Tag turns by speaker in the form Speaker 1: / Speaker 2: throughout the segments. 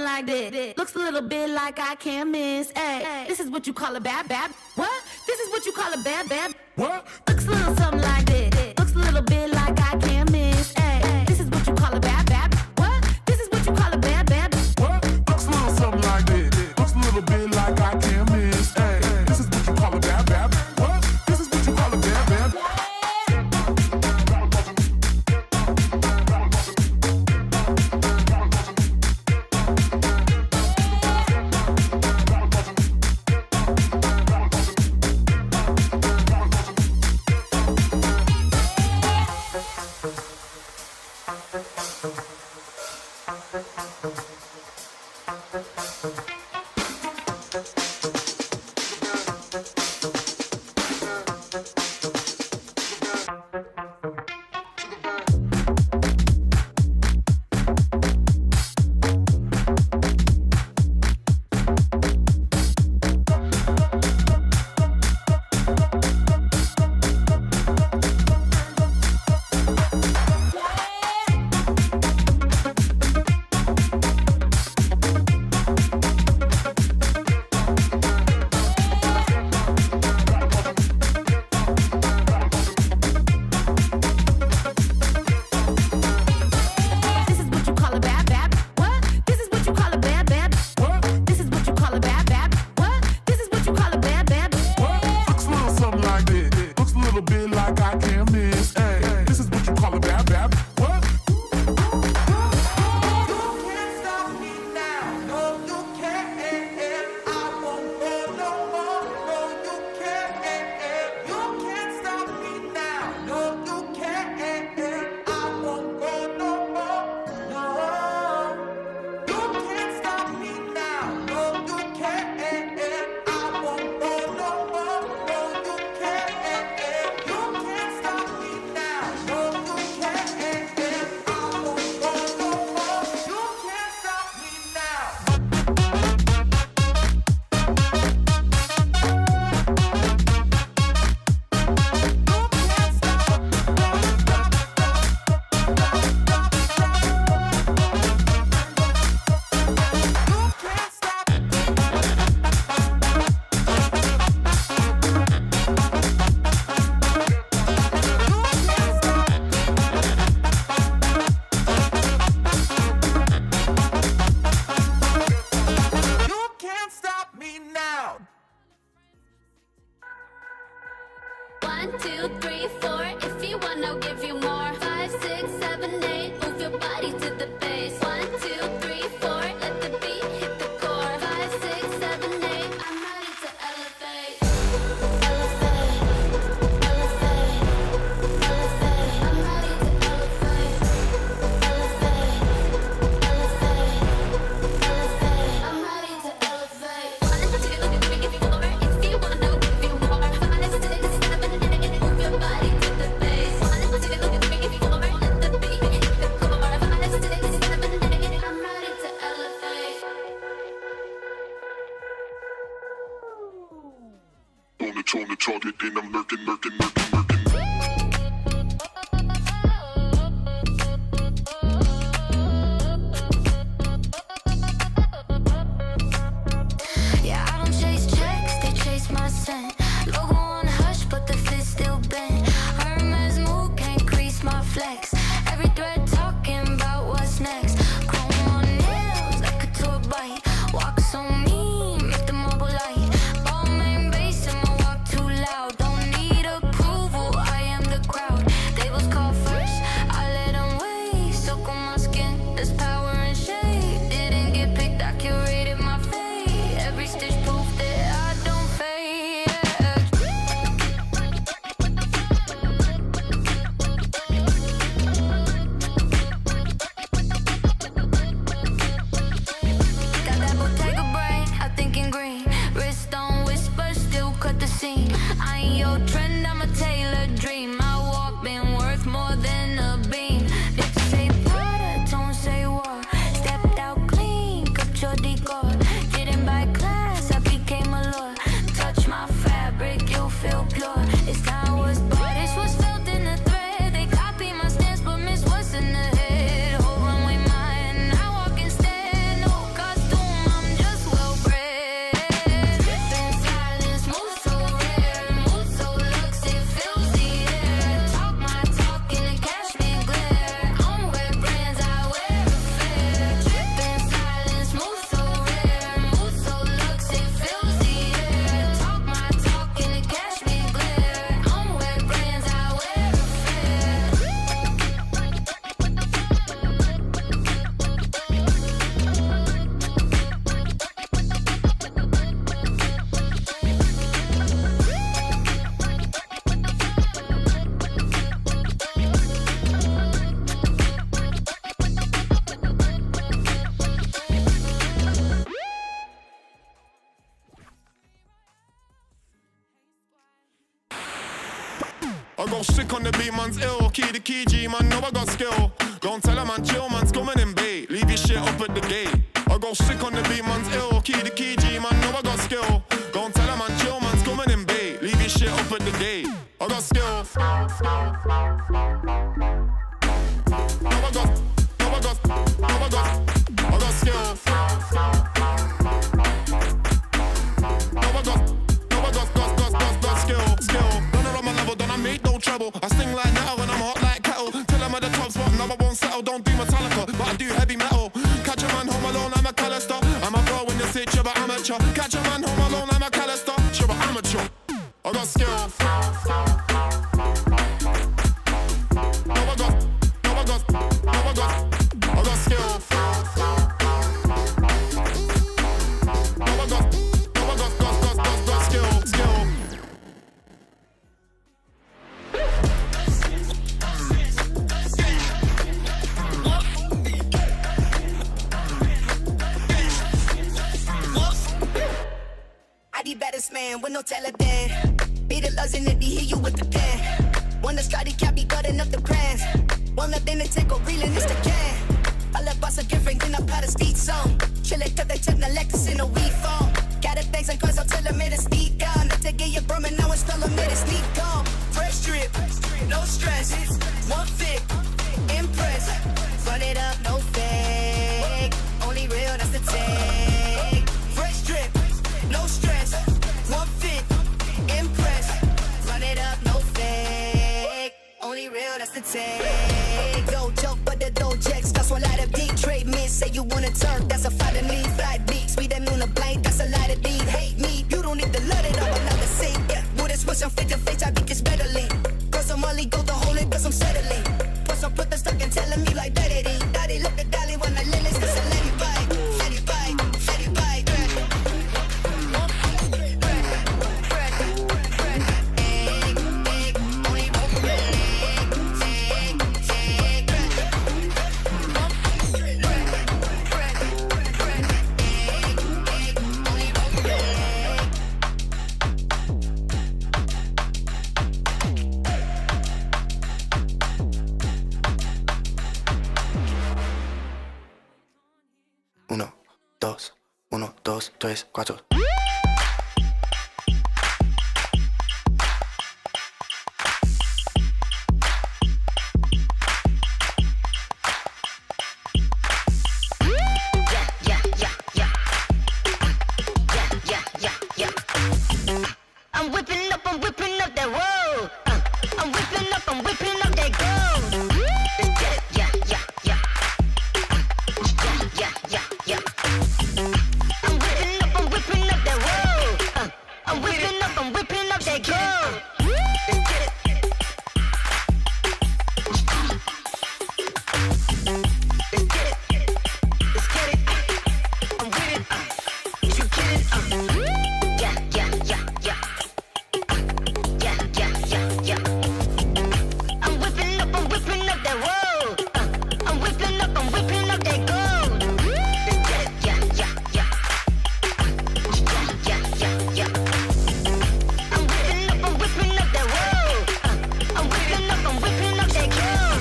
Speaker 1: something like this. Looks a little bit like I can't miss. Ay, this is what you call a bad. What? This is what you call a bad. What? Looks a little something like this. Looks a little bit like I can't miss. Ay, this is what you call a bad. What? This is what you call a bad.
Speaker 2: What? Looks a little something like this. Looks a little bit like I can't miss. Ay, this is what you call a bad. What? This is what you call a bad. On the target, then I'm lurking.
Speaker 3: Yeah, I don't chase checks, they chase my scent. Logo on hush, but the fit still bent. Hermes move, can't crease my flex. Every thread talking about what's next. Chrome on nails, like a tour bite. Walks on me, make the marble light. Ball main bass in my walk too loud. Don't need approval, I am the crowd. They was called first, I let them wait. Silk on my skin, there's power and shade. Didn't get picked, I curated my fate. Every stitch proof that I don't fade. Got that Bottega brain, I think in green. Wrist on whisper, still cut the scene. I ain't your trend, I'm a Taylor dream. My walk been worth more than a beam. Lips say Prada, don't say war. Stepped out clean, cut your decor. Getting by class, I became a lord. Touch my fabric, you feel pure. It's time was bought, this was felt in the thread. They copy my stance, but miss what's in the head. Whole runway mine, I walk instead. No cause
Speaker 4: I go sick on the beat, man's ill. Key the key, G, man, know I got skill. Don't tell a man, chill, man's coming in bait. Leave your shit up at the gate. I go sick on the beat, man's ill. Key the key, G, man, know I got skill. Don't tell a man, chill, man's coming in bait. Leave your shit up at the gate. I got skill. I got skill. Trouble. I sting like metal and I'm hot like kettle. Till I'm at the top spot, now I won't settle. Don't do Metallica, but I do heavy metal. Catch a man home alone, I'm a Callister. I'm a bro in the city, you're an amateur. Catch a man home alone, I'm a Callister. You're an amateur. I got skill. I got skill.
Speaker 5: Baddest man with no Taliban. Be the loves and it hear you with the pen. Wanna Scotty can't be cutting up the brands. One up then they take a reeling it's the can. I left boss a different than a pot of steed song. Chill it cause they took the Lexus in a weed phone. Got a thanks and cause I'll tell them it is sneak on. Not to get your brum and now it's still a minute sneak on. Fresh drip, no stress. One fit, impress. Run it up, no fake. Only real, that's the take. Fresh drip, no stress. One fit, impress. Run it up, no fake. Only real, that's the take. Don't joke, but the dough checks. That's one lot of deep trade men. Say you wanna turn, that's a fight to need. Flat beats, we them on a blank, that's a lot of deep. Hate me, you don't need to let it all, another say. Yeah, with this push, I'm fit to face, I think it's better lean. Cause I'm only go to hold it, cause I'm settling. Plus, I put the stuck and telling me like that it ain't. Daddy, look at Dolly when I lilies, cause I let you bite. Let you bite, let you bite.
Speaker 6: Uno, dos, tres, cuatro.
Speaker 3: I'm whipping up that road. I'm whipping up that gold. I'm whipping up that road. I'm whipping up that gold. Let's get it. Let's get it. I'm with it. You get it. I'm whipping up that road. I'm whipping up that gold. Let's get it. I'm whipping up that road. I'm whipping up that gold.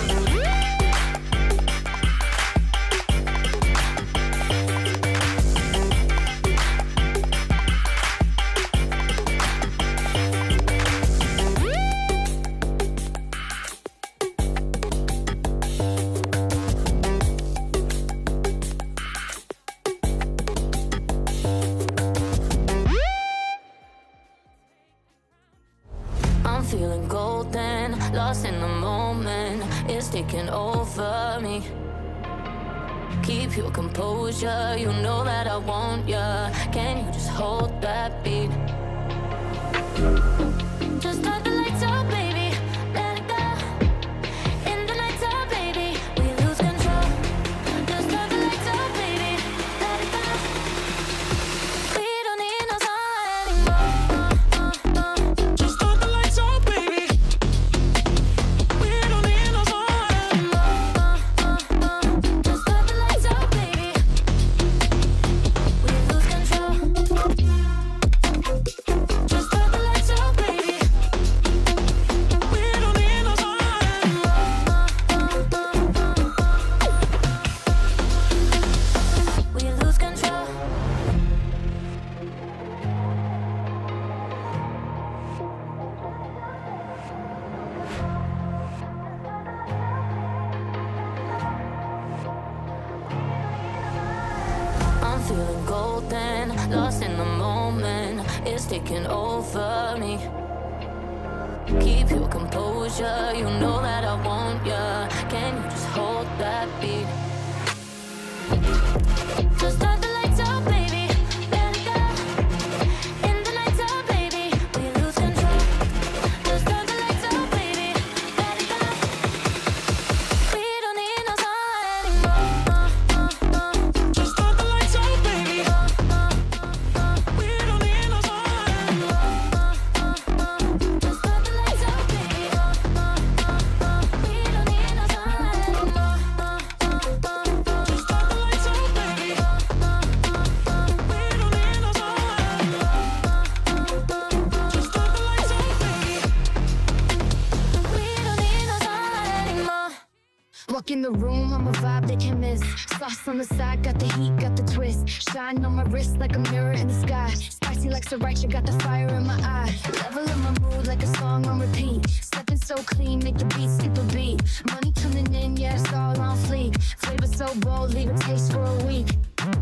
Speaker 1: I'm feeling golden, lost in the moment. It's taking over me. Keep your composure, you know that I want ya. Can you just hold that beat? Just turn the lights out, baby. Let it go. In the nights out, baby, we lose control. Just turn the lights out, baby. Let it go. We don't need no sun anymore.
Speaker 2: Just turn the lights out, baby. We don't need no sun anymore.
Speaker 1: Just turn the lights out, baby. We lose control. Just turn the lights out, baby.
Speaker 3: is taking over me. Keep your composure, you know that I want ya. Can you just hold that beat? Just start the lights out, baby. Let it go. In the nights out, baby, we lose control. Just start the lights out, baby. Let it go. We don't need no sunlight anymore. Just start the lights out, baby. We don't need no sunlight anymore. Just start the lights out, baby. We don't need no sunlight anymore. Just start the lights out, baby. We don't need no sunlight anymore. Just start the lights out, baby. We don't need no sunlight anymore.
Speaker 7: Walk in the room, I'm a vibe they can't miss. Sauce on the side, got the heat, got the twist. Shine on my wrist like a mirror in the sky. Spicy like sriracha, got the fire in my eye. Level up my mood like a song on repeat. Stepping so clean, make the beat skip a beat. Money coming in, yeah, it's all on fleek. Flavor so bold, leave a taste for a week.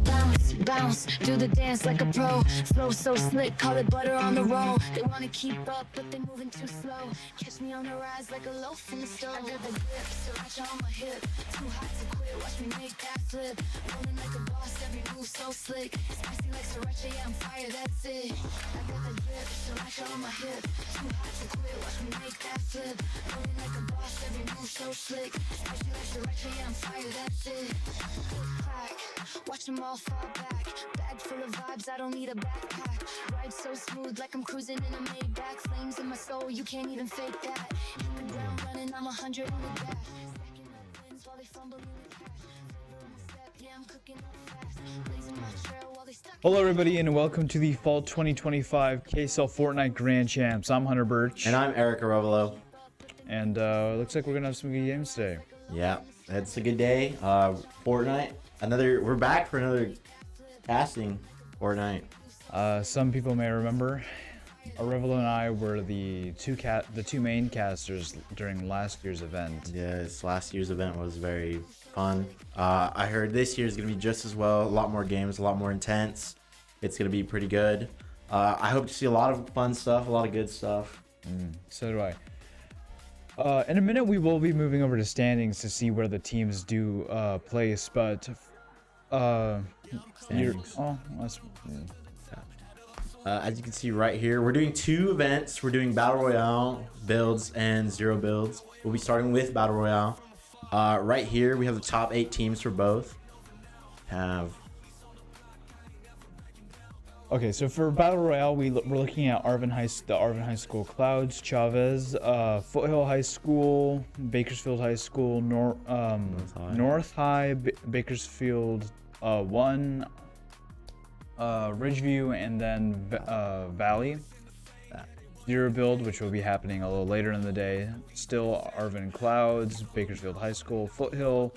Speaker 7: Bounce, bounce, do the dance like a pro. Flow so slick, call it butter on the roll. They wanna keep up, but they moving too slow. Catch me on the rise like a loaf in the stove. I got the grip, sriracha on my hip. Too hot to quit, watch me make that flip. Rolling like a boss, every move so slick. Spicy like sriracha, yeah, I'm fire, that's it. I got the grip, sriracha on my hip. Too hot to quit, watch me make that flip. Rolling like a boss, every move so slick. Spicy like sriracha, yeah, I'm fire, that's it. Clack, watch them all fall back. Bag full of vibes, I don't need a backpack. Ride so smooth like I'm cruising in a Maybach. Flames in my soul, you can't even fake that. Hit the ground running, I'm 100 in the dash. Stacking up wins while they fumble in the cash. Flavor on my step, yeah, I'm cooking up fast. Blazing my trail while they stuck.
Speaker 8: Hello everybody and welcome to the Fall 2025 KSEL Fortnite Grand Champs. I'm Hunter Birch.
Speaker 9: And I'm Eric Arovolo.
Speaker 8: And it looks like we're gonna have some good games today.
Speaker 9: Yeah, it's a good day. Fortnite. We're back for another casting Fortnite.
Speaker 8: Some people may remember, Arovolo and I were the two main casters during last year's event.
Speaker 9: Yes, last year's event was very fun. I heard this year's gonna be just as well. A lot more games, a lot more intense. It's gonna be pretty good. I hope to see a lot of fun stuff, a lot of good stuff.
Speaker 8: So do I. In a minute, we will be moving over to standings to see where the teams do place, but
Speaker 9: Standings.
Speaker 8: That's
Speaker 9: As you can see right here, we're doing two events. We're doing Battle Royale builds and zero builds. We'll be starting with Battle Royale. Right here, we have the top 8 teams for both.
Speaker 8: Okay, so for Battle Royale, we're looking at the Arvin High School Clouds, Chavez, Foothill High School, Bakersfield High School, North High, Bakersfield 1, Ridgeview, and then Valley. Zero build, which will be happening a little later in the day. Still Arvin Clouds, Bakersfield High School, Foothill,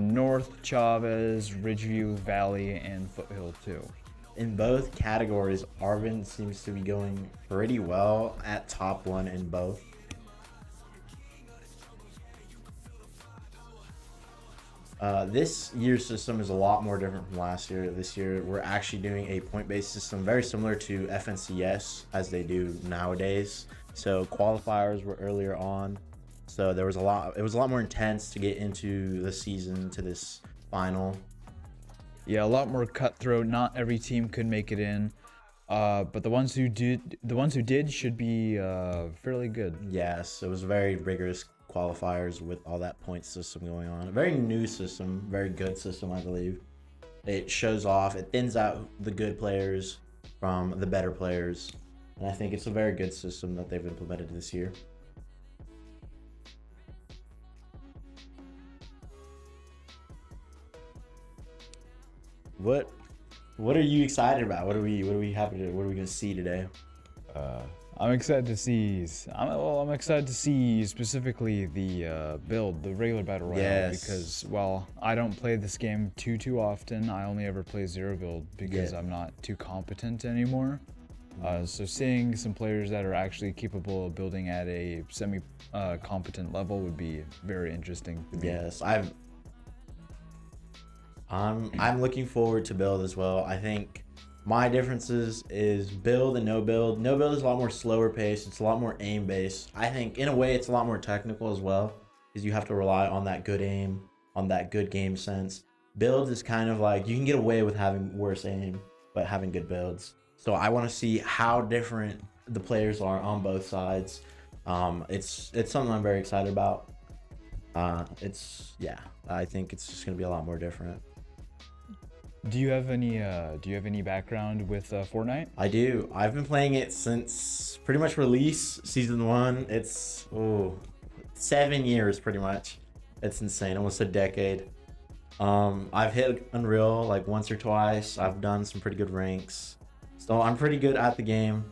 Speaker 8: North, Chavez, Ridgeview, Valley, and Foothill 2.
Speaker 9: In both categories, Arvin seems to be going pretty well at top 1 in both. This year's system is a lot more different from last year. This year, we're actually doing a point-based system very similar to FNCS as they do nowadays. So qualifiers were earlier on. So it was a lot more intense to get into the season, to this final.
Speaker 8: Yeah, a lot more cutthroat. Not every team could make it in, but the ones who did should be fairly good.
Speaker 9: Yes, it was very rigorous qualifiers with all that point system going on. A very new system, very good system, I believe. It shows off, it thins out the good players from the better players, and I think it's a very good system that they've implemented this year. What are you excited about? What are we gonna see today?
Speaker 8: I'm excited to see. I'm excited to see specifically the build, the regular battle royale,
Speaker 9: Yes.
Speaker 8: because while I don't play this game too often, I only ever play zero build because
Speaker 9: Yeah.
Speaker 8: I'm not too competent anymore. So seeing some players that are actually capable of building at a semi-competent level would be very interesting to me.
Speaker 9: Yes, I'm looking forward to build as well. I think My differences is build and no build. No build is a lot more slower paced. It's a lot more aim based. I think in a way it's a lot more technical as well, because you have to rely on that good aim, on that good game sense. Build is kind of like you can get away with having worse aim, but having good builds. So I want to see how different the players are on both sides. It's something I'm very excited about. I think it's just gonna be a lot more different.
Speaker 8: Do you have any background with Fortnite?
Speaker 9: I do. I've been playing it since pretty much release season 1. It's 7 years pretty much. It's insane, almost a decade. I've hit Unreal like once or twice. I've done some pretty good ranks, so I'm pretty good at the game.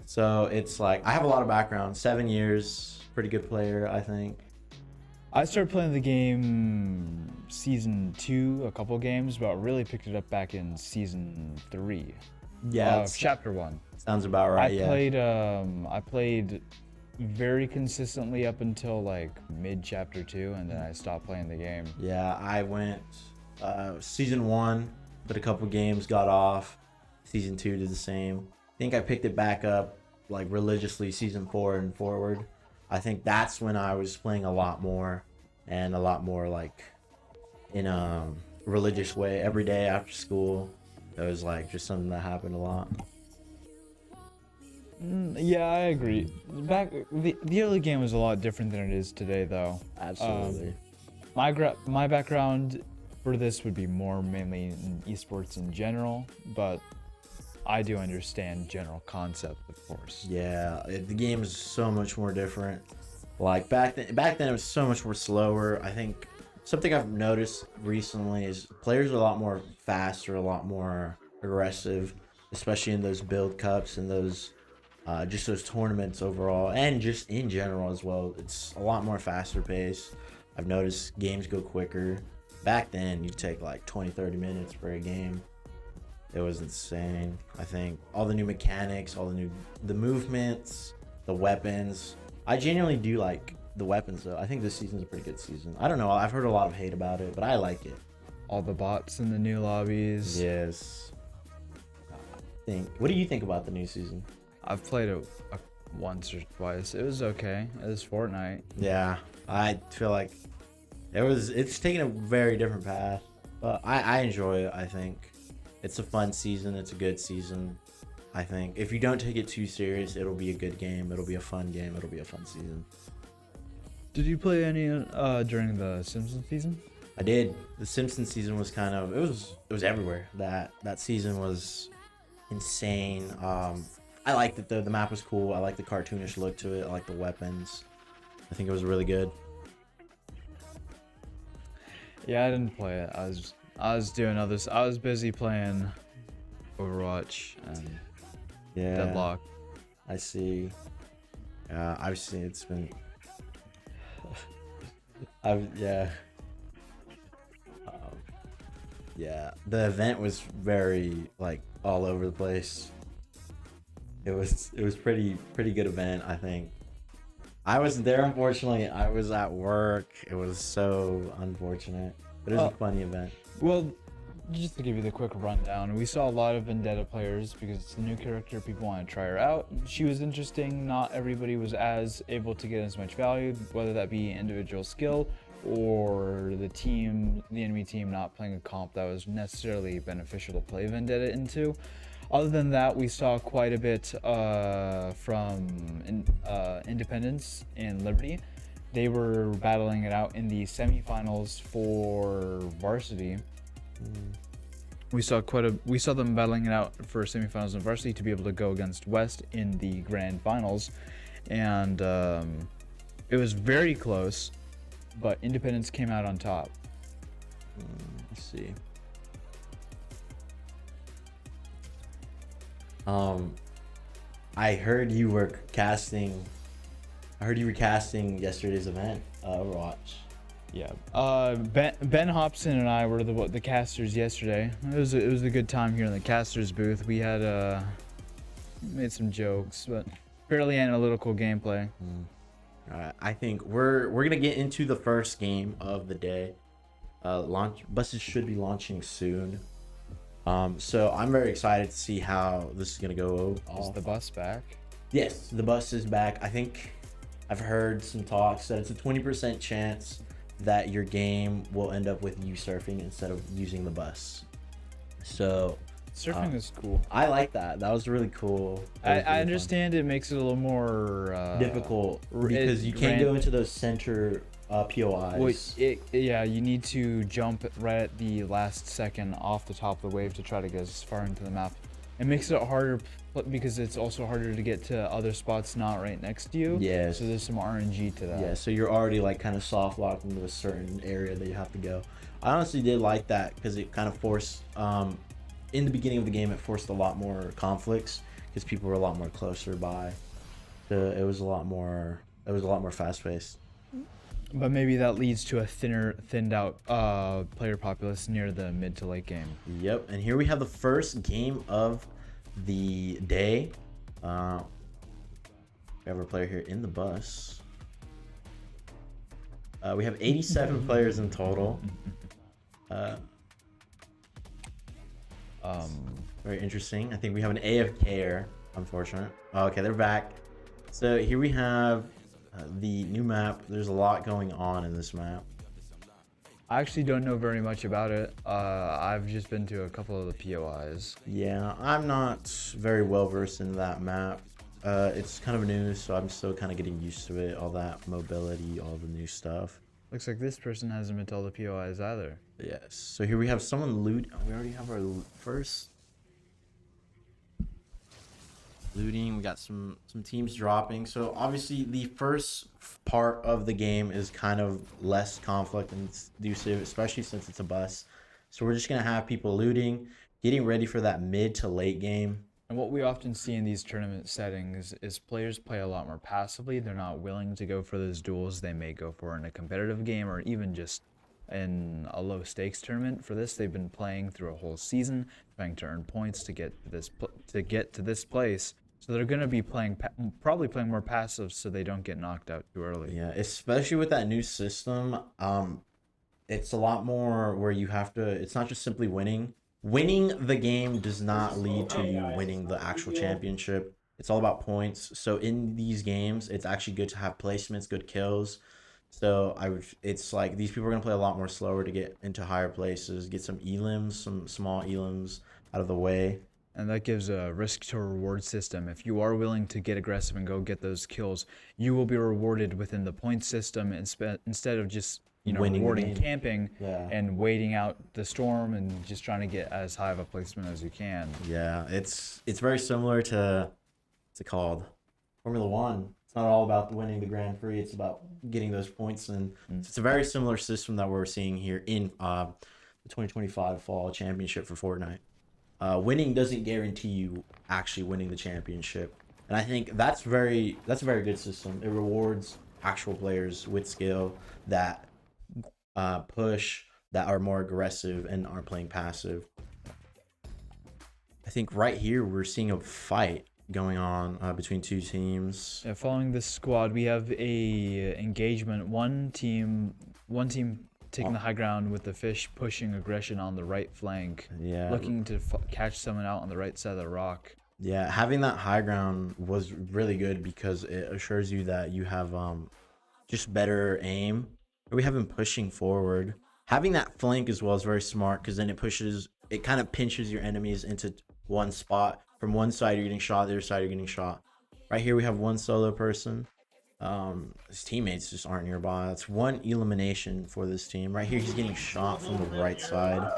Speaker 9: So it's like I have a lot of background. 7 years, pretty good player, I think.
Speaker 8: I started playing the game season 2, a couple games, but really picked it up back in season 3.
Speaker 9: Yeah,
Speaker 8: chapter 1.
Speaker 9: Sounds about right.
Speaker 8: I played very consistently up until like mid chapter 2, and then I stopped playing the game.
Speaker 9: Yeah, I went season 1, but a couple games got off. Season 2 did the same. I think I picked it back up like religiously season 4 and forward. I think that's when I was playing a lot more, and a lot more like in a religious way every day after school. It was like just something that happened a lot.
Speaker 8: Yeah, I agree. Back the early game was a lot different than it is today, though.
Speaker 9: Absolutely.
Speaker 8: My background for this would be more mainly in esports in general, but I do understand general concept, of course.
Speaker 9: Yeah, the game is so much more different. Like back then it was so much more slower. I think something I've noticed recently is players are a lot more faster, a lot more aggressive, especially in those build cups and those just those tournaments overall, and just in general as well. It's a lot more faster paced. I've noticed games go quicker. Back then, you'd take like 20-30 minutes for a game. It was insane. I think all the new mechanics, the movements, the weapons. I genuinely do like the weapons though. I think this season's a pretty good season. I don't know, I've heard a lot of hate about it, but I like it.
Speaker 8: All the bots in the new lobbies.
Speaker 9: Yes. What do you think about the new season?
Speaker 8: I've played it once or twice. It was okay. It was Fortnite.
Speaker 9: Yeah, I feel like it's taking a very different path, but I enjoy it. I think it's a fun season. It's a good season. I think if you don't take it too serious, it'll be a good game. It'll be a fun game. It'll be a fun season.
Speaker 8: Did you play any during the Simpsons season?
Speaker 9: I did. The Simpsons season was kind of, it was everywhere. That season was insane. I liked it though. The map was cool. I liked the cartoonish look to it. I liked the weapons. I think it was really good.
Speaker 8: Yeah, I didn't play it. I was doing others. I was busy playing Overwatch and Deadlock.
Speaker 9: I see. Obviously it's been the event was very like all over the place. It was pretty good event. I think I wasn't there, unfortunately. I was at work. It was so unfortunate, but it was a funny event.
Speaker 8: Well, just to give you the quick rundown, we saw a lot of Vendetta players because it's a new character. People want to try her out. She was interesting. Not everybody was as able to get as much value, whether that be individual skill or the enemy team not playing a comp that was necessarily beneficial to play Vendetta into. Other than that, we saw quite a bit from Independence and Liberty. They were battling it out in the semifinals for varsity. We saw them battling it out for semifinals in varsity to be able to go against West in the grand finals, and it was very close, but Independence came out on top.
Speaker 9: Let's see. I heard you were casting. I heard you were casting yesterday's event, Overwatch.
Speaker 8: Yeah. Ben Hobson and I were the casters yesterday. It was a good time here in the casters booth. We had made some jokes, but fairly analytical gameplay.
Speaker 9: Alright, I think we're gonna get into the first game of the day. Buses should be launching soon. So I'm very excited to see how this is gonna go
Speaker 8: Is
Speaker 9: off.
Speaker 8: the bus back?
Speaker 9: Yes, the bus is back. I think I've heard some talks that it's a 20% chance that your game will end up with you surfing instead of using the bus. So
Speaker 8: Surfing is cool.
Speaker 9: I like that. That was really cool. That was
Speaker 8: I
Speaker 9: really fun.
Speaker 8: understand it makes it a little more
Speaker 9: Difficult
Speaker 8: r-
Speaker 9: because
Speaker 8: it
Speaker 9: you can't
Speaker 8: ran-
Speaker 9: go into those center POIs.
Speaker 8: Well, yeah, you need to jump right at the last second off the top of the wave to try to get as far into the map. It makes it harder because it's also harder to get to other spots not right next to you.
Speaker 9: Yes.
Speaker 8: So there's some RNG to that.
Speaker 9: Yeah, so you're already like kind of soft locked into a certain area that you have to go. I honestly did like that because it kind of forced, in the beginning of the game, it forced a lot more conflicts because people were a lot more closer by. So it was a lot more fast paced.
Speaker 8: But maybe that leads to a thinned out player populace near the mid to late game.
Speaker 9: Yep, and here we have the first game of the day. We have our player here in the bus. We have 87 players in total. Very interesting. I think we have an AFKer, unfortunate. Oh, okay, they're back. So here we have the new map. There's a lot going on in this map.
Speaker 8: I actually don't know very much about it. I've just been to a couple of the POIs.
Speaker 9: Yeah, I'm not very well versed in that map. It's kind of new, so I'm still kind of getting used to it. All that mobility, all the new stuff.
Speaker 8: Looks like this person hasn't been to all the POIs either.
Speaker 9: Yes. So here we have someone loot. Oh, we already have our first looting. We got some teams dropping. So obviously the first part of the game is kind of less conflict inducive, especially since it's a bus. So we're just gonna have people looting, getting ready for that mid to late game.
Speaker 8: And what we often see in these tournament settings is players play a lot more passively. They're not willing to go for those duels they may go for in a competitive game or even just in a low stakes tournament. For this, they've been playing through a whole season, trying to earn points to get to this place. So they're going to be probably playing more passive so they don't get knocked out too early.
Speaker 9: Yeah, especially with that new system. It's a lot more where you have to, it's not just simply winning. Winning the game does not lead to you winning the actual championship. It's all about points. So in these games, it's actually good to have placements, good kills. So it's like these people are gonna play a lot more slower to get into higher places, get some elims, some small elims out of the way.
Speaker 8: And that gives a risk to reward system. If you are willing to get aggressive and go get those kills, you will be rewarded within the point system instead of just rewarding camping and waiting out the storm and just trying to get as high of a placement as you can.
Speaker 9: Yeah, it's very similar to what's it called? Formula One. It's not all about winning the Grand Prix. It's about getting those points, and it's a very similar system that we're seeing here in the 2025 Fall Championship for Fortnite. Winning doesn't guarantee you actually winning the championship, and I think that's a very good system. It rewards actual players with skill that push, that are more aggressive and aren't playing passive. I think right here we're seeing a fight going on between two teams.
Speaker 8: Yeah, following this squad, we have a engagement. One team taking the high ground with the fish pushing aggression on the right flank.
Speaker 9: Yeah,
Speaker 8: looking to catch someone out on the right side of the rock.
Speaker 9: Yeah, having that high ground was really good because it assures you that you have just better aim. We have him pushing forward. Having that flank as well is very smart because then it kind of pinches your enemies into one spot. From one side you're getting shot, the other side you're getting shot. Right here we have one solo person. His teammates just aren't nearby. That's one elimination for this team. Right here he's getting shot from the right side.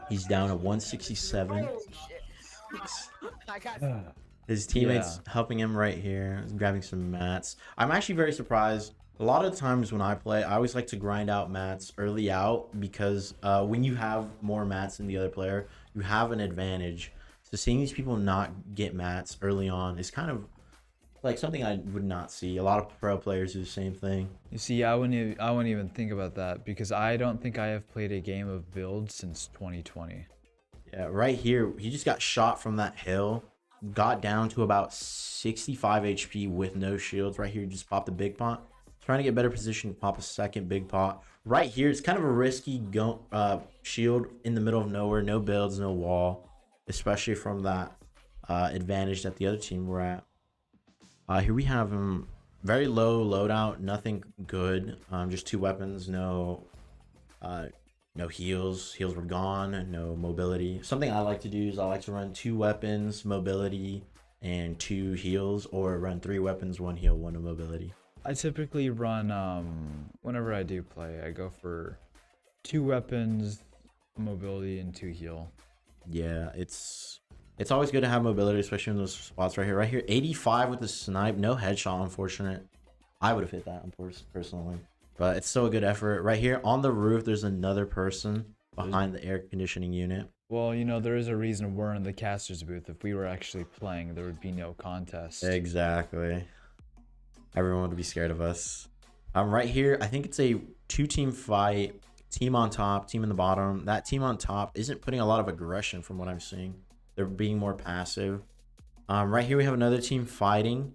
Speaker 9: He's down at 167. His teammates helping him right here. He's grabbing some mats. I'm actually very surprised. A lot of times when I play, I always like to grind out mats early out because when you have more mats than the other player, you have an advantage. So seeing these people not get mats early on is kind of like something I would not see. A lot of pro players do the same thing.
Speaker 8: You see, I wouldn't even think about that because I don't think I have played a game of build since 2020.
Speaker 9: Yeah, right here, he just got shot from that hill. Got down to about 65 HP with no shields. Right here, just popped a big pot. Trying to get better position, pop a second big pot. Right here, it's kind of a risky shield in the middle of nowhere. No builds, no wall, especially from that advantage that the other team were at. Here we have him. Very low loadout, nothing good. Just 2 weapons, no heals. Heals were gone, no mobility. Something I like to do is I like to run 2 weapons, mobility, and 2 heals, or run 3 weapons, 1 heal, 1 mobility.
Speaker 8: I typically run, whenever I do play, I go for 2 weapons, mobility, and 2 heal.
Speaker 9: Yeah, it's always good to have mobility, especially in those spots right here. Right here, 85 with the snipe, no headshot, unfortunate. I would have hit that personally, but it's still a good effort. Right here on the roof, there's another person behind the air conditioning unit.
Speaker 8: Well, you know, there is a reason we're in the caster's booth. If we were actually playing, there would be no contest.
Speaker 9: Exactly. Everyone would be scared of us. Right here, I think it's a 2-team fight. Team on top, team in the bottom. That team on top isn't putting a lot of aggression from what I'm seeing. They're being more passive. Right here we have another team fighting.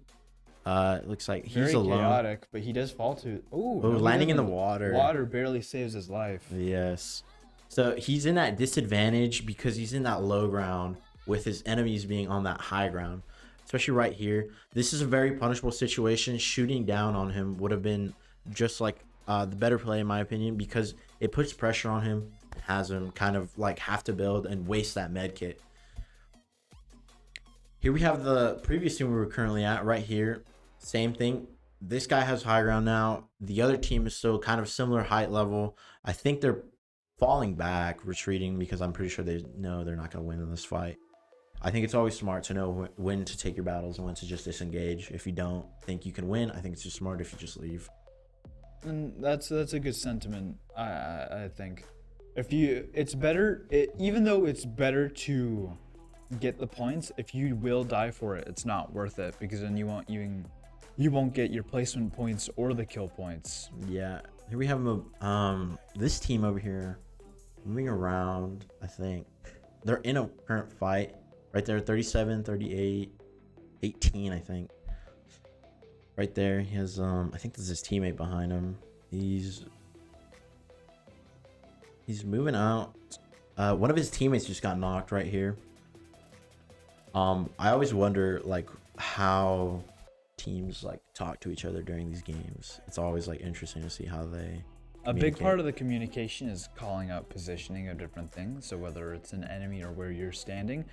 Speaker 9: It looks like he's
Speaker 8: very
Speaker 9: alone.
Speaker 8: Chaotic, but he does fall to. Ooh, no,
Speaker 9: landing in the water.
Speaker 8: Water barely saves his life.
Speaker 9: Yes. So he's in that disadvantage because he's in that low ground with his enemies being on that high ground. Especially right here. This is a very punishable situation. Shooting down on him would have been just like the better play in my opinion, because it puts pressure on him, has him kind of like have to build and waste that med kit. Here we have the previous team we were currently at right here. Same thing. This guy has high ground now. The other team is still kind of similar height level. I think they're falling back, retreating, because I'm pretty sure they know they're not going to win in this fight. I think it's always smart to know when to take your battles and when to just disengage. If you don't think you can win, I think it's just smart if you just leave.
Speaker 8: And that's a good sentiment. I think it's better, even though it's better to get the points, if you will die for it, it's not worth it, because then you won't get your placement points or the kill points.
Speaker 9: Yeah, here we have this team over here moving around. I think they're in a current fight right there. 37, 38, 18, I think. Right there, he has I think this is his teammate behind him. He's moving out. One of his teammates just got knocked right here. I always wonder like how teams like talk to each other during these games. It's always like interesting to see how they
Speaker 8: a big part of the communication is calling out positioning of different things. So whether it's an enemy or where you're standing,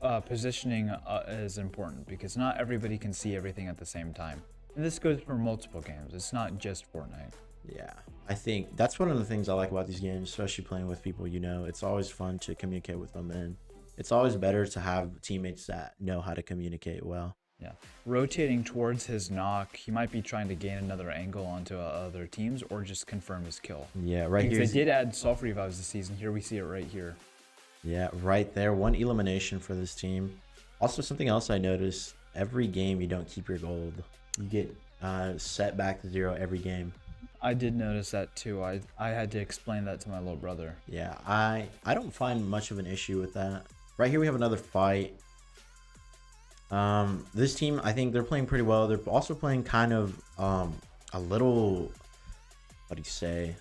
Speaker 8: positioning is important, because not everybody can see everything at the same time. And this goes for multiple games. It's not just Fortnite.
Speaker 9: Yeah, I think that's one of the things I like about these games, especially playing with people you know. It's always fun to communicate with them, and it's always better to have teammates that know how to communicate well.
Speaker 8: Yeah, rotating towards his knock, he might be trying to gain another angle onto other teams or just confirm his kill.
Speaker 9: Yeah, right here.
Speaker 8: They did add self revives this season. Here we see it right here.
Speaker 9: Yeah, right there. 1 elimination for this team. Also, something else I noticed: every game you don't keep your gold. You get set back to 0 every game.
Speaker 8: I did notice that too. I had to explain that to my little brother.
Speaker 9: Yeah, I don't find much of an issue with that. Right here we have another fight. This team, I think they're playing pretty well. They're also playing kind of a little, what do you say?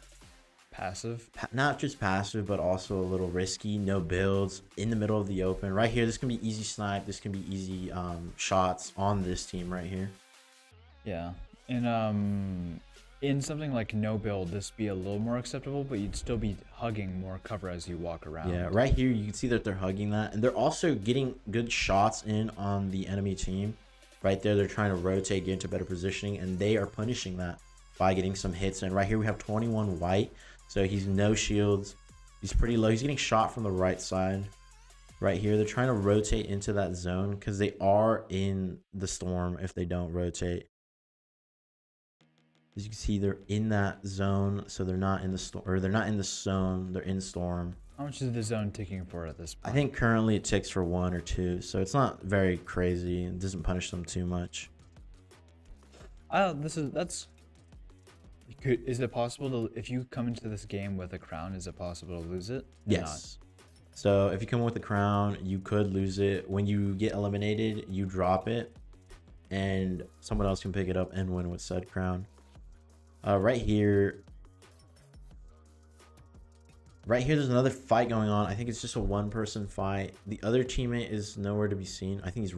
Speaker 8: Passive?
Speaker 9: Not just passive, but also a little risky. No builds in the middle of the open. Right here, this can be easy snipe. This can be easy shots on this team right here.
Speaker 8: Yeah, and in something like no build, this be a little more acceptable, but you'd still be hugging more cover as you walk around.
Speaker 9: Yeah, right here you can see that they're hugging that, and they're also getting good shots in on the enemy team. Right there, they're trying to rotate, get into better positioning, and they are punishing that by getting some hits. And right here we have 21 white, so he's no shields. He's pretty low. He's getting shot from the right side. Right here, they're trying to rotate into that zone because they are in the storm if they don't rotate. As you can see, they're in that zone, so they're not in the storm, or they're not in the zone, they're in storm.
Speaker 8: How much is the zone ticking for at this point?
Speaker 9: I think currently it ticks for 1 or 2, so it's not very crazy. It doesn't punish them too much.
Speaker 8: Is it possible to, if you come into this game with a crown, is it possible to lose it?
Speaker 9: Yes. So if you come with a crown, you could lose it. When you get eliminated, you drop it, and someone else can pick it up and win with said crown. Right here. Right here, there's another fight going on. I think it's just a one-person fight. The other teammate is nowhere to be seen. I think he's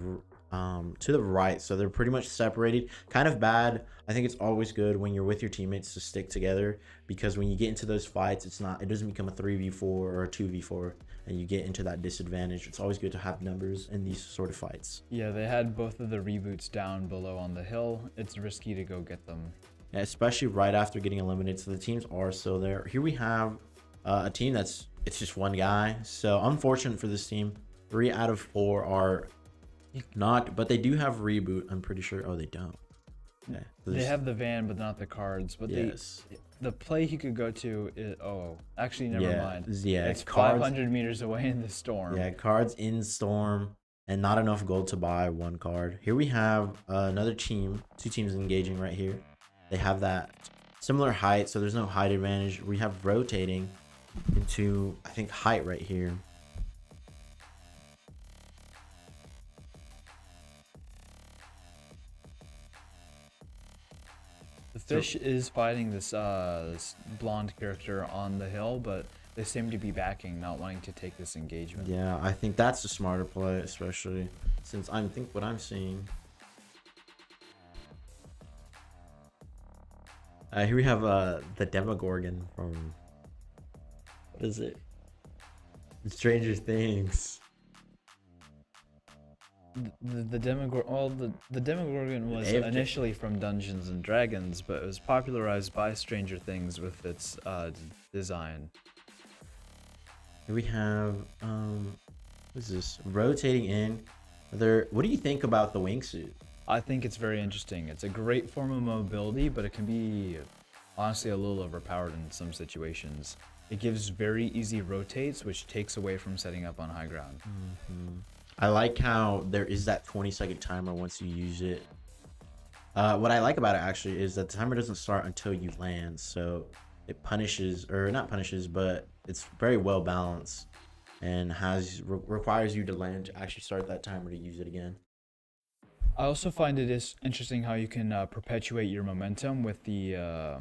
Speaker 9: to the right, so they're pretty much separated. Kind of bad. I think it's always good when you're with your teammates to stick together, because when you get into those fights, it doesn't become a 3v4 or a 2v4, and you get into that disadvantage. It's always good to have numbers in these sort of fights.
Speaker 8: Yeah, they had both of the reboots down below on the hill. It's risky to go get them.
Speaker 9: Yeah, especially right after getting eliminated, so the teams are still there. Here we have a team it's just one guy, so unfortunate for this team. 3 out of 4 are not, but they do have reboot, I'm pretty sure. Oh, they don't. Yeah,
Speaker 8: they have the van but not the cards. But
Speaker 9: yes,
Speaker 8: the play he could go to is, oh, actually never mind.
Speaker 9: Yeah,
Speaker 8: it's
Speaker 9: cards,
Speaker 8: 500 meters away in the storm.
Speaker 9: Yeah, cards in storm, and not enough gold to buy one card. Here we have another team, 2 teams engaging right here. They have that similar height, so there's no height advantage. We have rotating into, I think, height right here.
Speaker 8: The fish is fighting this this blonde character on the hill, but they seem to be backing, not wanting to take this engagement.
Speaker 9: Yeah, I think that's the smarter play, especially since I think what I'm seeing. Here we have the Demogorgon from, what is it? Stranger Things.
Speaker 8: The Demogorgon was initially from Dungeons and Dragons, but it was popularized by Stranger Things with its design.
Speaker 9: Here we have what is this? Rotating in. What do you think about the wingsuit?
Speaker 8: I think it's very interesting. It's a great form of mobility, but it can be honestly a little overpowered in some situations. It gives very easy rotates, which takes away from setting up on high ground.
Speaker 9: I like how there is that 20-second timer once you use it. What I like about it actually is that the timer doesn't start until you land, so it punishes, or not punishes, but it's very well balanced and requires you to land to actually start that timer to use it again.
Speaker 8: I also find it is interesting how you can perpetuate your momentum with the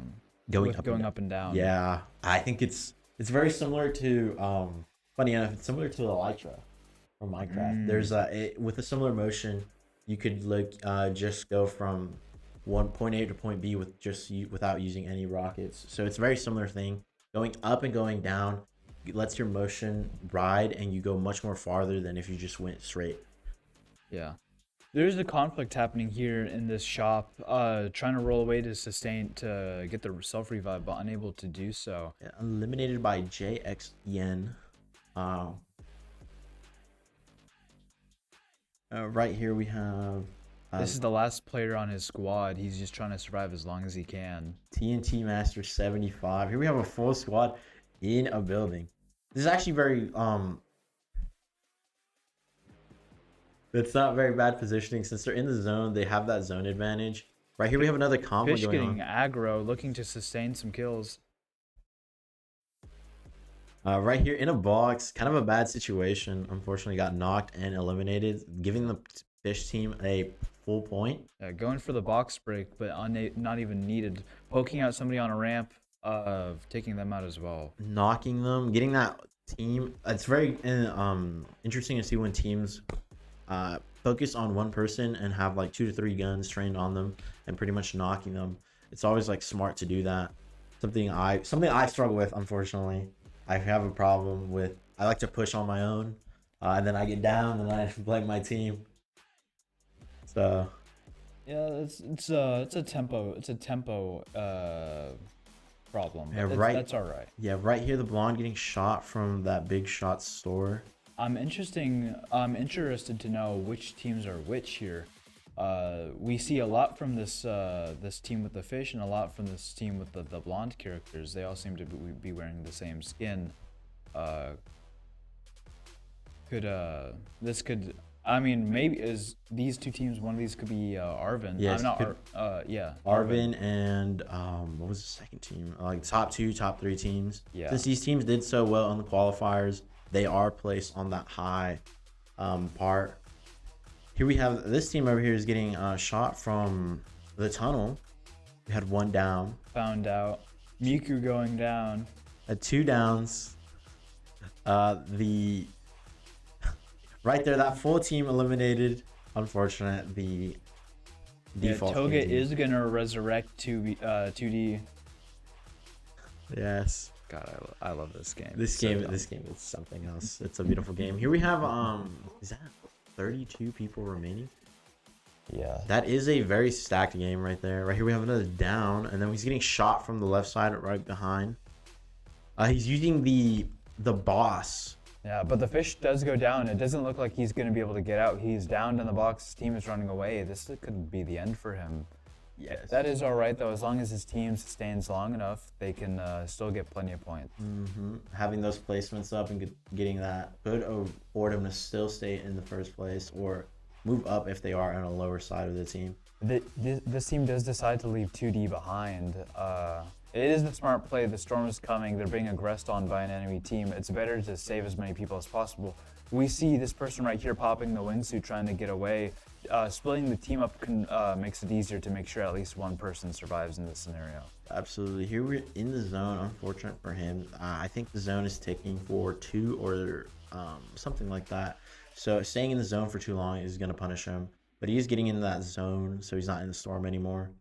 Speaker 8: going up and down.
Speaker 9: Yeah, I think it's very similar to funny enough, it's similar to Elytra from Minecraft. There's with a similar motion, you could just go from point A to point B without using any rockets. So it's a very similar thing. Going up and going down lets your motion ride, and you go much more farther than if you just went straight.
Speaker 8: Yeah. There's a conflict happening here in this shop, trying to roll away to get the self-revive, but unable to do so.
Speaker 9: Yeah, eliminated by JXN. Right here we have...
Speaker 8: this is the last player on his squad. He's just trying to survive as long as he can.
Speaker 9: TNT Master 75. Here we have a full squad in a building. This is actually very... It's not very bad positioning. Since they're in the zone, they have that zone advantage. Right here we have another combo
Speaker 8: Fish
Speaker 9: going on.
Speaker 8: getting aggro, looking to sustain some kills.
Speaker 9: Right here in a box, kind of a bad situation. Unfortunately got knocked and eliminated, giving the Fish team a full point.
Speaker 8: Going for the box break, but not even needed. Poking out somebody on a ramp, taking them out as well.
Speaker 9: Knocking them, getting that team. It's very interesting to see when teams focus on one person and have like 2 to 3 guns trained on them and pretty much knocking them. It's always like smart to do that. Something I struggle with, unfortunately. I have a problem with, I like to push on my own, and then I get down and I blame my team. So
Speaker 8: yeah, it's a tempo problem.
Speaker 9: Yeah,
Speaker 8: that's all right.
Speaker 9: Yeah, right here the blonde getting shot from that big shot store.
Speaker 8: I'm interested to know which teams are which here. We see a lot from this team with the fish and a lot from this team with the blonde characters. They all seem to be wearing the same skin. I mean, maybe is these 2 teams, one of these could be Arvin.
Speaker 9: Yes,
Speaker 8: Arvin
Speaker 9: and what was the second team? Like top 2, top 3 teams.
Speaker 8: Yeah.
Speaker 9: Since these teams did so well on the qualifiers, they are placed on that high part. Here we have this team over here is getting shot from the tunnel. We had 1 down.
Speaker 8: Found out. Miku going down.
Speaker 9: At 2 downs. The right there, that full team eliminated. Unfortunate. The default.
Speaker 8: Toga is gonna resurrect 2D.
Speaker 9: Yes.
Speaker 8: God, I love this game.
Speaker 9: This game is something else. It's a beautiful game. Here we have is that 32 people remaining?
Speaker 8: Yeah.
Speaker 9: That is a very stacked game right there. Right here we have another down, and then he's getting shot from the left side right behind. He's using the boss.
Speaker 8: Yeah, but the fish does go down. It doesn't look like he's gonna be able to get out. He's downed in the box. His team is running away. This could be the end for him.
Speaker 9: Yes.
Speaker 8: That is all right though. As long as his team sustains long enough, they can still get plenty of points.
Speaker 9: Having those placements up and getting that could afford him to still stay in the first place or move up if they are on a lower side of the team.
Speaker 8: This team does decide to leave 2D behind. It is the smart play. The storm is coming. They're being aggressed on by an enemy team. It's better to save as many people as possible. We see this person right here popping the wingsuit trying to get away. Splitting the team up makes it easier to make sure at least one person survives in this scenario.
Speaker 9: Absolutely. Here we're in the zone. Unfortunate for him. I think the zone is ticking for 2 or something like that. So staying in the zone for too long is going to punish him. But he is getting in that zone, so he's not in the storm anymore.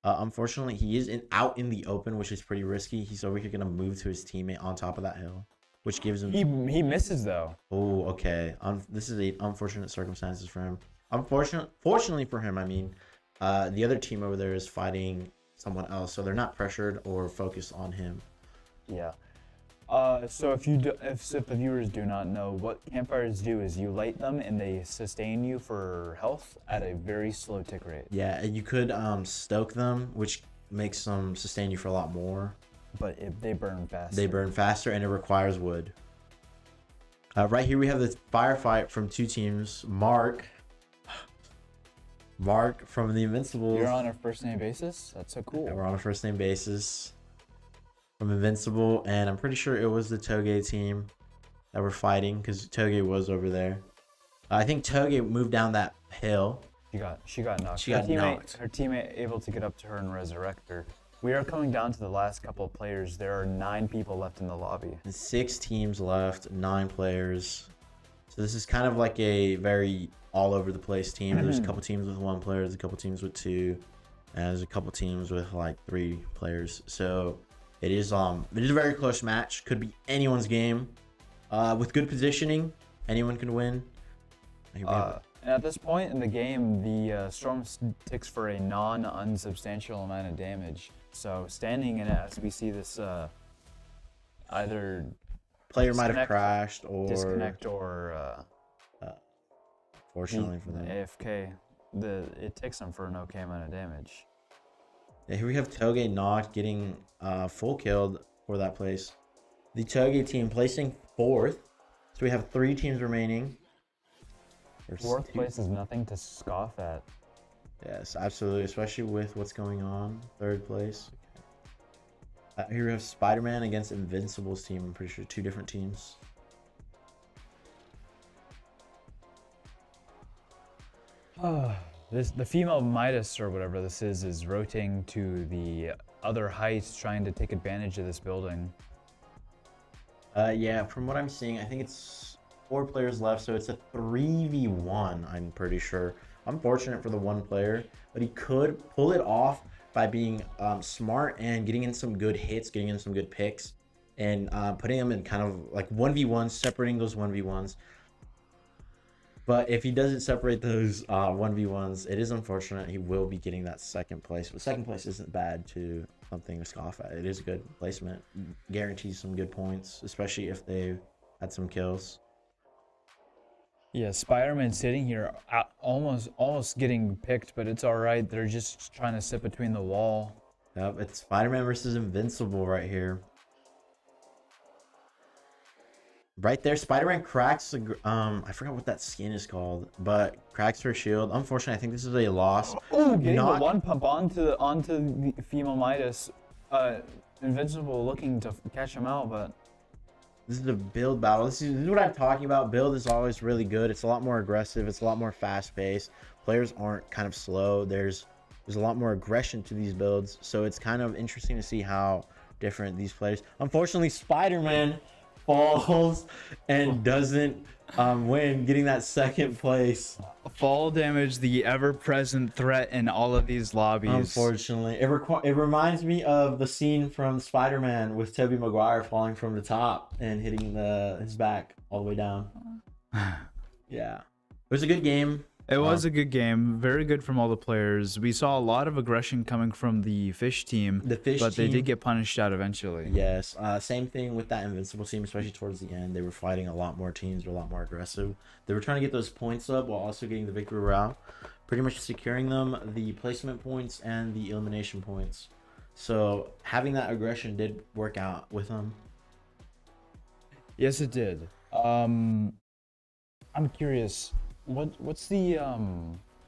Speaker 9: Unfortunately, he is out in the open, which is pretty risky. He's over here going to move to his teammate on top of that hill, which gives him...
Speaker 8: He misses, though.
Speaker 9: Oh, okay. This is a unfortunate circumstances for him. Fortunately for him, I mean, the other team over there is fighting someone else, so they're not pressured or focused on him.
Speaker 8: Yeah. So if the viewers do not know, what campfires do is you light them and they sustain you for health at a very slow tick rate.
Speaker 9: Yeah, and you could stoke them, which makes them sustain you for a lot more.
Speaker 8: But they burn faster.
Speaker 9: They burn faster, and it requires wood. Right here we have the firefight from 2 teams. Mark from the Invincibles.
Speaker 8: You're on a first name basis? That's so cool.
Speaker 9: Yeah, we're on a first name basis from Invincible, and I'm pretty sure it was the Toge team that were fighting because Toge was over there. I think Toge moved down that hill.
Speaker 8: She got knocked.
Speaker 9: She got knocked.
Speaker 8: Her teammate able to get up to her and resurrect her. We are coming down to the last couple of players. There are 9 people left in the lobby.
Speaker 9: 6 teams left, 9 players. So this is kind of like a very all over the place team. There's a couple teams with 1 player, there's a couple teams with 2, and there's a couple teams with like 3 players. So it is a very close match. Could be anyone's game. With good positioning, anyone can win.
Speaker 8: And at this point in the game, the storm ticks for a non-unsubstantial amount of damage. So standing in it, as we see this, either
Speaker 9: player might have crashed or
Speaker 8: disconnect or
Speaker 9: fortunately for them,
Speaker 8: AFK. It ticks them for an okay amount of damage.
Speaker 9: Yeah, here we have Toge knocked, getting full killed for that place. The Toge team placing 4th. So we have 3 teams remaining.
Speaker 8: There's 4th place is nothing to scoff at.
Speaker 9: Yes, absolutely, especially with what's going on. 3rd place. Here we have Spider-Man against Invincible's team. I'm pretty sure 2 different teams.
Speaker 8: The female Midas or whatever this is rotating to the other height, trying to take advantage of this building.
Speaker 9: Yeah, from what I'm seeing, I think it's 4 players left, so it's a 3v1, I'm pretty sure. Unfortunate for the 1 player, but he could pull it off by being smart and getting in some good hits, getting in some good picks, and putting them in kind of like 1v1s, separating those 1v1s. But if he doesn't separate those 1v1s, it is unfortunate. He will be getting that 2nd place. But 2nd place isn't bad to something to scoff at. It is a good placement. Guarantees some good points, especially if they had some kills.
Speaker 8: Yeah, Spider-Man sitting here almost getting picked, but it's all right. They're just trying to sit between the wall.
Speaker 9: Yep, it's Spider-Man versus Invincible right here. Right there, Spider-Man cracks I forgot what that skin is called, but cracks her shield. Unfortunately, I think this is a loss.
Speaker 8: Oh, getting the 1 pump onto the female Midas. Invincible looking to catch him out, but
Speaker 9: this is a build battle. This is what I'm talking about. Build is always really good. It's a lot more aggressive. It's a lot more fast-paced. Players aren't kind of slow. There's There's a lot more aggression to these builds, so it's kind of interesting to see how different these players. Unfortunately, Spider-Man falls and doesn't win, getting that second place.
Speaker 8: Fall damage, the ever-present threat in all of these lobbies.
Speaker 9: Unfortunately, it reminds me of the scene from Spider-Man with Tobey Maguire falling from the top and hitting his back all the way down. Yeah, it was a good game.
Speaker 8: It was a good game, very good from all the players. We saw a lot of aggression coming from the Fish team, but they did get punished out eventually.
Speaker 9: Yes, same thing with that Invincible team, especially towards the end. They were fighting a lot more teams, were a lot more aggressive. They were trying to get those points up while also getting the victory route, pretty much securing them the placement points and the elimination points. So having that aggression did work out with them.
Speaker 8: Yes, it did. I'm curious. What's the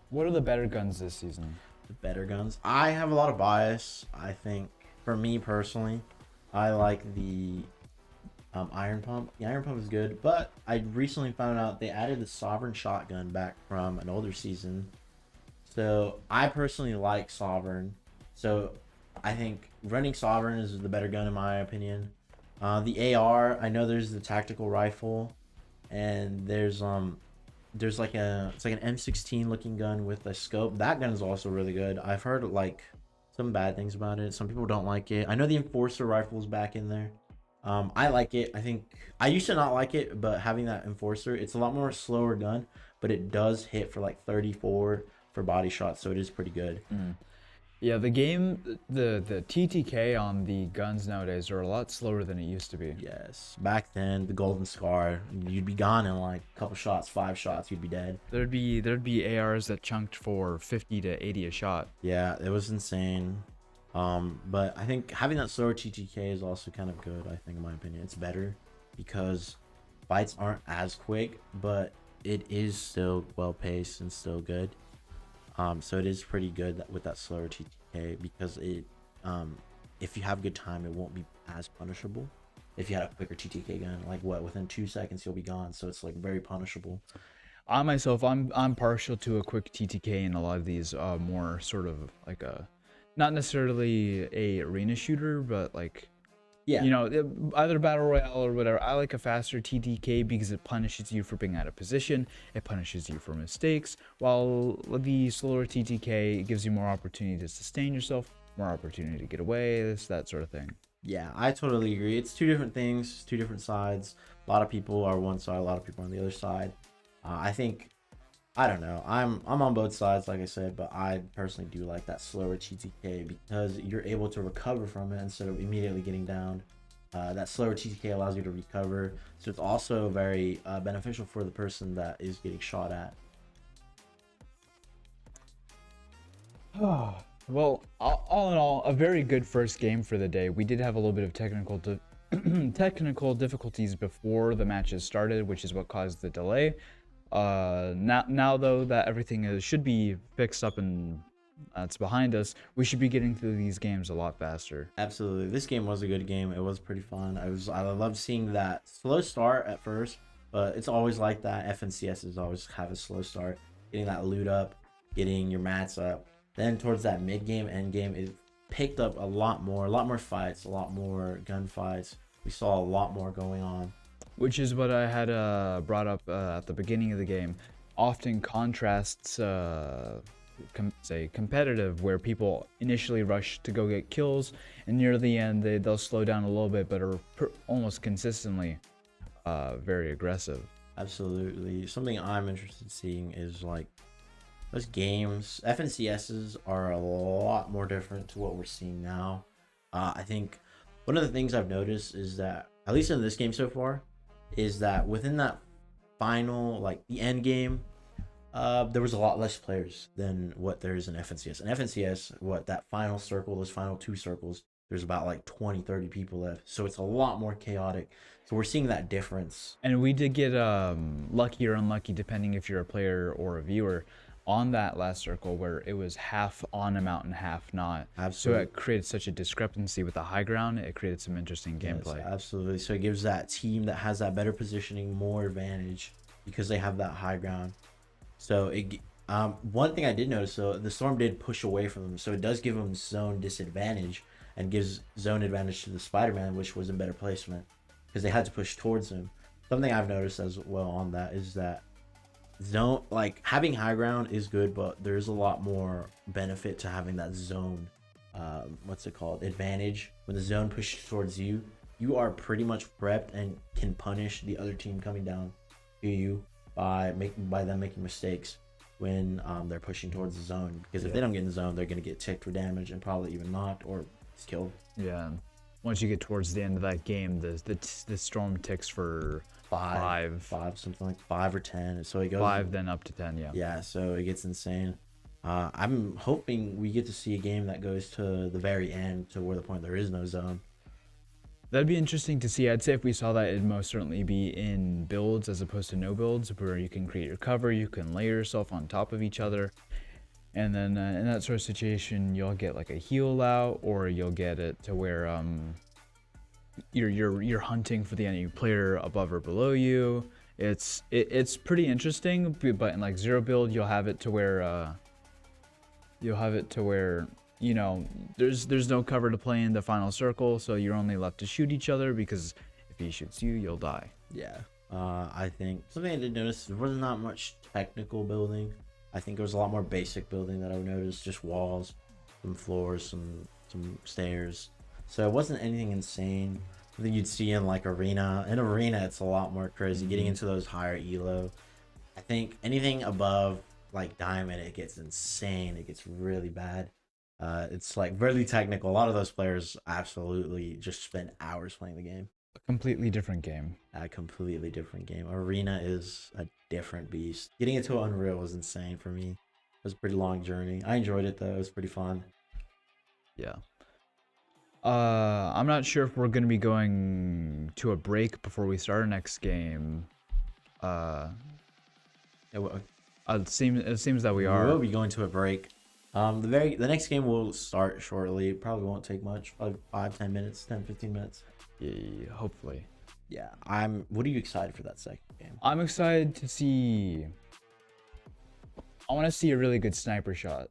Speaker 8: what are the better guns this season?
Speaker 9: The better guns. I have a lot of bias. I think for me personally, I like the Iron Pump. The Iron Pump is good, but I recently found out they added the Sovereign shotgun back from an older season. So I personally like Sovereign. So I think running Sovereign is the better gun in my opinion. The AR, I know there's the tactical rifle, and there's like it's like an M16 looking gun with a scope. That gun is also really good. I've heard like some bad things about it. Some people don't like it. I know the Enforcer rifle is back in there. I like it. I think I used to not like it, but having that Enforcer, it's a lot more slower gun, but it does hit for like 34 for body shots, so it is pretty good.
Speaker 8: Yeah, the game, the TTK on the guns nowadays are a lot slower than it used to be.
Speaker 9: Yes, back then the Golden Scar, you'd be gone in like a couple shots, 5 shots, you'd be dead.
Speaker 8: There'd be ARs that chunked for 50 to 80 a shot.
Speaker 9: Yeah, it was insane. But I think having that slower TTK is also kind of good. I think in my opinion, it's better because fights aren't as quick, but it is still well paced and still good. So it is pretty good with that slower TTK because it, if you have good time, it won't be as punishable. If you had a quicker TTK gun, like within 2 seconds you'll be gone. So it's like very punishable.
Speaker 8: I myself, I'm partial to a quick TTK in a lot of these more sort of like not necessarily a arena shooter, but like,
Speaker 9: yeah,
Speaker 8: you know, either battle royale or whatever. I like a faster TTK because it punishes you for being out of position. It punishes you for mistakes, while the slower TTK gives you more opportunity to sustain yourself, more opportunity to get away, that sort of thing.
Speaker 9: Yeah, I totally agree. It's two different things, two different sides. A lot of people are one side, a lot of people on the other side. I think, I don't know. I'm on both sides, like I said, but I personally do like that slower TTK because you're able to recover from it instead of immediately getting down. That slower TTK allows you to recover, so it's also very beneficial for the person that is getting shot at.
Speaker 8: Well, all in all, a very good first game for the day. We did have a little bit of technical difficulties before the matches started, which is what caused the delay. Now though that everything should be fixed up and it's behind us, we should be getting through these games a lot faster.
Speaker 9: Absolutely, this game was a good game. It was pretty fun. I loved seeing that slow start at first, but it's always like that. FNCS always have a slow start, getting that loot up, getting your mats up. Then towards that mid game, end game, it picked up a lot more fights, a lot more gunfights. We saw a lot more going on.
Speaker 8: Which is what I had brought up at the beginning of the game. Often contrasts, say, competitive, where people initially rush to go get kills, and near the end they'll slow down a little bit, but are almost consistently very aggressive.
Speaker 9: Absolutely. Something I'm interested in seeing is like those games. FNCSs are a lot more different to what we're seeing now. I think one of the things I've noticed is that, at least in this game so far, is that within that final, like the end game, there was a lot less players than what there is in FNCS. In FNCS, that final circle, those final 2 circles, there's about like 20-30 people left, so it's a lot more chaotic. So we're seeing that difference.
Speaker 8: And we did get lucky or unlucky, depending if you're a player or a viewer, on that last circle where it was half on a mountain, half not.
Speaker 9: Absolutely.
Speaker 8: So it created such a discrepancy with the high ground. It created some interesting gameplay.
Speaker 9: Yes, absolutely. So it gives that team that has that better positioning more advantage because they have that high ground. So One thing I did notice though, the storm did push away from them, so it does give them zone disadvantage and gives zone advantage to the Spider-Man, which was in better placement because they had to push towards him. Something I've noticed as well on that is that zone, like having high ground is good, but there's a lot more benefit to having that zone, what's it called, advantage. When the zone pushes towards you, you are pretty much prepped and can punish the other team coming down to you by them making mistakes when they're pushing towards the zone, because if they don't get in the zone, they're going to get ticked for damage and probably even knocked or killed.
Speaker 8: Yeah, once you get towards the end of that game, the storm ticks for five,
Speaker 9: something like 5 or 10, so it goes
Speaker 8: 5 then up to 10. Yeah,
Speaker 9: so it gets insane. I'm hoping we get to see a game that goes to the very end, to where the point there is no zone.
Speaker 8: That'd be interesting to see. I'd say if we saw that, it'd most certainly be in builds as opposed to no builds, where you can create your cover, you can lay yourself on top of each other, and then in that sort of situation, you'll get like a heal out, or you'll get it to where you're hunting for the enemy player above or below you. It's pretty interesting, but in like zero build, you'll have it to where you know, there's no cover to play in the final circle, so you're only left to shoot each other, because if he shoots you, you'll die.
Speaker 9: Yeah. I think something I did notice, there was not much technical building. I think there was a lot more basic building that I would notice, just walls, some floors, some stairs. So it wasn't anything insane. I think you'd see in like arena. In arena, it's a lot more crazy. Getting into those higher elo. I think anything above like diamond, it gets insane. It gets really bad. It's like really technical. A lot of those players absolutely just spend hours playing the game.
Speaker 8: A completely different game.
Speaker 9: A completely different game. Arena is a different beast. Getting into Unreal was insane for me. It was a pretty long journey. I enjoyed it though. It was pretty fun.
Speaker 8: Yeah. I'm not sure if we're gonna be going to a break before we start our next game. It seems that we are.
Speaker 9: We will be going to a break. The next game will start shortly. It probably won't take much, like 5-10 minutes, 10-15 minutes.
Speaker 8: Yeah, hopefully.
Speaker 9: Yeah. What are you excited for that second game?
Speaker 8: I'm excited to see. I want to see a really good sniper shot.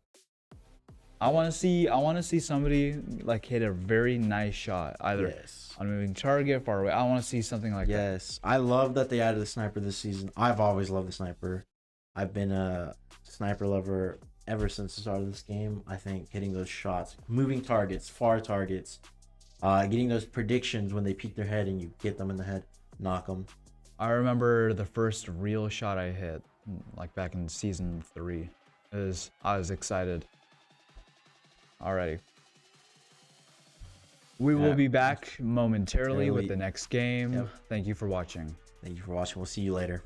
Speaker 8: I want to see somebody like hit a very nice shot, either on a moving target, far away. I want to see something like that.
Speaker 9: Yes, I love that they added the sniper this season. I've always loved the sniper. I've been a sniper lover ever since the start of this game. I think hitting those shots, moving targets, far targets, getting those predictions when they peek their head and you get them in the head, knock them.
Speaker 8: I remember the first real shot I hit, like back in season 3. I was excited. Alrighty. We will be back momentarily with the next game. Yep. Thank you for watching.
Speaker 9: Thank you for watching. We'll see you later.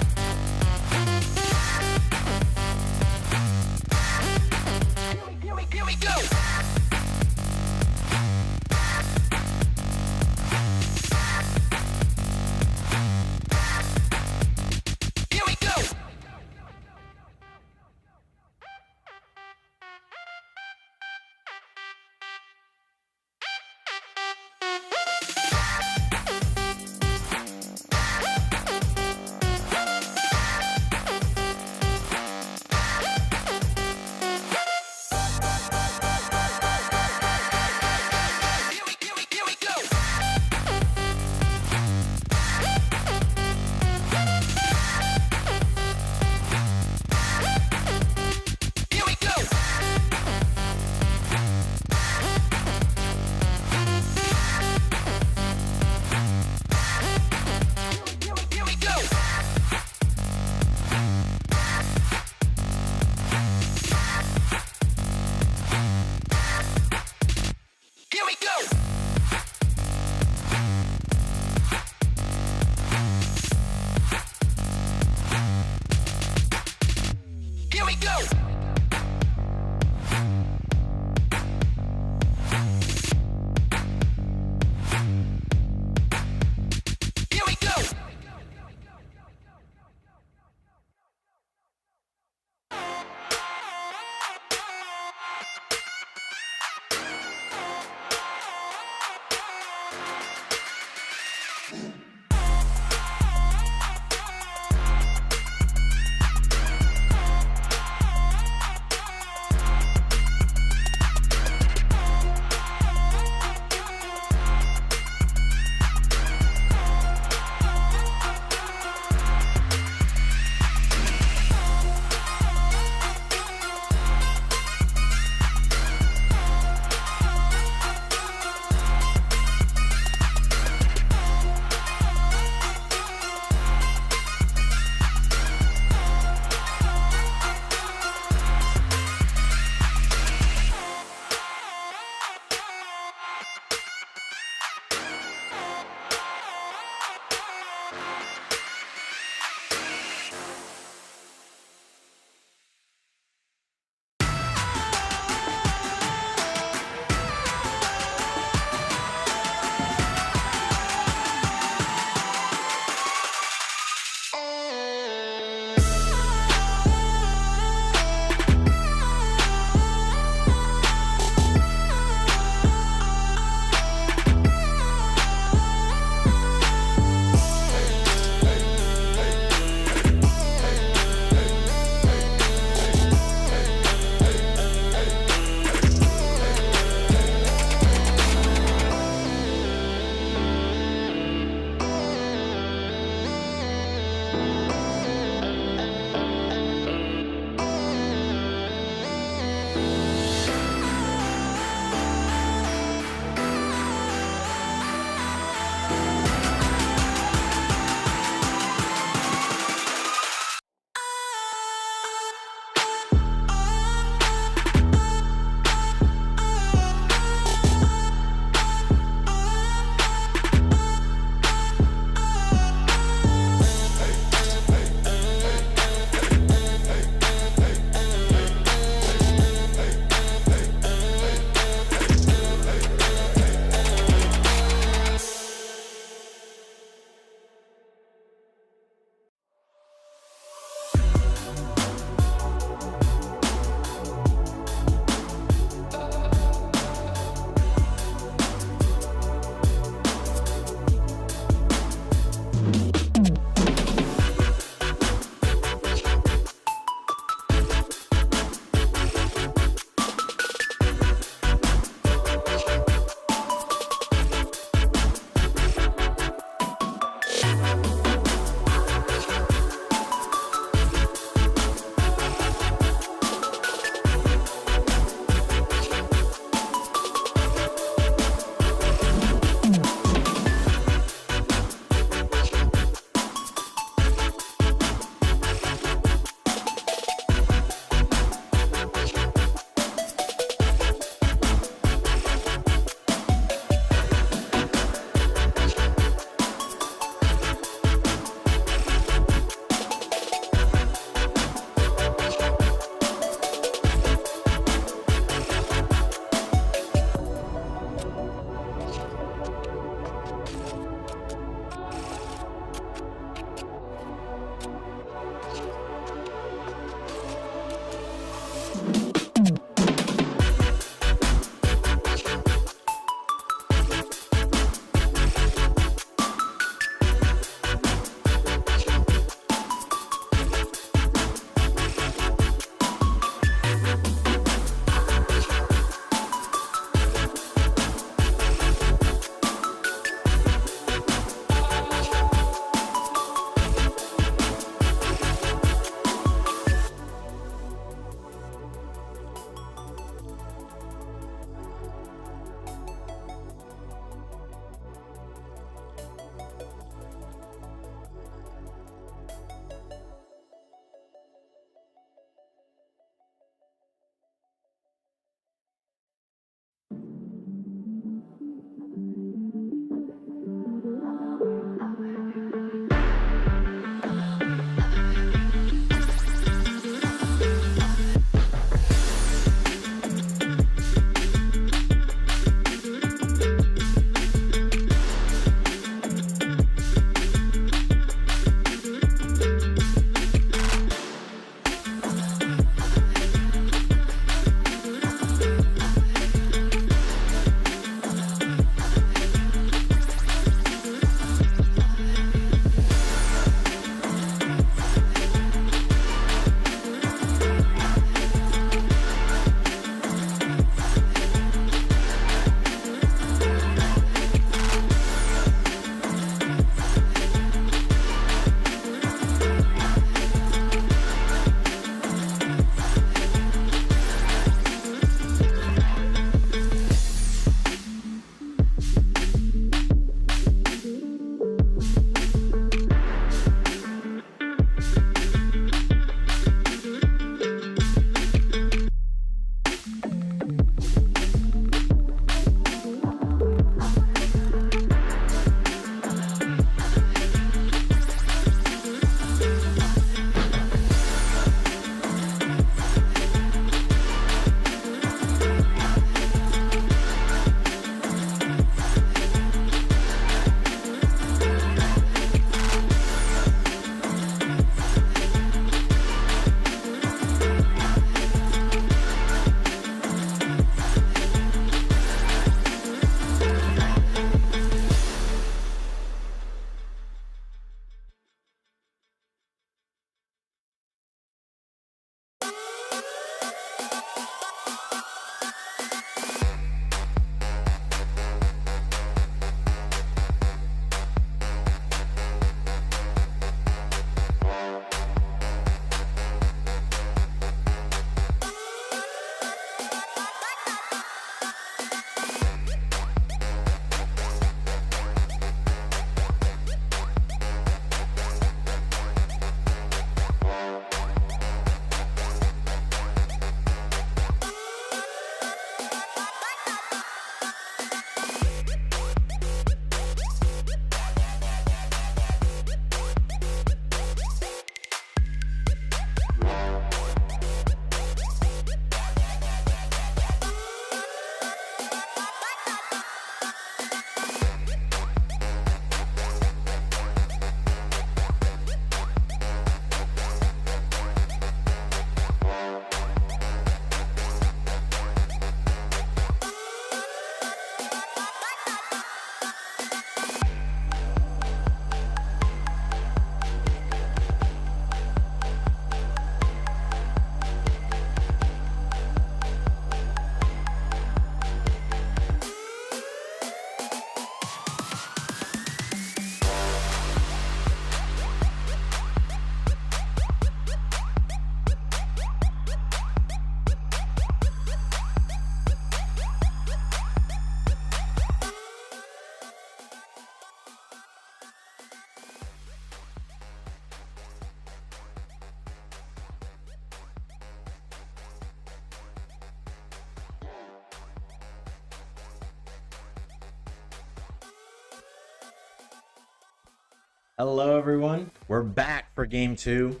Speaker 9: Hello, everyone. We're back for game 2.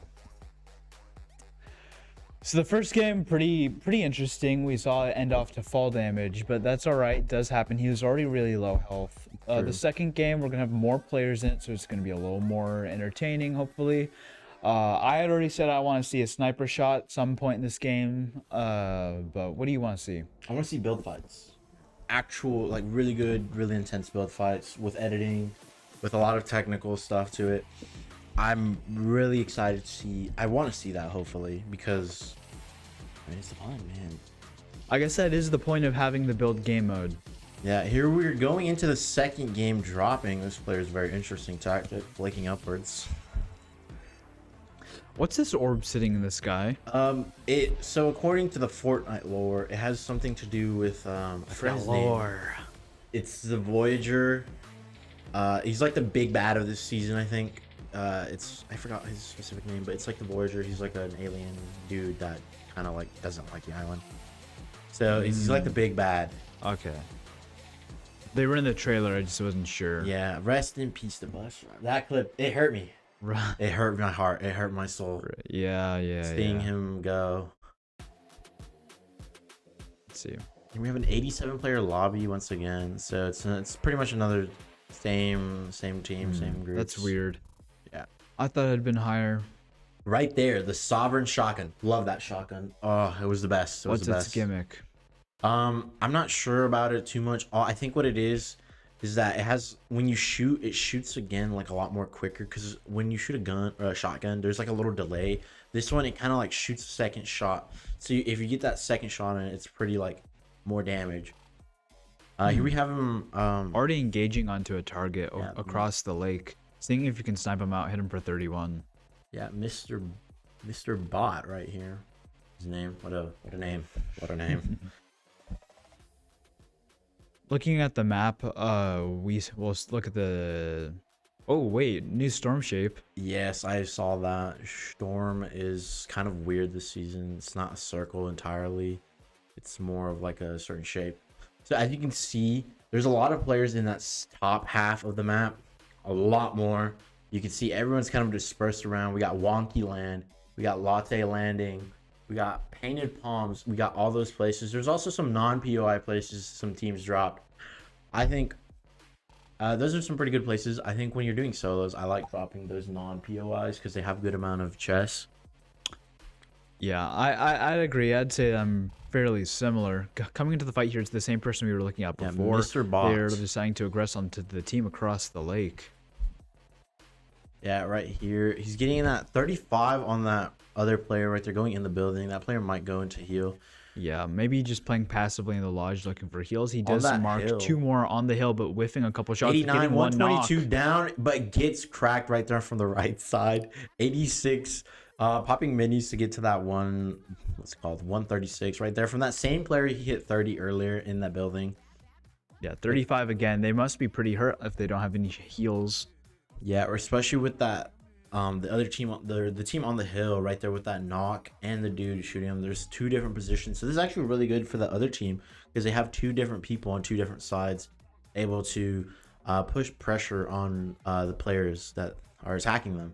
Speaker 8: So the first game, pretty interesting. We saw it end off to fall damage, but that's all right. It does happen. He was already really low health. The second game, we're gonna have more players in it, so it's gonna be a little more entertaining, hopefully. I had already said I want to see a sniper shot at some point in this game. But what do you want to see?
Speaker 9: I want to see build fights. Actual, like, really good, really intense build fights with editing, with a lot of technical stuff to it. I'm really excited to see. I want to see that, hopefully, because it's fun, man.
Speaker 8: I guess that is the point of having the build game mode.
Speaker 9: Yeah, here we're going into the second game dropping. This player is very interesting tactic, flicking upwards.
Speaker 8: What's this orb sitting in the sky?
Speaker 9: So according to the Fortnite lore, it has something to do with I forgot his name. It's the Voyager. He's like the big bad of this season, I think. I forgot his specific name, but it's like the Voyager. He's like an alien dude that kind of like doesn't like the island. So he's like the big bad.
Speaker 8: Okay. They were in the trailer. I just wasn't sure.
Speaker 9: Yeah. Rest in peace, the bus. That clip, it hurt me.
Speaker 8: Right.
Speaker 9: It hurt my heart. It hurt my soul.
Speaker 8: Yeah.
Speaker 9: Seeing him go.
Speaker 8: Let's see.
Speaker 9: And we have an 87 player lobby once again. So it's pretty much another same team, same group.
Speaker 8: That's weird.
Speaker 9: Yeah.
Speaker 8: I thought it had been higher.
Speaker 9: Right there, the Sovereign shotgun. Love that shotgun. Oh, it was the best.
Speaker 8: What's its gimmick?
Speaker 9: I'm not sure about it too much. I think what it is that it has, when you shoot, it shoots again like a lot more quicker, because when you shoot a gun or a shotgun, there's like a little delay. This one, it kind of like shoots a second shot. So if you get that second shot in it, it's pretty like more damage. Here we have him
Speaker 8: already engaging onto a target across the lake, seeing if you can snipe him out, hit him for 31.
Speaker 9: Yeah, Mr. Bot right here. His name. What a name. What a name.
Speaker 8: Looking at the map, we'll look at the. Oh wait, new storm shape.
Speaker 9: Yes, I saw that. Storm is kind of weird this season. It's not a circle entirely. It's more of like a certain shape. So as you can see, there's a lot of players in that top half of the map. A lot more. You can see everyone's kind of dispersed around. We got Wonky Land. We got Latte Landing. We got Painted Palms. We got all those places. There's also some non-POI places some teams dropped. I think those are some pretty good places. I think when you're doing solos, I like dropping those non-POIs because they have a good amount of chess.
Speaker 8: Yeah, I'd agree. I'd say I'm fairly similar. Coming into the fight here, it's the same person we were looking at before.
Speaker 9: Yeah, Mr. Bot.
Speaker 8: They're deciding to aggress onto the team across the lake.
Speaker 9: Yeah, right here. He's getting that 35 on that other player right there going in the building. That player might go into heal.
Speaker 8: Yeah, maybe just playing passively in the lodge looking for heals. He does mark
Speaker 9: hill.
Speaker 8: 2 more on the hill, but whiffing a couple shots.
Speaker 9: 89, 122
Speaker 8: knock.
Speaker 9: down, but gets cracked right there from the right side. 86, popping minis to get to that one. What's it called? 136 right there from that same player. He hit 30 earlier in that building.
Speaker 8: Yeah, 35 again. They must be pretty hurt if they don't have any heals.
Speaker 9: Yeah, or especially with that the other team, the team on the hill right there with that knock and the dude shooting him. There's 2 different positions, so this is actually really good for the other team because they have 2 different people on 2 different sides able to push pressure on the players that are attacking them.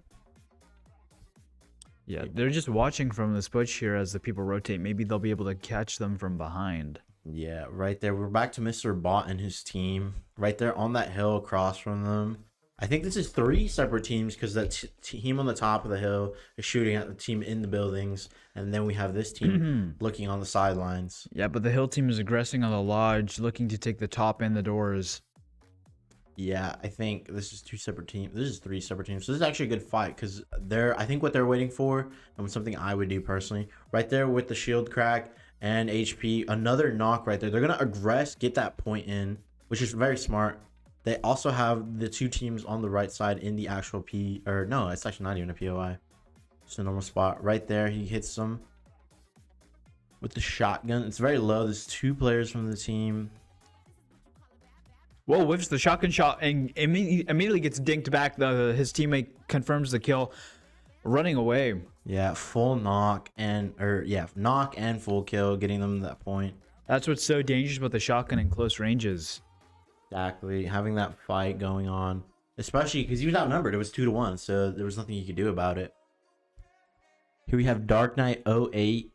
Speaker 8: Yeah, they're just watching from this bush here as the people rotate. Maybe they'll be able to catch them from behind.
Speaker 9: Yeah, right there. We're back to Mr. Bot and his team right there on that hill across from them. I think this is 3 separate teams because that team on the top of the hill is shooting at the team in the buildings, and then we have this team looking on the sidelines.
Speaker 8: Yeah, but the hill team is aggressing on the lodge, looking to take the top and the doors.
Speaker 9: Yeah, I think this is 2 separate teams. This is 3 separate teams. So this is actually a good fight because I think what they're waiting for, and something I would do personally, right there with the shield crack and HP, another knock right there. They're gonna aggress, get that point in, which is very smart. They also have the 2 teams on the right side in the actual no, it's actually not even a POI. Just a normal spot. Right there, he hits them with the shotgun. It's very low. There's 2 players from the team.
Speaker 8: Whoa, whiffs the shotgun shot and immediately gets dinked back. His teammate confirms the kill, running away.
Speaker 9: Yeah, full knock knock and full kill, getting them to that point.
Speaker 8: That's what's so dangerous about the shotgun in close ranges.
Speaker 9: Exactly, having that fight going on. especially because he was outnumbered. It was 2-1, so there was nothing you could do about it. Here we have Dark Knight 08.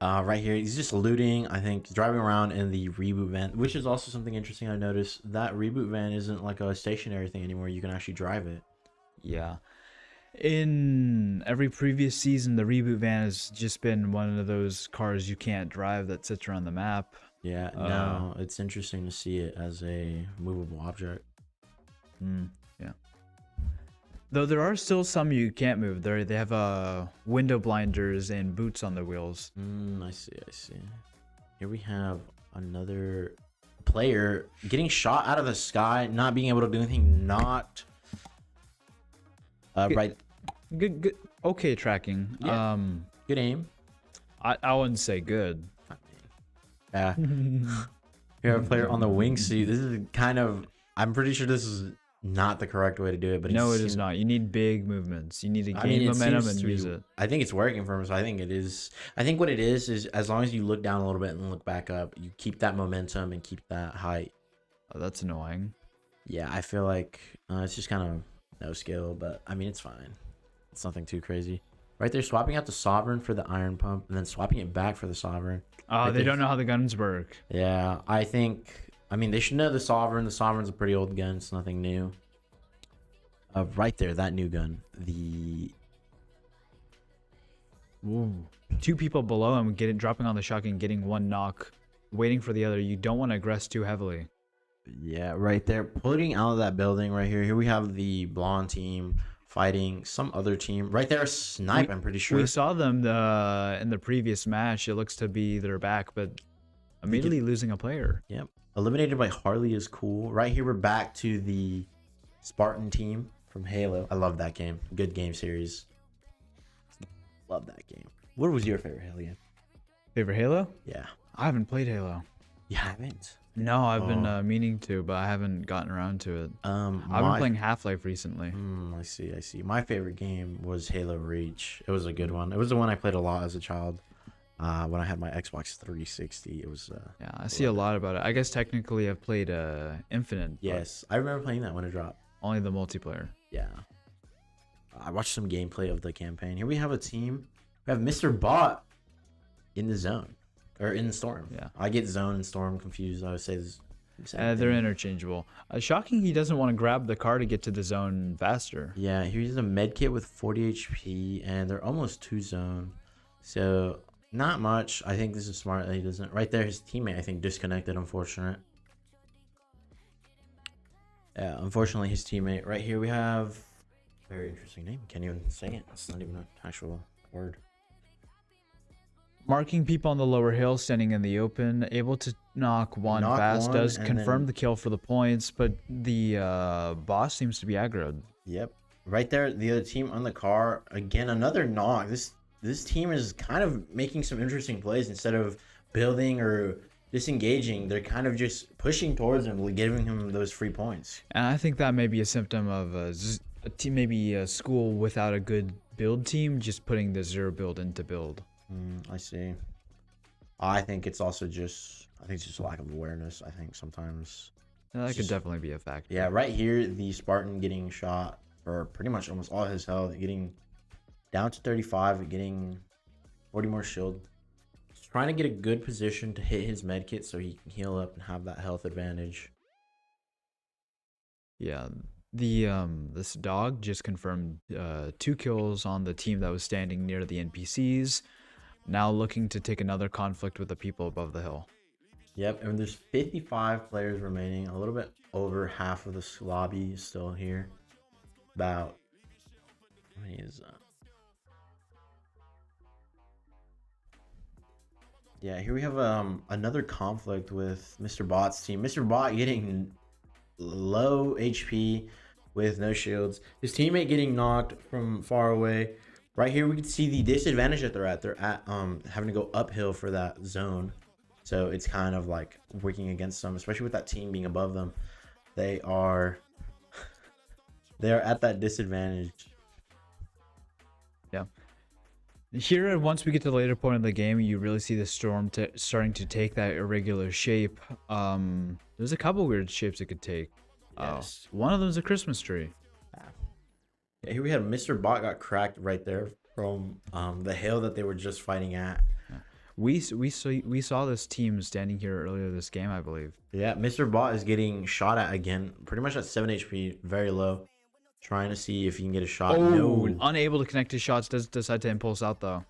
Speaker 9: Right here, he's just looting. I think driving around in the reboot van, which is also something interesting I noticed. That reboot van isn't like a stationary thing anymore. You can actually drive it.
Speaker 8: Yeah. In every previous season, the reboot van has just been one of those cars you can't drive that sits around the map.
Speaker 9: Yeah, no, it's interesting to see it as a movable object.
Speaker 8: Yeah. Though there are still some you can't move. They have window blinders and boots on the wheels.
Speaker 9: I see. Here we have another player getting shot out of the sky, not being able to do anything. Not right.
Speaker 8: Good. Okay, tracking.
Speaker 9: Yeah. Good aim.
Speaker 8: I wouldn't say good.
Speaker 9: Yeah. We have a player on the wingsuit. This is kind of. I'm pretty sure this is not the correct way to do it, but
Speaker 8: no, it is not. You need big movements. You need to gain momentum and use it.
Speaker 9: I think it's working for him, so I think it is. I think what it is as long as you look down a little bit and look back up, you keep that momentum and keep that height.
Speaker 8: Oh, that's annoying.
Speaker 9: Yeah, I feel like it's just kind of no skill, but I mean it's fine. It's nothing too crazy. Right there, swapping out the Sovereign for the Iron Pump, and then swapping it back for the Sovereign.
Speaker 8: Oh, they don't know how the guns work.
Speaker 9: Yeah, I mean, they should know the Sovereign. The Sovereign's a pretty old gun. It's nothing new. Right there, that new gun.
Speaker 8: Ooh. 2 people below him dropping on the shotgun, getting 1 knock, waiting for the other. You don't want to aggress too heavily.
Speaker 9: Yeah, right there, putting out of that building right here. Here we have the blonde team fighting some other team. Right there, snipe, I'm pretty sure.
Speaker 8: We saw them in the previous match. It looks to be they're back, but immediately losing a player.
Speaker 9: Yep. Eliminated by Harley is cool. Right here, we're back to the Spartan team from Halo. I love that game. Good game series. Love that game. What was your favorite Halo game?
Speaker 8: Favorite Halo?
Speaker 9: Yeah.
Speaker 8: I haven't played Halo.
Speaker 9: You haven't?
Speaker 8: No, I've been meaning to, but I haven't gotten around to it. I've been playing Half-Life recently.
Speaker 9: I see. My favorite game was Halo Reach. It was a good one. It was the one I played a lot as a child. When I had my Xbox 360, it was.
Speaker 8: Yeah, I see a lot about it. I guess technically I've played Infinite.
Speaker 9: Yes, I remember playing that when it dropped.
Speaker 8: Only the multiplayer.
Speaker 9: Yeah. I watched some gameplay of the campaign. Here we have a team. We have Mr. Bot in the zone. Or in Storm.
Speaker 8: Yeah.
Speaker 9: I get zone and Storm confused. I would say this.
Speaker 8: They're interchangeable. Shocking he doesn't want to grab the car to get to the zone faster.
Speaker 9: Yeah, here's a med kit with 40 HP, and they're almost 2 zone. So, not much. I think this is smart that he doesn't. Right there, his teammate, I think, disconnected, unfortunate. Yeah, unfortunately, his teammate. Right here, we have. Very interesting name. Can't even say it. It's not even an actual word.
Speaker 8: Marking people on the lower hill, standing in the open, able to knock one fast, does confirm the kill for the points, but the boss seems to be aggroed.
Speaker 9: Yep. Right there, the other team on the car. Again, another knock. This team is kind of making some interesting plays. Instead of building or disengaging, they're kind of just pushing towards him, giving him those free points.
Speaker 8: And I think that may be a symptom of a team, maybe a school without a good build team, just putting the 0 build into build.
Speaker 9: I see. I think it's also just lack of awareness. I think sometimes
Speaker 8: that could definitely be a factor.
Speaker 9: Yeah, right here, the Spartan getting shot for pretty much almost all his health, getting down to 35, getting 40 more shield. Just trying to get a good position to hit his medkit so he can heal up and have that health advantage.
Speaker 8: Yeah, this dog just confirmed 2 kills on the team that was standing near the NPCs. Now looking to take another conflict with the people above the hill.
Speaker 9: Yep, and there's 55 players remaining. A little bit over half of this lobby is still here. About how many is that? Yeah, here we have another conflict with Mr. Bot's team. Mr. Bot getting low HP with no shields. His teammate getting knocked from far away. Right here, we can see the disadvantage that they're at. They're at having to go uphill for that zone. So it's kind of like working against them, especially with that team being above them. They are at that disadvantage.
Speaker 8: Yeah. Here, once we get to the later point of the game, you really see the Storm starting to take that irregular shape. There's a couple weird shapes it could take.
Speaker 9: Yes.
Speaker 8: One of them is a Christmas tree.
Speaker 9: Yeah, here we had Mr. Bot got cracked right there from the hill that they were just fighting at.
Speaker 8: We saw this team standing here earlier this game, I believe.
Speaker 9: Yeah, Mr. Bot is getting shot at again, pretty much at 7 HP, very low. Trying to see if he can get a shot.
Speaker 8: Oh,
Speaker 9: No.
Speaker 8: unable to connect his shots. Does decide to impulse out though.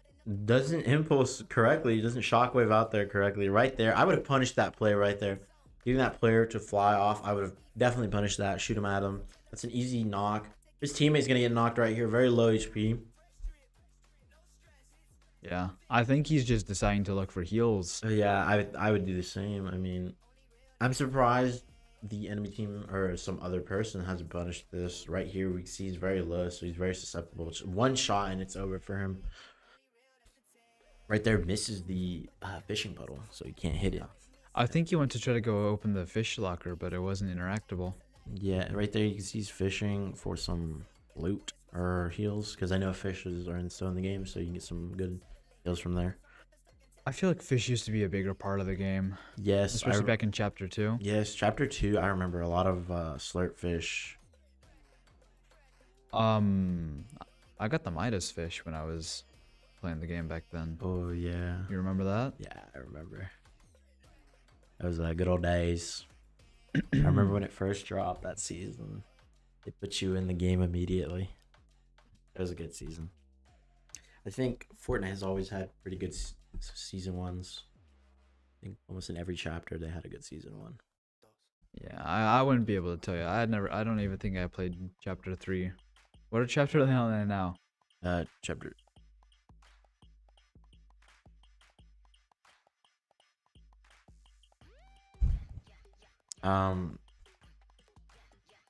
Speaker 9: Doesn't impulse correctly, doesn't shockwave out there correctly. Right there, I would have punished that play right there. Getting that player to fly off, I would have definitely punished that. Shoot him at him. That's an easy knock. His teammate's going to get knocked right here. Very low HP.
Speaker 8: Yeah, I think he's just deciding to look for heals.
Speaker 9: Yeah, I would do the same. I mean, I'm surprised the enemy team or some other person hasn't punished this. Right here, we see he's very low, so he's very susceptible. It's one shot and it's over for him. Right there, misses the fishing puddle, so he can't hit it.
Speaker 8: I think he went to try to go open the fish locker, but it wasn't interactable.
Speaker 9: Yeah, right there you can see he's fishing for some loot or heals, because I know fishes are still in the game, so you can get some good heals from there.
Speaker 8: I feel like fish used to be a bigger part of the game.
Speaker 9: Yes,
Speaker 8: especially back in Chapter 2.
Speaker 9: Yes, Chapter 2, I remember a lot of slurp fish.
Speaker 8: I got the Midas fish when I was playing the game back then.
Speaker 9: Oh, yeah.
Speaker 8: You remember that?
Speaker 9: Yeah, I remember. Those good old days. I remember when it first dropped that season. They put you in the game immediately. It was a good season. I think Fortnite has always had pretty good season ones. I think almost in every chapter they had a good season 1.
Speaker 8: Yeah, I wouldn't be able to tell you. I don't even think I played Chapter 3. What are chapter are they on now?
Speaker 9: Chapter.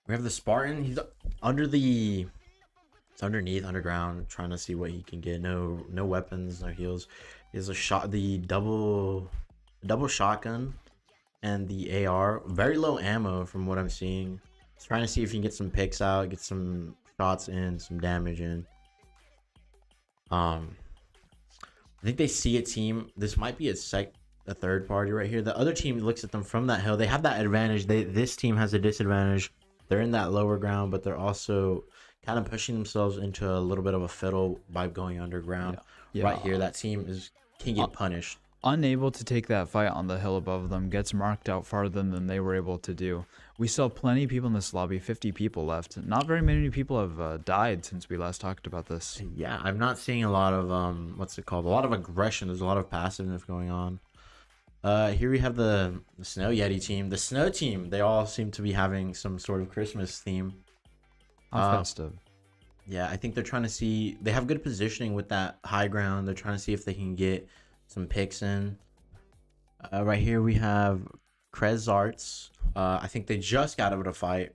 Speaker 9: We have the Spartan. He's it's underground, trying to see what he can get. No weapons, no heals. He has the double shotgun and the AR. Very low ammo from what I'm seeing. He's trying to see if he can get some picks out, get some shots in, some damage in. I think they see a team. This might be a third party right here. The other team looks at them from that hill. They have that advantage. This team has a disadvantage. They're in that lower ground, but they're also kind of pushing themselves into a little bit of a fiddle by going underground. Yeah. Right here, that team can get punished.
Speaker 8: Unable to take that fight on the hill above them, gets marked out farther than they were able to do. We saw plenty of people in this lobby, 50 people left. Not very many people have died since we last talked about this.
Speaker 9: Yeah, I'm not seeing a lot of, what's it called? A lot of aggression. There's a lot of passiveness going on. Here we have the Snow Yeti team. The Snow team, they all seem to be having some sort of Christmas theme.
Speaker 8: Festive.
Speaker 9: Yeah, I think they're trying to see. They have good positioning with that high ground. They're trying to see if they can get some picks in. Right here we have Krez Arts. I think they just got out of a fight.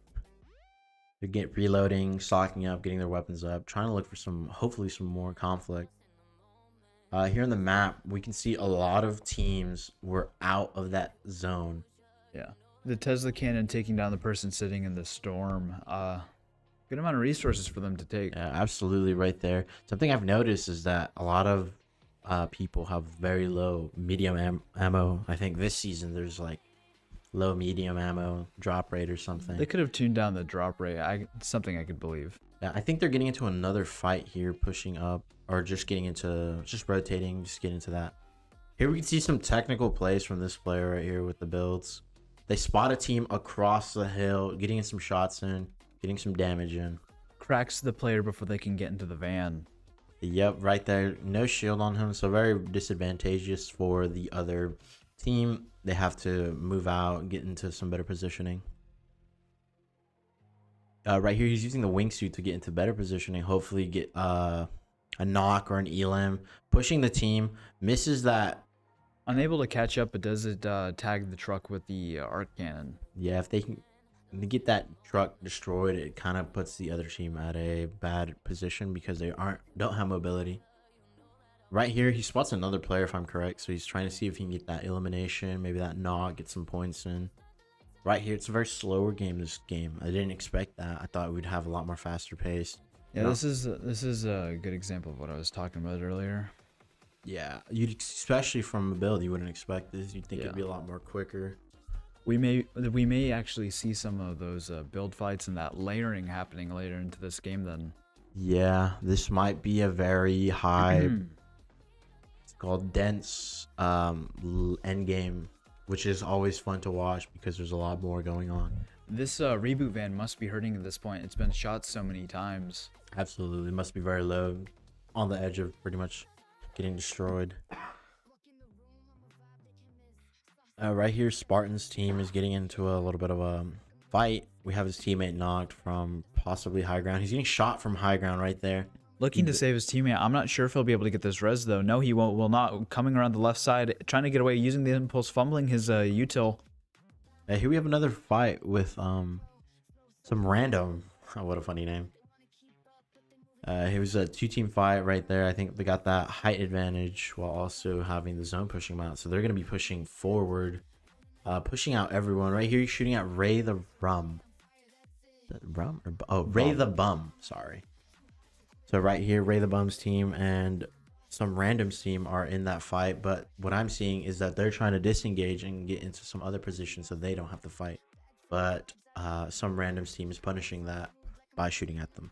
Speaker 9: They get reloading, stocking up, getting their weapons up, trying to look for hopefully some more conflict. Here on the map, we can see a lot of teams were out of that zone.
Speaker 8: Yeah, the Tesla cannon taking down the person sitting in the storm. Good amount of resources for them to take.
Speaker 9: Yeah, absolutely, right there. Something I've noticed is that a lot of people have very low medium ammo. I think this season there's like low medium ammo drop rate or something.
Speaker 8: They could have tuned down the drop rate. Something I could believe.
Speaker 9: Yeah, I think they're getting into another fight here, pushing up, or just rotating, just get into that. Here we can see some technical plays from this player right here with the builds. They spot a team across the hill, getting some shots in, getting some damage in.
Speaker 8: Cracks the player before they can get into the van.
Speaker 9: Yep, right there. No shield on him, so very disadvantageous for the other team. They have to move out, get into some better positioning. Right here, he's using the wingsuit to get into better positioning. Hopefully get a knock or an elim. Pushing the team. Misses that.
Speaker 8: Unable to catch up, but does it tag the truck with the arc cannon.
Speaker 9: Yeah, if they can get that truck destroyed, it kind of puts the other team at a bad position because they don't have mobility. Right here, he spots another player, if I'm correct. So he's trying to see if he can get that elimination, maybe that knock, get some points in. Right here, it's a very slower game, this game. I didn't expect that. I thought we'd have a lot more faster pace.
Speaker 8: Yeah, this is a good example of what I was talking about earlier.
Speaker 9: Yeah, especially from mobility, you wouldn't expect this. You'd think it'd be a lot more quicker.
Speaker 8: We may actually see some of those build fights and that layering happening later into this game then.
Speaker 9: Yeah, this might be a very high, it's called dense end game, which is always fun to watch because there's a lot more going on.
Speaker 8: This reboot van must be hurting at this point. It's been shot so many times.
Speaker 9: Absolutely, it must be very low, on the edge of pretty much getting destroyed. Right here, Spartan's team is getting into a little bit of a fight. We have his teammate knocked from possibly high ground. He's getting shot from high ground right there.
Speaker 8: Looking to save his teammate. I'm not sure if he'll be able to get this res though. No, he won't. Will not. Coming around the left side, trying to get away, using the impulse, fumbling his util.
Speaker 9: Here we have another fight with some random. Oh, what a funny name. It was a 2-team fight right there. I think they got that height advantage while also having the zone pushing them out. So they're going to be pushing forward, pushing out everyone. Right here, you're shooting at Ray the Rum. Is that Rum? Or Ray the Bum. Sorry. So right here, Ray the Bum's team and some randoms team are in that fight. But what I'm seeing is that they're trying to disengage and get into some other position so they don't have to fight. But some randoms team is punishing that by shooting at them.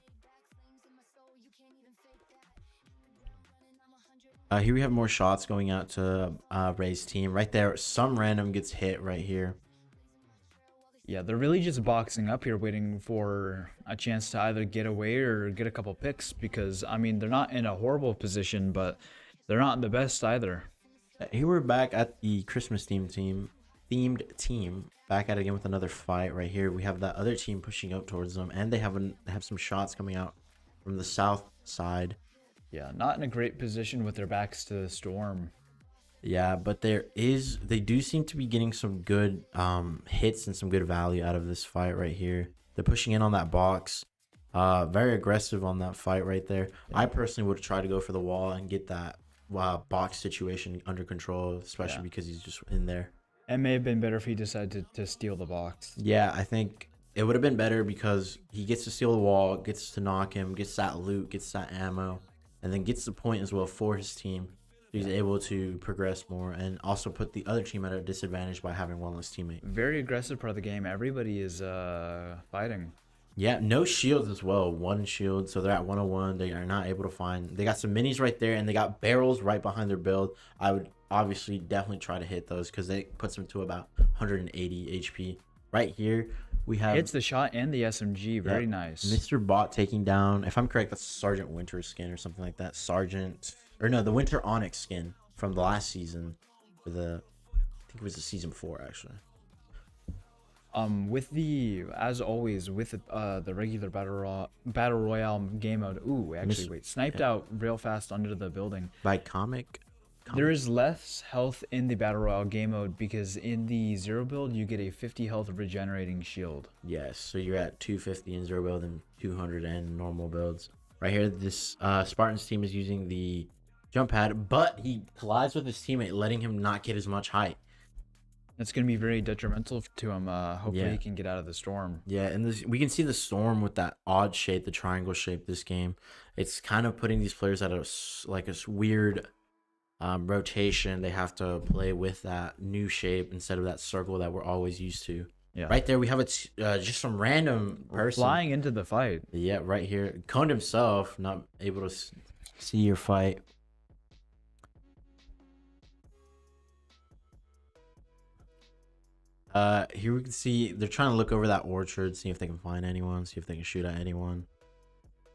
Speaker 9: Here we have more shots going out to Ray's team. Right there, some random gets hit right here.
Speaker 8: Yeah, they're really just boxing up here, waiting for a chance to either get away or get a couple picks. Because, I mean, they're not in a horrible position, but they're not the best either.
Speaker 9: Here we're back at the Christmas themed team. Back at it again with another fight right here. We have that other team pushing up towards them. And they have some shots coming out from the south side.
Speaker 8: Yeah, not in a great position with their backs to the storm.
Speaker 9: Yeah, but they do seem to be getting some good hits and some good value out of this fight right here. They're pushing in on that box. Very aggressive on that fight right there. Yeah. I personally would try to go for the wall and get that box situation under control, especially because he's just in there.
Speaker 8: It may have been better if he decided to steal the box.
Speaker 9: Yeah, I think it would have been better because he gets to steal the wall, gets to knock him, gets that loot, gets that ammo, and then gets the point as well for his team. He's able to progress more and also put the other team at a disadvantage by having one less teammate.
Speaker 8: Very aggressive part of the game. Everybody is fighting.
Speaker 9: Yeah, no shields as well. One shield, so they're at 101. They are not able to find. They got some minis right there, and they got barrels right behind their build. I would obviously definitely try to hit those because they puts them to about 180 HP. Right here, we have
Speaker 8: hits the shot and the SMG. Very nice.
Speaker 9: Mr. Bot taking down, if I'm correct, that's Sergeant Winter skin or something like that. The Winter Onyx skin from the last season. I think it was the season 4 actually.
Speaker 8: As always with the regular battle royale game mode. Ooh, actually, sniped out real fast under the building
Speaker 9: by Comic.
Speaker 8: There is less health in the battle royale game mode because in the zero build you get a 50 health regenerating shield.
Speaker 9: Yes, so you're at 250 in zero build and 200 in normal builds. Right here, this Spartan's team is using the jump pad, but he collides with his teammate, letting him not get as much height.
Speaker 8: It's going to be very detrimental to him. Hopefully he can get out of the storm.
Speaker 9: Yeah, and we can see the storm with that odd shape, the triangle shape this game. It's kind of putting these players at a weird rotation. They have to play with that new shape instead of that circle that we're always used to. Yeah. Right there, we have just some random person
Speaker 8: flying into the fight.
Speaker 9: Yeah, right here. Coned himself, not able to see your fight. Here we can see they're trying to look over that orchard, see if they can find anyone, see if they can shoot at anyone.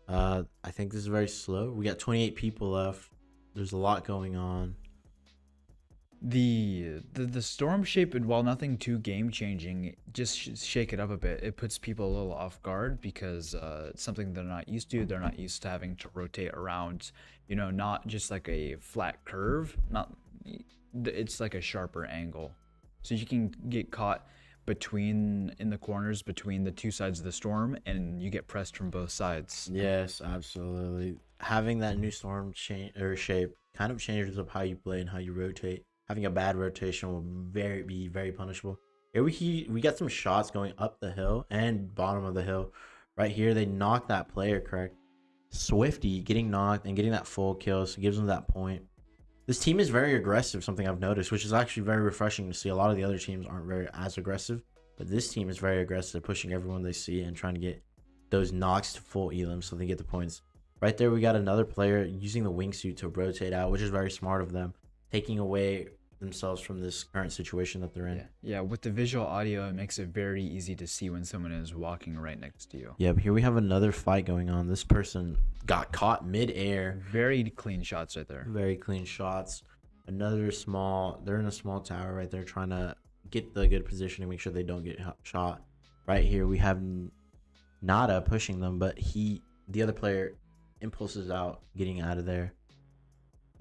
Speaker 9: I think this is very slow. We got 28 people left. There's a lot going on.
Speaker 8: The storm shape, while nothing too game changing, just shake it up a bit. It puts people a little off guard because it's something they're not used to. They're not used to having to rotate around, not just like a flat curve. It's like a sharper angle. So you can get caught in the corners between the two sides of the storm, and you get pressed from both sides.
Speaker 9: Yes, absolutely. Having that new storm shape kind of changes up how you play and how you rotate. Having a bad rotation will be very punishable. Here we got some shots going up the hill and bottom of the hill. Right here, they knocked that player correct. Swifty getting knocked and getting that full kill, so it gives them that point. This team is very aggressive, something I've noticed, which is actually very refreshing to see. A lot of the other teams aren't very as aggressive, but this team is very aggressive, pushing everyone they see and trying to get those knocks to full elim so they get the points. Right there, we got another player using the wingsuit to rotate out, which is very smart of them, taking away themselves from this current situation that they're in.
Speaker 8: Yeah, with the visual audio, it makes it very easy to see when someone is walking right next to you.
Speaker 9: Yep, here we have another fight going on. This person got caught mid-air.
Speaker 8: Very clean shots right there.
Speaker 9: Very clean shots. They're in a small tower right there trying to get the good position and make sure they don't get shot. Right here, we have Nada pushing them, but the other player impulses out, getting out of there.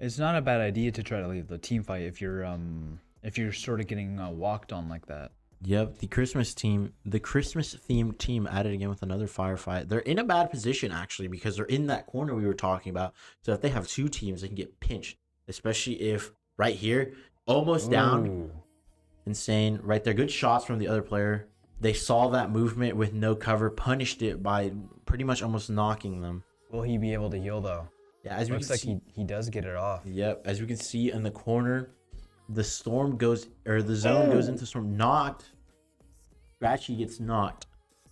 Speaker 8: It's not a bad idea to try to leave the team fight if you're sort of getting walked on like that.
Speaker 9: Yep, the Christmas themed team added again with another firefight. They're in a bad position actually because they're in that corner we were talking about. So if they have two teams, they can get pinched, especially if right here, almost down.
Speaker 8: Ooh.
Speaker 9: Insane right there. Good shots from the other player. They saw that movement with no cover, punished it by pretty much almost knocking them.
Speaker 8: Will he be able to heal though?
Speaker 9: Yeah, as we
Speaker 8: Looks
Speaker 9: can
Speaker 8: like
Speaker 9: see,
Speaker 8: he does get it off.
Speaker 9: Yep, as we can see in the corner, the zone goes into storm. Knocked. Scratchy gets knocked.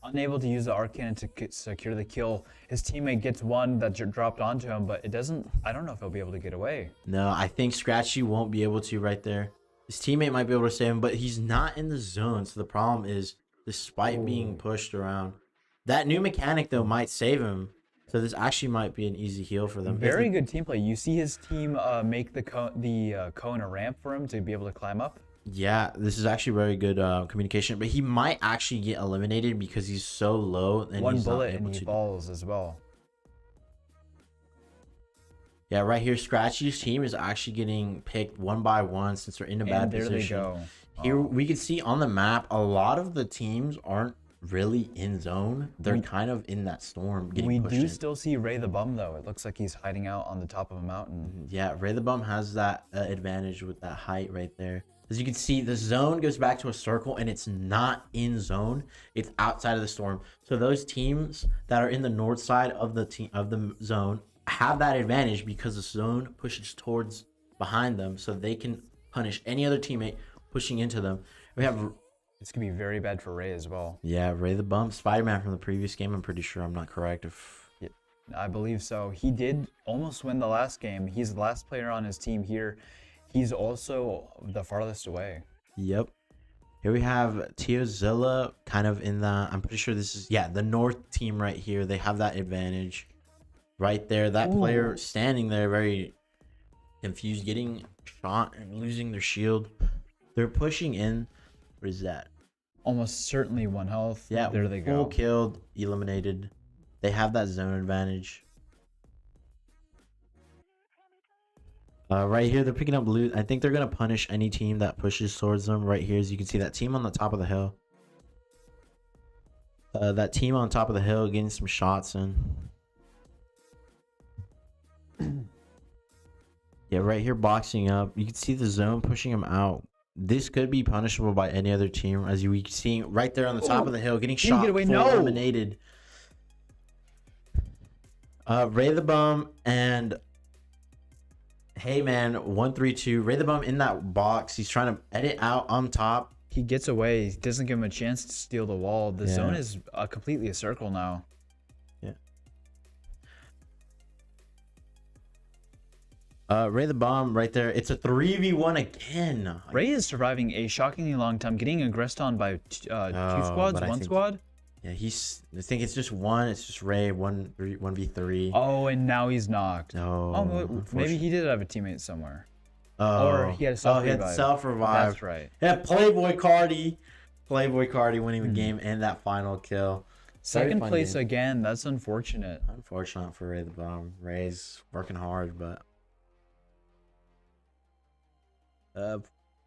Speaker 8: Unable to use the arc cannon to secure the kill. His teammate gets one that dropped onto him, but it doesn't. I don't know if he'll be able to get away.
Speaker 9: No, I think Scratchy won't be able to right there. His teammate might be able to save him, but he's not in the zone. So the problem is, despite being pushed around, that new mechanic though might save him. So this actually might be an easy heal for them.
Speaker 8: Very good team play. You see his team make the cone a ramp for him to be able to climb up.
Speaker 9: Yeah, this is actually very good communication, but he might actually get eliminated because he's so low. And
Speaker 8: One
Speaker 9: he's
Speaker 8: bullet
Speaker 9: not able
Speaker 8: and he
Speaker 9: to...
Speaker 8: falls as well.
Speaker 9: Yeah, right here, Scratchy's team is actually getting picked one by one since they're in a bad position.
Speaker 8: There they go.
Speaker 9: Here we can see on the map, a lot of the teams aren't really in zone. They're kind of in that storm getting
Speaker 8: We
Speaker 9: pushed
Speaker 8: do
Speaker 9: in.
Speaker 8: still see Ray the Bum though. It looks like he's hiding out on the top of a mountain.
Speaker 9: Yeah, Ray the Bum has that advantage with that height right there. As you can see, the zone goes back to a circle and it's not in zone. It's outside of the storm. So those teams that are in the north side of the zone have that advantage because the zone pushes towards behind them so they can punish any other teammate pushing into them. We have...
Speaker 8: It's going to be very bad for Ray as well.
Speaker 9: Yeah, Ray the Bum, Spider-Man from the previous game. I'm pretty sure. I'm not correct.
Speaker 8: Yeah, I believe so. He did almost win the last game. He's the last player on his team here. He's also the farthest away.
Speaker 9: Yep. Here we have Teozilla kind of in that. I'm pretty sure this is, yeah, the north team right here. They have that advantage right there. That player standing there very confused, getting shot and losing their shield. They're pushing in. What is that?
Speaker 8: Almost certainly one health.
Speaker 9: Yeah,
Speaker 8: there they
Speaker 9: full
Speaker 8: go.
Speaker 9: killed, eliminated. They have that zone advantage. Right here, they're picking up loot. I think they're going to punish any team that pushes towards them. Right here, as you can see, that team on the top of the hill. That team on top of the hill getting some shots in. Yeah, right here, boxing up. You can see the zone pushing them out. This could be punishable by any other team, as you can see right there on the top of the hill, getting shot,
Speaker 8: get away.
Speaker 9: full
Speaker 8: No.
Speaker 9: eliminated. Ray the Bum and Hey Man 132. Ray the Bum in that box. He's trying to edit out on top.
Speaker 8: He gets away. He doesn't give him a chance to steal the wall. The
Speaker 9: Yeah.
Speaker 8: zone is completely a circle now.
Speaker 9: Ray the Bomb right there. It's a 3v1 again.
Speaker 8: Ray is surviving a shockingly long time, getting aggressed on by two squads,
Speaker 9: but I
Speaker 8: one
Speaker 9: think-
Speaker 8: squad.
Speaker 9: Yeah, I think it's just one. It's just Ray 1v3.
Speaker 8: Oh, and now he's knocked.
Speaker 9: No.
Speaker 8: Oh, maybe he did have a teammate somewhere.
Speaker 9: Oh.
Speaker 8: Or he had a self-revive.
Speaker 9: he had self-revive.
Speaker 8: That's right.
Speaker 9: Yeah, Playboy Cardi winning the game and that final kill. Very
Speaker 8: Second
Speaker 9: fun
Speaker 8: place
Speaker 9: game.
Speaker 8: again. That's unfortunate.
Speaker 9: Unfortunate for Ray the Bomb. Ray's working hard, but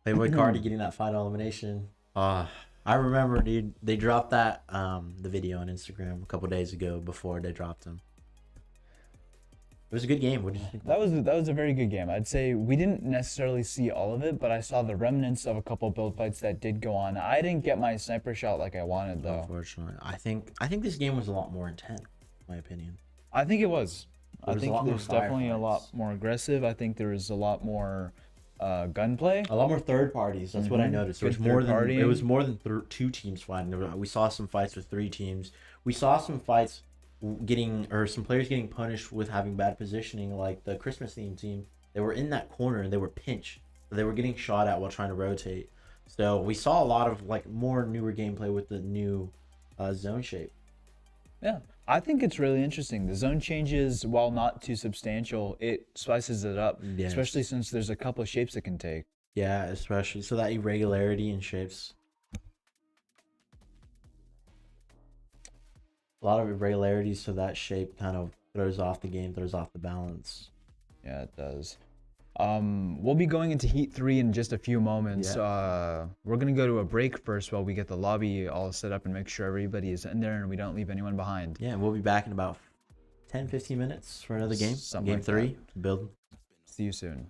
Speaker 9: Playboy Cardi getting that final elimination. I remember, dude. They dropped that the video on Instagram a couple days ago before they dropped him. It was a good game. What did you think?
Speaker 8: That was a very good game. I'd say we didn't necessarily see all of it, but I saw the remnants of a couple build fights that did go on. I didn't get my sniper shot like I wanted though.
Speaker 9: Unfortunately, I think this game was a lot more intense, in my opinion.
Speaker 8: I think it was. I
Speaker 9: was a
Speaker 8: think
Speaker 9: lot more
Speaker 8: there's definitely a lot
Speaker 9: firefights.
Speaker 8: more aggressive. I think there was a lot more gunplay.
Speaker 9: A lot more third parties. That's what I noticed. There was
Speaker 8: Good
Speaker 9: more
Speaker 8: third
Speaker 9: than it
Speaker 8: partying.
Speaker 9: was more than 2 teams fighting. We saw some fights with 3 teams. We saw some fights some players getting punished with having bad positioning, like the Christmas theme team. They were in that corner and they were pinched. They were getting shot at while trying to rotate. So we saw a lot of like more newer gameplay with the new zone shape.
Speaker 8: Yeah, I think it's really interesting. The zone changes, while not too substantial, it spices it up,
Speaker 9: Yes.
Speaker 8: especially since there's a couple of shapes it can take.
Speaker 9: Yeah, especially so that irregularity in shapes. A lot of irregularities, so that shape kind of throws off the game, throws off the balance.
Speaker 8: Yeah, it does. We'll be going into Heat 3 in just a few moments. We're going to go to a break first while we get the lobby all set up and make sure everybody is in there and we don't leave anyone behind.
Speaker 9: Yeah, we'll be back in about 10-15 minutes for another game.
Speaker 8: Something
Speaker 9: Game
Speaker 8: like
Speaker 9: 3. Build.
Speaker 8: See you soon.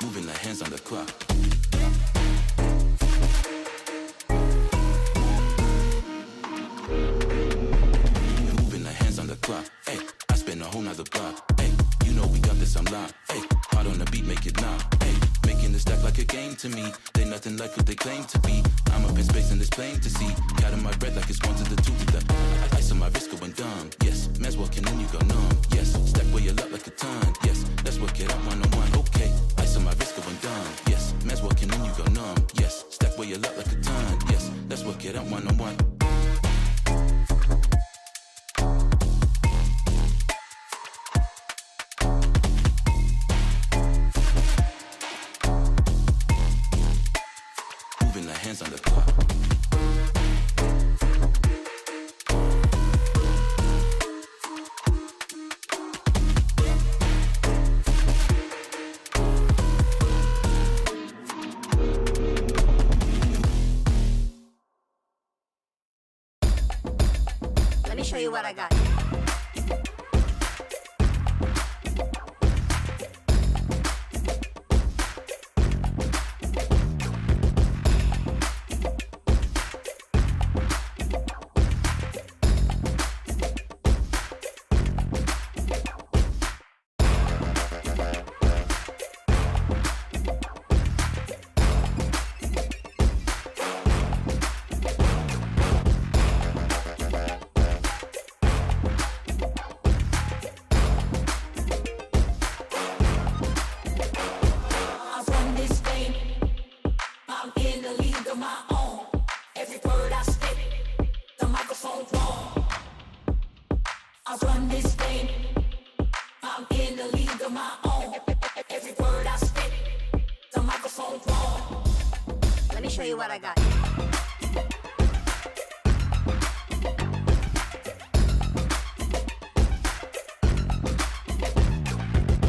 Speaker 10: Moving the hands on the clock. Moving the hands on the clock. Hey, I spin a whole nother block. Hey, you know we got this, I'm locked. Hey, hard on the beat, make it knock. Hey, making this stack like a game to me. They nothing like what they claim to be. I'm up in space and it's plain to see. Cat in my bread like it's 1 to the 2 to the. Ice on my wrist going dumb. Yes, man's walking in, you go numb. Yes, stack where you look like a ton. Yes, let's work it out 1-on-1. Okay, ice on my wrist going dumb. Yes, man's walking in, you go numb. Yes, stack where you look like a ton. Yes, let's work it out 1-on-1. Moving the hands on the clock.
Speaker 5: Let me show you what I got.
Speaker 1: I run this game. I'm in the league of my own. Every word I spit, the microphone's wrong. I run this game. I'm in the league of my own. Every word I spit, the microphone's wrong.
Speaker 5: Let me show you what I got.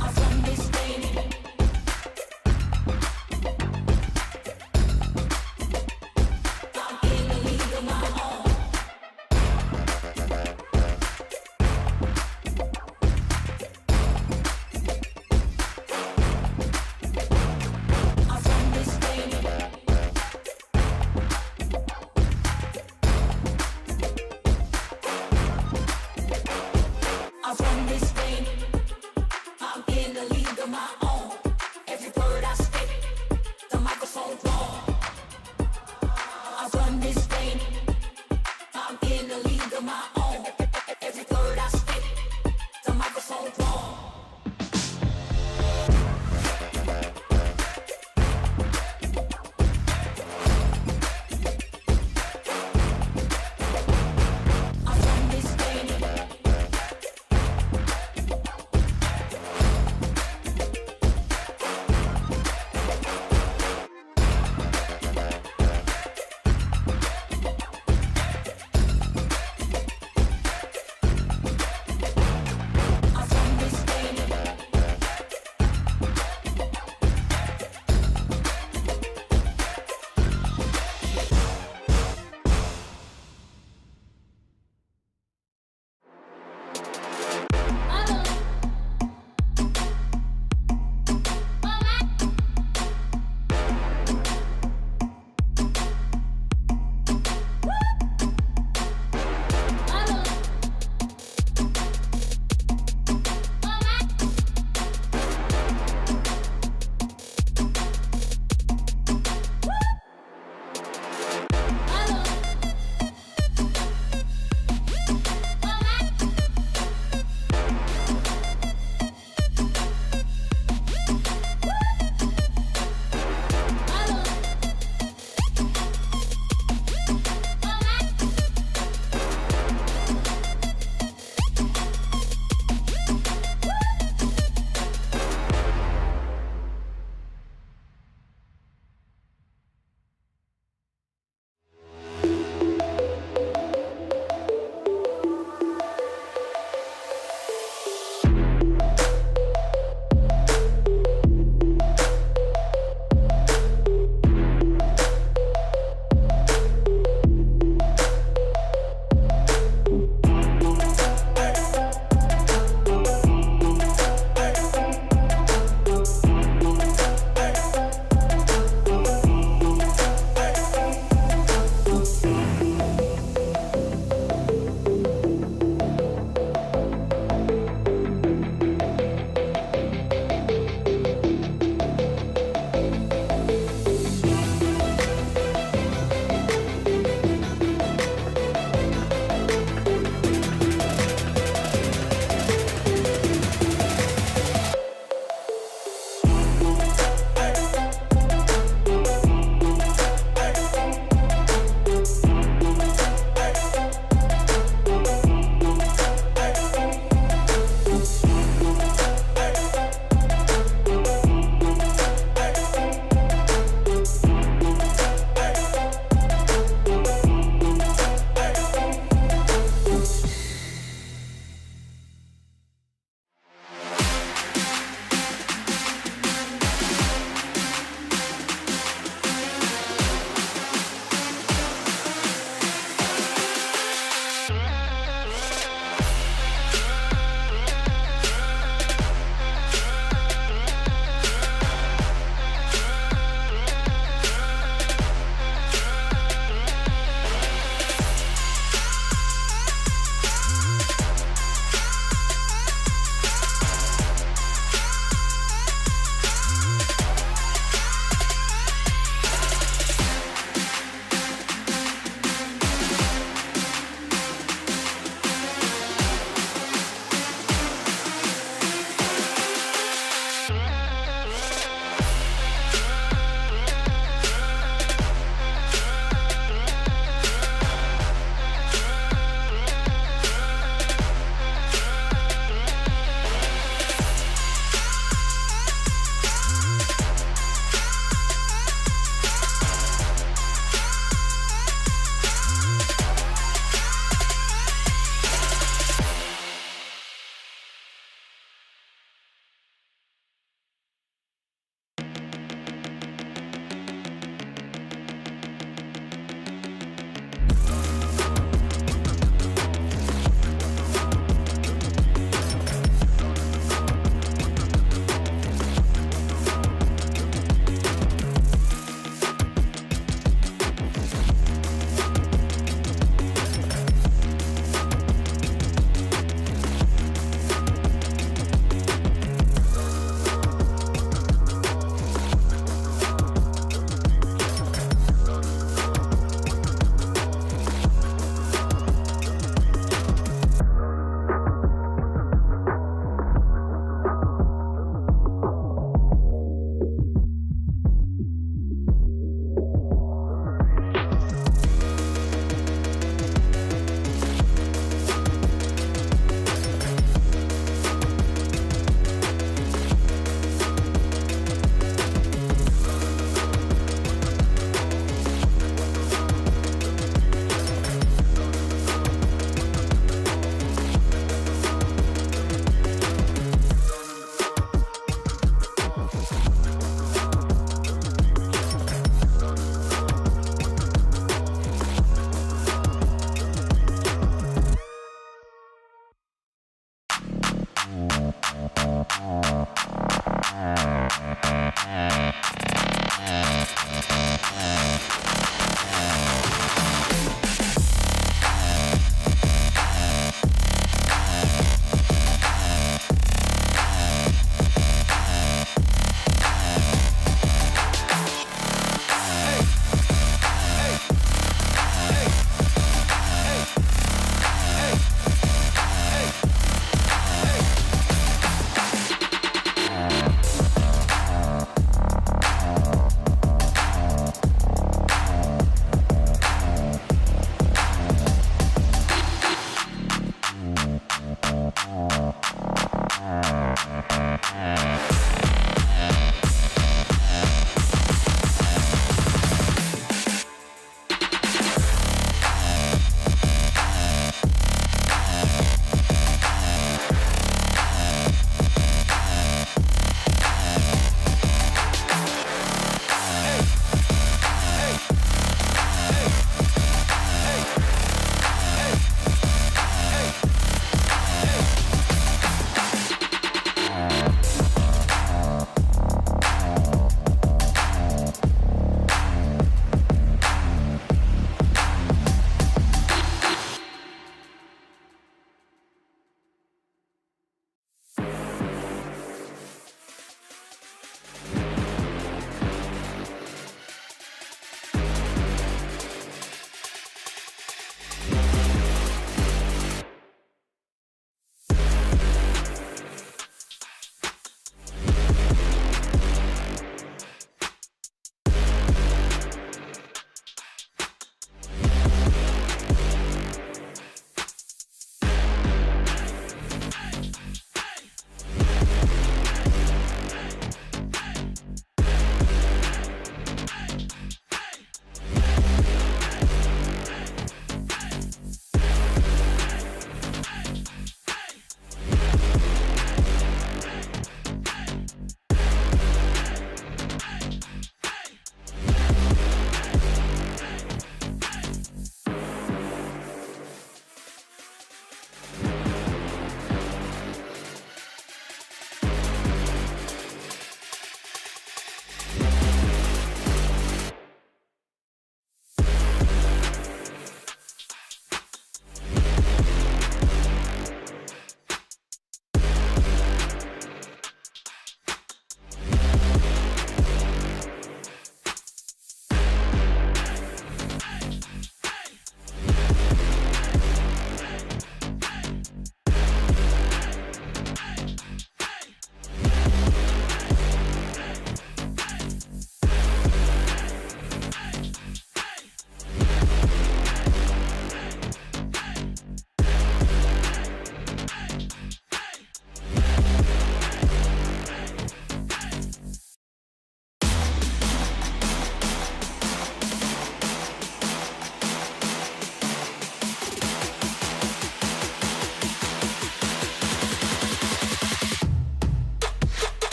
Speaker 1: I run this game. I'm in the league of my own. I run this game.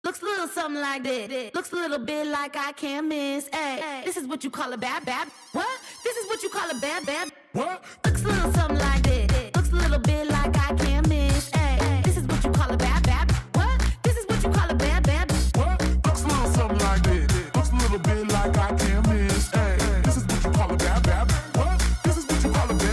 Speaker 1: Looks a little something like this. Looks a little bit like I can't miss. Ay, this is what you call a bad. What? This is what you call a bad.
Speaker 2: What?
Speaker 1: Looks a little something like this. Looks a little bit like I can't miss. Ay, this is what you call a bad. What? This is what you call a bad.
Speaker 2: What? Looks a little something like this. Looks a little bit like I can't miss. Hey, this is what you call a bad. What? This is what you call a bad.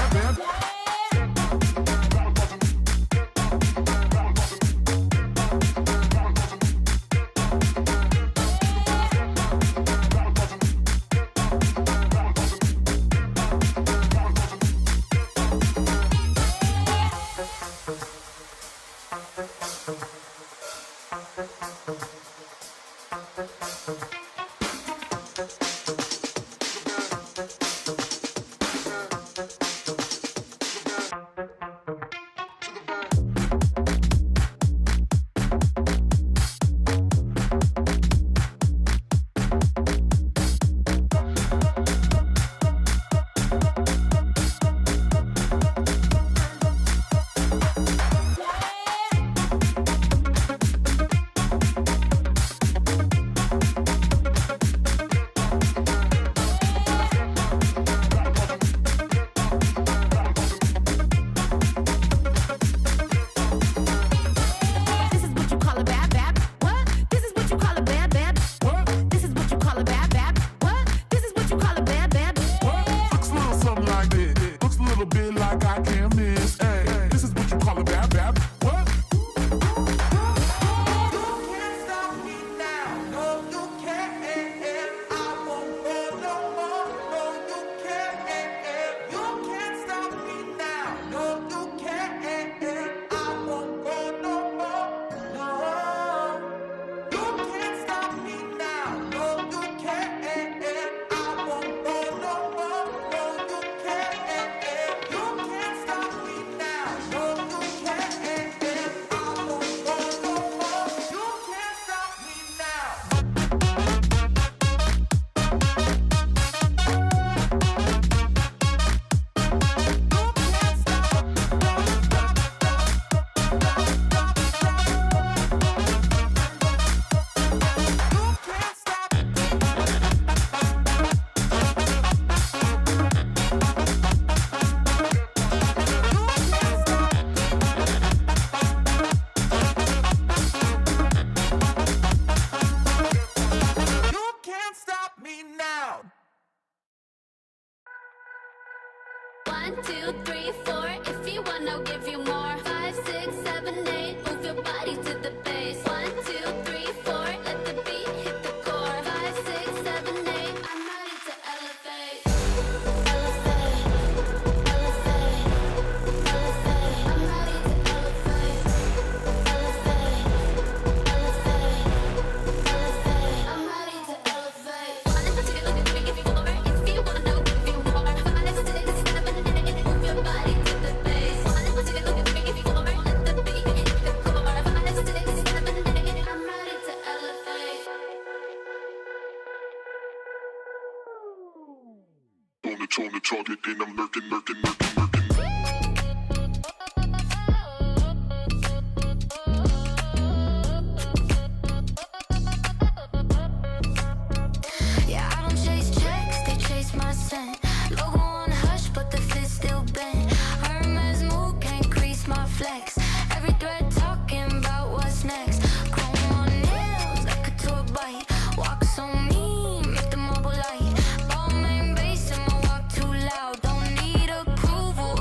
Speaker 2: On the target, then I'm lurking.
Speaker 3: Yeah, I don't chase checks, they chase my scent. Logo on hush, but the fit still bent. Hermes move, can't crease my flex. Every thread talking about what's next. Chrome on nails, like a tour bite. Walks on me, make the mobile light. Ball main base in my walk too loud. Don't need approval,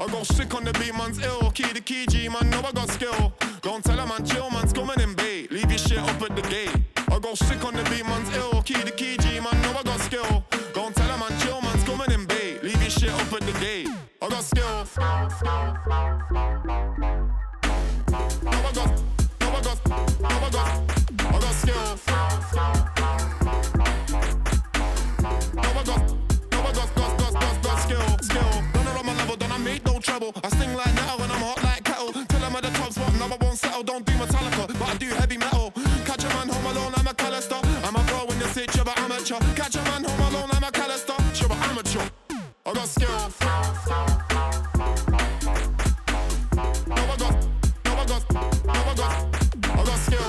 Speaker 4: I go sick on the beat, man's ill. Key the key, G, man, know I got skill. Don't tell a man, chill, man's coming in bait. Leave your shit up at the gate. I go sick on the beat, man's ill. Key the key, G, man, know I got skill. Don't tell a man, chill, man's coming in bait. Leave your shit up at the gate. I got skill. I got skill. I sting like metal when I'm hot like kettle. Tell them at the top spot, no I won't settle. Don't do Metallica, but I do heavy metal. Catch a man home alone, I'm a Callister. I'm a pro in the city, you're an amateur. Catch a man home alone, I'm a Callister. You're an amateur. I got skill. I got skill.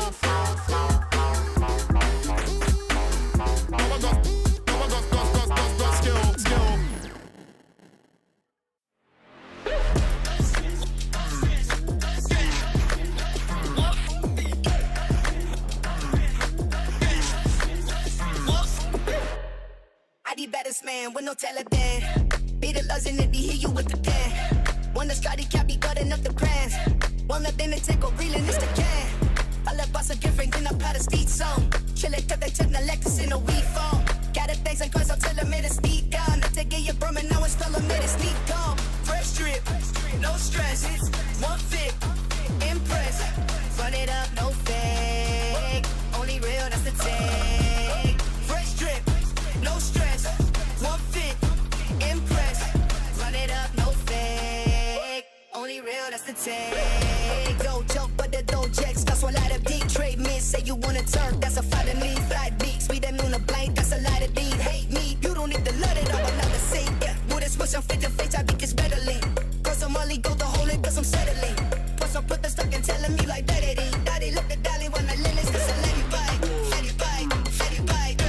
Speaker 5: The baddest man with no Taliban. Be the loves in it, hear you with the can. Wanna try the cat be cutting up the brands. Wanna then they take a reeling, it's the can. I left boss a different than a pot of steed song. Chill it, they took the Lexus in a weed phone. Got a thanks and cause I'll tell them it is speed down. Not to get your brum and now it's still a minute sneak on. Fresh drip, no stress. One fit, impress. Run it up, no fake. Only real, that's the take. Fresh drip, no stress. One fit, impress. Run it up, no fake. Only real, that's the take. Don't joke, but the don't checks. That's one lot of deep trade men say you wanna turn. That's a fight of me, flat beats. We them on a blank, that's a lot of deep. Hate me, you don't need to love it, I'm another say. Yeah, with this push, I'm fit to face, I think it's better lean. Cause I'm only go the whole it, cause I'm settling. Plus, I put the stuff and telling me like that it ain't. Daddy, look at Dolly when I lilies, that's a lady bite. Lady bite, lady bite.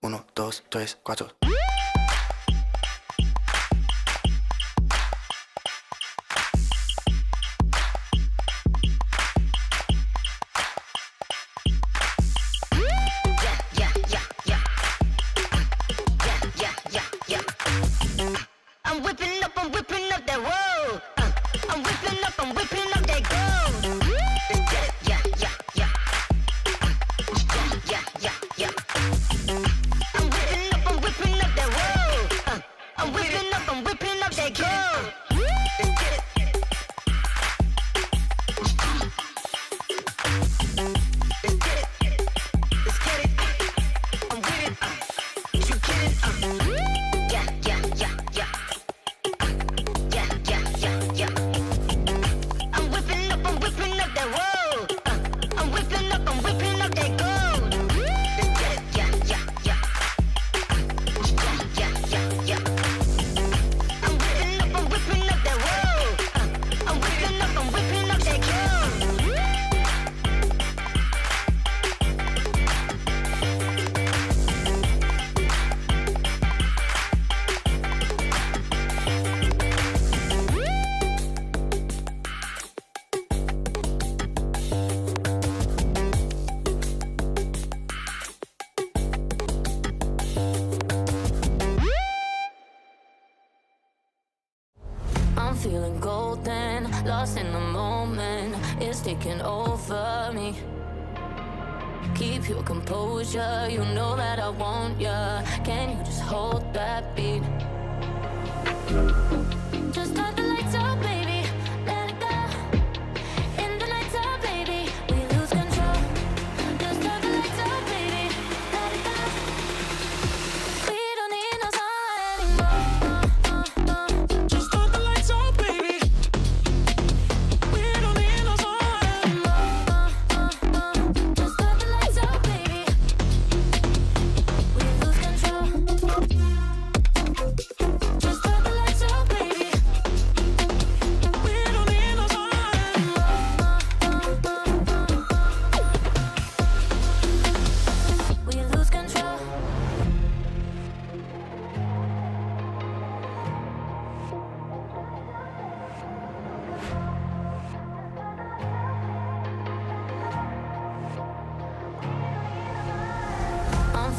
Speaker 6: Uno, dos, tres, cuatro.
Speaker 3: I'm whipping up that road. I'm whipping up that gold. I'm whipping up that road. I'm whipping up that gold. Let's get it. Let's get it. I'm with it. You get it. I'm whipping up that road. I'm whipping up that gold. Let's get it. I'm whipping up that road. I'm whipping up that gold. I'm feeling golden, lost in the moment. It's taking over me. Keep your composure, you know that I want ya. Can you just hold that beat? Just start the lights out, baby. Let it go. In the nights out, baby, we lose control. Just start the lights out, baby. Let it go. We don't need no sun anymore. Just start the lights out, baby. We don't need no sun anymore. Just start the lights out, baby. We lose control. Just start the lights out, baby.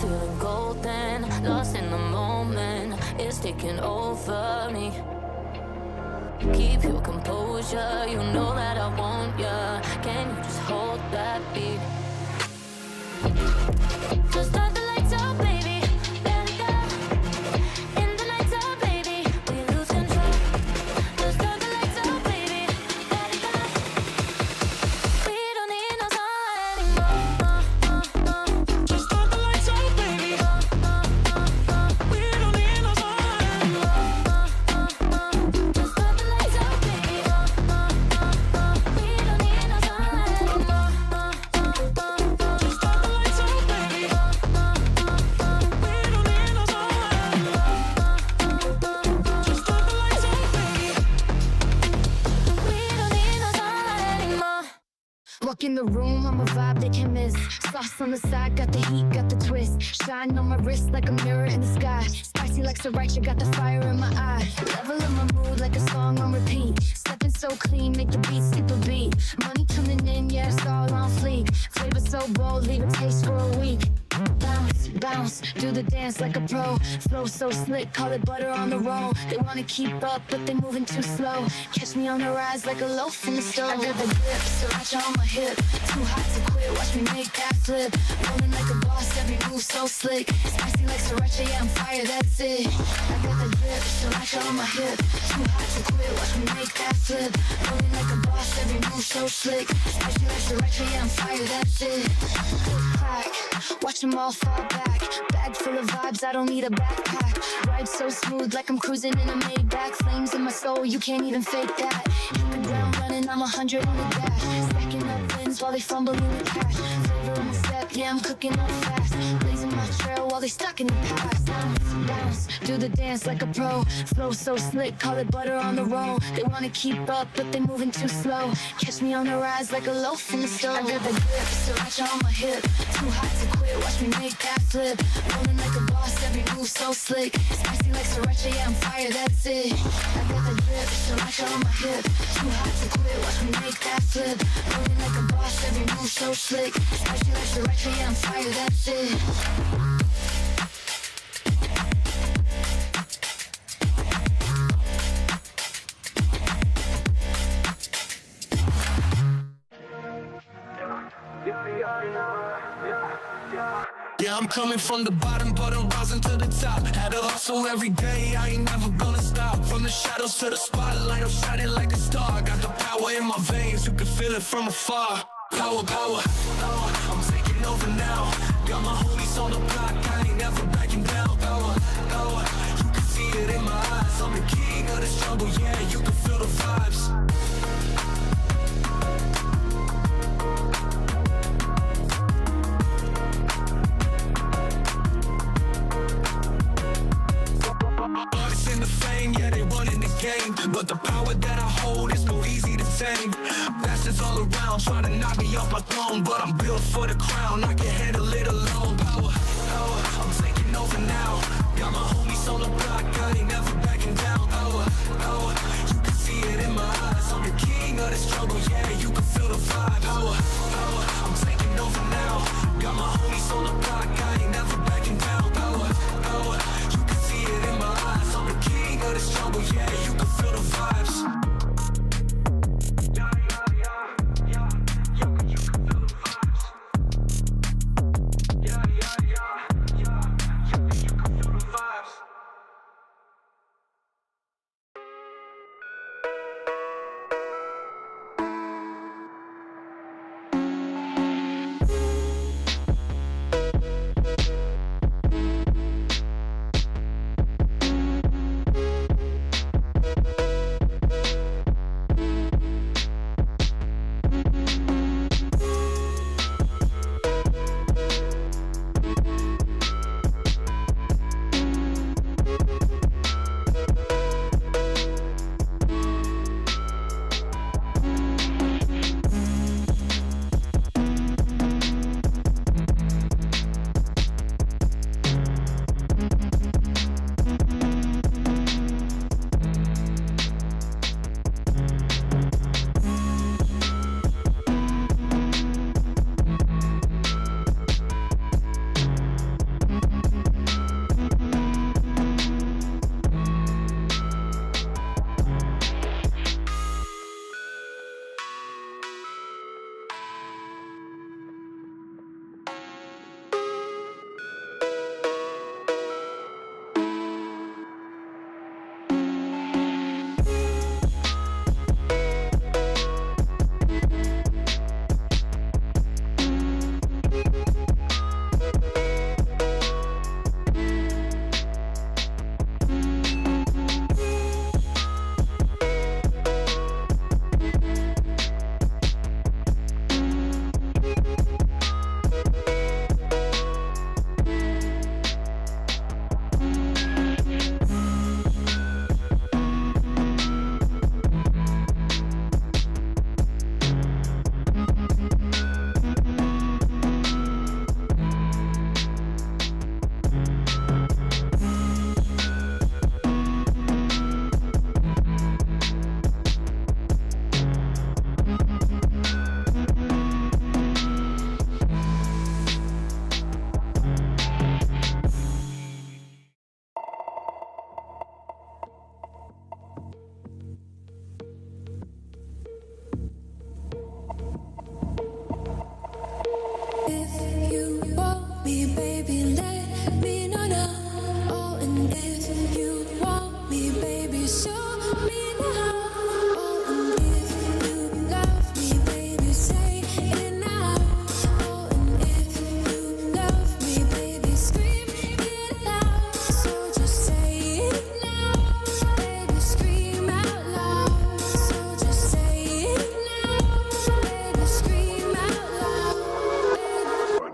Speaker 3: feeling golden, lost in the moment. It's taking over me. Keep your composure, you know that I want ya. Can you just hold that beat? Just start the lights out, baby. Let it go. In the nights out, baby, we lose control. Just start the lights out, baby. Let it go. We don't need no sunlight anymore. Just start the lights out, baby. We don't need no sunlight anymore. Just start the lights out, baby. We don't need no sunlight anymore. Just start the lights out, baby. We don't need no sunlight anymore. Just start the lights out, baby. We don't need no sunlight anymore.
Speaker 7: Walk in the room, I'm a vibe they can miss. Sauce on the side, got the heat, got the twist. Shine on my wrist like a mirror in the sky. Spicy like sriracha, got the fire in my eye. Level up my mood like a song on repeat. Stepping so clean, make the beat skip a beat. Money coming in, yeah, it's all on fleek. Flavor so bold, leave a taste for a week. Bounce, bounce, do the dance like a pro. Flow so slick, call it butter on the roll. They wanna keep up, but they moving too slow. Catch me on the rise like a loaf in the stove. I got the grip, sriracha on my hip. Too hot to quit, watch me make that flip. Rolling like a boss, every move so slick. Spicy like sriracha, yeah, I'm fire, that's it. I got the grip, sriracha on my hip. Too hot to quit, watch me make that flip. Rolling like a boss, every move so slick. Spicy like sriracha, yeah, I'm fire, that's it. Clack, watch them all fall back. Bag full of vibes, I don't need a backpack. Ride so smooth like I'm cruising in a Maybach. Flames in my soul, you can't even fake that. Hit the ground running, I'm 100 on the dash. Stacking up wins while they fumble in the cash. Flavor on the step, yeah, I'm cooking up fast. Blazing my trail while they stuck in the past. Bounce, bounce, do the dance like a pro. Flow so slick, call it butter on the roll. They wanna keep up, but they moving too slow. Catch me on the rise like a loaf in the stove. I got the grip, sriracha on my hip. Too hot to quit, watch me make that flip. Rolling like a boss, every move so slick. Spicy like sriracha, yeah, I'm fire, that's it. I got the drip, sriracha on my hip. Too hot to quit, watch me make that flip. Rolling like a boss, every move so slick. Spicy like sriracha, yeah, I'm fire, that's it.
Speaker 11: Yeah, I'm coming from the bottom, but I'm rising to the top. Had to hustle every day, I ain't never gonna stop. From the shadows to the spotlight, I'm shining like a star. Got the power in my veins, you can feel it from afar. Power, power, I'm taking over now. Got my homies on the block, I ain't never backing down. Power, power, you can see it in my eyes. I'm the king of this jungle, yeah, you can feel the vibes. Artists in the fame, yeah, they running the game. But the power that I hold is no easy to tame. Bastards all around trying to knock me off my throne, but I'm built for the crown, I can handle it alone. Power, power, I'm taking over now. Got my homies on the block, I ain't never backing down. Power, power, you can see it in my eyes. I'm the king of this jungle, yeah, you can feel the vibe. Power, power, I'm taking over now. Got my homies on the block, I ain't never backing down. Power, power, you can see it in my eyes. I'm the king of this jungle, yeah, you can feel the vibes.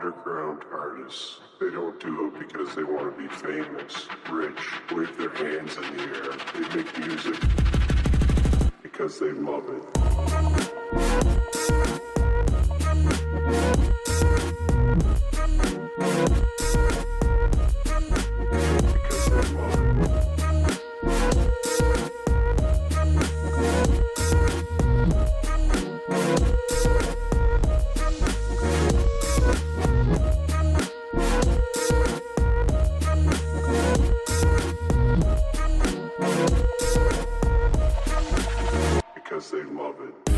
Speaker 2: underground artists. They don't do it because they want to be famous, rich, wave their hands in the air. They make music because they love it. Because they love it.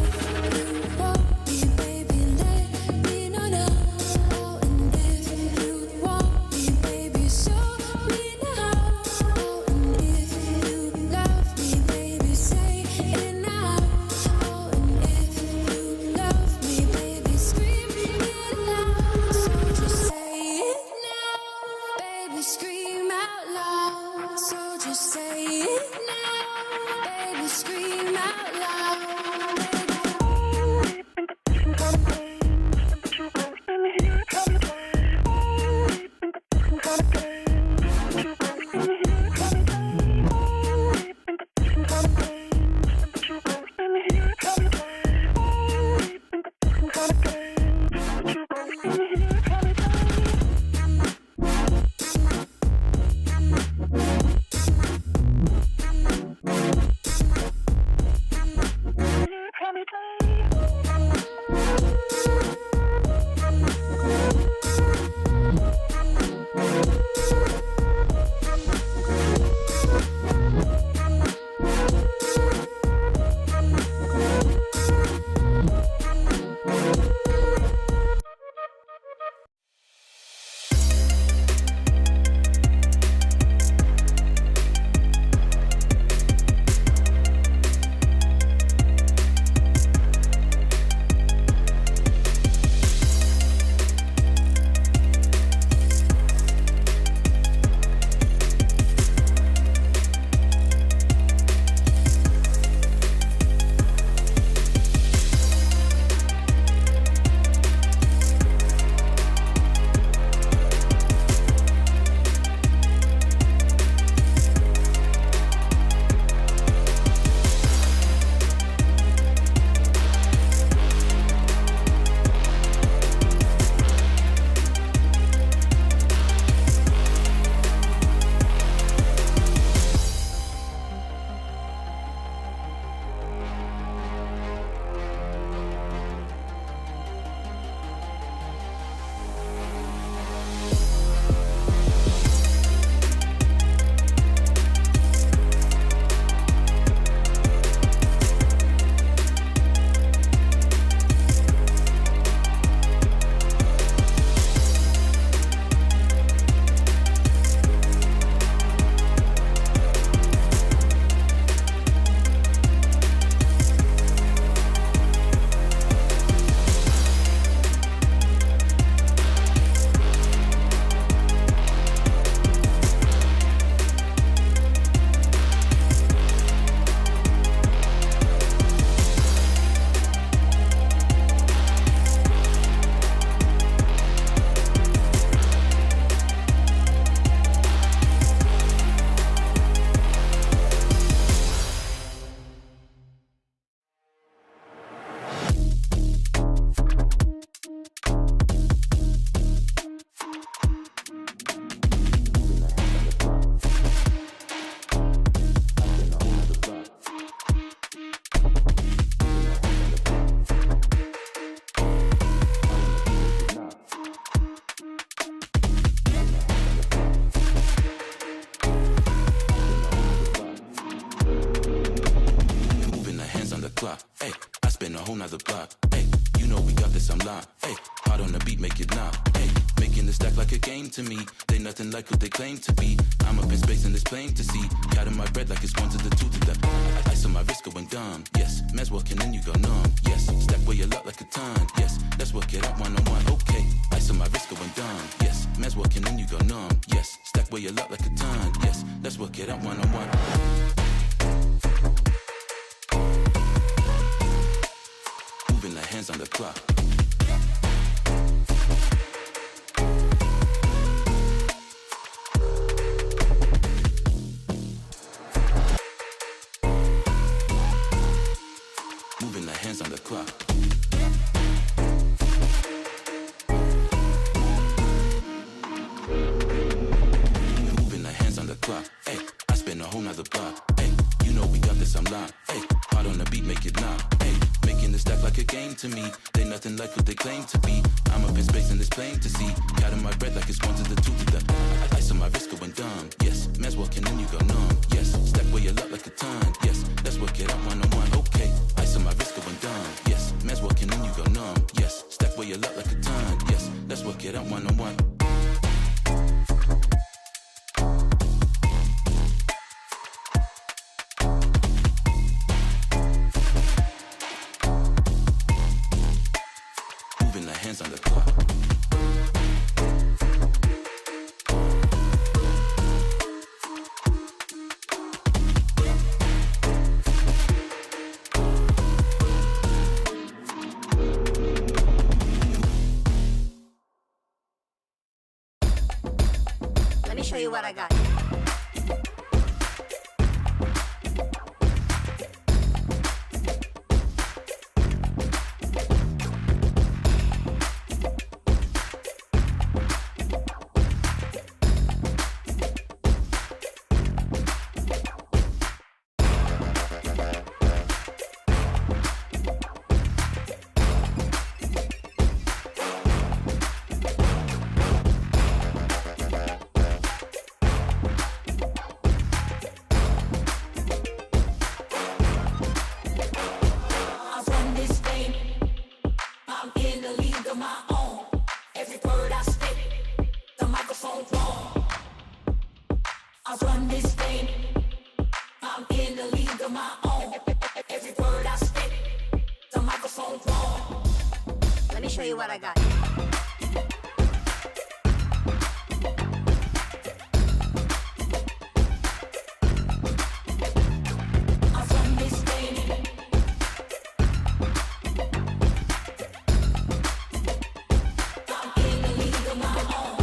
Speaker 10: nother block. Hey, you know we got this, I'm locked. Hey, hard on the beat, make it knock. Hey, making the stack like a game to me. They nothing like what they claim to be. I'm up in space and it's plain to see. Counting my bread like it's 1 to the 2 to the. Ice on my wrist going dumb. Yes, man's walking in, you go numb. Yes, stack where you lock like a ton. Yes, let's work it out one on one. Okay, ice on my wrist going dumb. Yes, man's walking in, you go numb. Yes, stack where you lock like a ton. Yes, let's work it out one on one. Moving the hands on the clock. to me. They nothing like what they claim to be. I'm up in space and it's plain to see. Counting my breath like it's one to the two to the ice on my wrist going dumb. Yes, man's walking in, you go numb. Yes, step where you look like a ton. Yes, let's work it out one on one. Okay, ice on my wrist going dumb. Yes, man's walking in, you go numb. Yes, step where you look like a ton. Yes, let's work it out one on one. Moving the hands on the clock.
Speaker 12: Let me show you what I got.
Speaker 3: I run this thing. I'm in the league of my own. Every word I spit, the microphone's wrong. I run this thing. I'm in the league of my own. Every word I spit, the microphone's wrong.
Speaker 12: Let me show you what I got.
Speaker 3: I run this thing. I'm in the league of my own.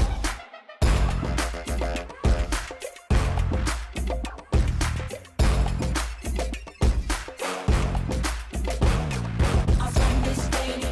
Speaker 3: I run this thing.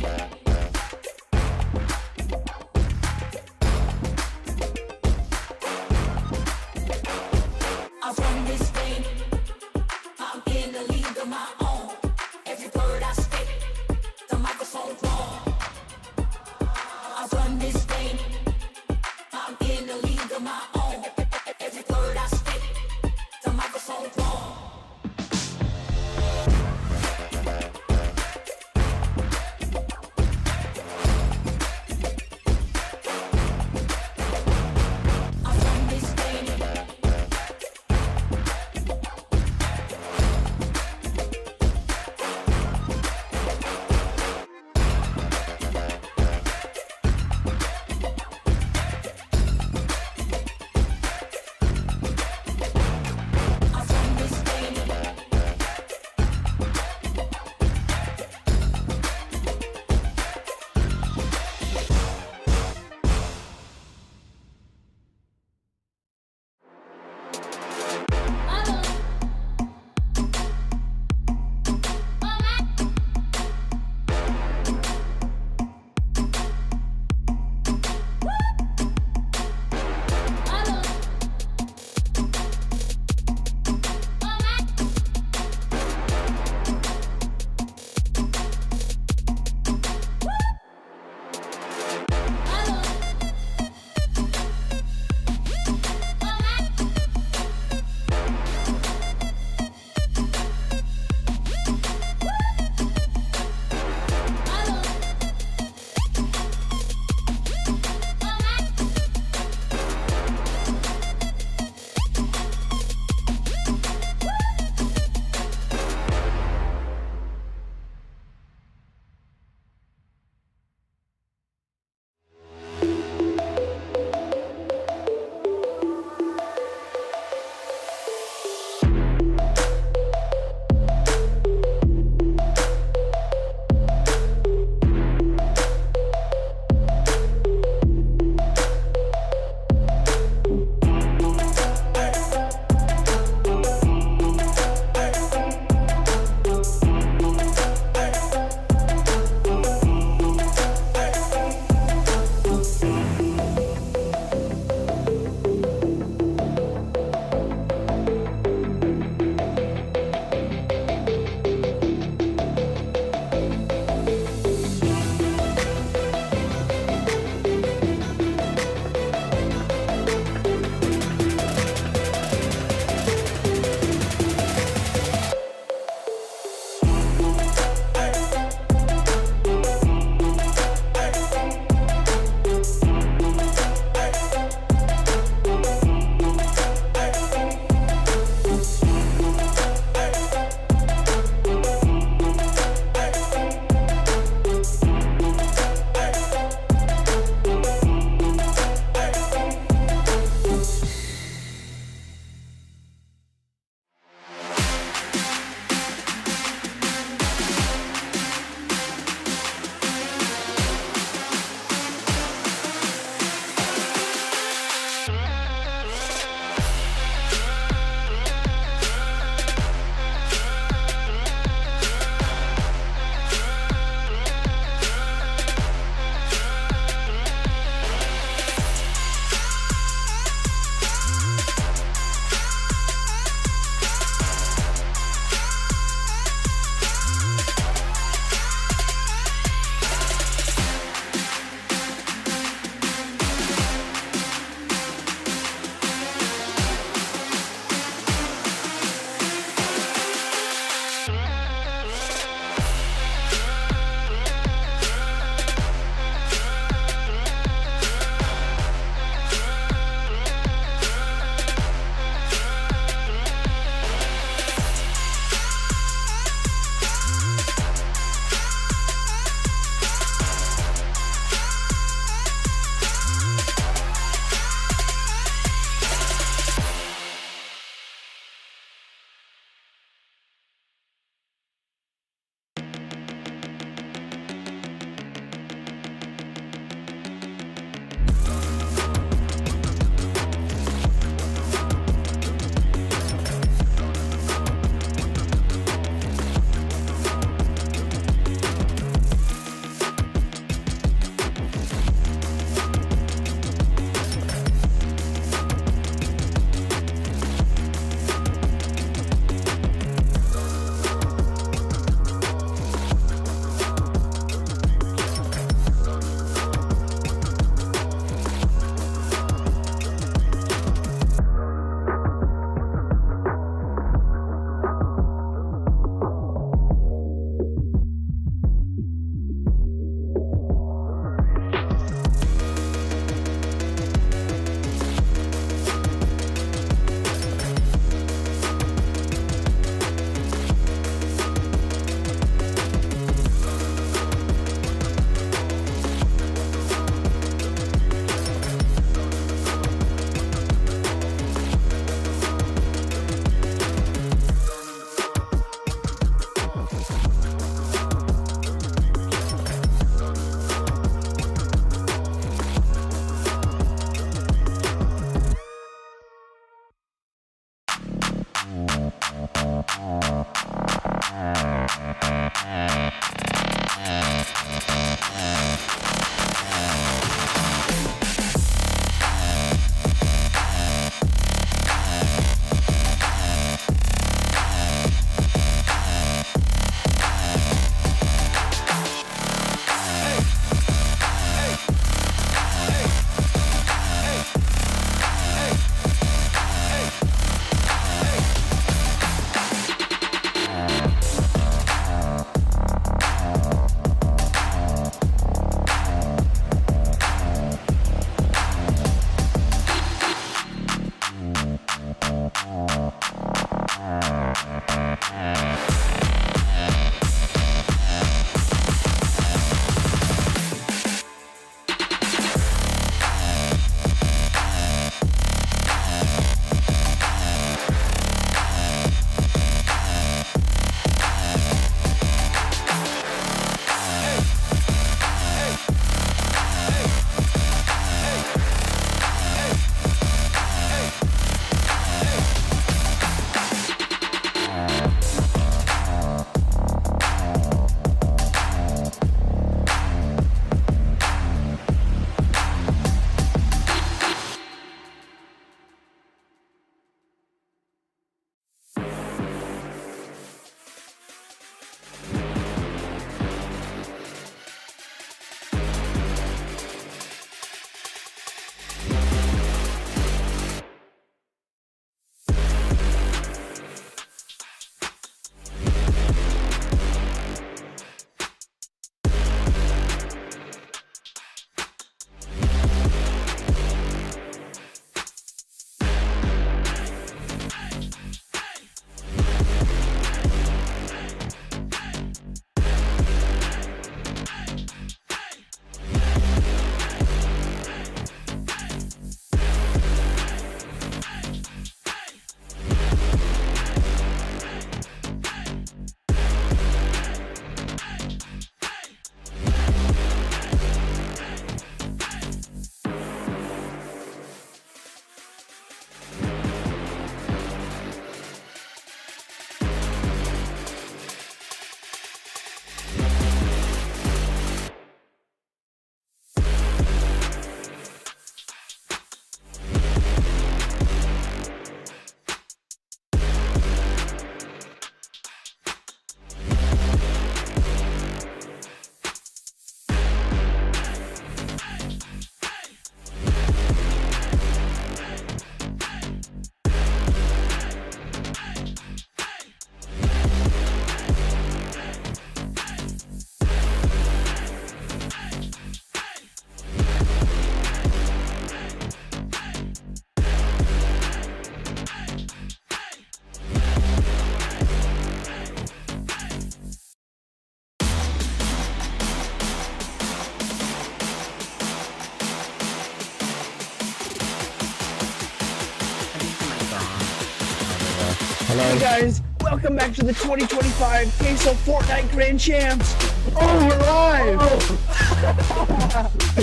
Speaker 8: Hey guys, welcome back to the 2025 KSEL Fortnite Grand Champs. Oh, we're live!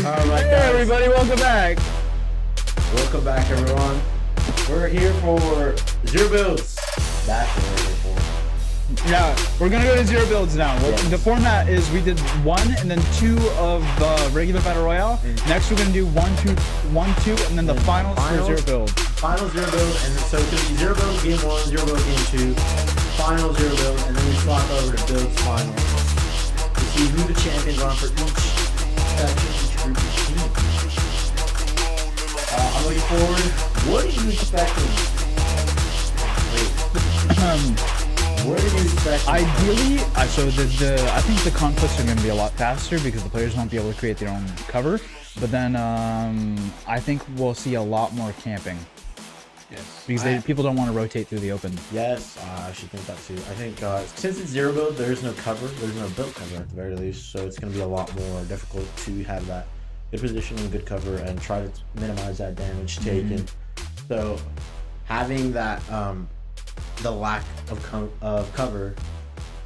Speaker 9: All right,
Speaker 8: Hey everybody, welcome back.
Speaker 9: Welcome back, everyone. We're here for Zero Builds. That's what we're here for.
Speaker 8: Yeah, we're gonna go to zero builds now. The format is we did 1 and then 2 of the regular battle royale. Next we're gonna do 1, 2, 1, 2, and then the finals for zero build.
Speaker 9: Final zero build, and so it's gonna be zero build game 1, zero build game 2, final zero build, and then we swap over to builds final to see who the champions are for each group of team. I'm looking forward. What are you expecting? What are you expecting?
Speaker 8: Ideally, so I think the conflicts are going to be a lot faster because the players won't be able to create their own cover. But then I think we'll see a lot more camping. Yes. Because people don't want to rotate through the open.
Speaker 9: Yes, I should think that too. I think since it's zero build, there's no cover. There's no build cover at the very least. So it's going to be a lot more difficult to have that good position and good cover and try to minimize that damage taken. So having that the lack of cover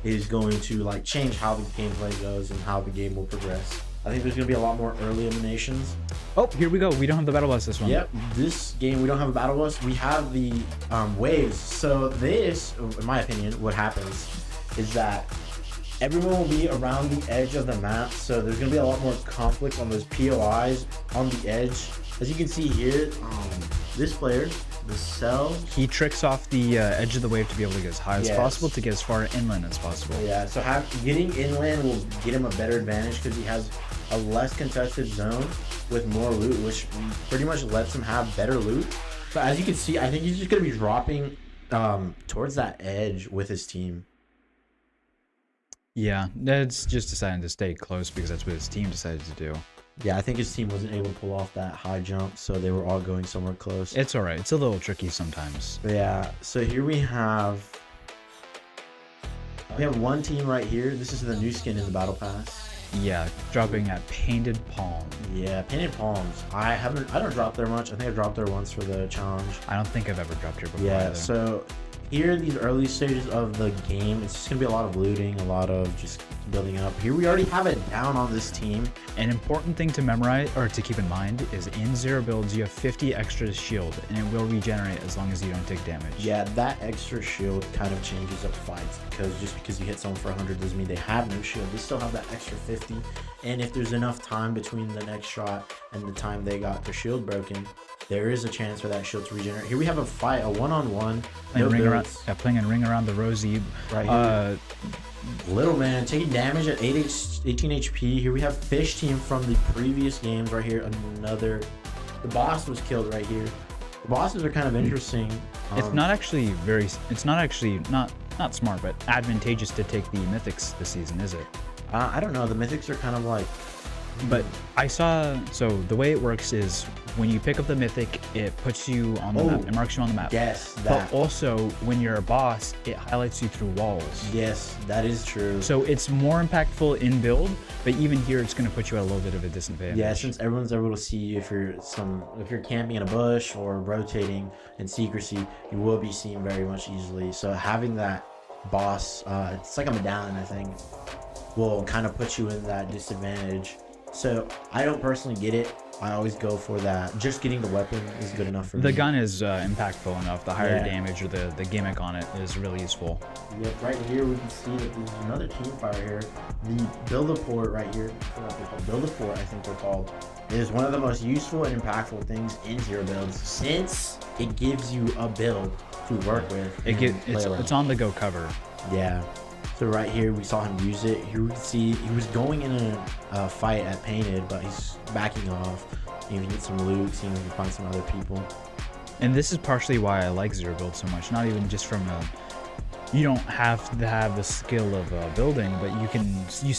Speaker 9: is going to like change how the gameplay goes and how the game will progress. I think there's going to be a lot more early eliminations.
Speaker 8: Oh, here we go. We don't have the battle bus this one.
Speaker 9: Yep, this game we don't have a battle bus. We have the waves. So this, in my opinion, what happens is that everyone will be around the edge of the map. So there's going to be a lot more conflict on those POIs on the edge. As you can see here, this player, the cell,
Speaker 8: he tricks off the edge of the wave to be able to get as high as possible to get as far inland as possible.
Speaker 9: Yeah, so getting inland will get him a better advantage because he has a less contested zone with more loot, which pretty much lets him have better loot. So as you can see, I think he's just going to be dropping towards that edge with his team.
Speaker 8: Yeah, that's just deciding to stay close because that's what his team decided to do.
Speaker 9: Yeah, I think his team wasn't able to pull off that high jump, so they were all going somewhere close.
Speaker 8: It's all right. It's a little tricky sometimes.
Speaker 9: Yeah, so here we have one team right here. This is the new skin in the battle pass.
Speaker 8: Yeah, dropping at Painted Palm.
Speaker 9: Yeah, Painted Palms. I don't drop there much. I think I dropped there once for the challenge.
Speaker 8: I don't think I've ever dropped here before.
Speaker 9: Yeah,
Speaker 8: either.
Speaker 9: so here in these early stages of the game, it's just gonna be a lot of looting, a lot of just building up. Here we already have it down on this team.
Speaker 8: An important thing to memorize or to keep in mind is in zero builds you have 50 extra shield and it will regenerate as long as you don't take damage.
Speaker 9: Yeah, that extra shield kind of changes up fights because just because you hit someone for 100 doesn't mean they have no shield. They still have that extra 50, and if there's enough time between the next shot and the time they got their shield broken, there is a chance for that shield to regenerate. Here we have a fight, a one-on-one.
Speaker 8: Playing a ring around the Rosie.
Speaker 9: Right here. Little man taking damage at 18 HP. Here we have Fish Team from the previous games right here. The boss was killed right here. The bosses are kind of interesting.
Speaker 8: It's not actually not smart, but advantageous to take the mythics this season, is it?
Speaker 9: I don't know. The mythics are kind of like...
Speaker 8: But I saw, so the way it works is when you pick up the mythic, it puts you on the map. It marks you on the map.
Speaker 9: Yes,
Speaker 8: that. But also, when you're a boss, it highlights you through walls.
Speaker 9: Yes, that is true.
Speaker 8: So it's more impactful in build, but even here, it's going to put you at a little bit of a disadvantage.
Speaker 9: Yeah, since everyone's able to see you if you're camping in a bush or rotating in secrecy, you will be seen very much easily. So having that boss, it's like a medallion, I think, will kind of put you in that disadvantage. So I don't personally get it. I always go for that. Just getting the weapon is good enough for me.
Speaker 8: The gun is impactful enough. The higher damage or the gimmick on it is really useful.
Speaker 9: Yep, right here we can see that there's another team fire here. The Build-A-Fort right here, Build-A-Fort I think they're called, is one of the most useful and impactful things in zero builds since it gives you a build to work with.
Speaker 8: It's on the go cover.
Speaker 9: Yeah. So right here, we saw him use it. Here we can see he was going in a fight at Painted, but he's backing off. You can get some loot, seeing if we can find some other people.
Speaker 8: And this is partially why I like zero build so much. Not even just from you don't have to have the skill of building, but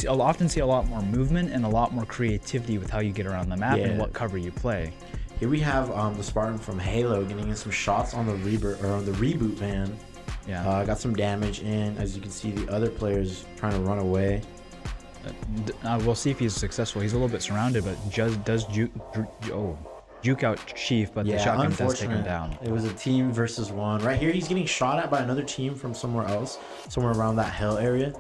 Speaker 8: I'll often see a lot more movement and a lot more creativity with how you get around the map and what cover you play.
Speaker 9: Here we have the Spartan from Halo getting in some shots on the reboot van.
Speaker 8: Yeah,
Speaker 9: got some damage in. As you can see, the other players trying to run away.
Speaker 8: We'll see if he's successful. He's a little bit surrounded, but juke out Chief, but the shotgun does take him down.
Speaker 9: It was a team versus one. Right here, he's getting shot at by another team from somewhere else, somewhere around that hill area.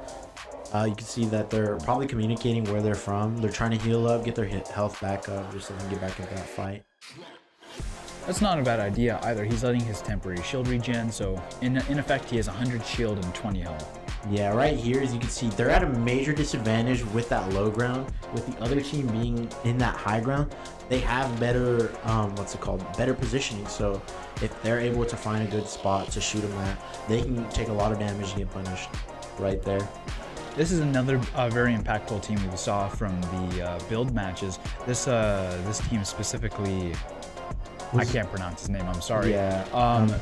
Speaker 9: You can see that they're probably communicating where they're from. They're trying to heal up, get their health back up, just so they can get back into that fight.
Speaker 8: That's not a bad idea either. He's letting his temporary shield regen, so in effect, he has 100 shield and 20 health.
Speaker 9: Yeah, right here, as you can see, they're at a major disadvantage with that low ground. With the other team being in that high ground, they have better, better positioning. So if they're able to find a good spot to shoot them at, they can take a lot of damage and get punished right there.
Speaker 8: This is another very impactful team we saw from the build matches. This team specifically, I can't pronounce his name, I'm sorry.
Speaker 9: Yeah.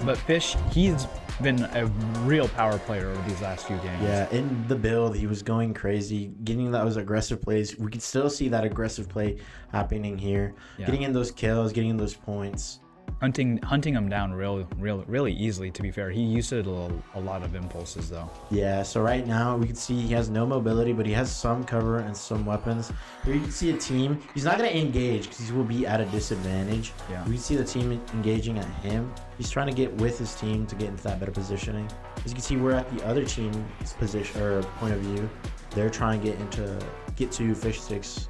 Speaker 8: But Fish, he's been a real power player over these last few games.
Speaker 9: Yeah, in the build, he was going crazy, getting those aggressive plays. We can still see that aggressive play happening here. Yeah. Getting in those kills, getting in those points.
Speaker 8: Hunting him down really easily, to be fair. He used a lot of impulses, though.
Speaker 9: Yeah, so right now, we can see he has no mobility, but he has some cover and some weapons. Here you can see a team. He's not going to engage because he will be at a disadvantage.
Speaker 8: Yeah.
Speaker 9: We can see the team engaging at him. He's trying to get with his team to get into that better positioning. As you can see, we're at the other team's position or point of view. They're trying to get to Fish Sticks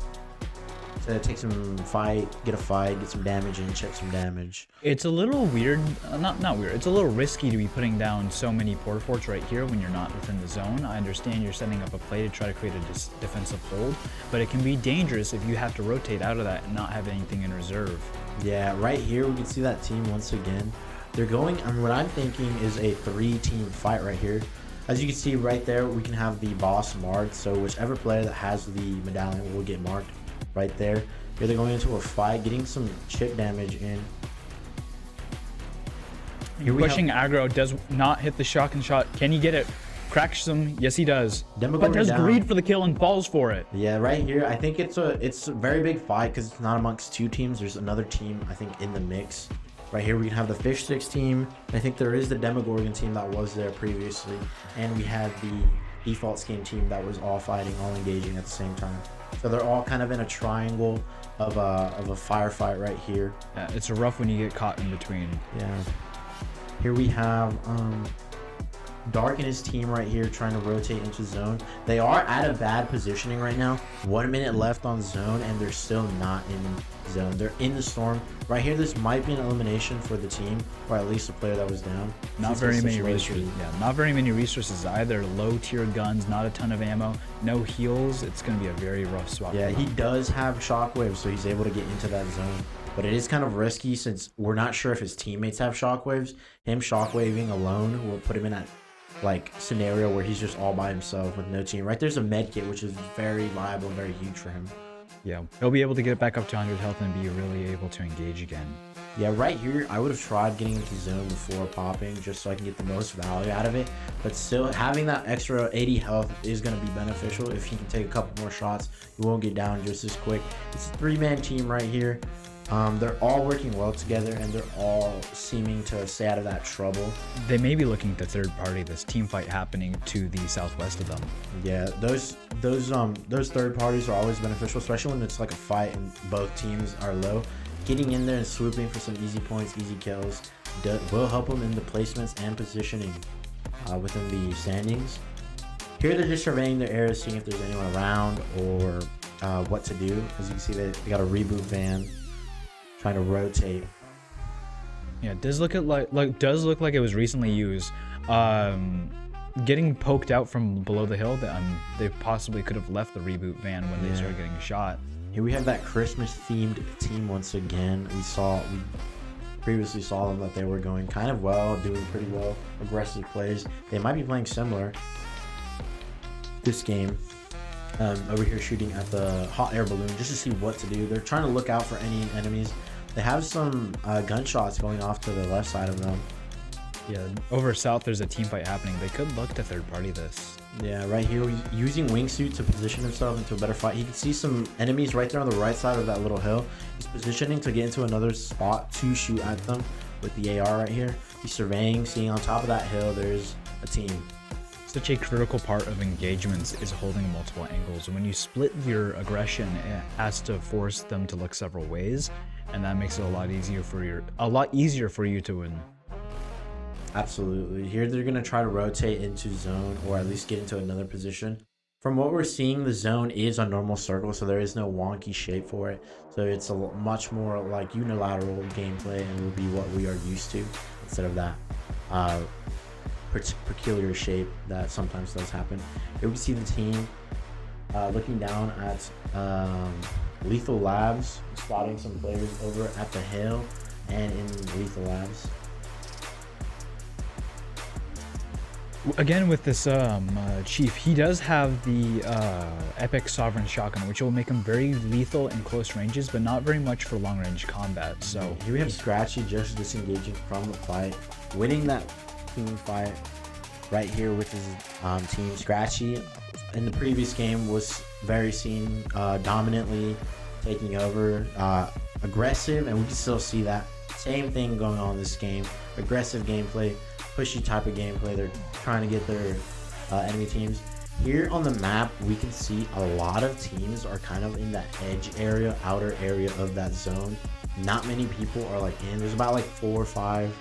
Speaker 9: to take some fight, get some damage, and check some damage.
Speaker 8: It's a little weird, not weird, it's a little risky to be putting down so many porta forts right here when you're not within the zone. I understand you're setting up a play to try to create a defensive hold, but it can be dangerous if you have to rotate out of that and not have anything in reserve.
Speaker 9: Yeah, right here we can see that team once again. They're going, I mean, what I'm thinking is a 3-team fight right here. As you can see right there, we can have the boss marked, so whichever player that has the medallion will get marked. Right there. Here they're going into a fight, getting some chip damage in.
Speaker 8: Here pushing aggro, does not hit the shotgun shot. Can he get it? Cracks him. Yes, he does. But does greed for the kill and falls for it.
Speaker 9: Yeah, right here. I think it's a very big fight because it's not amongst two teams. There's another team, I think, in the mix. Right here, we can have the Fish Sticks team. I think there is the Demogorgon team that was there previously. And we had the Default Scheme team that was all fighting, all engaging at the same time. So they're all kind of in a triangle of a firefight right here.
Speaker 8: Yeah, it's rough when you get caught in between.
Speaker 9: Yeah. Here we have Dark and his team right here trying to rotate into zone. They are at a bad positioning right now. 1 minute left on zone and they're still not in zone. They're in the storm. Right here, this might be an elimination for the team, or at least the player that was down.
Speaker 8: Not very many resources. Yeah, not very many resources either. Low tier guns, not a ton of ammo, no heals. It's going to be a very rough spot.
Speaker 9: Yeah, he does have shockwaves, so he's able to get into that zone. But it is kind of risky since we're not sure if his teammates have shockwaves. Him shockwaving alone will put him in that scenario where he's just all by himself with no team. Right there's a med kit, which is very viable and very huge for him.
Speaker 8: Yeah, he'll be able to get back up to 100 health and be really able to engage again.
Speaker 9: Yeah, right here, I would have tried getting into zone before popping just so I can get the most value out of it. But still, having that extra 80 health is going to be beneficial. If he can take a couple more shots, he won't get down just as quick. It's a 3-man team right here. They're all working well together and they're all seeming to stay out of that trouble.
Speaker 8: They may be looking to third party this team fight happening to the southwest of them.
Speaker 9: Yeah, those third parties are always beneficial, especially when it's like a fight and both teams are low. Getting in there and swooping for some easy points, easy kills will help them in the placements and positioning within the standings. Here they're just surveying their area, seeing if there's anyone around or what to do. As you can see, they got a reboot van. Trying to rotate.
Speaker 8: Yeah, it does look like it was recently used. Getting poked out from below the hill, they possibly could have left the reboot van when they started getting shot.
Speaker 9: Here we have that Christmas themed team once again. We previously saw them that they were going kind of well, doing pretty well, aggressive plays. They might be playing similar this game. Over here shooting at the hot air balloon just to see what to do. They're trying to look out for any enemies. They have some gunshots going off to the left side of them.
Speaker 8: Yeah, over south there's a team fight happening. They could look to third party this.
Speaker 9: Yeah, right here using wingsuit to position himself into a better fight. You can see some enemies right there on the right side of that little hill. He's positioning to get into another spot to shoot at them with the AR right here. He's surveying, seeing on top of that hill there's a team.
Speaker 8: Such a critical part of engagements is holding multiple angles. When you split your aggression, it has to force them to look several ways. and that makes it a lot easier for you to win.
Speaker 9: Absolutely. Here they're going to try to rotate into zone, or at least get into another position. From what we're seeing, the zone is a normal circle, so there is no wonky shape for it. So it's a much more like unilateral gameplay, and will be what we are used to instead of that peculiar shape that sometimes does happen. Here we see the team looking down at Lethal Labs, spotting some players over at the hill and in Lethal Labs.
Speaker 8: Again, with this chief, he does have the epic sovereign shotgun, which will make him very lethal in close ranges, but not very much for long range combat. So
Speaker 9: here we have Scratchy just disengaging from the fight, winning that team fight right here with his team. Scratchy in the previous game was very seen dominantly taking over, aggressive, and we can still see that same thing going on in this game. Aggressive gameplay, pushy type of gameplay. They're trying to get their enemy teams. Here on the map, we can see a lot of teams are kind of in that edge area, outer area of that zone. Not many people are like in. There's about like 4 or 5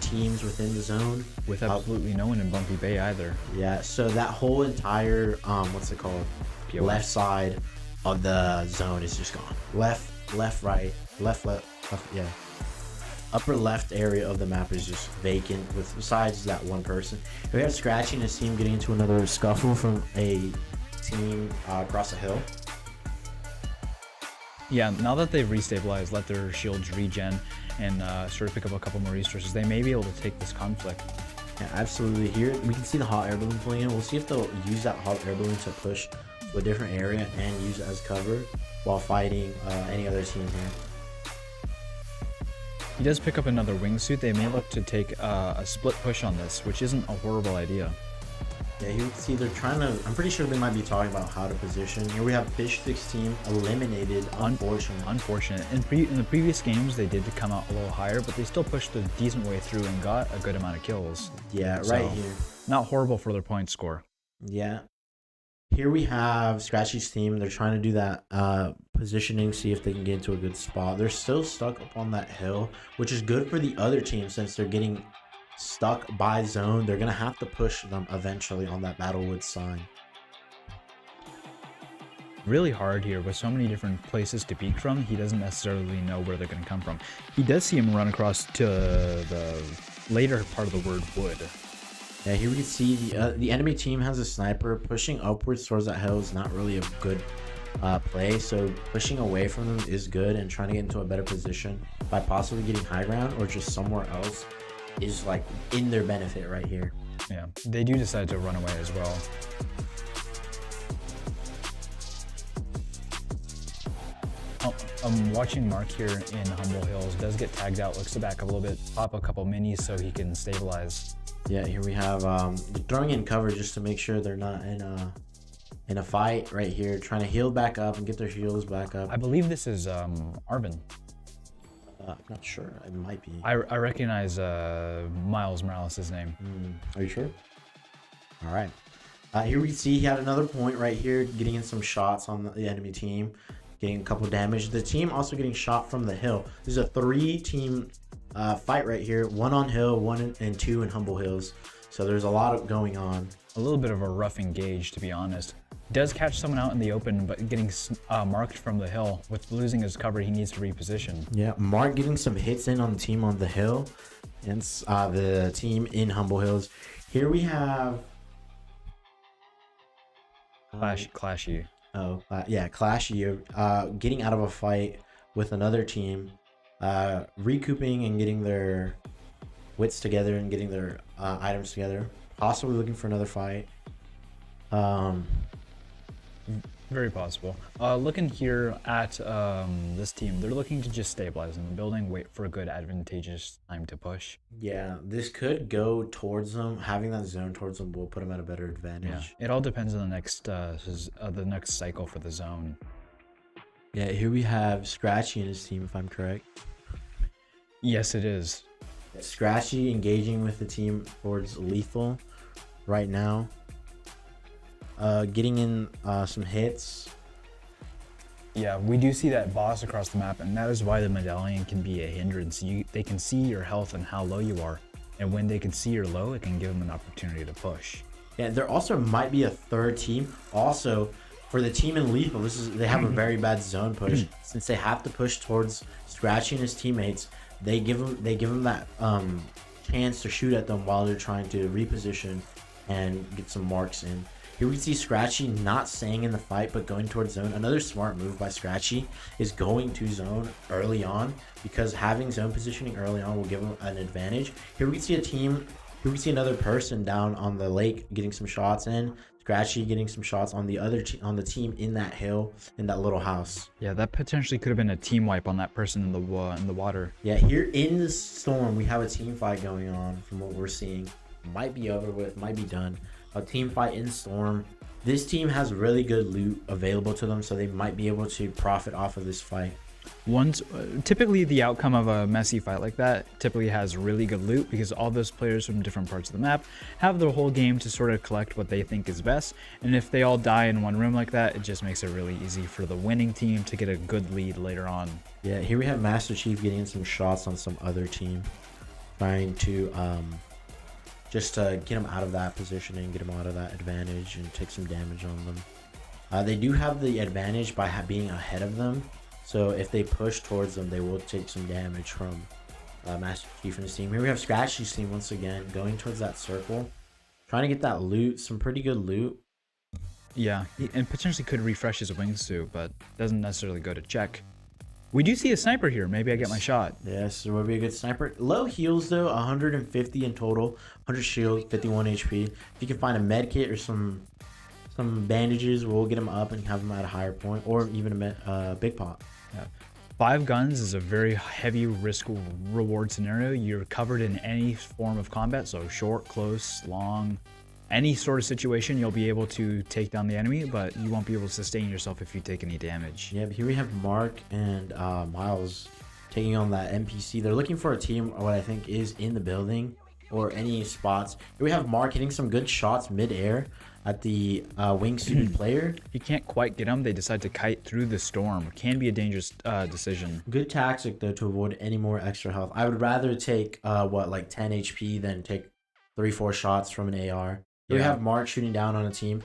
Speaker 9: teams within the zone.
Speaker 8: With absolutely no one in Bumpy Bay either.
Speaker 9: Yeah, so that whole entire, what's it called?
Speaker 8: POS.
Speaker 9: Left side of the zone is just gone. Left, right, left, yeah. Upper left area of the map is just vacant, with besides that one person. We have Scratchy and his team getting into another scuffle from a team across the hill.
Speaker 8: Yeah, now that they've restabilized, let their shields regen, and sort of pick up a couple more resources, they may be able to take this conflict.
Speaker 9: Yeah, absolutely. Here we can see the hot air balloon pulling in. We'll see if they'll use that hot air balloon to push to a different area and use it as cover while fighting any other team here.
Speaker 8: He does pick up another wingsuit. They may look to take a split push on this, which isn't a horrible idea.
Speaker 9: Yeah, you can see they're trying to, I'm pretty sure they might be talking about how to position. Here we have Fish Sticks team eliminated,
Speaker 8: Unfortunate. In the previous games, they did come out a little higher, but they still pushed a decent way through and got a good amount of kills.
Speaker 9: Yeah,
Speaker 8: So,
Speaker 9: right here.
Speaker 8: Not horrible for their point score.
Speaker 9: Yeah. Here we have Scratchy's team. They're trying to do that positioning, see if they can get into a good spot. They're still stuck up on that hill, which is good for the other team since they're getting stuck by zone. They're going to have to push them eventually on that Battlewood sign.
Speaker 8: Really hard here with so many different places to peek from. He doesn't necessarily know where they're going to come from. He does see him run across to the later part of the word wood.
Speaker 9: Yeah, here we can see the enemy team has a sniper. Pushing upwards towards that hill is not really a good play, so pushing away from them is good, and trying to get into a better position by possibly getting high ground or just somewhere else is like in their benefit right here.
Speaker 8: Yeah, they do decide to run away as well. Watching Mark here in Humble Hills does get tagged out, looks to back up a little bit, pop a couple minis so he can stabilize.
Speaker 9: Yeah, here we have throwing in cover just to make sure they're not in a fight right here, trying to heal back up and get their shields back up.
Speaker 8: I believe this is Arvin.
Speaker 9: I'm not sure. It might be.
Speaker 8: I recognize Miles Morales' name.
Speaker 9: Are you sure? All right. Here we see he had another point right here, getting in some shots on the enemy team, getting a couple damage. The team also getting shot from the hill. This is a 3-team fight right here. 1 on hill, 1 and 2 in Humble Hills. So there's a lot going on.
Speaker 8: A little bit of a rough engage, to be honest. Does catch someone out in the open, but getting marked from the hill. With losing his cover, he needs to reposition.
Speaker 9: Yeah, Mark getting some hits in on the team on the hill, and the team in Humble Hills. Here we have
Speaker 8: Clashy.
Speaker 9: Oh, yeah, Clashy getting out of a fight with another team, recouping and getting their wits together and getting their items together, possibly looking for another fight.
Speaker 8: Very possible. Looking here at this team, they're looking to just stabilize in the building, wait for a good advantageous time to push.
Speaker 9: Yeah, this could go towards them. Having that zone towards them will put them at a better advantage.
Speaker 8: Yeah, it all depends on the next cycle for the zone.
Speaker 9: Yeah, here we have Scratchy and his team, if I'm correct.
Speaker 8: Yes, it is.
Speaker 9: Scratchy engaging with the team towards Lethal right now. Getting in some hits.
Speaker 8: Yeah, we do see that boss across the map, and that is why the medallion can be a hindrance. They can see your health and how low you are, and when they can see you're low, it can give them an opportunity to push.
Speaker 9: Yeah, there also might be a third team. Also, for the team in Lethal, they have a very bad zone push. Since they have to push towards Scratchy and his teammates, they give them that chance to shoot at them while they're trying to reposition and get some marks in. Here we see Scratchy not staying in the fight but going towards zone. Another smart move by Scratchy is going to zone early on, because having zone positioning early on will give him an advantage. Here we see here we see another person down on the lake getting some shots in. Scratchy getting some shots on the team in that hill, in that little house.
Speaker 8: Yeah, that potentially could have been a team wipe on that person in the water.
Speaker 9: Yeah, here in the storm, we have a team fight going on from what we're seeing. Might be over with, might be done. A team fight in storm. This team has really good loot available to them, so they might be able to profit off of this fight.
Speaker 8: Typically the outcome of a messy fight like that typically has really good loot, because all those players from different parts of the map have the whole game to sort of collect what they think is best, and if they all die in one room like that, it just makes it really easy for the winning team to get a good lead later on.
Speaker 9: Yeah, here we have Master Chief getting some shots on some other team, trying to just to get him out of that positioning, get him out of that advantage, and take some damage on them. They do have the advantage by being ahead of them, so if they push towards them, they will take some damage from Master Chief and his team. Here we have Scratchy's team once again going towards that circle, trying to get that loot, some pretty good loot.
Speaker 8: Yeah, and potentially could refresh his wingsuit, but doesn't necessarily go to check. We do see a sniper here. Maybe I get my shot.
Speaker 9: Yes, it would be a good sniper. Low heals though, 150 in total, 100 shield, 51 HP. If you can find a med kit or some bandages, we'll get him up and have him at a higher point, or even a big pot.
Speaker 8: Yeah. 5 guns is a very heavy risk reward scenario. You're covered in any form of combat, so short, close, long, any sort of situation, you'll be able to take down the enemy, but you won't be able to sustain yourself if you take any damage.
Speaker 9: Yeah, but here we have Mark and Miles taking on that NPC. They're looking for a team, what I think is in the building or any spots. Here we have Mark hitting some good shots mid-air at the wingsuited player.
Speaker 8: You can't quite get them. They decide to kite through the storm. Can be a dangerous decision.
Speaker 9: Good tactic though to avoid any more extra health. I would rather take like 10 HP than take 3-4 shots from an AR. Here we have Mark shooting down on a team.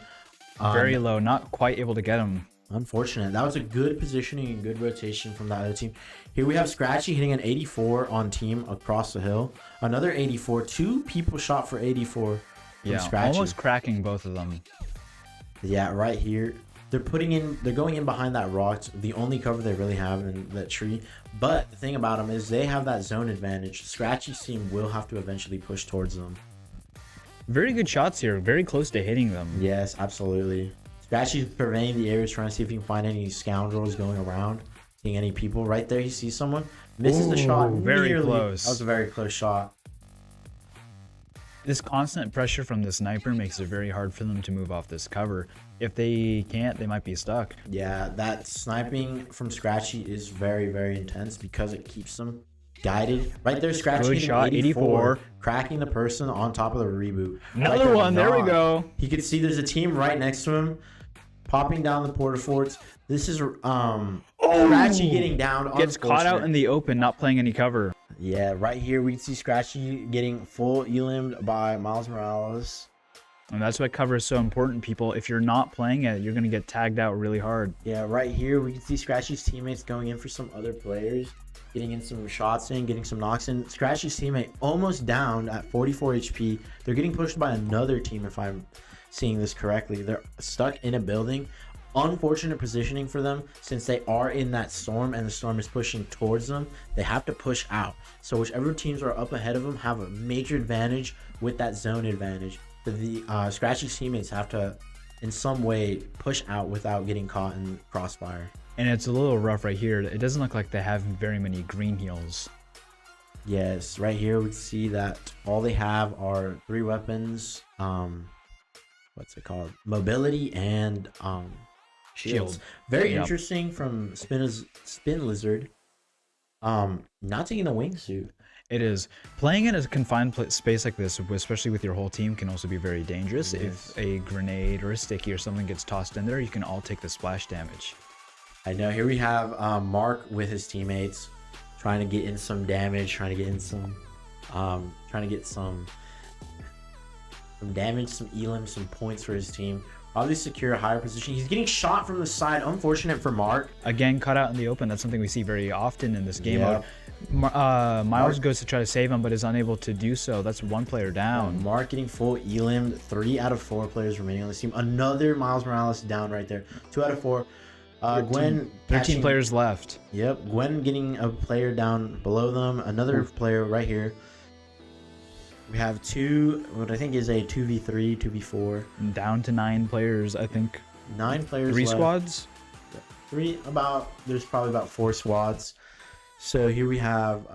Speaker 8: Very low, not quite able to get him.
Speaker 9: Unfortunate. That was a good positioning and good rotation from the other team. Here we have Scratchy hitting an 84 on team across the hill. Another 84. 2 people shot for 84 from Scratchy.
Speaker 8: Almost cracking both of them.
Speaker 9: Yeah, right here. They're going in behind that rock. It's the only cover they really have in that tree. But the thing about them is they have that zone advantage. Scratchy's team will have to eventually push towards them.
Speaker 8: Very good shots here. Very close to hitting them.
Speaker 9: Yes, absolutely. Scratchy's surveying the area, trying to see if he can find any scoundrels going around. Seeing any people. Right there, he sees someone. Misses the shot.
Speaker 8: Very close.
Speaker 9: That was a very close shot.
Speaker 8: This constant pressure from the sniper makes it very hard for them to move off this cover. If they can't, they might be stuck.
Speaker 9: Yeah, that sniping from Scratchy is very, very intense because it keeps them guided. Right there, Scratchy
Speaker 8: shot, 84,
Speaker 9: cracking the person on top of the reboot.
Speaker 8: Another one, there we go.
Speaker 9: He could see there's a team right next to him, popping down the porta forts. This is Scratchy getting down.
Speaker 8: Gets caught out in the open, not playing any cover.
Speaker 9: Yeah, right here we can see Scratchy getting full elimed by Miles Morales.
Speaker 8: And that's why cover is so important, people. If you're not playing it, you're going to get tagged out really hard.
Speaker 9: Yeah, right here we can see Scratchy's teammates going in for some other players. Getting in some shots in, getting some knocks in. Scratchy's teammate almost down at 44 HP. They're getting pushed by another team if I'm seeing this correctly. They're stuck in a building. Unfortunate positioning for them since they are in that storm and the storm is pushing towards them. They have to push out. So whichever teams are up ahead of them have a major advantage with that zone advantage. The Scratchy's teammates have to in some way push out without getting caught in crossfire.
Speaker 8: And it's a little rough right here. It doesn't look like they have very many green heals.
Speaker 9: Yes, right here we see that all they have are 3 weapons. What's it called? Mobility and shields. Very interesting from Spin Lizard. Not taking the wingsuit.
Speaker 8: It is. Playing in a confined space like this, especially with your whole team, can also be very dangerous.
Speaker 9: Yes.
Speaker 8: If a grenade or a sticky or something gets tossed in there, you can all take the splash damage.
Speaker 9: I know. Here we have Mark with his teammates trying to get in some damage, trying to get some damage, some elim, some points for his team. Probably secure a higher position. He's getting shot from the side. Unfortunate for Mark.
Speaker 8: Again, cut out in the open. That's something we see very often in this game
Speaker 9: Yep.
Speaker 8: mode. Miles goes to try to save him, but is unable to do so. That's one player down.
Speaker 9: Mark getting full elim. 3 out of 4 players remaining on this team. Another Miles Morales down right there. 2 out of 4. Gwen
Speaker 8: 13 players left.
Speaker 9: Yep, Gwen getting a player down below them. Another player right here. We have what I think is a 2v3, 2v4.
Speaker 8: Down to 9 players, I think.
Speaker 9: 9 players
Speaker 8: 3
Speaker 9: left.
Speaker 8: squads?
Speaker 9: There's probably about 4 squads. So here we have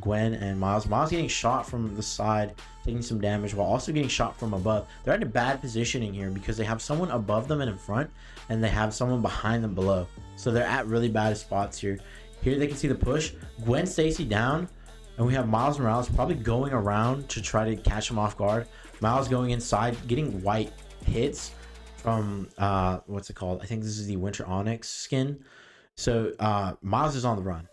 Speaker 9: Gwen and Miles. Miles getting shot from the side, taking some damage, while also getting shot from above. They're at a bad positioning here because they have someone above them and in front, and they have someone behind them below. So they're at really bad spots here. Here they can see the push. Gwen Stacy down, and we have Miles Morales probably going around to try to catch him off guard. Miles going inside, getting white hits from, what's it called? I think this is the Winter Onyx skin. So Miles is on the run.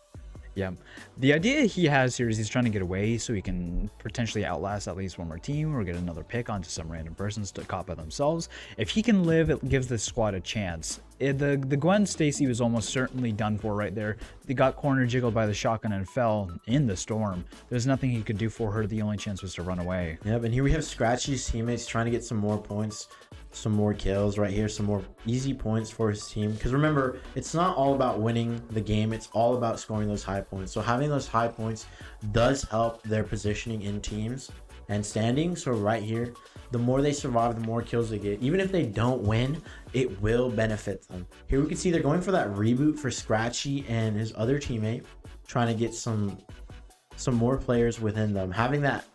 Speaker 8: Yeah. The idea he has here is he's trying to get away so he can potentially outlast at least one more team or get another pick onto some random persons to caught by themselves. If he can live, it gives this squad a chance. The Gwen Stacy was almost certainly done for right there. They got corner jiggled by the shotgun and fell in the storm. There's nothing he could do for her. The only chance was to run away.
Speaker 9: Yep, and here we have Scratchy's teammates trying to get some more points, some more kills right here, some more easy points for his team. Because remember, it's not all about winning the game, it's all about scoring those high points. So having those high points does help their positioning in teams and standing. So right here, the more they survive, the more kills they get. Even if they don't win, it will benefit them. Here we can see they're going for that reboot for Scratchy and his other teammate, trying to get some more players within them. Having that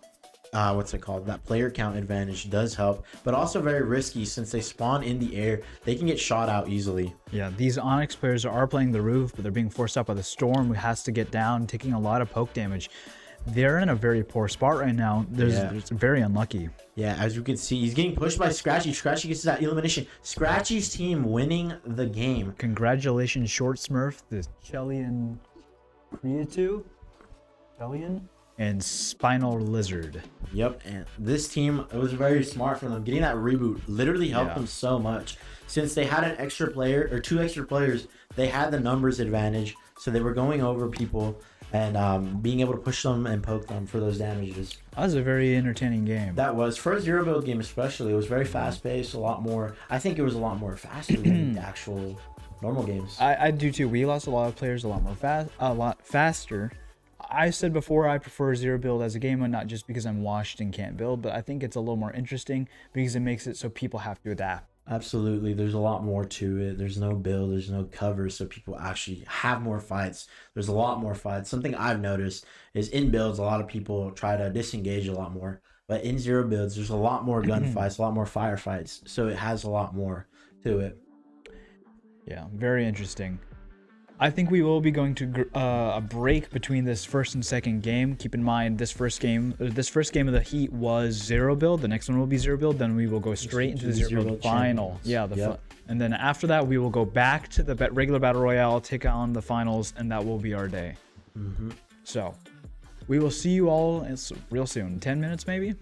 Speaker 9: that player count advantage does help, but also very risky since they spawn in the air. They can get shot out easily.
Speaker 8: Yeah, these Onyx players are playing the roof, but they're being forced out by the storm, who has to get down, taking a lot of poke damage. They're in a very poor spot right now. It's very unlucky.
Speaker 9: Yeah, as you can see, he's getting pushed by Scratchy. Scratchy gets that elimination. Scratchy's team winning the game.
Speaker 8: Congratulations, Short Smurf, the Chelian Creatu, and Spinal Lizard.
Speaker 9: Yep, and this team, it was very smart for them. Getting that reboot literally helped them so much. Since they had an extra player, or 2 extra players, they had the numbers advantage. So they were going over people and being able to push them and poke them for those damages.
Speaker 8: That was a very entertaining game.
Speaker 9: That was. For a zero build game especially, it was very fast-paced, a lot more. I think it was a lot more faster than the actual normal games.
Speaker 8: I do too. We lost a lot of players a lot faster. I said before I prefer zero build as a game mode, not just because I'm washed and can't build, but I think it's a little more interesting because it makes it so people have to adapt.
Speaker 9: Absolutely, there's a lot more to it. There's no build, there's no cover, so people actually have more fights. There's a lot more fights. Something I've noticed is in builds, a lot of people try to disengage a lot more, but in zero builds, there's a lot more gunfights, a lot more firefights, so it has a lot more to it.
Speaker 8: Yeah, very interesting. I think we will be going to a break between this first and second game. Keep in mind, this first game of the heat was zero build. The next one will be zero build. Then we will go straight into the zero build final. Yeah, and then after that, we will go back to the regular battle royale, take on the finals, and that will be our day. So, we will see you all real soon. 10 minutes, maybe.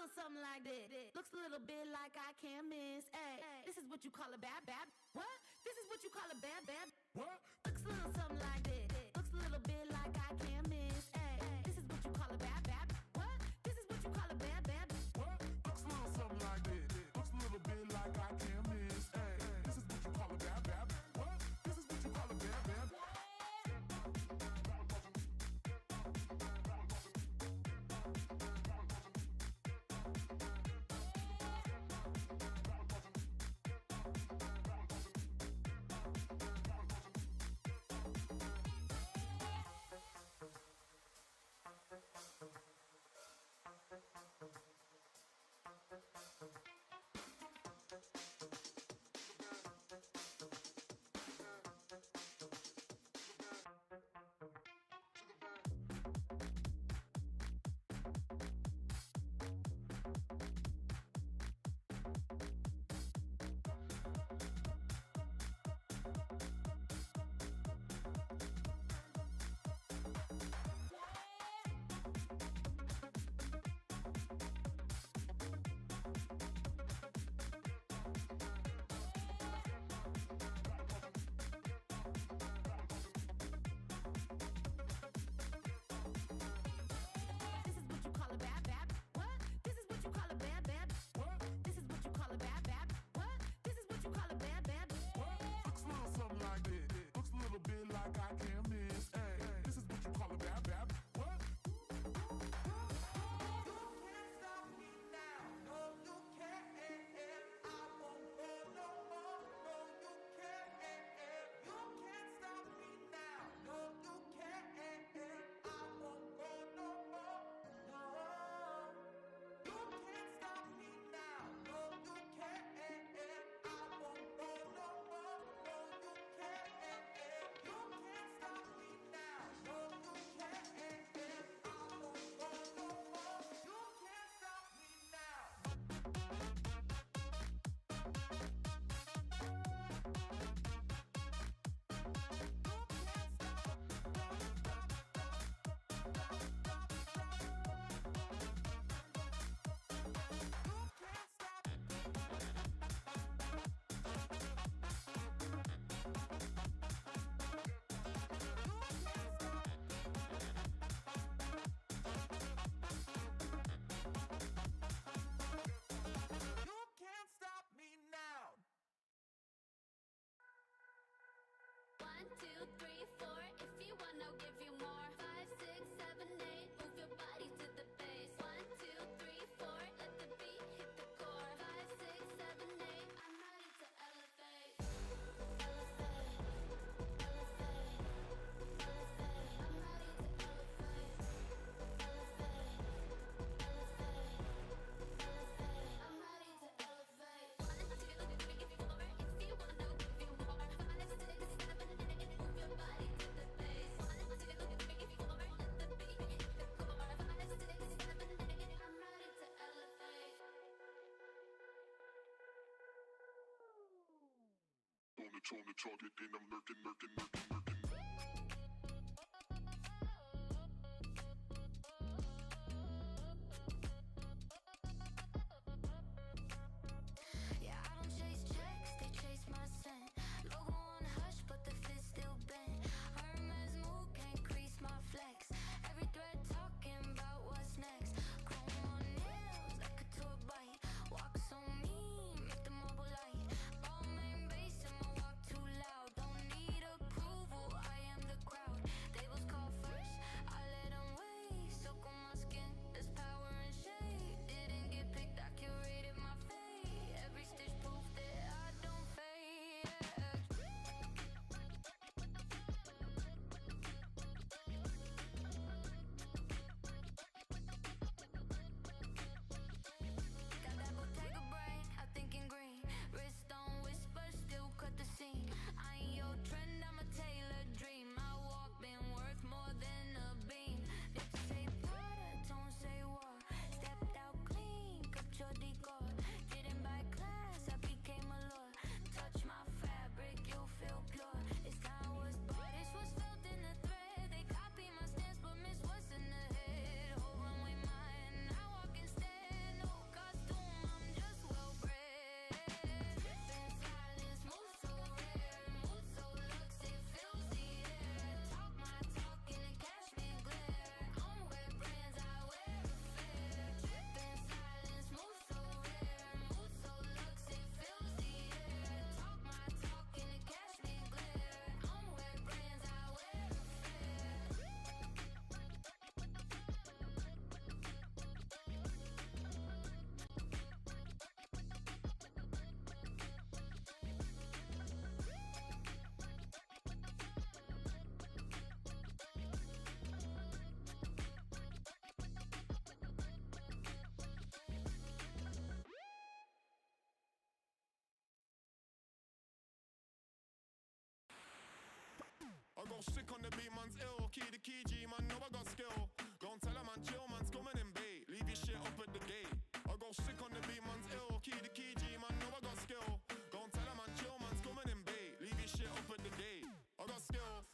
Speaker 1: little something like this. Looks a little bit like I can't miss. Ay, this is what you call a bad. What? This is what you call a bad. What? Looks a little something like this. Looks a little bit like I can't miss. Ay, this is what you call a bad. What? This is what you call a bad.
Speaker 11: What? Looks a little something like this. Looks a little bit like I can't miss. Hey, this is what you call a bad. What? This is what you call a bad.
Speaker 2: On the target, then I'm lurking.
Speaker 3: Yeah, I don't chase checks, they chase my scent. Logo on hush, but the fit still bent. Hermes move, can't crease my flex. Every thread talking about what's next. Chrome on nails, like a tour bite. Walks on me, make the mobile light. Ball main base in my walk too loud. Don't need approval.
Speaker 4: sick on the beat, man's ill. Key to key, G, man, know I got skill. Don't tell a man, chill, man's coming in bait. Leave your shit up at the gate. I go sick on the beat, man's ill. Key to key, G, man, know I got skill. Don't tell a man, chill, man's coming in bait. Leave your shit up at the gate. I got skill.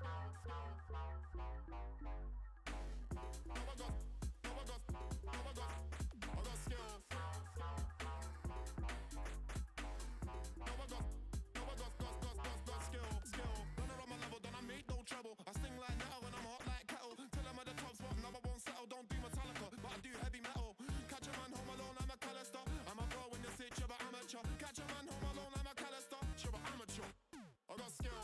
Speaker 4: I sting like metal and I'm hot like kettle. Tell them at the top spot, now I won't settle. Don't do Metallica, but I do heavy metal. Catch a man home alone, I'm a Callister. I'm a pro in the city, you're an amateur. Catch a man home alone, I'm a Callister. You're an amateur. I got skill.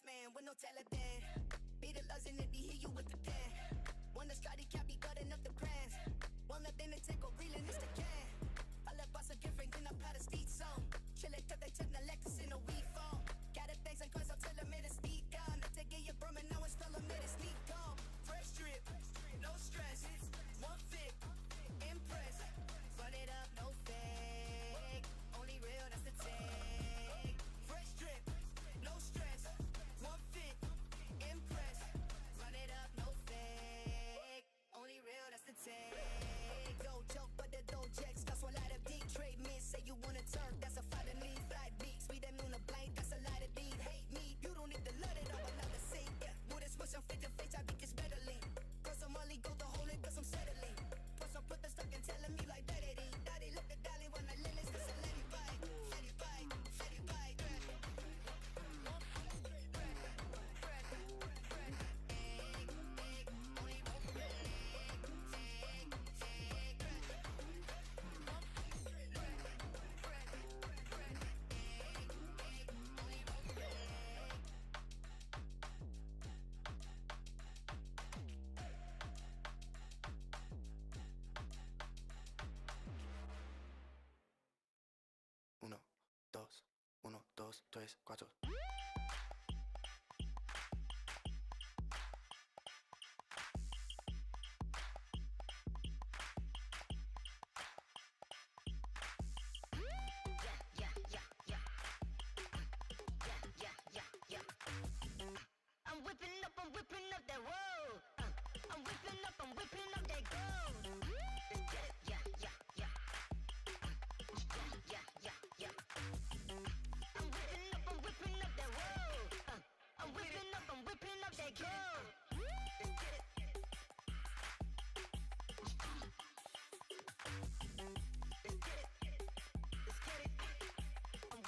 Speaker 5: Man with no Taliban. Be the loves and it be hear you with the pen. Wanna start it, can't be good enough the plans. One of them to take a real and it's the can. I left us a different than I pat a steed song. Chill it till they check the Lexus in a weed phone. Got a things and cause I'll tell them it is speed down. Not to get your Berman, now it's still a minute sneak on. Fresh drip, no stress. One fit, impress. Run it up, no fake. Only real, that's the take. Fresh drip, no stress. One fit, impress. Run it up, no fake. Only real, that's the take. Don't joke, but the don't checks. That's one lot of deep trade men. Say you wanna turn, that's a fight and leave. Flight beats, we them on a blank, that's a lot of deep. Hate me, you don't need to love it, I'm another say. Yeah, with a switch, I'm fit to face, I think it's better lean. Cause I'm only go to hold it, cause I'm settling. Plus I'm put the stuck and telling me like that it ain't. Daddy, look at Dolly when I let it, cause I let it bite. Let it bite, let it bite.
Speaker 6: Uno, dos, tres, cuatro.
Speaker 3: I'm whipping up that road. I'm whipping up that gold. Yeah. I'm whipping up that road. I'm whipping up that gold. Let's get it. I'm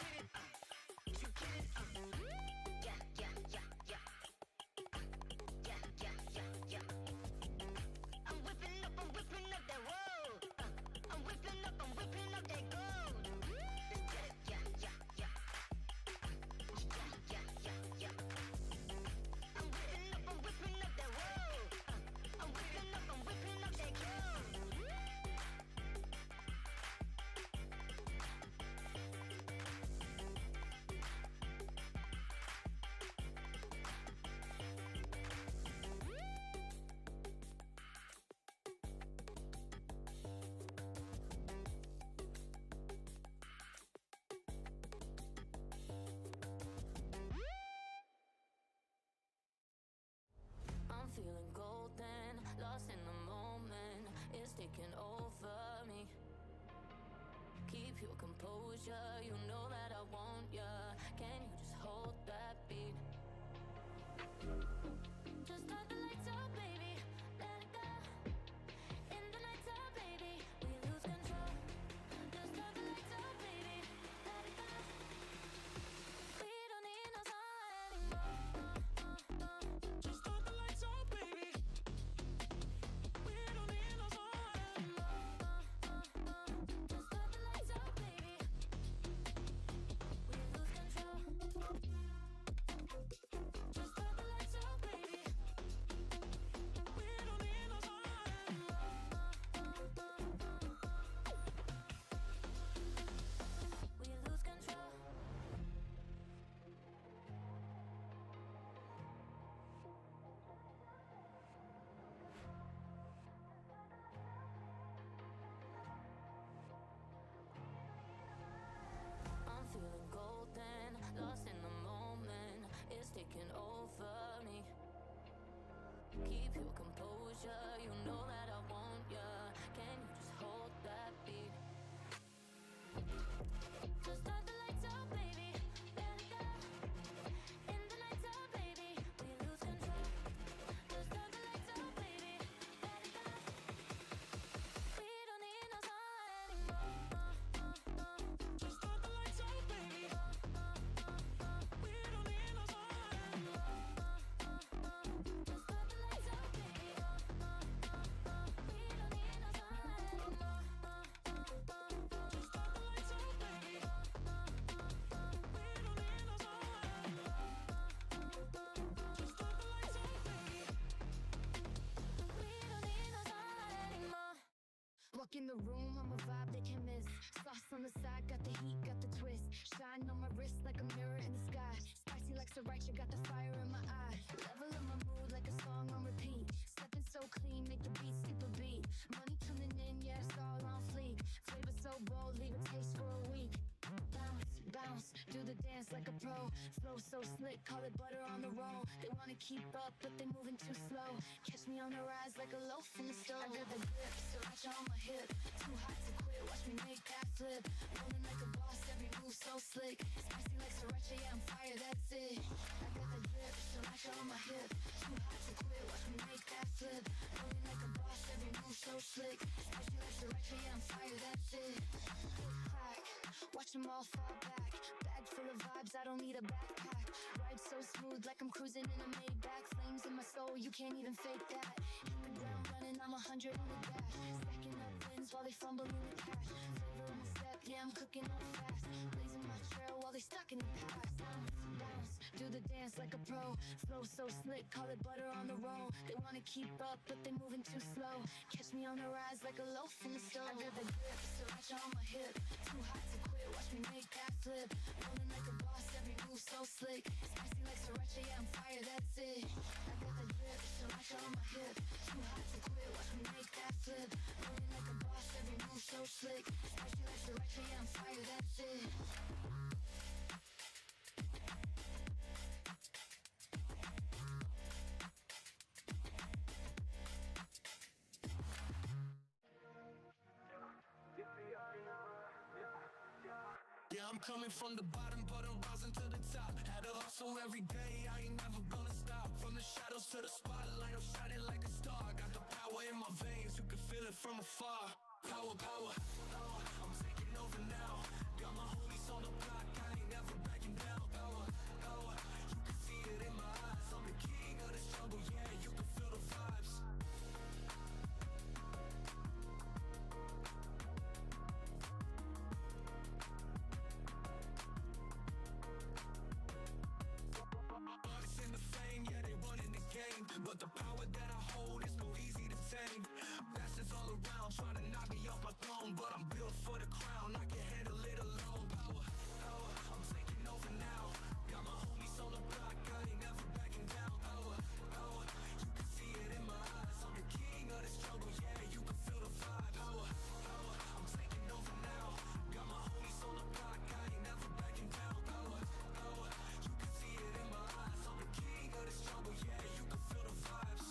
Speaker 3: with it. You get it. Yeah. I'm whipping up that road. I'm whipping up that gold. Let's get it. Yeah. I'm whipping up that road. I'm whipping up that gold. I'm feeling golden, lost in the moment. It's taking over me. Keep your composure, you know that I want ya. Can you just hold that beat? Just start the lights up, baby. Let it go. In the nighttime, baby, we lose control. Just start the lights up, baby. Let it go. We don't need no sun anymore. Just start the lights up, baby. We don't need no sun anymore. Just start the lights up, baby. We lose ya. You know that I want ya. Can you just hold that beat? Just start the lights out, baby. Let it go. In the nights out, baby, we lose control. Just start the lights out, baby. Let it go. We don't need no sun anymore. Just start the lights out, baby. We don't need no sun anymore. Just start the lights out, baby. We don't need no sun anymore. Just start the lights out, baby. We don't need no sun anymore. Just start the lights out, baby. We don't need no sun anymore.
Speaker 7: Walk in the room, I'm a vibe they can't miss. Sauce on the side, got the heat, got the twist. Shine on my wrist like a mirror in the sky. Spicy like sriracha, got the fire in my eye. Level up my mood like a song on repeat. Stepping so clean, make the beat skip a beat. Money coming in, yeah, it's all on fleek. Flavor so bold, leave a taste for a week. Bounce, bounce, do the dance like a pro. Flow so slick, call it butter on the roll. They wanna keep up, but they moving too slow. Catch me on the rise like a loaf in the stove. I got the grip, sriracha on my hip. Too hot to quit, watch me make that flip. Rolling like a boss, every move so slick. Spicy like sriracha, yeah, I'm fire, that's it. I got the grip, sriracha on my hip. Too hot to quit, watch me make that flip. Rolling like a boss, every move so slick. Spicy like sriracha, yeah, I'm fire, that's it. Clack, watch them all fall back. Bag full of vibes, I don't need a backpack. Ride so smooth like I'm cruising in a Maybach. Flames in my soul, you can't even fake that. Hit the ground running, I'm 100 on the dash. Stacking up wins while they fumble in the cash. Flavor in the step, yeah, I'm cooking up fast. Blazing my trail while they stuck in the past. Bounce, bounce, do the dance like a pro. Flow so slick, call it butter on the roll. They wanna keep up, but they moving too slow. Catch me on the rise like a loaf in the stove. I got the grip, sriracha on my hip. Too hot to quit, watch me make that flip. Rolling like a boss, every move so slick. Spicy like sriracha, yeah, I'm fire, that's it. I got the grip, sriracha on my hip. Too hot to quit, watch me make that flip. Rolling like a boss, every move so slick. Spicy like sriracha, yeah, I'm fire, that's it.
Speaker 11: Yeah, I'm coming from the bottom, but I'm rising to the top. Had to hustle every day, I ain't never gonna stop. From the shadows to the spotlight, I'm shining like a star. Got the power in my veins, you can feel it from afar. Power, power, I'm taking over now. Got my homies on the block, I ain't never backing down. Power, power, you can see it in my eyes. I'm the king of the struggle, yeah, you can feel the vibes. Artists in the fame, yeah, they running the game. But the power that I hold is no easy to tame. Bastards all around trying to knock me off my throne, but I'm built for the crown, I can handle it alone. Power, power, I'm taking over now. Got my homies on the block, I ain't never backing down. Power, power, you can see it in my eyes. I'm the king of the struggle, yeah, you can feel the vibe. Power, power, I'm taking over now. Got my homies on the block, I ain't never backing down. Power, power, you can see it in my eyes. I'm the king of the struggle, yeah, you can feel the vibes.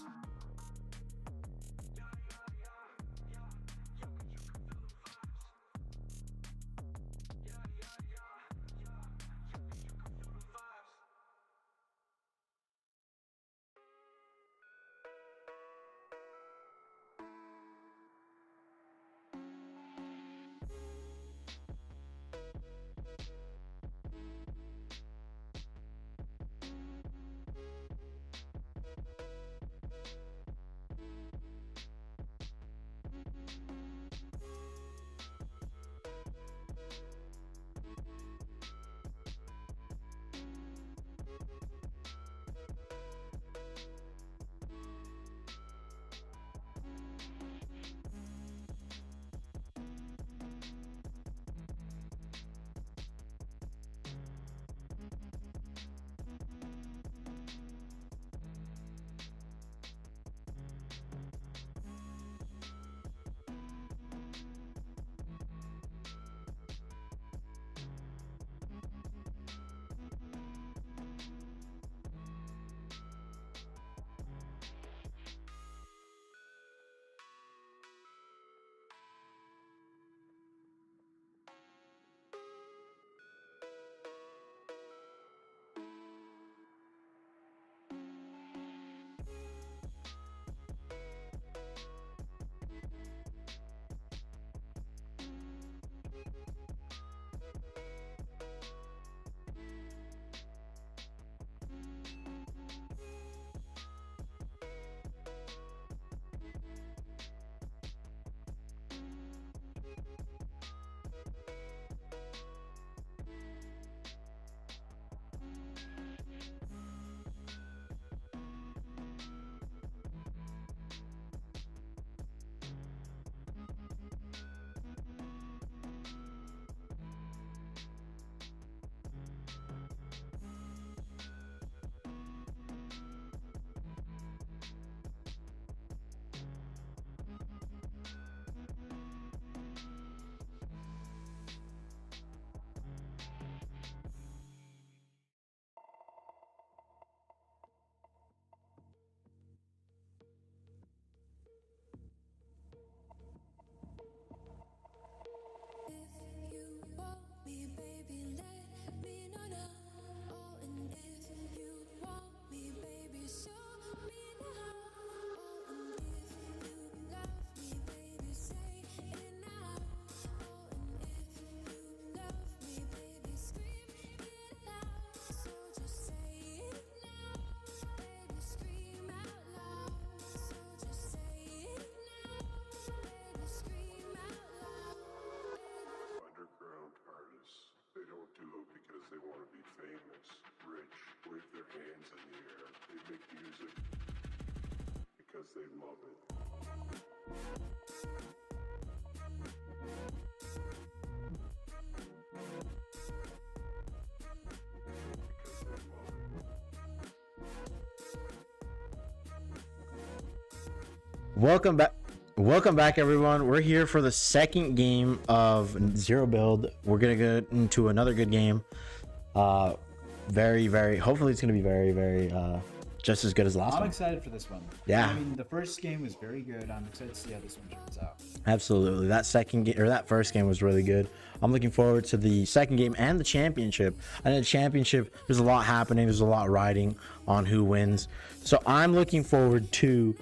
Speaker 2: they love it.
Speaker 9: Welcome back, everyone. We're here for the second game of Zero Build. We're gonna go into another good game. Hopefully it's gonna be very just as good as last one.
Speaker 8: I'm excited for this one.
Speaker 9: Yeah.
Speaker 8: I mean, the first game was very good. I'm excited to see how this one turns out.
Speaker 9: Absolutely. That first game was really good. I'm looking forward to the second game and the championship. And the championship, there's a lot happening. There's a lot riding on who wins. So I'm looking forward to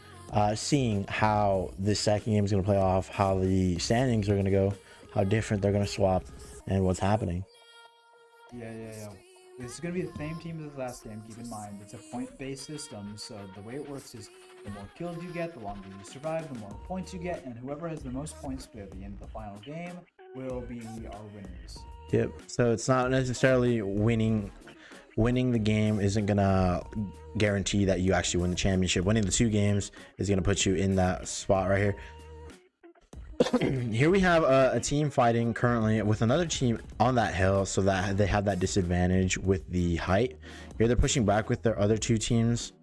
Speaker 9: seeing how the second game is going to play off, how the standings are going to go, how different they're going to swap, and what's happening.
Speaker 8: Yeah. This is going to be the same team as the last game. Keep in mind, it's a point-based system. So the way it works is the more kills you get, the longer you survive, the more points you get, and whoever has the most points by the end of the final game will be our winners.
Speaker 9: Yep. So it's not necessarily winning the game isn't gonna guarantee that you actually win the championship. Winning the 2 games is gonna put you in that spot right here. Here we have a team fighting currently with another team on that hill, so that they have that disadvantage with the height. Here they're pushing back with their other 2 teams.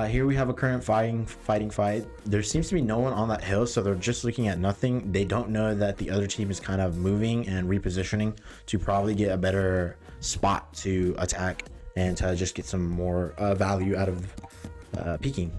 Speaker 9: Here we have a current fight. There seems to be no one on that hill, so they're just looking at nothing. They don't know that the other team is kind of moving and repositioning to probably get a better spot to attack and to just get some more value out of peeking.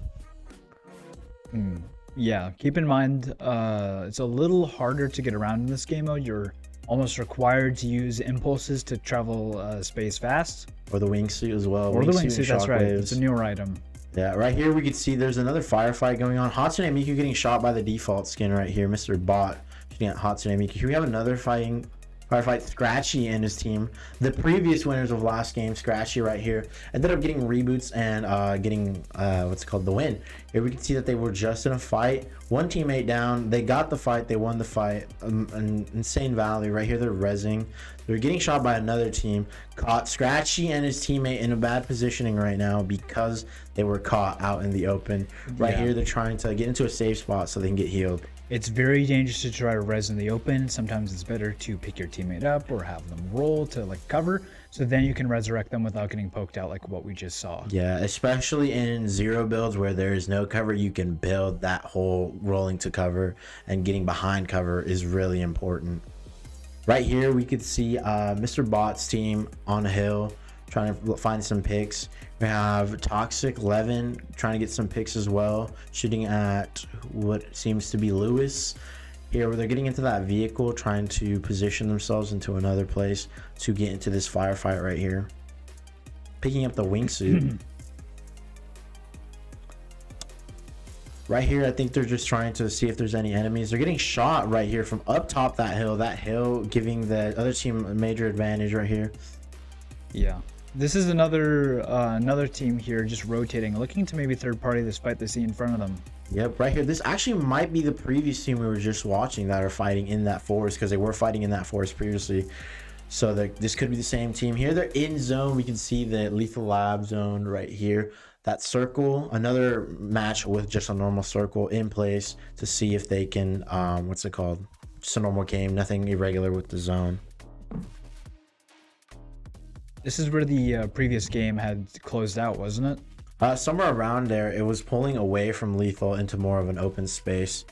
Speaker 8: Yeah, keep in mind, it's a little harder to get around in this game mode. You're almost required to use impulses to travel space fast.
Speaker 9: Or the wingsuit as well.
Speaker 8: Or the wingsuit, that's right. It's a newer item.
Speaker 9: Yeah, right here we can see there's another firefight going on. Hatsune Miku getting shot by the default skin right here. Mr. Bot shooting at Hatsune Miku. Here we have another firefight. Scratchy and his team. The previous winners of last game, Scratchy right here, ended up getting reboots and getting the win. Here we can see that they were just in a fight. One teammate down. They got the fight. They won the fight. An insane value right here. They're rezzing. They're getting shot by another team. Caught Scratchy and his teammate in a bad positioning right now because they were caught out in the open. Right here, they're trying to get into a safe spot so they can get healed.
Speaker 8: It's very dangerous to try to res in the open. Sometimes it's better to pick your teammate up or have them roll to cover, so then you can resurrect them without getting poked out like what we just saw.
Speaker 9: Yeah, especially in Zero builds where there is no cover, you can build that whole rolling to cover, and getting behind cover is really important. Right here we could see Mr. Bot's team on a hill trying to find some picks. We have Toxic Levin trying to get some picks as well, shooting at what seems to be Lewis. Here where they're getting into that vehicle, trying to position themselves into another place to get into this firefight right here. Picking up the wingsuit. Right here, I think they're just trying to see if there's any enemies. They're getting shot right here from up top that hill giving the other team a major advantage right here.
Speaker 8: Yeah. This is another team here just rotating, looking to maybe third party this fight they see in front of them.
Speaker 9: Yep, right here. This actually might be the previous team we were just watching that are fighting in that forest, because they were fighting in that forest previously. So this could be the same team. Here they're in zone. We can see the Lethal Lab zone right here. That circle, another match with just a normal circle in place to see if they can, what's it called? Just a normal game, nothing irregular with the zone.
Speaker 8: This is where the previous game had closed out, wasn't it?
Speaker 9: Somewhere around there, it was pulling away from Lethal into more of an open space.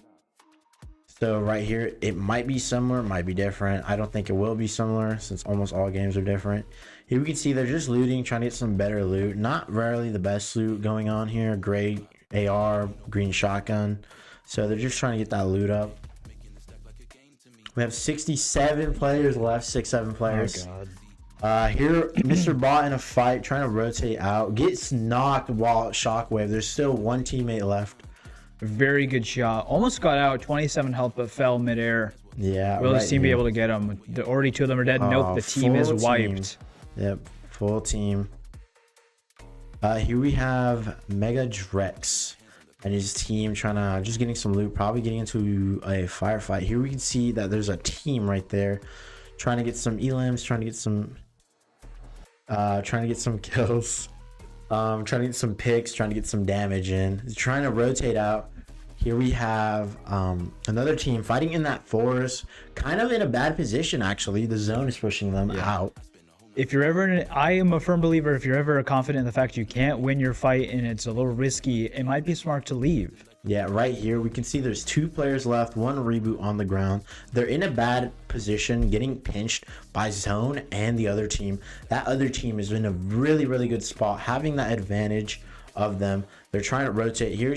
Speaker 9: So right here, it might be similar, might be different. I don't think it will be similar since almost all games are different. Here we can see they're just looting, trying to get some better loot. Not really the best loot going on here. Gray AR, green shotgun. So they're just trying to get that loot up. We have 67 players left, 6-7 players.
Speaker 8: Oh god.
Speaker 9: Here, Mr. Bot in a fight, trying to rotate out, gets knocked while Shockwave. There's still one teammate left.
Speaker 8: Very good shot. Almost got out, 27 health, but fell midair.
Speaker 9: Yeah,
Speaker 8: will this team be able to get him? Already 2 of them are dead. Nope, the team is wiped.
Speaker 9: Yep, full team. Here we have Mega Drex and his team trying to just getting some loot, probably getting into a firefight. Here we can see that there's a team right there trying to get some elims, trying to get some kills. Trying to get some picks, trying to get some damage in. He's trying to rotate out. Here we have another team fighting in that forest, kind of in a bad position, actually. The zone is pushing them out.
Speaker 8: If you're ever, I am a firm believer, if you're ever confident in the fact you can't win your fight and it's a little risky, it might be smart to leave.
Speaker 9: Yeah, right here we can see there's 2 players left, 1 reboot on the ground. They're in a bad position, getting pinched by zone and the other team. That other team is in a really, really good spot, having that advantage of them. They're trying to rotate here.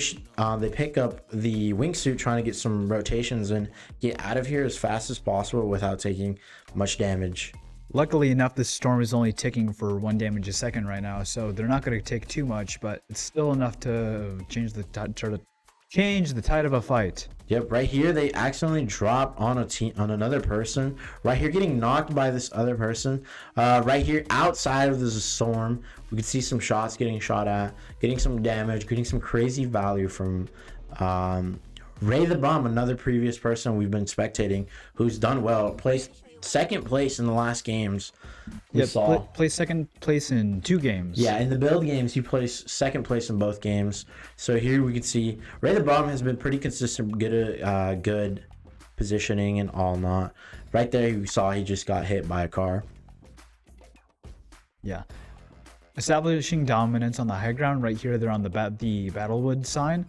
Speaker 9: They pick up the wingsuit, trying to get some rotations and get out of here as fast as possible without taking much damage.
Speaker 8: Luckily enough, this storm is only ticking for 1 damage a second right now, so they're not going to take too much, but it's still enough to change the tide of a fight.
Speaker 9: Yep, right here they accidentally drop on another person. Right here, getting knocked by this other person. Right here, outside of this storm, we can see some shots getting shot at, getting some damage, getting some crazy value from Ray the Bomb, another previous person we've been spectating, who's done well, placed second place in the last games.
Speaker 8: Placed second place in 2 games.
Speaker 9: Yeah, in the build games, he placed second place in both games. So here we can see Ray the Bomb has been pretty consistent, good positioning and all not. Right there, you saw he just got hit by a car.
Speaker 8: Yeah. Establishing dominance on the high ground. Right here, they're on the Battlewood sign.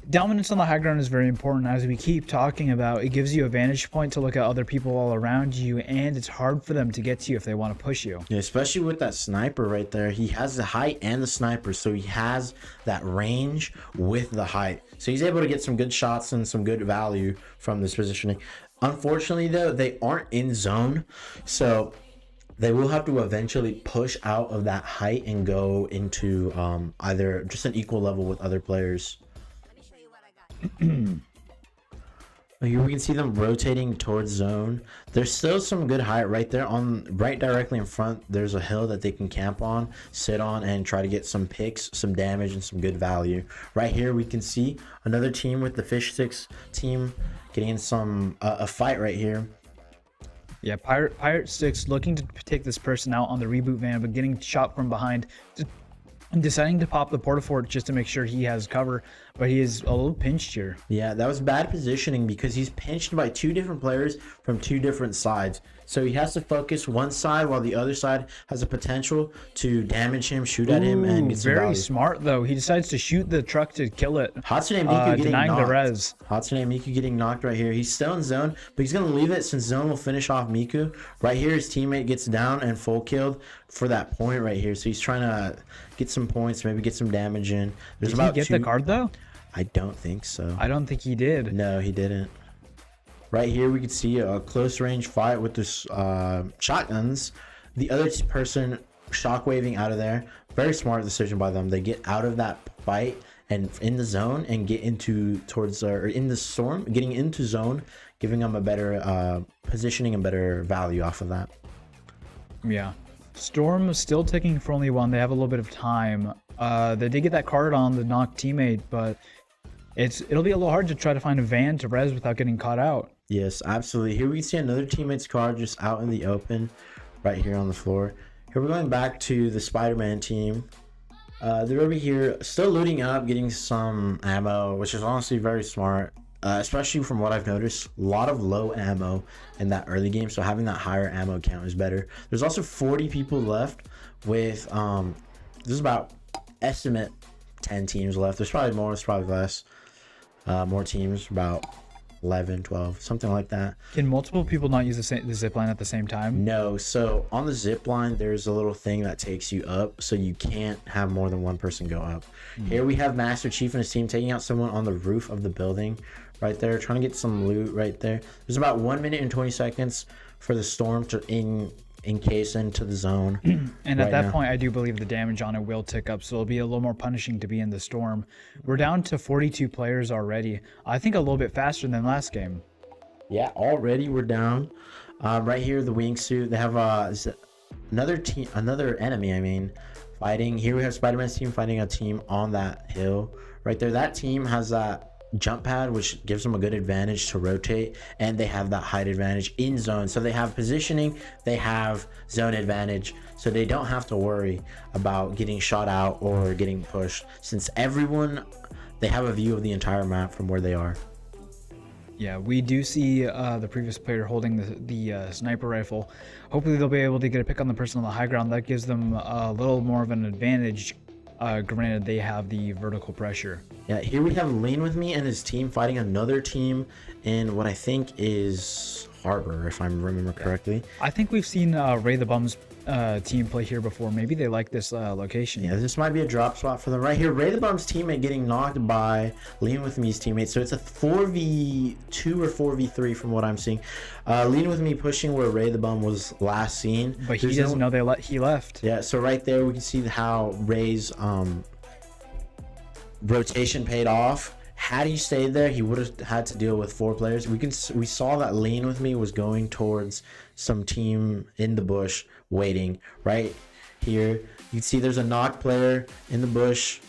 Speaker 8: Dominance on the high ground is very important. As we keep talking about, it gives you a vantage point to look at other people all around you, and it's hard for them to get to you if they want to push you.
Speaker 9: Yeah, especially with that sniper right there. He has the height and the sniper, so he has that range with the height. So he's able to get some good shots and some good value from this positioning. Unfortunately, though, they aren't in zone, so they will have to eventually push out of that height and go into either just an equal level with other players. Here we can see them rotating towards zone. There's still some good height right there right directly in front. There's a hill that they can camp on, sit on, and try to get some picks, some damage, and some good value. Right here we can see another team with the fish sticks team getting in some a fight right here.
Speaker 8: Yeah, Pirate Sticks looking to take this person out on the reboot van, but getting shot from behind. Deciding to pop the porta-fort just to make sure he has cover, but he is a little pinched here.
Speaker 9: Yeah, that was bad positioning because he's pinched by 2 different players from 2 different sides. So he has to focus one side while the other side has a potential to damage him, shoot at him, and get some
Speaker 8: very
Speaker 9: value.
Speaker 8: Smart though. He decides to shoot the truck to kill it.
Speaker 9: Hatsune Miku getting
Speaker 8: denying
Speaker 9: knocked.
Speaker 8: the res.
Speaker 9: Hatsune Miku getting knocked right here. He's still in zone, but he's gonna leave it since zone will finish off Miku. Right here, his teammate gets down and full killed for that point right here. So he's trying to get some points, maybe get some damage in.
Speaker 8: Did he get the card though?
Speaker 9: I don't think so.
Speaker 8: I don't think he did.
Speaker 9: No, he didn't. Right here, we can see a close range fight with this shotguns. The other person shockwaving out of there. Very smart decision by them. They get out of that fight and in the zone and get into or in the storm, getting into zone, giving them a better positioning and better value off of that.
Speaker 8: Yeah. Storm is still ticking for only 1. They have a little bit of time. They did get that card on the knocked teammate, but it'll be a little hard to try to find a van to res without getting caught out.
Speaker 9: Yes, absolutely. Here we can see another teammate's card just out in the open, right here on the floor. Here we're going back to the Spider-Man team. They're over here still looting up, getting some ammo, which is honestly very smart. Especially from what I've noticed, a lot of low ammo in that early game, so having that higher ammo count is better. There's also 40 people left with this is about estimate 10 teams left. There's probably more, there's probably less. More teams, about 11, 12, something like that.
Speaker 8: Can multiple people not use the zip line at the same time?
Speaker 9: No, so on the zip line there's a little thing that takes you up, so you can't have more than one person go up. Here we have Master Chief and his team taking out someone on the roof of the building right there, trying to get some loot right there. There's about 1 minute and 20 seconds for the storm to encase into the zone.
Speaker 8: And at that point, I do believe the damage on it will tick up, so it'll be a little more punishing to be in the storm. We're down to 42 players already. I think a little bit faster than last game.
Speaker 9: Yeah, already we're down. Right here, the wingsuit. They have another enemy, fighting. Here we have Spider-Man's team fighting a team on that hill. Right there, that team has that jump pad, which gives them a good advantage to rotate, and they have that height advantage in zone. So they have positioning, they have zone advantage, so they don't have to worry about getting shot out or getting pushed, since they have a view of the entire map from where they are.
Speaker 8: Yeah, we do see the previous player holding the sniper rifle. Hopefully they'll be able to get a pick on the person on the high ground. That gives them a little more of an advantage. Granted, they have the vertical pressure.
Speaker 9: Yeah, here we have Lean With Me and his team fighting another team in what I think is Harbor, if I remember correctly.
Speaker 8: I think we've seen Ray the Bum's team play here before. Maybe they like this location.
Speaker 9: Yeah, this might be a drop spot for them. Right here, Ray the Bum's teammate getting knocked by Lean With Me's teammate. So it's a 4v2 or 4v3 from what I'm seeing. Lean With Me pushing where Ray the Bum was last seen.
Speaker 8: But he doesn't know he left.
Speaker 9: Yeah, so right there we can see how Ray's rotation paid off. Had he stayed there, he would have had to deal with 4 players. We saw that Lean With Me was going towards some team in the bush waiting. Right here, you can see there's a knock player in the bush.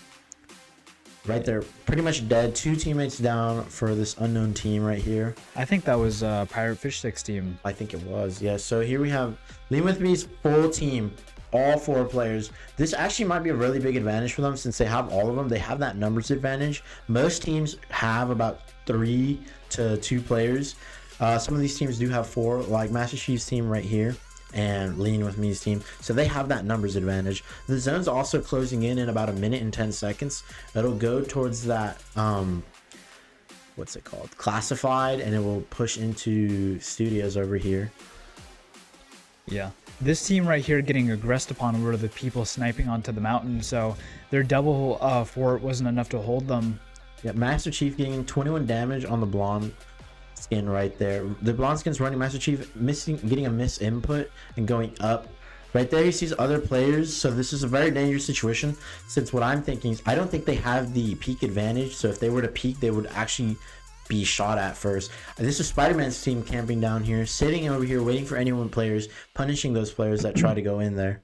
Speaker 9: Right there, pretty much dead. 2 teammates down for this unknown team right here.
Speaker 8: I think that was Pirate Fish Sticks team.
Speaker 9: I think it was, yeah. So here we have Lean With Me's full team. All 4 players. This actually might be a really big advantage for them since they have all of them. They have that numbers advantage. Most teams have about 3 to 2 players. Some of these teams do have 4, like Master Chief's team right here and Lean With Me's team. So they have that numbers advantage. The zone's also closing in about 1 minute and 10 seconds. It'll go towards that, what's it called? Classified, and it will push into studios over here.
Speaker 8: Yeah. This team right here getting aggressed upon were the people sniping onto the mountain, so their double fort wasn't enough to hold them.
Speaker 9: Yeah, Master Chief getting 21 damage on the blonde skin right there. The blonde skin's running. Master Chief getting a miss input and going up. Right there he sees other players, so this is a very dangerous situation, since what I'm thinking is I don't think they have the peak advantage, so if they were to peek, they would actually be shot at first. This is Spider-Man's team camping down here, sitting over here waiting for anyone players, punishing those players that try to go in there.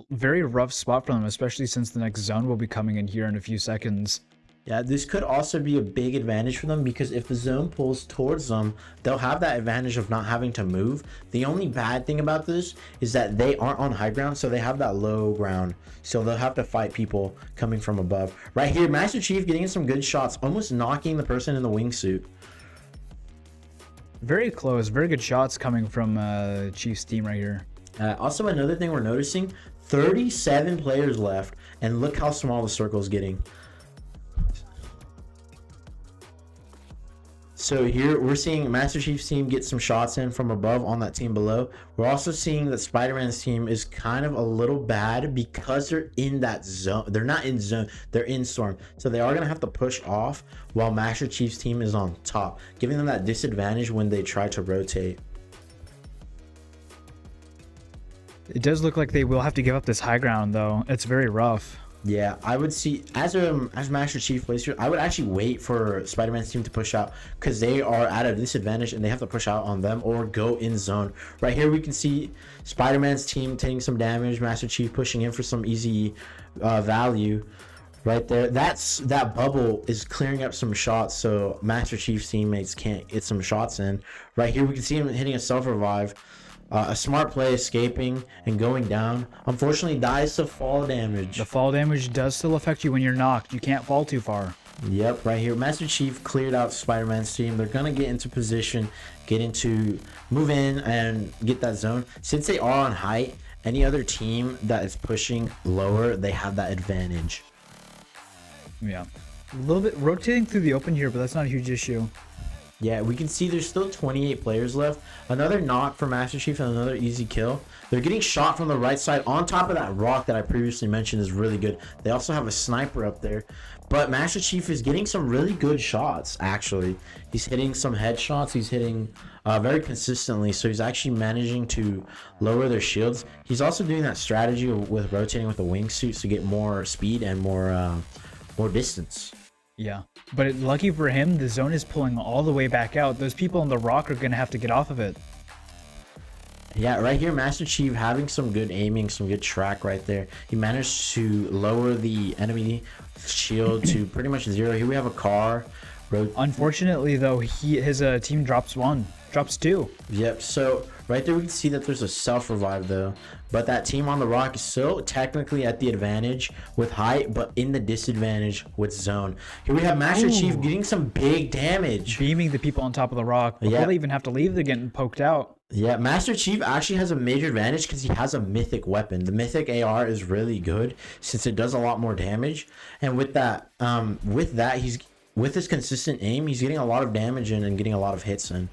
Speaker 8: Very rough spot for them, especially since the next zone will be coming in here in a few seconds.
Speaker 9: Yeah, this could also be a big advantage for them because if the zone pulls towards them, they'll have that advantage of not having to move. The only bad thing about this is that they aren't on high ground, so they have that low ground. So they'll have to fight people coming from above. Right here, Master Chief getting some good shots, almost knocking the person in the wingsuit.
Speaker 8: Very close, very good shots coming from Chief's team right here.
Speaker 9: Also, another thing we're noticing, 37 players left, and look how small the circle is getting. So here we're seeing Master Chief's team get some shots in from above on that team below. We're also seeing that Spider-Man's team is kind of a little bad because they're in that zone. They're not in zone, they're in storm. So they are going to have to push off while Master Chief's team is on top, giving them that disadvantage when they try to rotate.
Speaker 8: It does look like they will have to give up this high ground though. It's very rough.
Speaker 9: Yeah, I would see as Master Chief plays here, I would actually wait for Spider-Man's team to push out because they are at a disadvantage and they have to push out on them or go in zone. Right here we can see Spider-Man's team taking some damage, Master Chief pushing in for some easy value. Right there, that bubble is clearing up some shots so Master Chief's teammates can't get some shots in. Right here we can see him hitting a self-revive. A smart play, escaping and going down. Unfortunately, dies to fall damage.
Speaker 8: The fall damage does still affect you when you're knocked. You can't fall too far.
Speaker 9: Yep, right here. Master Chief cleared out Spider-Man's team. They're going to get into position, move in and get that zone. Since they are on height, any other team that is pushing lower, they have that advantage.
Speaker 8: Yeah. A little bit rotating through the open here, but that's not a huge issue.
Speaker 9: Yeah, we can see there's still 28 players left. Another knock for Master Chief and another easy kill. They're getting shot from the right side on top of that rock that I previously mentioned is really good. They also have a sniper up there. But Master Chief is getting some really good shots, actually. He's hitting some headshots. He's hitting very consistently. So he's actually managing to lower their shields. He's also doing that strategy with rotating with the wingsuits to get more speed and more distance.
Speaker 8: Yeah, but lucky for him, the zone is pulling all the way back out. Those people on the rock are going to have to get off of it.
Speaker 9: Yeah, right here, Master Chief having some good aiming, some good track right there. He managed to lower the enemy shield to pretty much 0. Here we have a car.
Speaker 8: Unfortunately, though, his team drops 2.
Speaker 9: Yep, so right there we can see that there's a self-revive though. But that team on the rock is still technically at the advantage with height, but in the disadvantage with zone. Here we have Master Chief getting some big damage.
Speaker 8: Beaming the people on top of the rock before they even have to leave, they're getting poked out.
Speaker 9: Yeah, Master Chief actually has a major advantage because he has a mythic weapon. The mythic AR is really good since it does a lot more damage. And with that, he's with his consistent aim, he's getting a lot of damage in and getting a lot of hits in.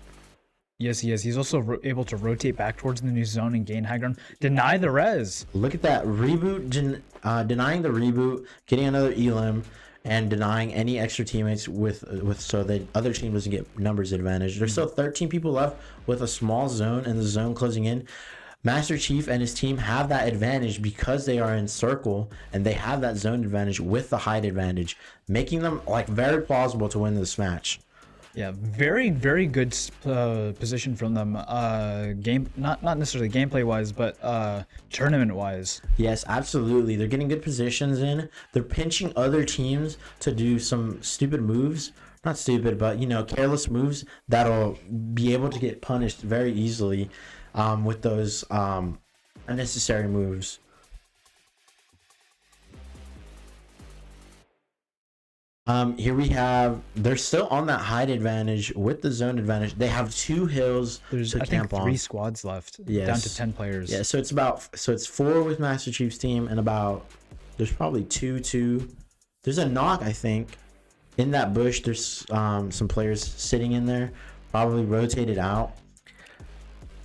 Speaker 8: Yes, he is. He's also able to rotate back towards the new zone and gain high ground. Deny the res.
Speaker 9: Look at that reboot, denying the reboot, getting another elim, and denying any extra teammates with so the other team doesn't get numbers advantage. There's still 13 people left with a small zone and the zone closing in. Master Chief and his team have that advantage because they are in circle and they have that zone advantage with the height advantage, making them like very plausible to win this match.
Speaker 8: Yeah, very, very good position from them. Not necessarily gameplay wise, but tournament wise.
Speaker 9: Yes, absolutely. They're getting good positions in. They're pinching other teams to do some stupid moves. Not stupid, but careless moves that'll be able to get punished very easily with those unnecessary moves. Here we have, they're still on that height advantage with the zone advantage. They have 2 hills to camp on.
Speaker 8: 3 squads left.
Speaker 9: Yes.
Speaker 8: Down to 10 players.
Speaker 9: Yeah, so it's 4 with Master Chief's team and there's probably 2. There's a knock, I think. In that bush, there's some players sitting in there, probably rotated out.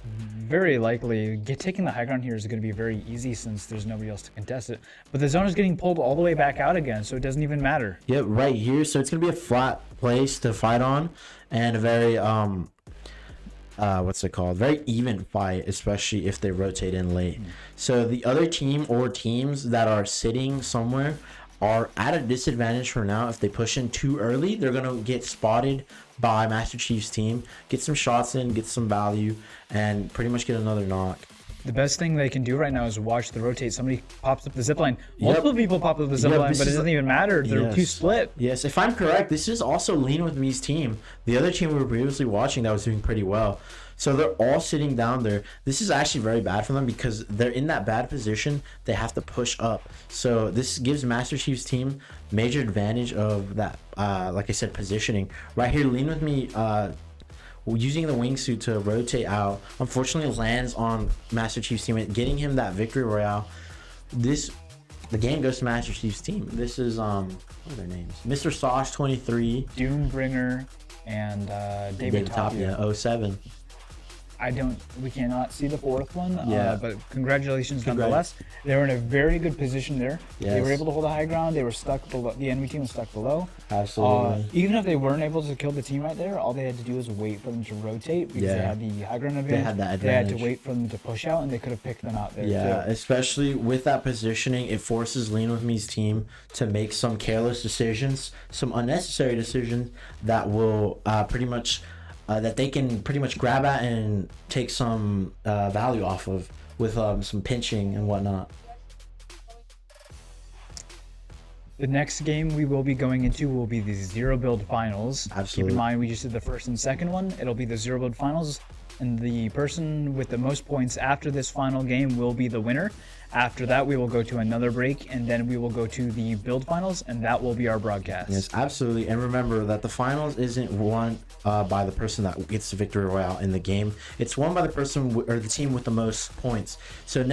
Speaker 8: Very likely. Taking the high ground here is going to be very easy since there's nobody else to contest it. But the zone is getting pulled all the way back out again, so it doesn't even matter.
Speaker 9: Yep, right here. So it's going to be a flat place to fight on and a very, what's it called? Very even fight, especially if they rotate in late. So the other team or teams that are sitting somewhere are at a disadvantage for now. If they push in too early, they're going to get spotted by Master Chief's team, get some shots in, get some value, and pretty much get another knock.
Speaker 8: The best thing they can do right now is watch the rotate. Somebody pops up the zipline. Multiple people pop up the zipline, but it doesn't even matter. They're too split.
Speaker 9: Yes, if I'm correct, this is also Lean With Me's team. The other team we were previously watching that was doing pretty well. So they're all sitting down there. This is actually very bad for them because they're in that bad position. They have to push up. So this gives Master Chief's team major advantage of that, like I said, positioning. Right here, Lean With Me using the wingsuit to rotate out. Unfortunately, lands on Master Chief's team, getting him that victory royale. The game goes to Master Chief's team. This is, what are their names? Mr. Sauce 23.
Speaker 8: Doombringer and David Tapia.
Speaker 9: 07.
Speaker 8: We cannot see the 4th one, but congratulations nonetheless. They were in a very good position there.
Speaker 9: Yes.
Speaker 8: They were able to hold a high ground. They were stuck below. The enemy team was stuck below.
Speaker 9: Absolutely.
Speaker 8: Even if they weren't able to kill the team right there, all they had to do was wait for them to rotate because they had the high ground advantage.
Speaker 9: They had that
Speaker 8: advantage. They had
Speaker 9: advantage.
Speaker 8: to wait for them to push out, and they could have picked them out there.
Speaker 9: Yeah,
Speaker 8: too.
Speaker 9: especially with that positioning, it forces Lean With Me's team to make some careless decisions, some unnecessary decisions that will pretty much that they can pretty much grab at and take some value off of with some pinching and whatnot.
Speaker 8: The next game we will be going into will be the 0 build finals.
Speaker 9: Absolutely.
Speaker 8: Keep in mind we just did the first and second one. It'll be the 0 build finals, and the person with the most points after this final game will be the winner. After that, we will go to another break, and then we will go to the build finals, and that will be our broadcast.
Speaker 9: Yes, absolutely. And remember that the finals isn't won by the person that gets the victory royale in the game. It's won by the person or the team with the most points. So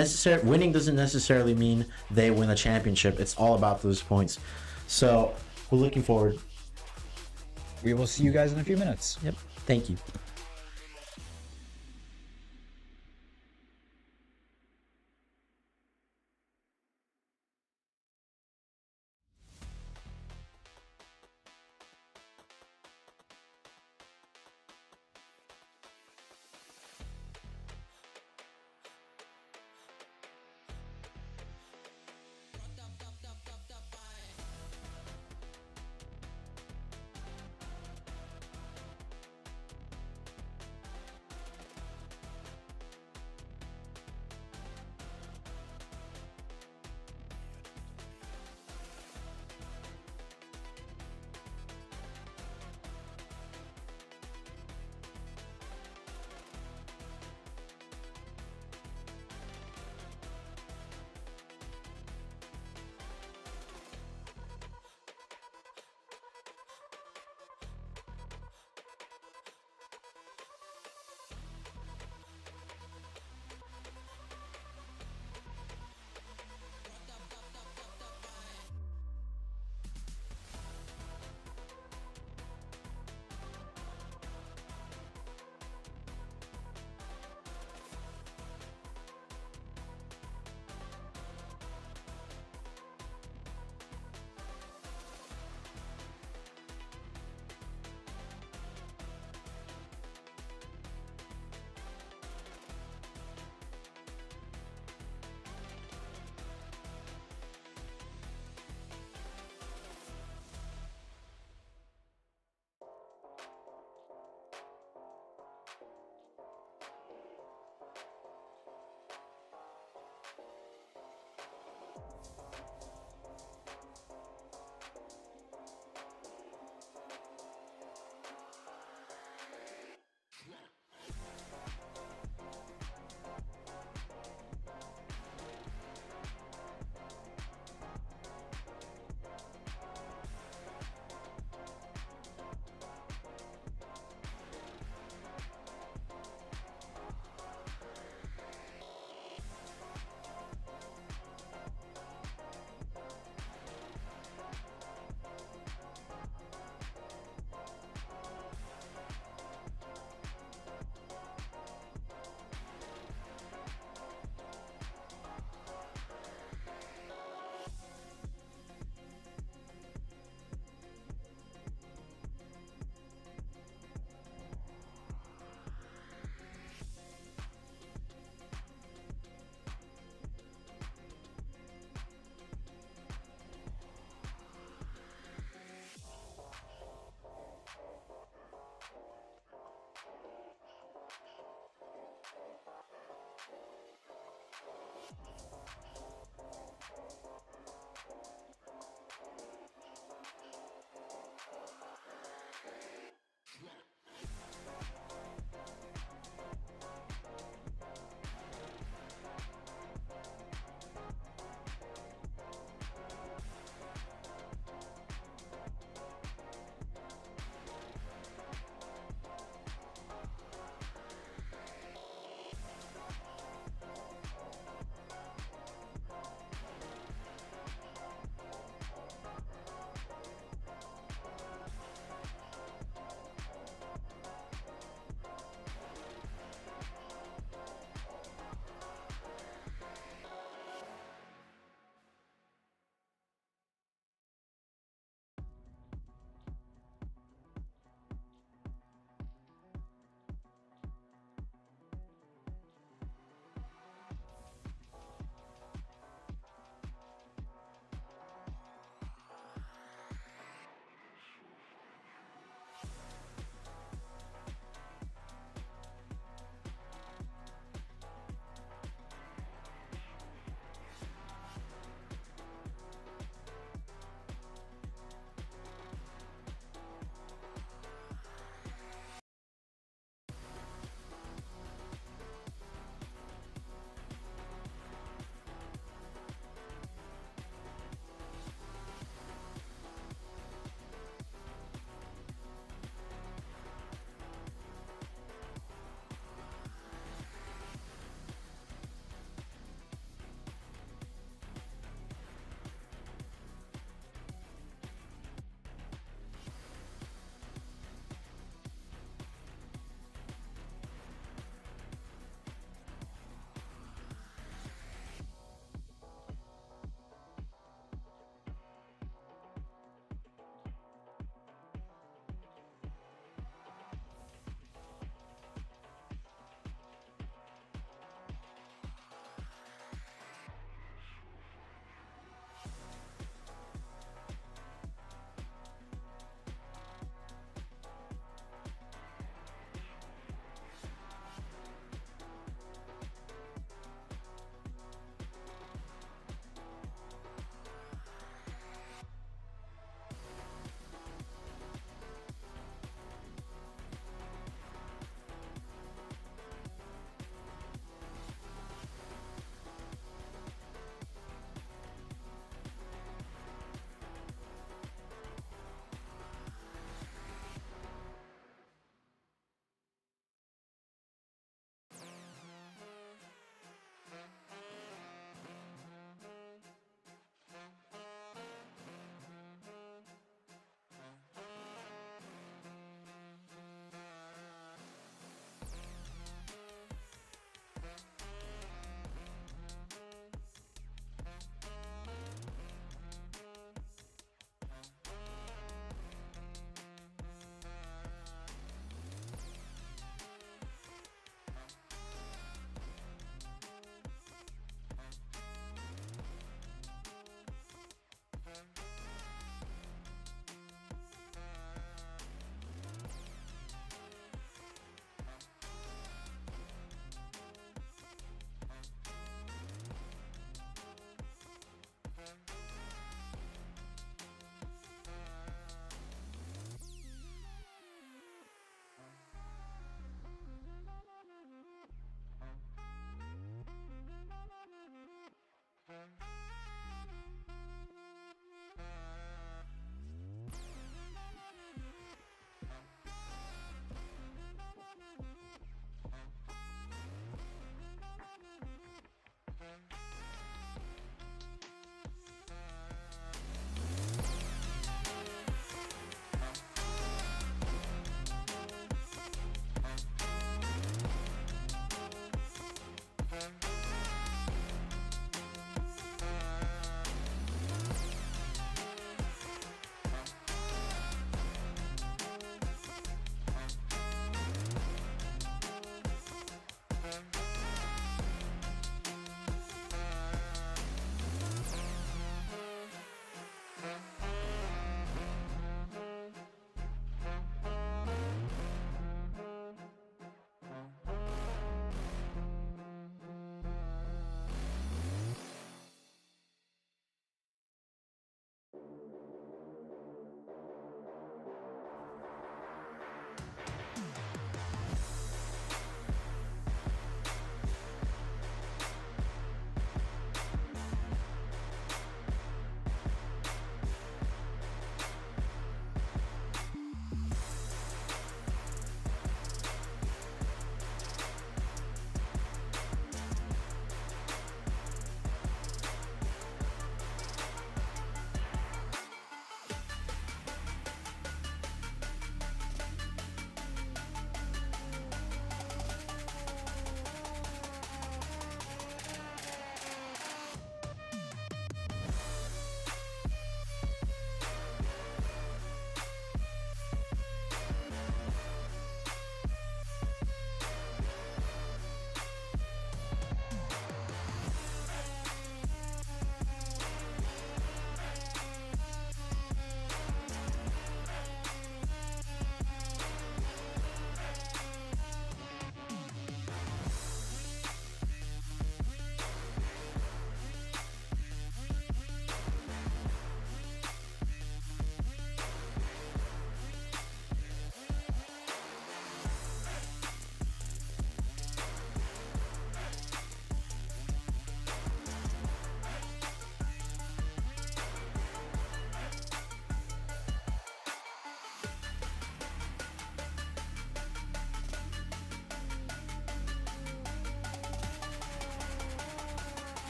Speaker 9: winning doesn't necessarily mean they win a championship. It's all about those points. So we're looking forward.
Speaker 8: We will see you guys in a few minutes.
Speaker 9: Yep. Thank you.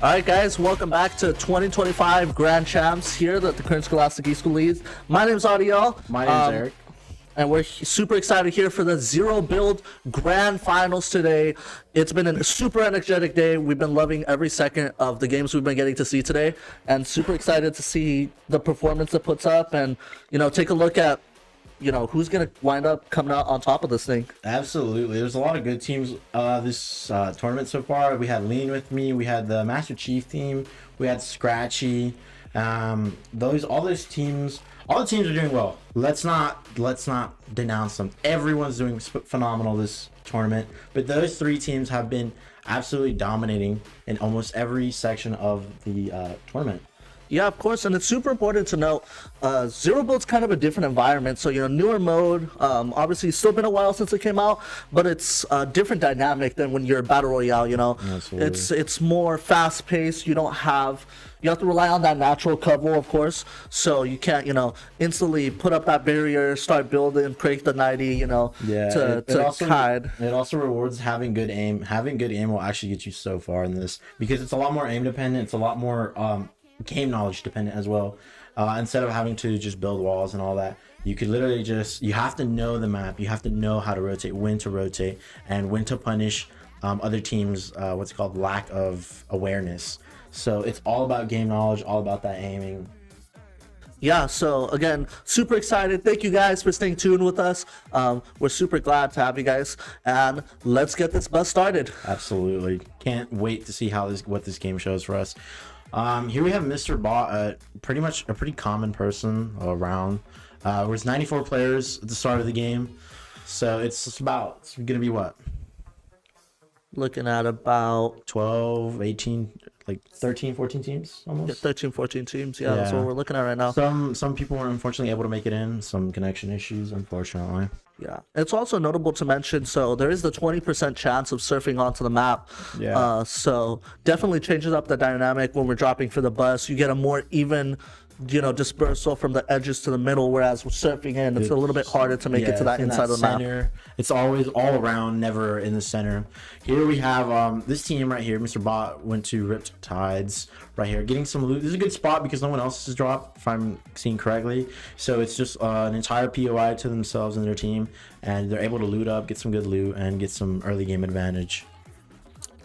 Speaker 13: All right, guys, welcome back to 2025 Grand Champs here at the Kern Scholastic Esports League. My name is Audiel.
Speaker 9: My name is Eric.
Speaker 13: And we're super excited here for the Zero Build Grand Finals today. It's been a super energetic day. We've been loving every second of the games we've been getting to see today, and super excited to see the performance it puts up and, take a look at, who's going to wind up coming out on top of this thing.
Speaker 9: Absolutely. There's a lot of good teams this tournament so far. We had Lean with me. We had the Master Chief team. We had Scratchy. All the teams are doing well. Let's not denounce them. Everyone's doing phenomenal this tournament. But those three teams have been absolutely dominating in almost every section of the tournament.
Speaker 13: Yeah, of course, and it's super important to note, Zero Build's kind of a different environment. So, newer mode, obviously it's still been a while since it came out, but it's a different dynamic than when you're Battle Royale,
Speaker 9: Absolutely.
Speaker 13: It's more fast-paced. You have to rely on that natural cover, of course, so you can't, instantly put up that barrier, start building, break the 90, to hide.
Speaker 9: It also rewards having good aim. Having good aim will actually get you so far in this, because it's a lot more aim dependent. It's a lot more game knowledge dependent as well. Instead of having to just build walls and all that, you could literally you have to know the map. You have to know how to rotate, when to rotate, and when to punish other teams' lack of awareness. So it's all about game knowledge, all about that aiming.
Speaker 13: Yeah, so again, super excited. Thank you guys for staying tuned with us. We're super glad to have you guys, and let's get this bus started.
Speaker 9: Absolutely. Can't wait to see what this game shows for us. Here we have Mr. Bot, pretty much a pretty common person around. There's 94 players at the start of the game, so it's gonna be what?
Speaker 13: Looking at about
Speaker 9: 12, 18, like 13, 14 teams almost.
Speaker 13: Yeah, 13, 14 teams. Yeah, that's what we're looking at right now.
Speaker 9: Some people were unfortunately able to make it in. Some connection issues, unfortunately.
Speaker 13: Yeah, it's also notable to mention, so there is the 20% chance of surfing onto the map.
Speaker 9: Yeah.
Speaker 13: So definitely changes up the dynamic when we're dropping for the bus. You get a more even, dispersal from the edges to the middle, whereas with surfing in, it's a little bit harder to make it to that inside of the map.
Speaker 9: It's always all around, never in the center. Here we have this team right here. Mr. Bot went to Ripped Tides right here, getting some loot. This is a good spot because no one else has dropped, if I'm seeing correctly. So it's just an entire POI to themselves and their team, and they're able to loot up, get some good loot, and get some early game advantage.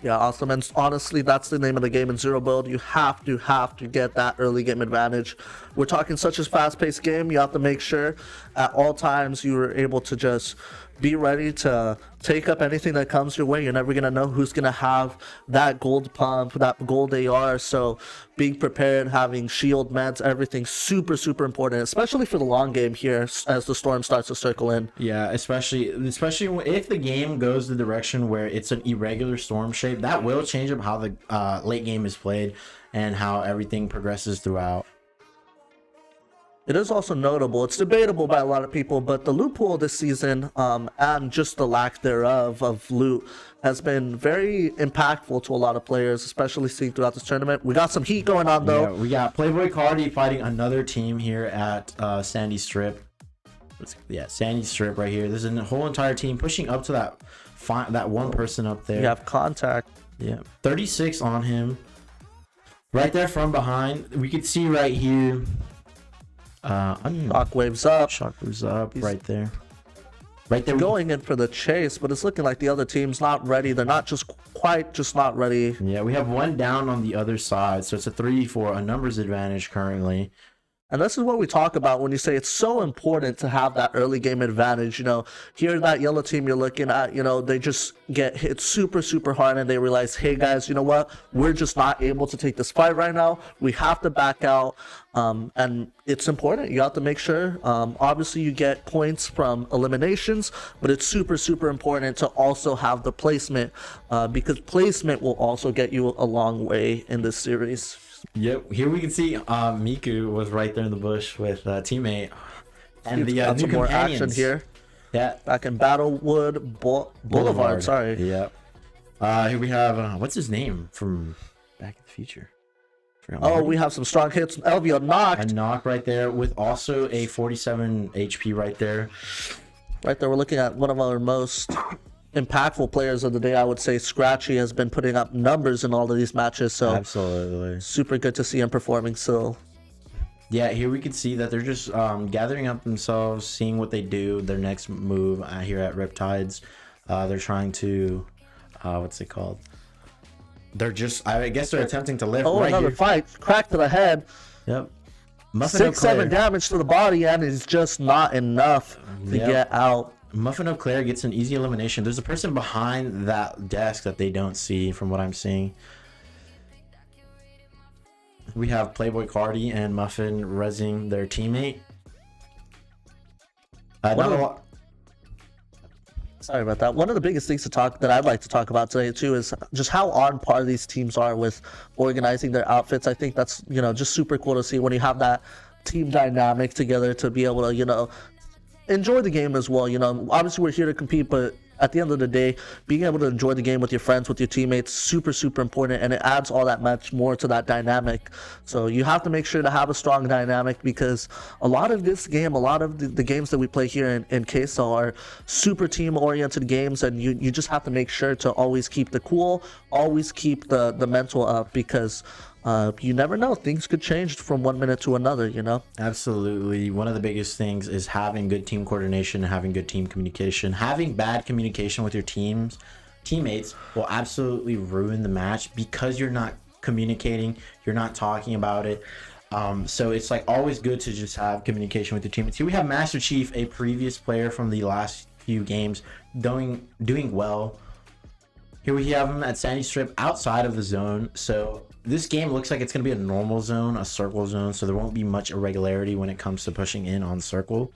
Speaker 13: Yeah, awesome. And honestly, that's the name of the game in Zero Build. You have to get that early game advantage. We're talking such a fast-paced game. You have to make sure at all times you are able to just be ready to take up anything that comes your way. You're never going to know who's going to have that gold pump, that gold AR. So being prepared, having shield meds, everything super, super important, especially for the long game here as the storm starts to circle in.
Speaker 9: Yeah, especially if the game goes the direction where it's an irregular storm shape, that will change up how the late game is played and how everything progresses throughout.
Speaker 13: It is also notable, it's debatable by a lot of people, but the loot pool this season and just the lack thereof of loot has been very impactful to a lot of players, especially seen throughout this tournament. We got some heat going on though.
Speaker 9: Yeah, we got Playboy Cardi fighting another team here at Sandy Strip. Sandy Strip right here. There's a whole entire team pushing up to that one person up there.
Speaker 13: You have contact.
Speaker 9: Yeah, 36 on him. Right there from behind. We could see right here.
Speaker 13: Shockwave's up.
Speaker 9: Shockwave's up right there. Right there.
Speaker 13: Going in for the chase, but it's looking like the other team's not ready. They're not just not ready.
Speaker 9: Yeah, we have one down on the other side, so it's a 3-4, a numbers advantage currently.
Speaker 13: And this is what we talk about when you say it's so important to have that early game advantage. Here that yellow team you're looking at, they just get hit super, super hard and they realize, hey guys, you know what? We're just not able to take this fight right now. We have to back out. And it's important. You have to make sure. Obviously, you get points from eliminations, but it's super, super important to also have the placement because placement will also get you a long way in this series.
Speaker 9: Yep, here we can see Miku was right there in the bush with teammate and the
Speaker 13: got
Speaker 9: new
Speaker 13: some more
Speaker 9: companions.
Speaker 13: action here.
Speaker 9: Yeah,
Speaker 13: back in Battlewood Boulevard. Sorry.
Speaker 9: Yep. Here we have what's his name from Back in the Future?
Speaker 13: We have some strong hits. Elvio knocked.
Speaker 9: A knock right there with also a 47 HP right there.
Speaker 13: Right there, we're looking at one of our most impactful players of the day. I would say Scratchy has been putting up numbers in all of these matches, so
Speaker 9: Absolutely.
Speaker 13: super good to see him performing still.
Speaker 9: Yeah, here we can see that they're just gathering up themselves, seeing what they do, their next move here at Riptides. They're trying to, what's it called? They're just, I guess they're attempting to lift.
Speaker 13: Oh,
Speaker 9: right
Speaker 13: another
Speaker 9: here.
Speaker 13: fight. Crack to the head.
Speaker 9: Yep. Muffin
Speaker 13: 6-7 damage to the body, and it's just not enough to get out.
Speaker 9: Muffin Up Claire gets an easy elimination. There's a person behind that desk that they don't see from what I'm seeing. We have Playboy Cardi and Muffin rezzing their teammate.
Speaker 13: Sorry about that. One of the biggest things that I'd like to talk about today too is just how on par these teams are with organizing their outfits. I think that's, just super cool to see when you have that team dynamic together to be able to, enjoy the game as well. Obviously we're here to compete, but at the end of the day, being able to enjoy the game with your friends, with your teammates, super, super important, and it adds all that much more to that dynamic. So you have to make sure to have a strong dynamic, because a lot of this game, a lot of the games that we play here in KSEL are super team-oriented games, and you just have to make sure to always keep the cool, always keep the mental up, because you never know. Things could change from 1 minute to another,
Speaker 9: Absolutely. One of the biggest things is having good team coordination, having good team communication. Having bad communication with your teammates will absolutely ruin the match, because you're not communicating, you're not talking about it. So it's always good to just have communication with your teammates. Here we have Master Chief, a previous player from the last few games, doing well. Here we have him at Sandy Strip outside of the zone. So this game looks like it's going to be a normal zone, a circle zone, so there won't be much irregularity when it comes to pushing in on circle.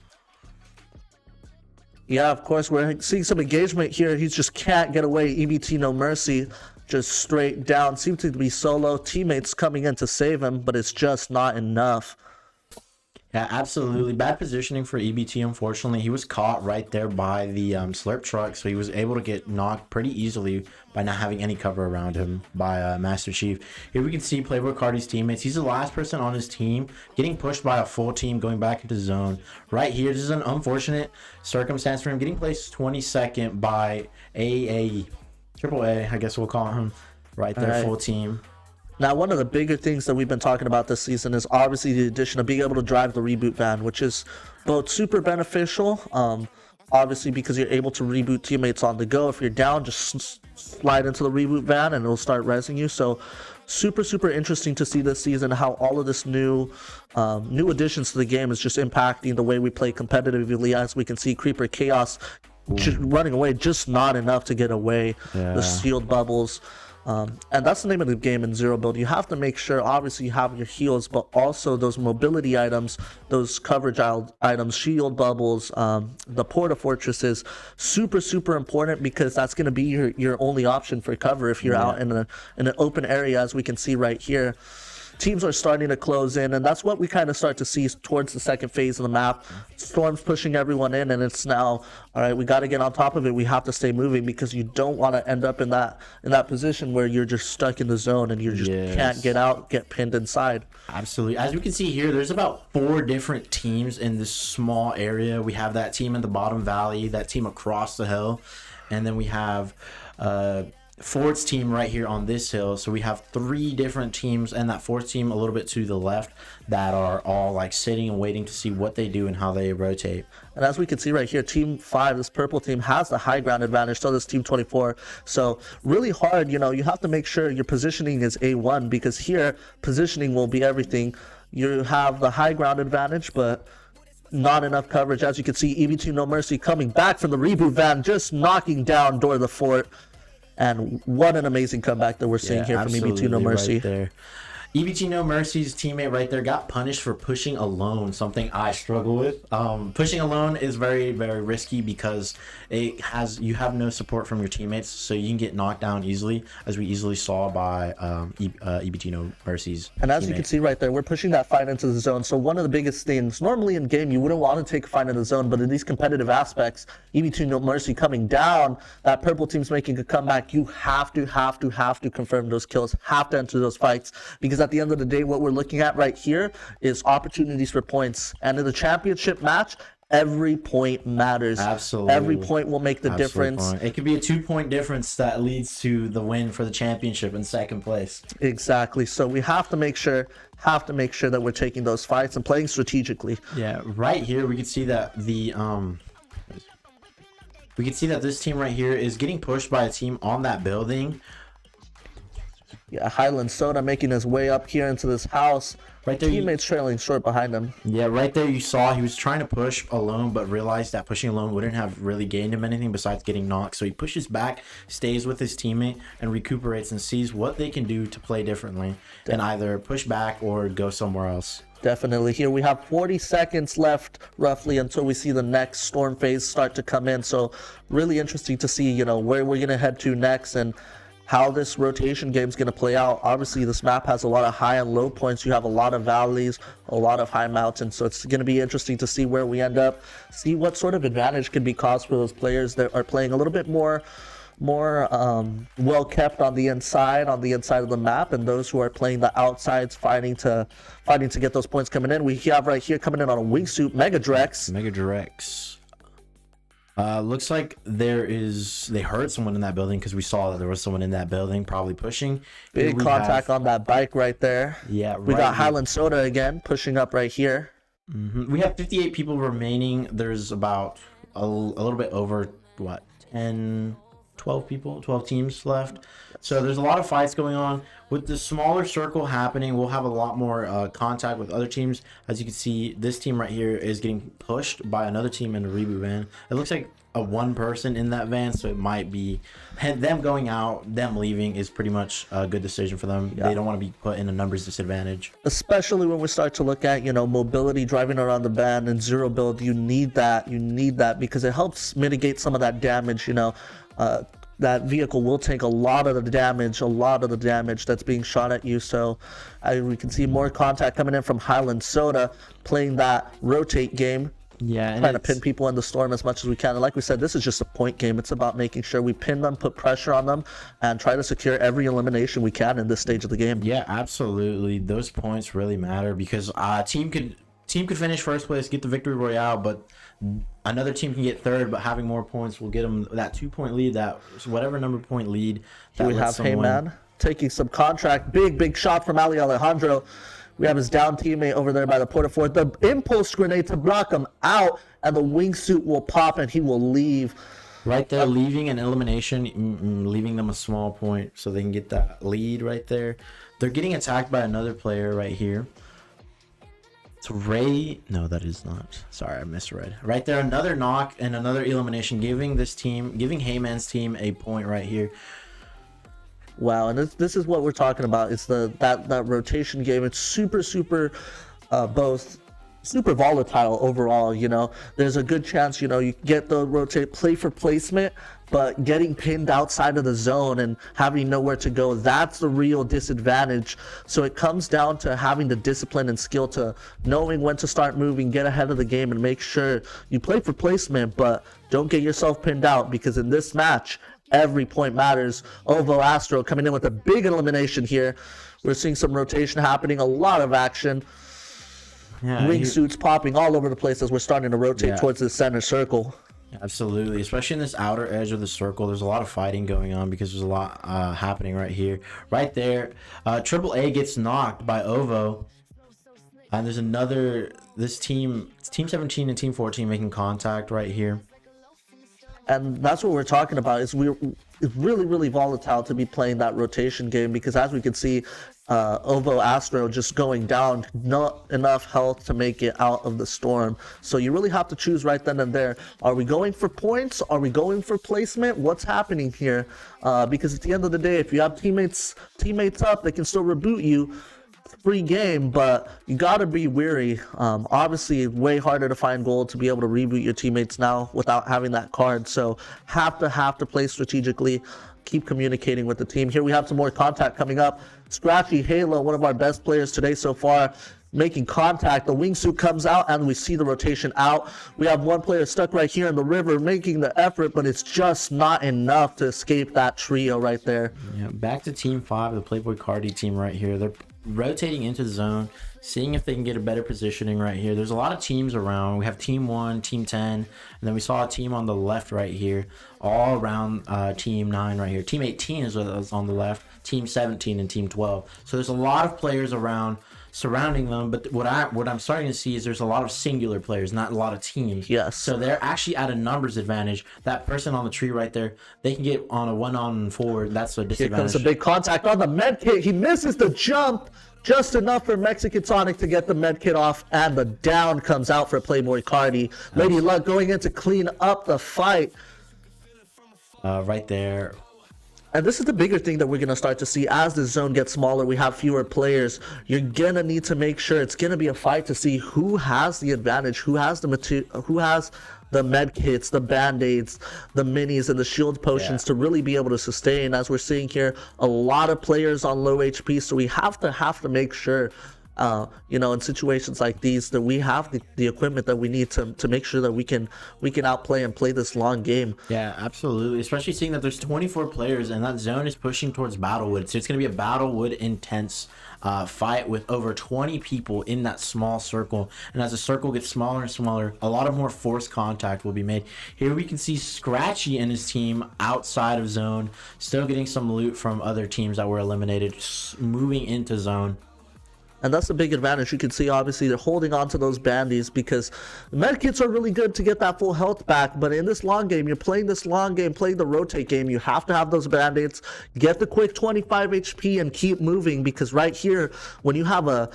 Speaker 13: Yeah, of course, we're seeing some engagement here. He just can't get away. EBT No Mercy, just straight down. Seems to be solo. Teammates coming in to save him, but it's just not enough.
Speaker 9: Yeah, absolutely. Bad positioning for EBT, unfortunately. He was caught right there by the slurp truck, so he was able to get knocked pretty easily by not having any cover around him by Master Chief. Here we can see Playboy Cardi's teammates. He's the last person on his team, getting pushed by a full team, going back into zone. Right here, this is an unfortunate circumstance for him, getting placed 22nd by Triple A, I guess we'll call him, right there,
Speaker 13: right.
Speaker 9: Full team.
Speaker 13: Now, one of the bigger things that we've been talking about this season is obviously the addition of being able to drive the reboot van, which is both super beneficial, obviously because you're able to reboot teammates on the go. If you're down, just slide into the reboot van and it'll start rezzing you. So super, super interesting to see this season how all of this new additions to the game is just impacting the way we play competitively. As we can see, Creeper Chaos just running away, just not enough to get away.
Speaker 9: Yeah.
Speaker 13: The shield bubbles. And that's the name of the game in Zero Build. You have to make sure, obviously, you have your heals, but also those mobility items, those coverage items, shield bubbles, the porta fortresses, super, super important, because that's going to be your only option for cover if you're out in an open area, as we can see right here. Teams are starting to close in, and that's what we kind of start to see towards the second phase of the map. Storm's pushing everyone in, and it's now, all right, we got to get on top of it. We have to stay moving, because you don't want to end up in that position where you're just stuck in the zone and you just can't get out, get pinned inside.
Speaker 9: Absolutely. As we can see here, there's about 4 different teams in this small area. We have that team in the bottom valley, that team across the hill, and then we have Ford's team right here on this hill. So we have 3 different teams, and that 4th team a little bit to the left, that are all sitting and waiting to see what they do and how they rotate.
Speaker 13: And as we can see right here, Team 5, this purple team, has the high ground advantage. So does Team 24. So really hard, you have to make sure your positioning is A1, because here positioning will be everything. You have the high ground advantage, but not enough coverage. As you can see, EBT No Mercy coming back from the reboot van, just knocking down Door of the Fort. And what an amazing comeback that we're seeing here from EBT No Mercy.
Speaker 9: Right there. EBT No Mercy's teammate right there got punished for pushing alone, something I struggle with. Pushing alone is very, very risky, because you have no support from your teammates, so you can get knocked down easily, as we easily saw by EBT No Mercy's
Speaker 13: And as
Speaker 9: teammate.
Speaker 13: you can see right there, we're pushing that fight into the zone. So one of the biggest things, normally in game, you wouldn't want to take a fight in the zone, but in these competitive aspects, EBT No Mercy coming down, that purple team's making a comeback. You have to confirm those kills, have to enter those fights, because at the end of the day, what we're looking at right here is opportunities for points. And in the championship match, every point matters.
Speaker 9: Absolutely.
Speaker 13: Every point will make the difference.
Speaker 9: It could be a 2-point difference that leads to the win for the championship in second place.
Speaker 13: Exactly. So we have to make sure that we're taking those fights and playing strategically.
Speaker 9: Yeah, right here we can see that this team right here is getting pushed by a team on that building.
Speaker 13: Yeah, Highland Soda making his way up here into this house.
Speaker 9: Right there,
Speaker 13: teammates trailing short behind him.
Speaker 9: Yeah, right there you saw he was trying to push alone, but realized that pushing alone wouldn't have really gained him anything besides getting knocked. So he pushes back, stays with his teammate, and recuperates and sees what they can do to play differently and either push back or go somewhere else.
Speaker 13: Definitely. Here we have 40 seconds left roughly until we see the next storm phase start to come in. So really interesting to see, you know, where we're going to head to next and how this rotation game is going to play out. Obviously, this map has a lot of high and low points. You have a lot of valleys, a lot of high mountains. So it's going to be interesting to see where we end up, see what sort of advantage can be caused for those players that are playing a little bit more well kept on the inside of the map, and those who are playing the outsides fighting to get those points coming in. We have right here coming in on a wingsuit, Mega Drex.
Speaker 9: Looks like they heard someone in that building because we saw that there was someone in that building probably pushing.
Speaker 13: Big contact on that bike right there.
Speaker 9: Yeah,
Speaker 13: we got Highland Soda again pushing up right here.
Speaker 9: We have 58 people remaining. There's about a little bit over 12 teams left. So there's a lot of fights going on. With the smaller circle happening, we'll have a lot more contact with other teams. As you can see, this team right here is getting pushed by another team in a reboot van. It looks like a one person in that van, so it might be them going out, them leaving is pretty much a good decision for them. Yeah. They don't want to be put in a numbers disadvantage. Especially
Speaker 13: when we start to look at, you know, mobility, driving around the van and zero build. You need that because it helps mitigate some of that damage, you know. That vehicle will take a lot of the damage that's being shot at you. So we can see more contact coming in from Highland Soda, playing that rotate game.
Speaker 9: Yeah, and
Speaker 13: trying to pin people in the storm as much as we can. And like we said, this is just a point game. It's about making sure we pin them, put pressure on them, and try to secure every elimination we can in this stage of the game.
Speaker 9: Yeah, absolutely. Those points really matter because team could finish first place, get the victory royale, but another team can get third, but having more points will get them that 2-point lead, that whatever number point lead.
Speaker 13: That we have Heyman taking some contract. Big shot from Ali Alejandro. We have his down teammate over there by the porta fort. The impulse grenade to block him out, and the wingsuit will pop and he will leave.
Speaker 9: Right there, leaving an elimination, leaving them a small point so they can get that lead right there. They're getting attacked by another player right here. It's Ray. No, that is not. Sorry, I misread. Right there, another knock and another elimination, giving Heyman's team a point right here.
Speaker 13: Wow, and this is what we're talking about. It's that rotation game. It's super both super volatile overall. You know, there's a good chance, you know, you get the rotate play for placement, but getting pinned outside of the zone and having nowhere to go, that's the real disadvantage. So it comes down to having the discipline and skill to knowing when to start moving, get ahead of the game, and make sure you play for placement, but don't get yourself pinned out, because in this match, every point matters. Ovo Astro coming in with a big elimination here. We're seeing some rotation happening, a lot of action. Yeah, wingsuits popping all over the place as we're starting to rotate towards the center circle.
Speaker 9: Absolutely, especially in this outer edge of the circle. There's a lot of fighting going on because there's a lot happening right here. Right there, Triple A gets knocked by Ovo. And there's this team, Team 17 and Team 14 making contact right here.
Speaker 13: And that's what we're talking about. It's really volatile to be playing that rotation game, because as we can see, Ovo Astro just going down, not enough health to make it out of the storm. So you really have to choose right then and there. Are we going for points? Are we going for placement? What's happening here? Because at the end of the day, if you have teammates up, they can still reboot you. Free game, but you gotta be wary. Obviously way harder to find gold to be able to reboot your teammates now without having that card, so have to play strategically, keep communicating with the team. Here we have some more contact coming up. Scratchy Halo, one of our best players today so far, making contact. The wingsuit comes out and we see the rotation out. We have one player stuck right here in the river making the effort, but it's just not enough to escape that trio right there.
Speaker 9: Yeah, back to Team 5, the Playboy Cardi team right here. rotating into the zone, seeing if they can get a better positioning right here. There's a lot of teams around. We have team 1, team 10, and then we saw a team on the left right here, all around team 9 right here. Team 18 is what was on the left, team 17 and team 12. So there's a lot of players around surrounding them, but what I'm starting to see is there's a lot of singular players, not a lot of teams.
Speaker 13: Yes.
Speaker 9: So they're actually at a numbers advantage. That person on the tree right there, they can get on a 1-on-4. That's a disadvantage.
Speaker 13: Here comes a big contact on the med kit. He misses the jump. Just enough for Mexican Sonic to get the med kit off, and the down comes out for Playboy Cardi. Lady Luck going in to clean up the fight.
Speaker 9: Right there.
Speaker 13: And this is the bigger thing that we're going to start to see as the zone gets smaller. We have fewer players. You're going to need to make sure it's going to be a fight to see who has the advantage, who has the material, who has the med kits, the band-aids, the minis, and the shield potions to really be able to sustain. As we're seeing here, a lot of players on low HP, so we have to make sure in situations like these that we have the equipment that we need to make sure that we can outplay and play this long game.
Speaker 9: Yeah, absolutely. Especially seeing that there's 24 players and that zone is pushing towards Battlewood. So it's going to be a Battlewood intense fight with over 20 people in that small circle. And as the circle gets smaller and smaller, a lot of more forced contact will be made. Here we can see Scratchy and his team outside of zone, still getting some loot from other teams that were eliminated, moving into zone.
Speaker 13: And that's a big advantage. You can see, obviously, they're holding on to those bandies because medkits are really good to get that full health back. But in this long game, you're playing this long game, playing the rotate game, you have to have those band-aids, get the quick 25 HP, and keep moving. Because right here, when you have a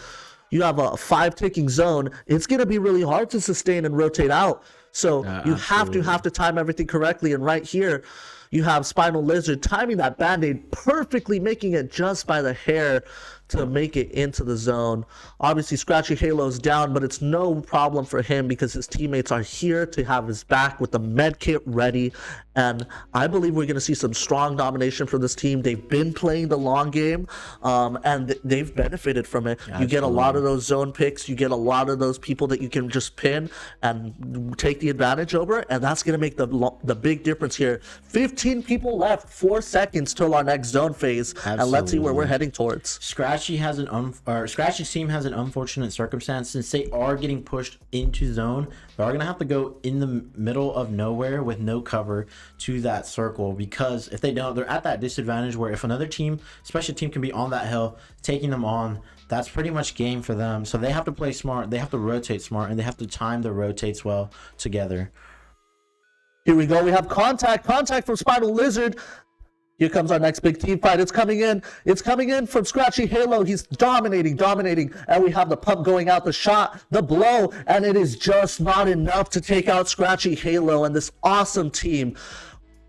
Speaker 13: 5-ticking zone, it's going to be really hard to sustain and rotate out. So you have to time everything correctly. And right here, you have Spinal Lizard timing that band-aid perfectly, making it just by the hair to make it into the zone. Obviously, Scratchy Halo's down, but it's no problem for him because his teammates are here to have his back with the med kit ready. And I believe we're going to see some strong domination from this team. They've been playing the long game, and they've benefited from it. Absolutely. You get a lot of those zone picks. You get a lot of those people that you can just pin and take the advantage over, and that's going to make the big difference here. 15 people left, 4 seconds till our next zone phase. Absolutely. And let's see where we're heading towards.
Speaker 9: Scratchy's team has an unfortunate circumstance since they are getting pushed into zone. They are gonna have to go in the middle of nowhere with no cover to that circle, because if they don't, they're at that disadvantage where if another team, especially a team, can be on that hill taking them on, that's pretty much game for them. So they have to play smart, they have to rotate smart, and they have to time the rotates well together.
Speaker 13: Here we go. We have contact from Spinal Lizard. Here comes our next big team fight. It's coming in. It's coming in from Scratchy Halo. He's dominating. And we have the pump going out, the shot, the blow, and it is just not enough to take out Scratchy Halo and this awesome team.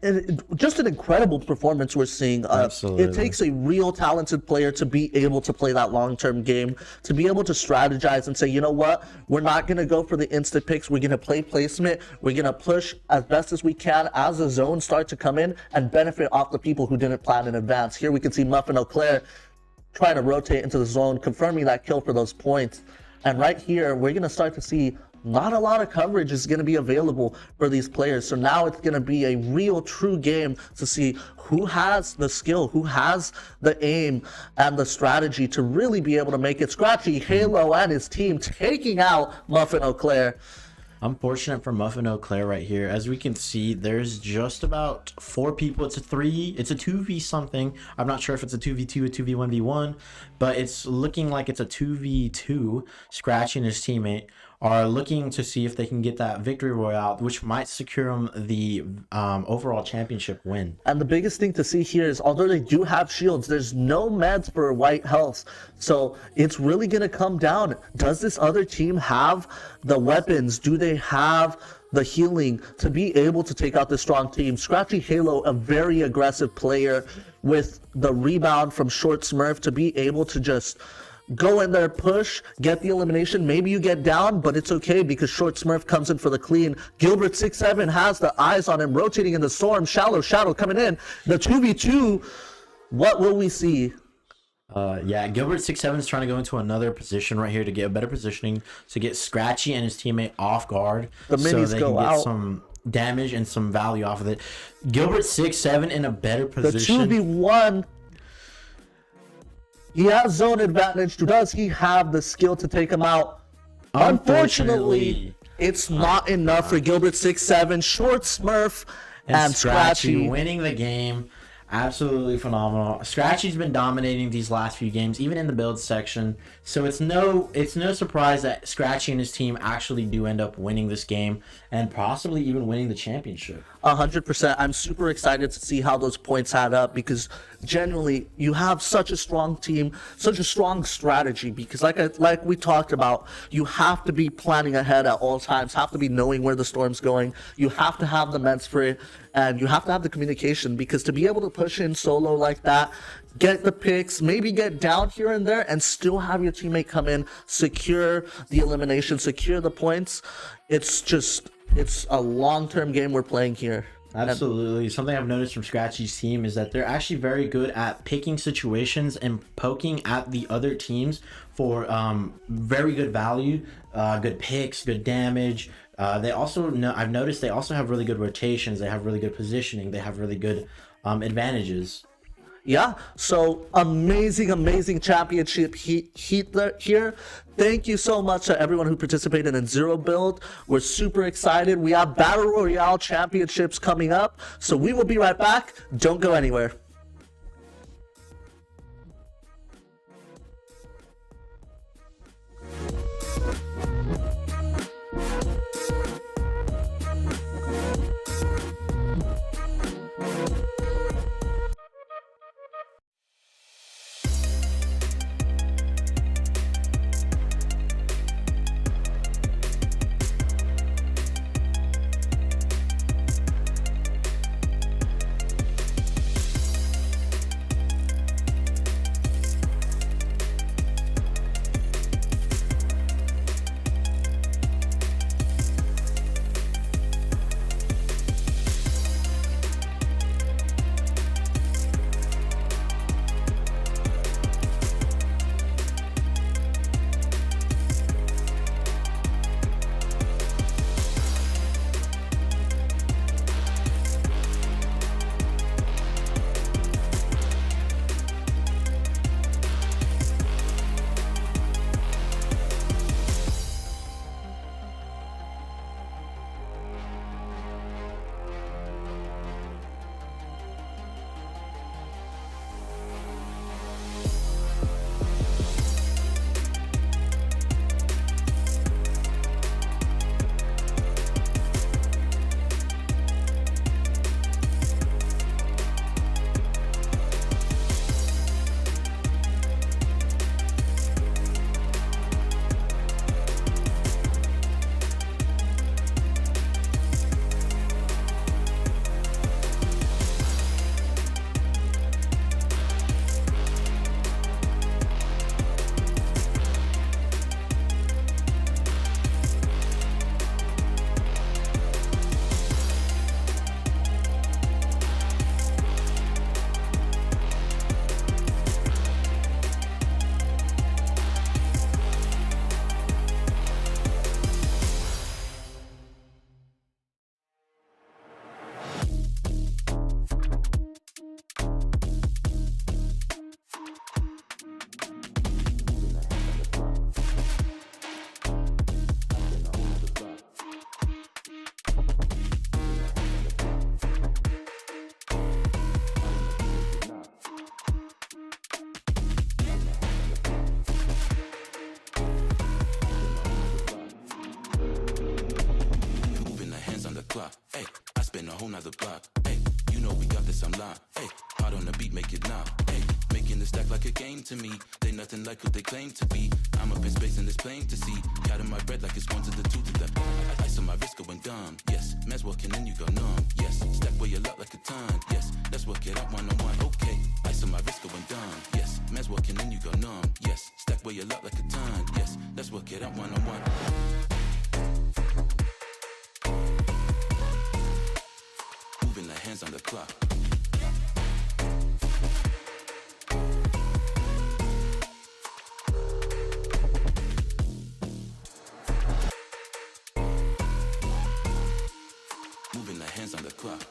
Speaker 13: And just an incredible performance we're seeing. It takes a real talented player to be able to play that long-term game, to be able to strategize and say, you know what, we're not going to go for the instant picks. We're going to play placement. We're going to push as best as we can as the zones start to come in and benefit off the people who didn't plan in advance. Here we can see Muffin O'Clair trying to rotate into the zone, confirming that kill for those points. And right here, we're going to start to see not a lot of coverage is going to be available for these players. So now it's going to be a real true game to see who has the skill, who has the aim and the strategy to really be able to make it. Scratchy Halo and his team taking out Muffin O'Clair.
Speaker 9: Unfortunate for Muffin O'Clair right here. As we can see, there's just about 4 people. It's a 2v something. I'm not sure if it's a 2v2, a 2v1v1, but it's looking like it's a 2v2. Scratchy and his teammate are looking to see if they can get that victory royale, which might secure them the overall championship win.
Speaker 13: And the biggest thing to see here is, although they do have shields, there's no meds for white health. So it's really going to come down. Does this other team have the weapons? Do they have the healing to be able to take out this strong team? Scratchy Halo, a very aggressive player with the rebound from Short Smurf to be able to just go in there, push, get the elimination. Maybe you get down, but it's okay because Short Smurf comes in for the clean. Gilbert 6'7" has the eyes on him, rotating in the storm. Shallow Shadow coming in. The 2v2, what will we see?
Speaker 9: Yeah, Gilbert 6'7" is trying to go into another position right here to get a better positioning, to get Scratchy and his teammate off guard.
Speaker 13: The minis
Speaker 9: so they
Speaker 13: go
Speaker 9: can get
Speaker 13: out.
Speaker 9: some damage and some value off of it. Gilbert 6'7" in a better position.
Speaker 13: The 2v1. He has zone advantage. Does he have the skill to take him out? Unfortunately, it's not enough for Gilbert 6'7", Short Smurf, and Scratchy
Speaker 9: winning the game. Absolutely phenomenal. Scratchy's been dominating these last few games, even in the build section. So it's no surprise that Scratchy and his team actually do end up winning this game and possibly even winning the championship.
Speaker 13: 100%. I'm super excited to see how those points add up because generally you have such a strong team, such a strong strategy. Because like we talked about, you have to be planning ahead at all times. Have to be knowing where the storm's going. You have to have the meds for it, and you have to have the communication because to be able to push in solo like that, get the picks, maybe get down here and there, and still have your teammate come in, secure the elimination, secure the points. It's a long-term game we're playing here.
Speaker 9: Absolutely. Something I've noticed from Scratchy's team is that they're actually very good at picking situations and poking at the other teams for very good value, good picks, good damage. They also I've noticed they also have really good rotations. They have really good positioning. They have really good advantages.
Speaker 13: Yeah, so amazing championship heat here. Thank you so much to everyone who participated in Zero Build. We're super excited. We have Battle Royale championships coming up, so we will be right back. Don't go anywhere.
Speaker 10: Nother block, hey, you know we got this, I'm locked, hey, hard on the beat, make it knock, hey, making the stack like a game to me, they nothing like what they claim to be, I'm up in space and it's plain to see, counting my bread like it's 1 to the 2 to the, ice on my wrist going dumb, yes, man's walking in, you go numb, yes, stack where you luck like a ton, yes, let's work it out one-on-one, okay, ice on my wrist going dumb, yes, man's walking in, you go numb, yes, stack where you luck like a ton, yes, let's work it out one-on-one. Hands on the clock. Moving the hands on the clock.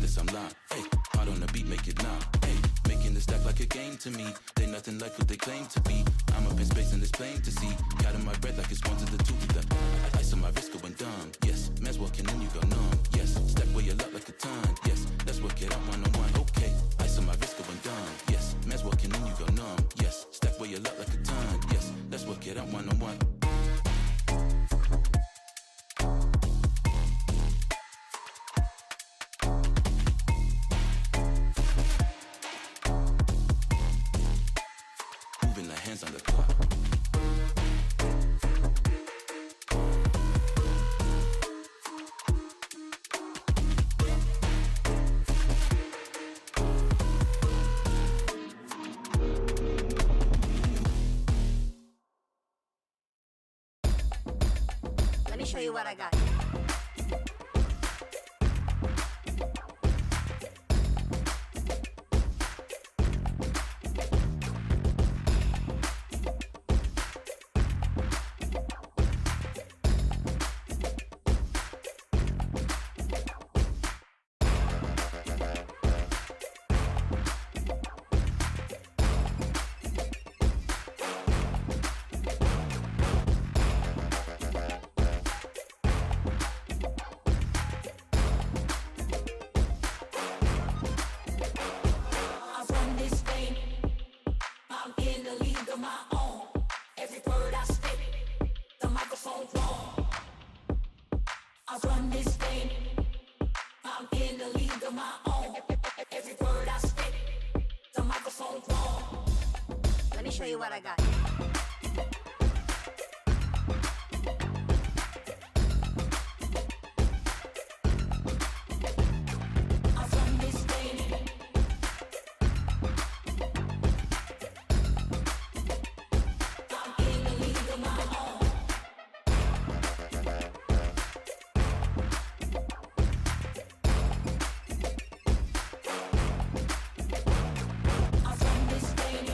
Speaker 10: this, I'm live. Hey, hard on the beat, make it knock. Hey, making this stack like a game to me. They nothing like what they claim to be. I'm up in space and it's plain to see. Counting my breath like it's one to the two to the ice on my wrist going dumb. Yes, man's walking in, you go numb. Yes, step where you look like a ton. Yes, let's work it out one on one. Okay, ice on my wrist going dumb. Yes, man's walking in, you go numb. Yes, step where you look like a ton. Yes, let's work it out one on one. Moving the hands on the clock.
Speaker 12: Let me show you what I got.
Speaker 1: I run this thing. I'm in the league of my own. Every word I spit, the microphone's wrong. I run this thing. I'm in the league of my own. Every word I spit, the microphone's wrong.
Speaker 12: Let me show you what I got.
Speaker 1: I run this thing. I'm in the league of my own. I run this thing.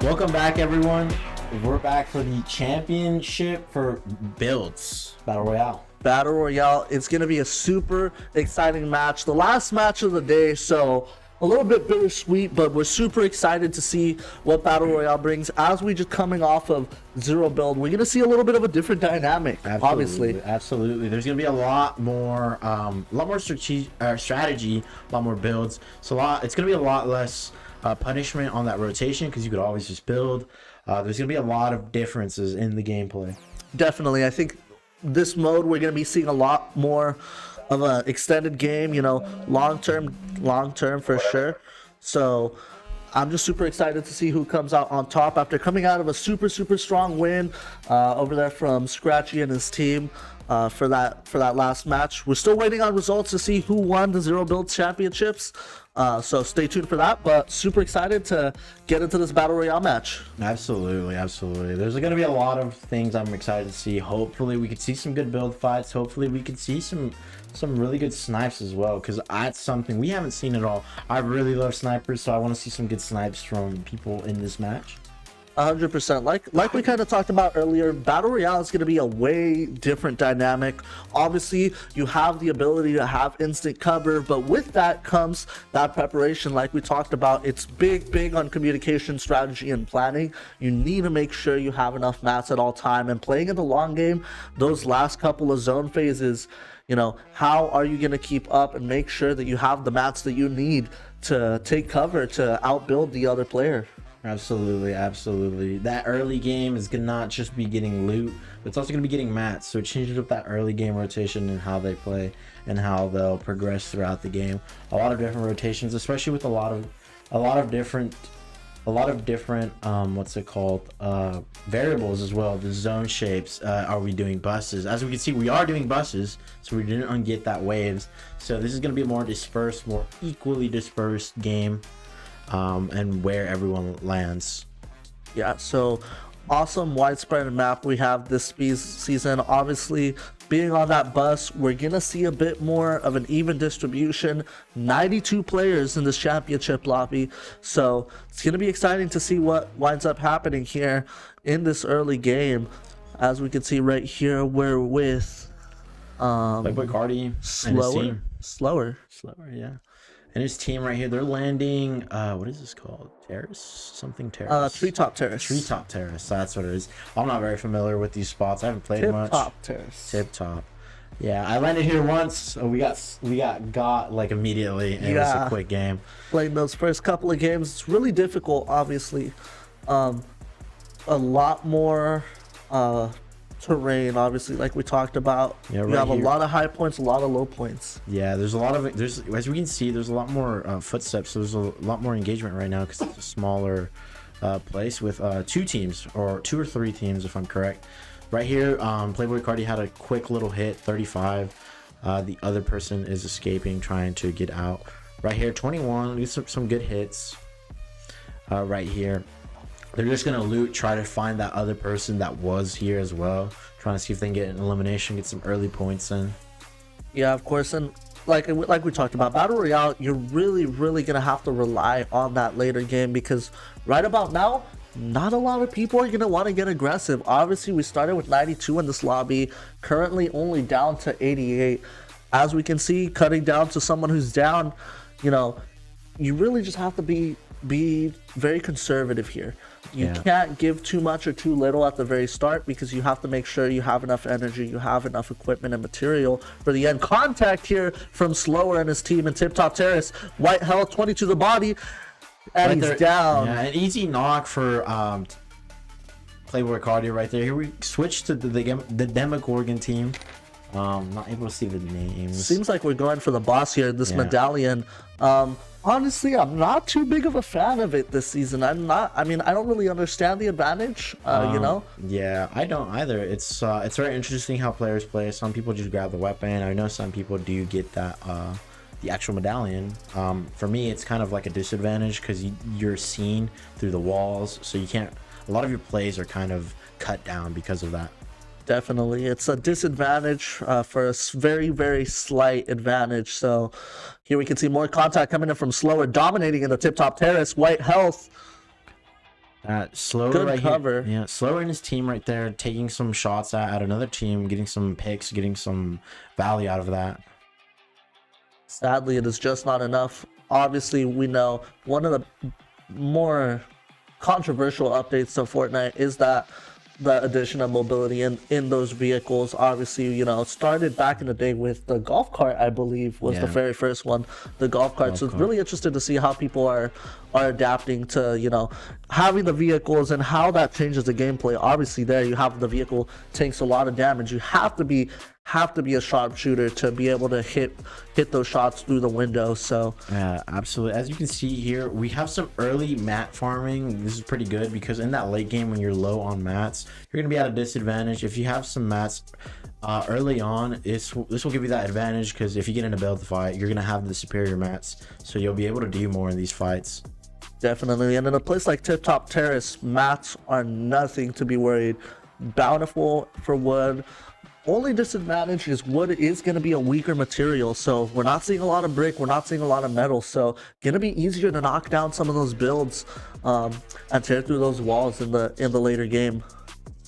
Speaker 9: Welcome back, everyone. We're back for the championship for builds battle royale.
Speaker 13: Battle Royale. It's going to be a super exciting match. The last match of the day, so a little bit bittersweet, but we're super excited to see what Battle Royale brings. As we just coming off of Zero Build, we're going to see a little bit of a different dynamic, obviously.
Speaker 9: Absolutely. There's going to be a lot more strategy, a lot more builds. So it's going to be a lot less punishment on that rotation because you could always just build. There's going to be a lot of differences in the gameplay.
Speaker 13: Definitely. I think this mode we're going to be seeing a lot more of an extended game, you know, long term for sure. So I'm just super excited to see who comes out on top after coming out of a super strong win over there from Scratchy and his team for that last match. We're still waiting on results to see who won the Zero Build Championships. So stay tuned for that, but super excited to get into this Battle Royale match.
Speaker 9: Absolutely. There's going to be a lot of things I'm excited to see. Hopefully we could see some good build fights. Hopefully we could see some really good snipes as well, because that's something we haven't seen at all. I really love snipers, so I want to see some good snipes from people in this match.
Speaker 13: 100%. Like we kind of talked about earlier, Battle Royale is going to be a way different dynamic. Obviously, you have the ability to have instant cover, but with that comes that preparation like we talked about. It's big on communication strategy and planning. You need to make sure you have enough mats at all time, and playing in the long game, those last couple of zone phases, you know, how are you going to keep up and make sure that you have the mats that you need to take cover to outbuild the other player?
Speaker 9: Absolutely. That early game is gonna not just be getting loot, but it's also gonna be getting mats. So it changes up that early game rotation and how they play and how they'll progress throughout the game. A lot of different rotations, especially with a lot of different variables as well. The zone shapes. Are we doing buses? As we can see, we are doing buses, so we didn't get that waves. So this is gonna be a more dispersed, more equally dispersed game. And where everyone lands.
Speaker 13: Yeah, so awesome widespread map we have this season. Obviously, being on that bus, we're gonna see a bit more of an even distribution. 92 players in this championship lobby, so it's gonna be exciting to see what winds up happening here in this early game. As we can see right here, we're with
Speaker 9: Playboy Cardi
Speaker 13: slower,
Speaker 9: yeah. And his team right here, they're landing, what is this called? Terrace?
Speaker 13: Treetop Terrace.
Speaker 9: Treetop Terrace, that's what it is. I'm not very familiar with these spots. I haven't played much. Tip Top. Yeah, I landed here once. So we got like immediately. And it was a quick game.
Speaker 13: Playing those first couple of games, it's really difficult, obviously. A lot more terrain, obviously, like we talked about.
Speaker 9: Yeah,
Speaker 13: you have a lot of high points, a lot of low points.
Speaker 9: Yeah, there's as we can see, there's a lot more footsteps. So there's a lot more engagement right now because it's a smaller place with two teams, or two or three teams if I'm correct. Right here, Playboy Cardi had a quick little hit, 35. The other person is escaping, trying to get out. Right here, 21. These are some good hits. Right here. They're just gonna loot, try to find that other person that was here as well, trying to see if they can get an elimination, get some early points in.
Speaker 13: Yeah, of course, and like we talked about, Battle Royale, you're really gonna have to rely on that later game, because right about now, not a lot of people are gonna want to get aggressive. Obviously, we started with 92 in this lobby, currently only down to 88. As we can see, cutting down to someone who's down, you know, you really just have to be very conservative here. You can't give too much or too little at the very start, because you have to make sure you have enough energy, you have enough equipment and material for the end. Contact here from Slower and his team in Tip Top Terrace. White health, 20 to the body, and he's down.
Speaker 9: Yeah, an easy knock for Playboy Cardi right there. Here we switch to the Demogorgon team. Not able to see the names.
Speaker 13: Seems like we're going for the boss here, this medallion. Honestly, I'm not too big of a fan of it this season. I don't really understand the advantage, you know?
Speaker 9: Yeah, I don't either. It's very interesting how players play. Some people just grab the weapon. I know some people do get that the actual medallion. For me, it's kind of like a disadvantage because you're seen through the walls, so you can't. A lot of your plays are kind of cut down because of that.
Speaker 13: Definitely, it's a disadvantage for a very slight advantage. So here we can see more contact coming in from Slower, dominating in the Tip Top Terrace. White health.
Speaker 9: Slower
Speaker 13: good
Speaker 9: right
Speaker 13: cover.
Speaker 9: Here. Yeah, Slower and his team right there, taking some shots at another team, getting some picks, getting some value out of that.
Speaker 13: Sadly, it is just not enough. Obviously, we know one of the more controversial updates to Fortnite is that the addition of mobility in those vehicles. Obviously, you know, started back in the day with the golf cart, I believe was the very first one, the golf cart. So it's really interesting to see how people are adapting to, you know, having the vehicles and how that changes the gameplay. Obviously, there you have the vehicle takes a lot of damage. You have to be a sharpshooter to be able to hit those shots through the window. So
Speaker 9: yeah, absolutely. As you can see here, we have some early mat farming. This is pretty good because in that late game when you're low on mats, you're gonna be at a disadvantage. If you have some mats early on, this will give you that advantage, because if you get in a build fight, you're gonna have the superior mats, so you'll be able to do more in these fights.
Speaker 13: Definitely. And in a place like Tip Top Terrace, mats are nothing to be worried. Bountiful for wood, Only disadvantage is wood is going to be a weaker material, so we're not seeing a lot of brick, we're not seeing a lot of metal, so going to be easier to knock down some of those builds and tear through those walls in the later game.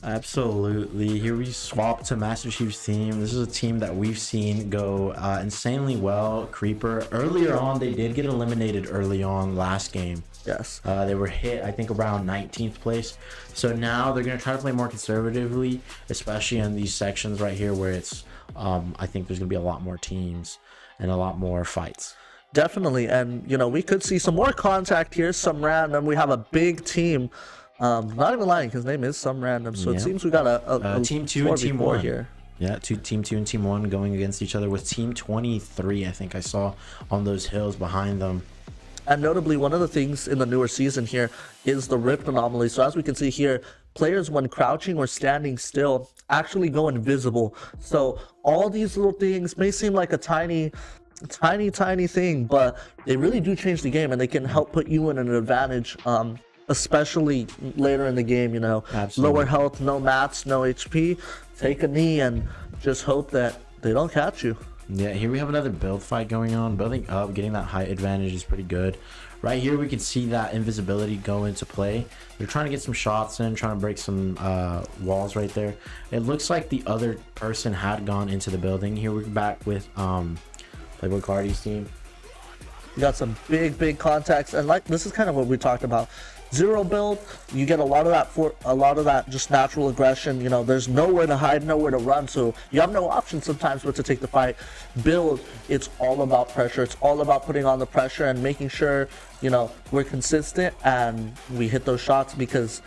Speaker 9: Absolutely. Here we swap to Master Chief's team. This is a team that we've seen go insanely well. Creeper, earlier on, they did get eliminated early on last game.
Speaker 13: Yes.
Speaker 9: They were hit, I think, around 19th place. So now they're going to try to play more conservatively, especially in these sections right here where it's, I think there's going to be a lot more teams and a lot more fights.
Speaker 13: Definitely. And, you know, we could see some more contact here, some random. We have a big team. Not even lying, his name is some random. So it seems we got a
Speaker 9: team 2 and team 1
Speaker 13: here.
Speaker 9: Yeah, team 2 and team 1 going against each other with team 23, I think I saw on those hills behind them.
Speaker 13: And notably, one of the things in the newer season here is the rift anomaly. So as we can see here, players when crouching or standing still actually go invisible. So all these little things may seem like a tiny thing, but they really do change the game, and they can help put you in an advantage. Especially later in the game, you know.
Speaker 9: Absolutely.
Speaker 13: Lower health, no mats, no HP, take a knee and just hope that they don't catch you.
Speaker 9: Yeah, here we have another build fight going on. Building up, getting that height advantage is pretty good. Right here we can see that invisibility go into play. They're trying to get some shots in, trying to break some walls right there. It looks like the other person had gone into the building. Here we're back with Playboy Cardi's team.
Speaker 13: You got some big contacts, and like this is kind of what we talked about. Zero build, you get a lot of that just natural aggression. You know, there's nowhere to hide, nowhere to run, so you have no option sometimes but to take the fight. Build, it's all about pressure. It's all about putting on the pressure and making sure, you know, we're consistent and we hit those shots, because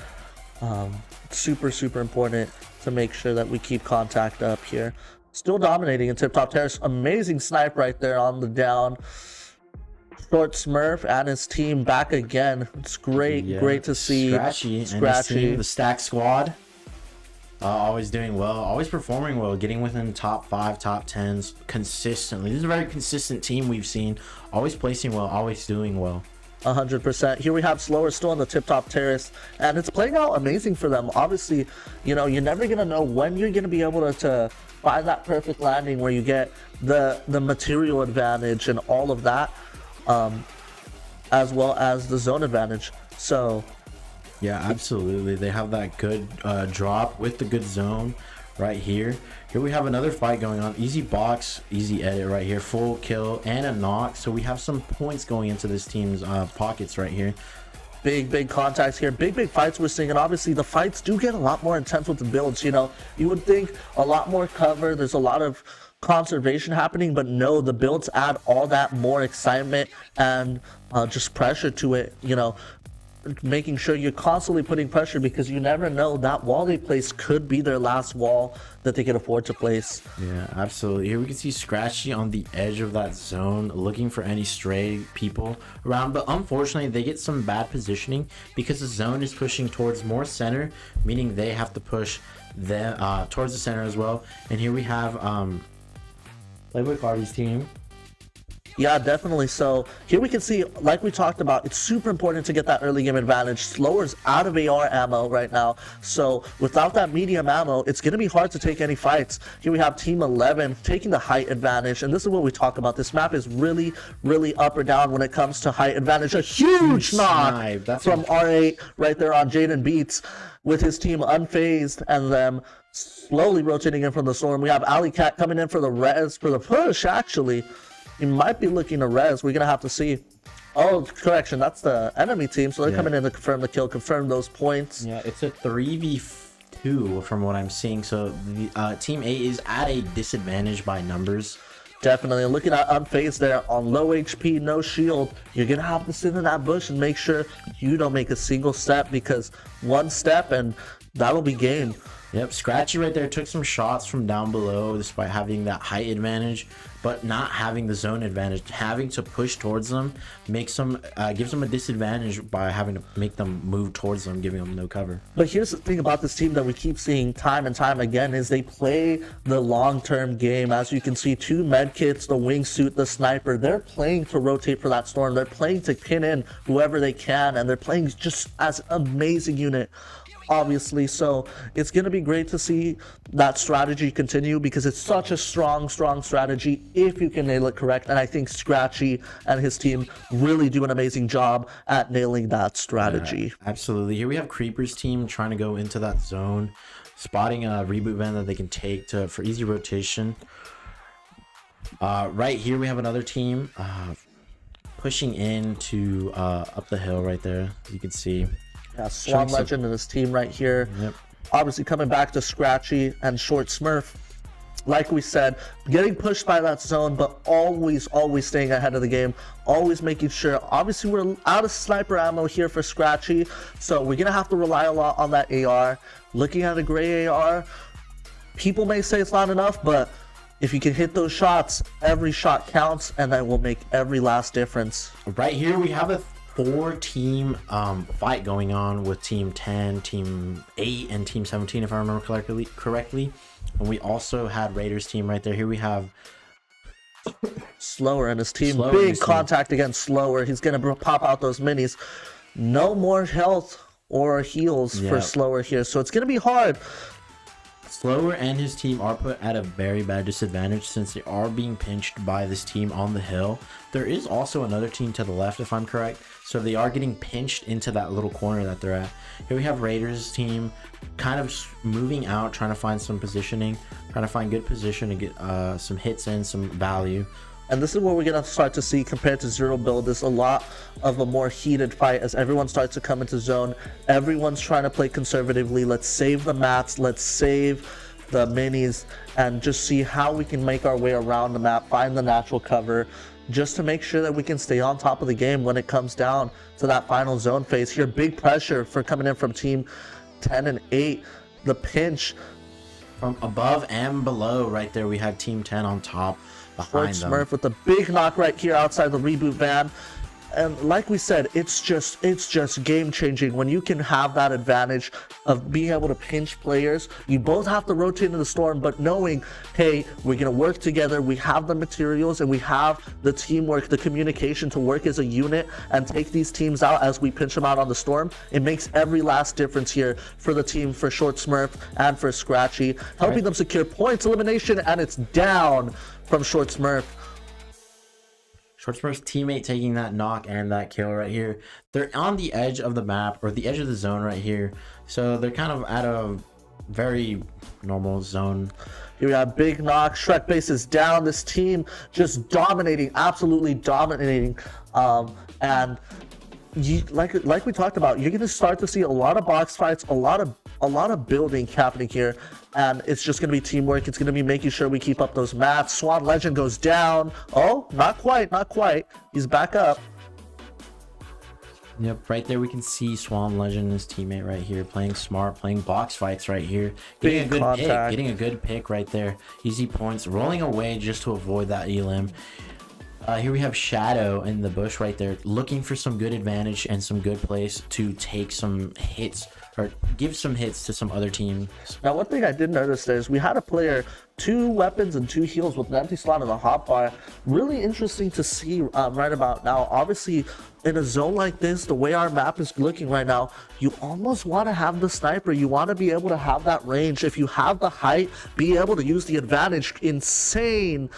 Speaker 13: it's super important to make sure that we keep contact up here. Still dominating in Tip Top Terrace. Amazing snipe right there on the down. Short Smurf and his team back again. It's great, great to see.
Speaker 9: Scratchy and his team, the Stack Squad, always doing well, always performing well, getting within top 5, top 10s consistently. This is a very consistent team we've seen, always placing well, always doing well.
Speaker 13: 100%. Here we have Slower still on the Tip Top Terrace, and it's playing out amazing for them. Obviously, you know, you're never gonna know when you're gonna be able to find that perfect landing where you get the material advantage and all of that. As well as the zone advantage. So
Speaker 9: yeah, absolutely, they have that good drop with the good zone right here. Here we have another fight going on. Easy box, easy edit right here, full kill and a knock, so we have some points going into this team's pockets right here.
Speaker 13: Big contacts here, big fights we're seeing, and obviously the fights do get a lot more intense with the builds. You know, you would think a lot more cover, there's a lot of conservation happening, but no, the builds add all that more excitement and just pressure to it, you know, making sure you're constantly putting pressure, because you never know, that wall they place could be their last wall that they can afford to place.
Speaker 9: Yeah, absolutely. Here we can see Scratchy on the edge of that zone looking for any stray people around, but unfortunately they get some bad positioning because the zone is pushing towards more center, meaning they have to push them towards the center as well. And here we have Playboy Cardi's team.
Speaker 13: Yeah, definitely. So here we can see, like we talked about, it's super important to get that early game advantage. Slower's out of AR ammo right now, so without that medium ammo, it's going to be hard to take any fights. Here we have Team 11 taking the height advantage, and this is what we talk about. This map is really up or down when it comes to height advantage. A huge knock from R8 right there on Jaden Beats with his team unfazed and them slowly rotating in from the storm. We have Alley Cat coming in for the res, for the push, actually. He might be looking to res. We're going to have to see. Oh, correction. That's the enemy team. So they're coming in to confirm the kill, confirm those points.
Speaker 9: Yeah, it's a 3v2 from what I'm seeing. So the Team 8 is at a disadvantage by numbers.
Speaker 13: Definitely. Looking at unfazed there on low HP, no shield. You're going to have to sit in that bush and make sure you don't make a single step, because one step and that'll be game.
Speaker 9: Yep, Scratchy right there took some shots from down below despite having that height advantage, but not having the zone advantage. Having to push towards them makes them gives them a disadvantage by having to make them move towards them, giving them no cover.
Speaker 13: But here's the thing about this team that we keep seeing time and time again is they play the long-term game. As you can see, 2 medkits, the wingsuit, the sniper, they're playing to rotate for that storm. They're playing to pin in whoever they can, and they're playing just as an amazing unit obviously. So it's going to be great to see that strategy continue because it's such a strong strategy if you can nail it correct. And I think Scratchy and his team really do an amazing job at nailing that strategy.
Speaker 9: Absolutely. Here we have Creeper's team trying to go into that zone, spotting a reboot van that they can take for easy rotation. Right here we have another team pushing into up the hill right there, as you can see.
Speaker 13: Yeah, Swan Legend and his team right here. Yep. Obviously coming back to Scratchy and Short Smurf. Like we said, getting pushed by that zone, but always staying ahead of the game. Always making sure. Obviously, we're out of sniper ammo here for Scratchy, so we're going to have to rely a lot on that AR. Looking at a gray AR, people may say it's not enough, but if you can hit those shots, every shot counts, and that will make every last difference.
Speaker 9: Right here, we have a 4-team fight going on with Team 10, Team 8, and Team 17, if I remember correctly. And we also had Raiders team right there. Here we have
Speaker 13: Slower and his team. Big contact against Slower. He's going to pop out those minis. No more health or heals for Slower here, so it's going to be hard.
Speaker 9: Slower and his team are put at a very bad disadvantage since they are being pinched by this team on the hill. There is also another team to the left, if I'm correct, so they are getting pinched into that little corner that they're at. Here we have Raiders team kind of moving out, trying to find some positioning, trying to find good position to get some hits in, some value.
Speaker 13: And this is what we're going to start to see compared to Zero Build. There's a lot of a more heated fight as everyone starts to come into zone. Everyone's trying to play conservatively. Let's save the mats. Let's save the minis and just see how we can make our way around the map, find the natural cover, just to make sure that we can stay on top of the game when it comes down to that final zone phase. Here, big pressure for coming in from Team 10 and 8. The pinch.
Speaker 9: From above and below right there, we had Team 10 on top. Behind them.
Speaker 13: Smurf with a big knock right here outside the reboot van. And like we said, it's just game changing when you can have that advantage of being able to pinch players. You both have to rotate into the storm, but knowing, hey, we're going to work together. We have the materials and we have the teamwork, the communication to work as a unit and take these teams out as we pinch them out on the storm. It makes every last difference here for the team, for Short Smurf and for Scratchy, helping them secure points elimination, and it's down from Short Smurf.
Speaker 9: Short Smurf's teammate taking that knock and that kill right here. They're on the edge of the map, or the edge of the zone right here. So they're kind of at a very normal zone.
Speaker 13: Here we have big knock. Shrek base is down. This team just dominating, absolutely dominating. And like we talked about, you're going to start to see a lot of box fights, a lot of building happening here, and it's just going to be teamwork. It's going to be making sure we keep up those mats. Swan Legend goes down. Oh, not quite. He's back up.
Speaker 9: Yep, right there we can see Swan Legend and his teammate right here playing smart, playing box fights right here, getting a good pick right there. Easy points, rolling away just to avoid that elim. Here we have Shadow in the bush right there, looking for some good advantage and some good place to take some hits or give some hits to some other team.
Speaker 13: Now, one thing I did notice there is we had a player, 2 weapons and 2 heals with an empty slot in the hotbar. Really interesting to see right about now. Obviously, in a zone like this, the way our map is looking right now, you almost want to have the sniper. You want to be able to have that range. If you have the height, be able to use the advantage. Insane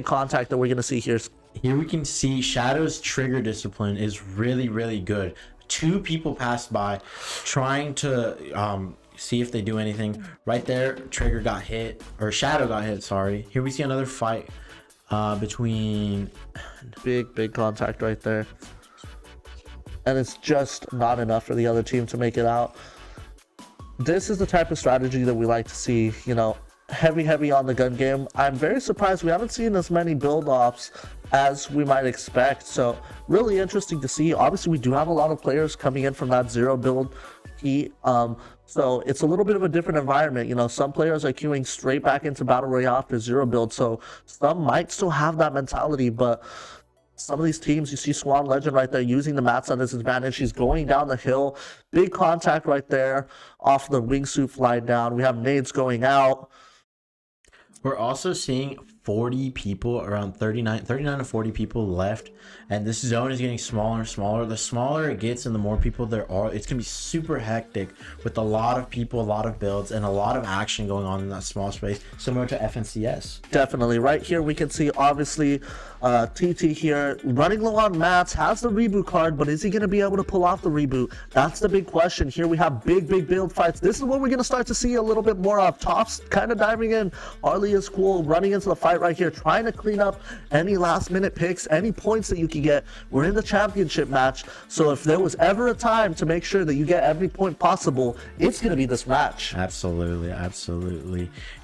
Speaker 13: contact that we're going to see here.
Speaker 9: Here we can see Shadow's trigger discipline is really, really good. 2 people passed by trying to see if they do anything. Right there, Trigger got hit, or Shadow got hit, sorry. Here we see another fight between...
Speaker 13: Big contact right there. And it's just not enough for the other team to make it out. This is the type of strategy that we like to see, you know, heavy on the gun game. I'm very surprised we haven't seen as many build-offs as we might expect, so really interesting to see. Obviously, we do have a lot of players coming in from that Zero Build heat, so it's a little bit of a different environment. You know, some players are queuing straight back into Battle Royale after Zero Build, so some might still have that mentality, but some of these teams, you see Swan Legend right there using the mats at his advantage. He's going down the hill. Big contact right there off the wingsuit fly down. We have nades going out.
Speaker 9: We're also seeing 40 people, around 39 to 40 people left, and this zone is getting smaller and smaller. The smaller it gets and the more people there are, it's gonna be super hectic with a lot of people, a lot of builds, and a lot of action going on in that small space, similar to FNCS.
Speaker 13: Definitely. Right here we can see obviously TT here running low on mats, has the reboot card, but is he going to be able to pull off the reboot? That's the big question. Here we have big build fights. This is what we're going to start to see a little bit more of. Tops kind of diving in. Harley is cool, running into the fight right here, trying to clean up any last minute picks, any points that you can get. We're in the championship match, so if there was ever a time to make sure that you get every point possible, it's going to be this match.
Speaker 9: Absolutely.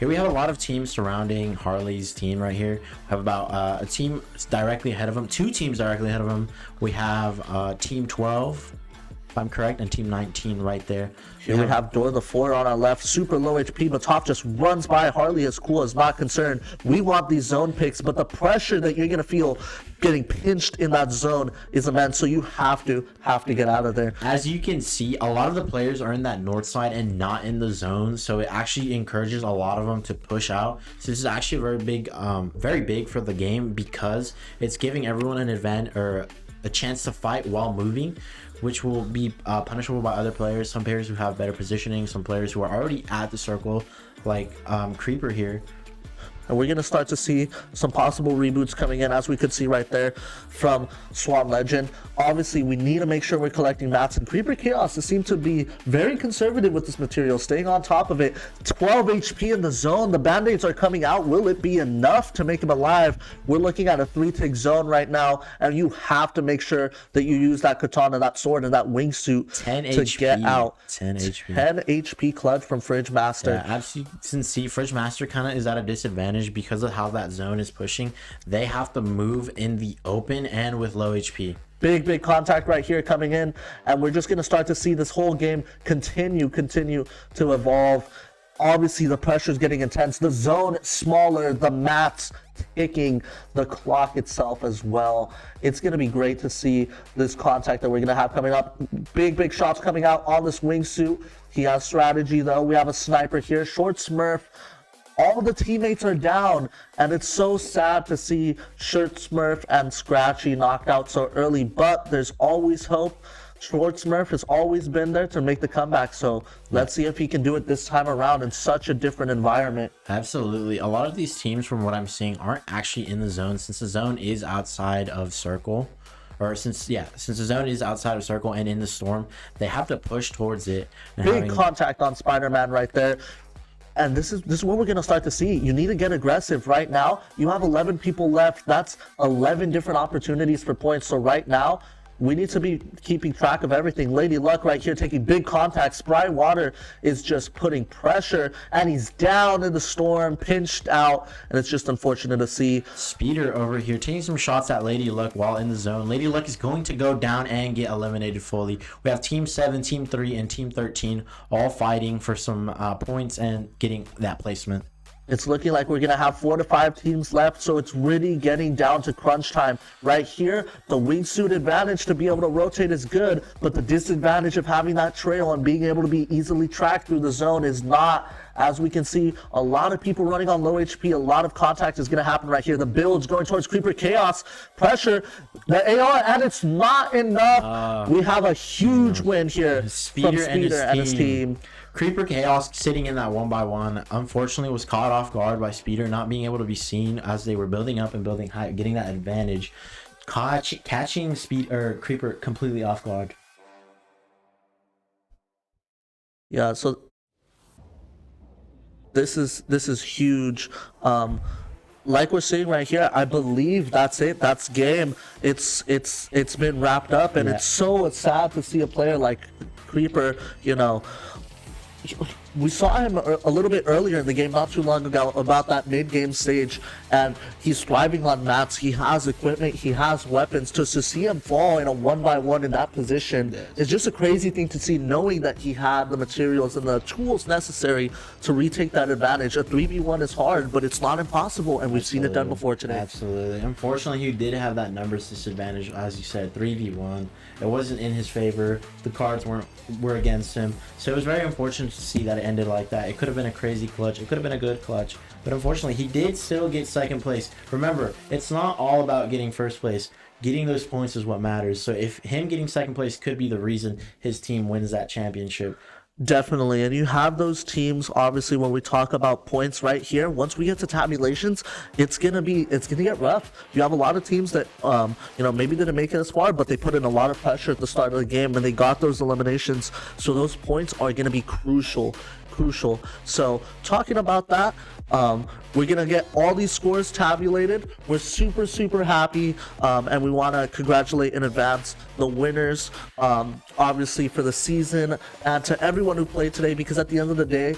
Speaker 9: Here we have a lot of teams surrounding Harley's team right here. We have about a team directly ahead of him, 2 teams directly ahead of him. We have Team 12, if I'm correct, and Team 19 right there.
Speaker 13: Here we have Door the 4 on our left, super low HP, but Top just runs by. Harley is cool, is not concerned. We want these zone picks, but the pressure that you're going to feel getting pinched in that zone is immense, so you have to get out of there.
Speaker 9: As you can see, a lot of the players are in that north side and not in the zone, so it actually encourages a lot of them to push out. So this is actually very big for the game, because it's giving everyone an advantage or a chance to fight while moving, which will be punishable by other players. Some players who have better positioning, some players who are already at the circle, like Creeper here.
Speaker 13: And we're going to start to see some possible reboots coming in, as we could see right there from Swan Legend. Obviously, we need to make sure we're collecting mats. And Creeper Chaos seem to be very conservative with this material, staying on top of it. 12 HP in the zone. The Band-Aids are coming out. Will it be enough to make him alive? We're looking at a 3-tick zone right now, and you have to make sure that you use that katana, that sword, and that wingsuit
Speaker 9: 10
Speaker 13: to
Speaker 9: HP.
Speaker 13: get out.
Speaker 9: 10 HP.
Speaker 13: 10 HP clutch from Fridge Master.
Speaker 9: Yeah, as you can see, Fridge Master kind of is at a disadvantage because of how that zone is pushing. They have to move in the open and with low HP.
Speaker 13: Big contact right here coming in, and we're just going to start to see this whole game continue to evolve. Obviously, the pressure is getting intense. The zone smaller, the mats ticking, the clock itself as well. It's going to be great to see this contact that we're going to have coming up. Big shots coming out on this wingsuit. He has strategy, though. We have a sniper here. Short Smurf. All the teammates are down, and it's so sad to see Shirt Smurf and Scratchy knocked out so early, but there's always hope. Short Smurf has always been there to make the comeback, so let's see if he can do it this time around in such a different environment.
Speaker 9: Absolutely. A lot of these teams, from what I'm seeing, aren't actually in the zone, since the zone is outside of circle. Or since the zone is outside of circle and in the storm, they have to push towards it.
Speaker 13: Big contact on Spider-Man right there. And this is what we're going to start to see. You need to get aggressive right now. You have 11 people left. That's 11 different opportunities for points. So right now, we need to be keeping track of everything. Lady Luck right here taking big contact. Spry Water is just putting pressure, and he's down in the storm, pinched out, and it's just unfortunate to see.
Speaker 9: Speeder over here taking some shots at Lady Luck while in the zone. Lady Luck is going to go down and get eliminated fully. We have Team 7, Team 3, and Team 13 all fighting for some points and getting that placement.
Speaker 13: It's looking like we're going to have 4 to 5 teams left, so it's really getting down to crunch time. Right here, the wingsuit advantage to be able to rotate is good, but the disadvantage of having that trail and being able to be easily tracked through the zone is not. As we can see, a lot of people running on low HP, a lot of contact is going to happen right here. The build's going towards Creeper Chaos. Pressure, the AR, and it's not enough. We have a huge win here from Speeder and his team.
Speaker 9: Creeper Chaos sitting in that 1x1 unfortunately was caught off guard by Speeder, not being able to be seen as they were building up and building high, getting that advantage, catching Creeper completely off guard.
Speaker 13: Yeah, so this is huge. Like we're seeing right here, I believe that's it. That's game. It's been wrapped up, and it's so sad to see a player like Creeper, you know. We saw him a little bit earlier in the game, not too long ago, about that mid-game stage, and he's thriving on mats. He has equipment, he has weapons. To see him fall in a 1x1 in that position is just a crazy thing to see, knowing that he had the materials and the tools necessary to retake that advantage. A 3v1 is hard, but it's not impossible, and we've seen it done before today.
Speaker 9: Absolutely. Unfortunately, he did have that numbers disadvantage, as you said, 3v1. It wasn't in his favor. The cards were against him, so it was very unfortunate to see that it ended like that. It could have been a crazy clutch. It could have been a good clutch. But unfortunately, he did still get second place. Remember, it's not all about getting first place. Getting those points is what matters. So if him getting second place could be the reason his team wins that championship.
Speaker 13: Definitely. And you have those teams, obviously, when we talk about points right here, once we get to tabulations, it's gonna get rough. You have a lot of teams that maybe didn't make it as far, but they put in a lot of pressure at the start of the game and they got those eliminations. So those points are gonna be crucial. So talking about that, we're gonna get all these scores tabulated. We're super happy, and we want to congratulate in advance the winners, obviously for the season, and to everyone who played today, because at the end of the day,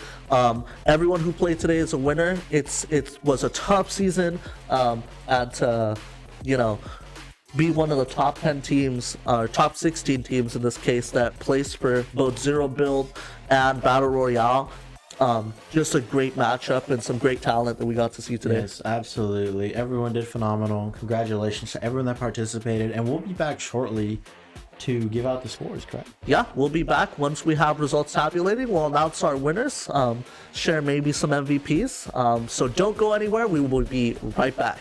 Speaker 13: everyone who played today is a winner. It was a tough season, and to be one of the top 10 teams, or top 16 teams in this case, that placed for both Zero Build and Battle Royale. Just a great matchup and some great talent that we got to see today.
Speaker 9: Yes, absolutely. Everyone did phenomenal. Congratulations to everyone that participated, and we'll be back shortly to give out the scores, correct?
Speaker 13: Yeah, we'll be back once we have results tabulated. We'll announce our winners, share maybe some MVPs. So don't go anywhere. We will be right back.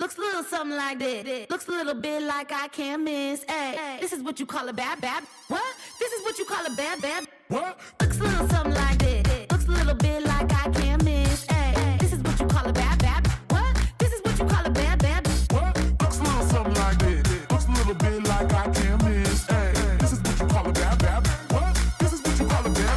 Speaker 1: Looks a little something like this. Looks a little bit like I can't miss. Ay, this is what you call a bad. What? This is what you call a bad. What? Looks a little something like this. Looks a little bit like I can't miss. Ay, this is what you call a bad. What? This is what you call a bad.
Speaker 4: What? Looks a little something like this. Looks a little bit like I can't miss. Hey, this is what you call a bad. What? This is what you call a bad.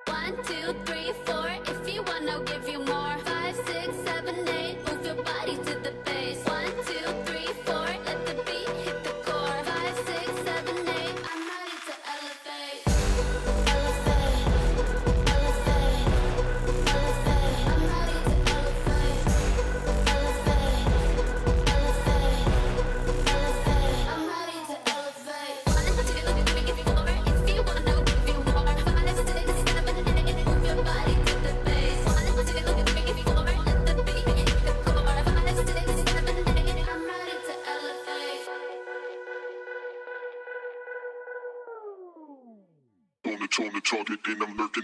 Speaker 3: One, two, three, four. If you you want, I'll give you more. 5, 6, 7, 8, move your body to the bass. 1, 2, 3, 4, let the beat hit the core. 5, 6, 7, 8, I'm ready to elevate. Elevate, elevate, elevate. I'm ready to elevate. Elevate, elevate, elevate. I'm ready to elevate. Wanna put you look at me, give you more. If you wanna know, give you more. 5, 6, 7, 8, move your body to the bass. Wanna put you look at me, give you more. Let the beat hit the core. 5, 6, 7, 8, I'm ready to elevate.
Speaker 2: On the target, then I'm lurking.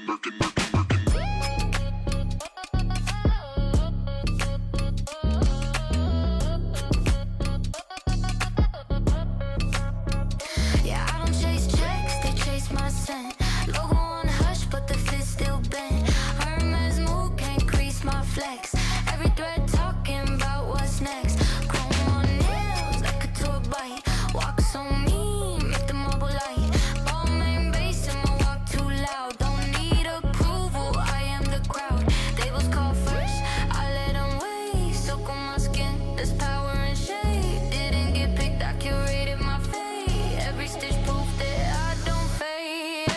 Speaker 3: Yeah, I don't chase checks, they chase my scent. Logo on hush, but the fit still bent. Hermes move can't crease my flex. Every thread talking about what's next. Chrome on nails like a tour bite. Walks on me, make the mobile light. Ball main bass in my walk too loud. Don't need approval, I am the crowd. They was called first, I let them wait. Soak on my skin, there's power and shade. Didn't get picked, I curated my fate. Every stitch proof that I don't fade.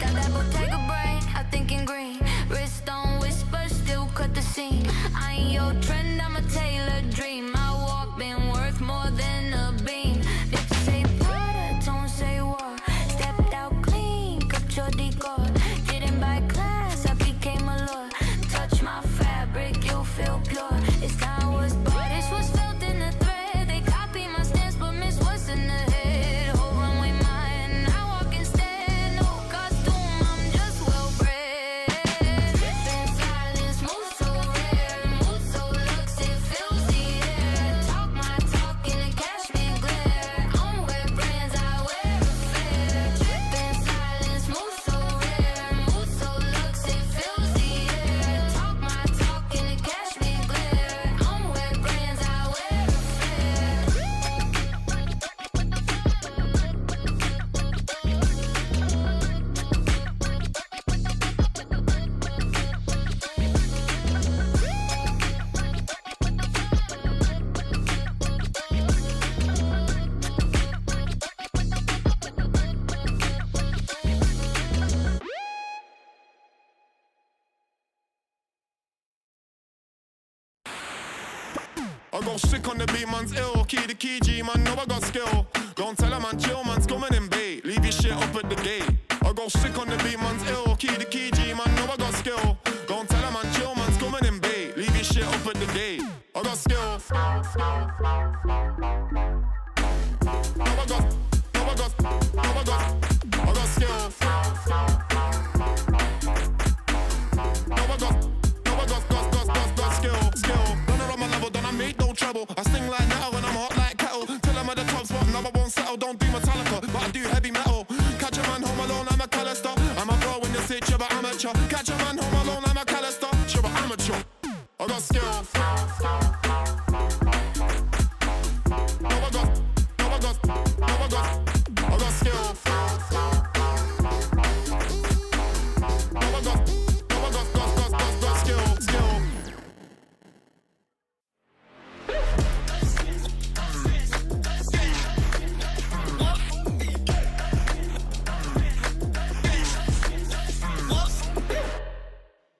Speaker 3: Got that Bottega brain, I think in green. Wrist on whisper, still cut the scene. I ain't your trend, I'm a Taylor dream. My walk been worth more than a beam. Lips say Prada, don't say war. Stepped out clean, cut your decor. Didn't buy class, I became a lord. Touch my fabric, you feel pure. It's time was bought, this was felt in the thread. They copy my stance, but miss what's in the head. Whole runway mine, I walk instead. No costume, I'm just well bred. Drippin' silence, move so rare, move so luxe, it fills the air. Talk my talk in a cashmere glare. On wear brands, I wear affair. Drippin' silence, move so rare, move so luxe, it fills the air. Talk my talk in a cashmere glare. On wear brands, I wear
Speaker 4: I go sick on the beat, man's ill. Key to key, G, man, know I got skill. Don't tell a man, chill, man's coming in bait. Leave your shit up at the gate. I go sick on the beat, man's ill. Key to key, G, man, know I got skill. Don't tell a man, chill, man's coming in bait. Leave your shit up at the gate. I got skill. I got skill. Skill. Run around my level, then I make no trouble. I sting like metal and I'm hot like kettle. Till I'm at the top spot, now I won't settle. Don't do Metallica, but I do heavy metal. Catch a man home alone, I'm a Callister. I'm a pro in the city, you're an amateur. Catch a man home alone, I'm a Callister. You're an amateur. I got skill. I got skill.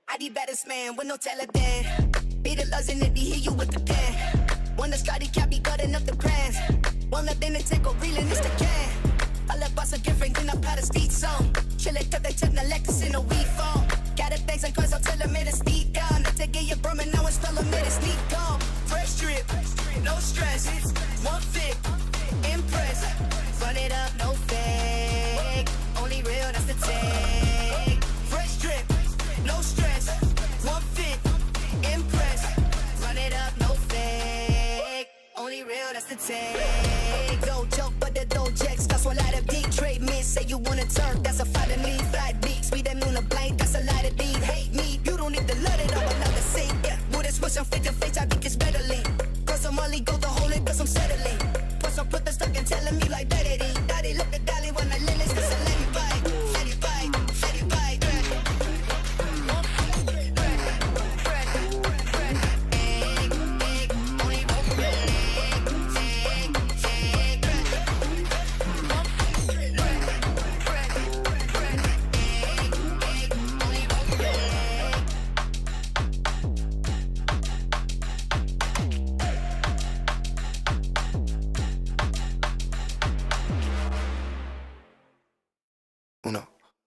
Speaker 5: I the baddest man with no Taliban. Be the laws in it, hear you with the pen. Wanna start it, can't be good enough the plans. Wanna bend and take a reeling, it's the can. Alla bossa different than a pot of steep song. Chill it, cut the tip, now let this in a weed phone. Got a thanks and cause I'll tell them it is speed down. Not to get your Berman, now it's spell them it is sneak on. Fresh drip, no stress, one fit, impress. Run it up, no fake. Only real, that's the take. Fresh drip, no stress, one fit, impress. Run it up, no fake. Only real, that's the take. Don't joke, but the don't checks. That's what light of deep trade me. Say you wanna turn, that's a fight to leave. Flight beats, we them on the blank, that's a light of deep. Hate me, you don't need to let it all, another say. Yeah, with a switch, I'm fit to face, I think it's better lean. Cause I'm only go the whole it.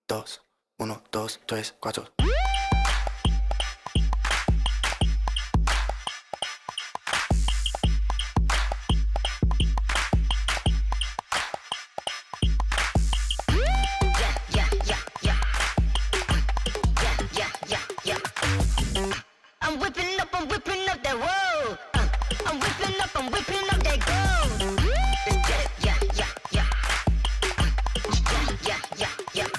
Speaker 6: 2, 1, 2, 3, 4.
Speaker 3: I'm whipping up that road. I'm whipping up that gold. Let's get it, yeah, yeah, yeah. Yeah, yeah, yeah.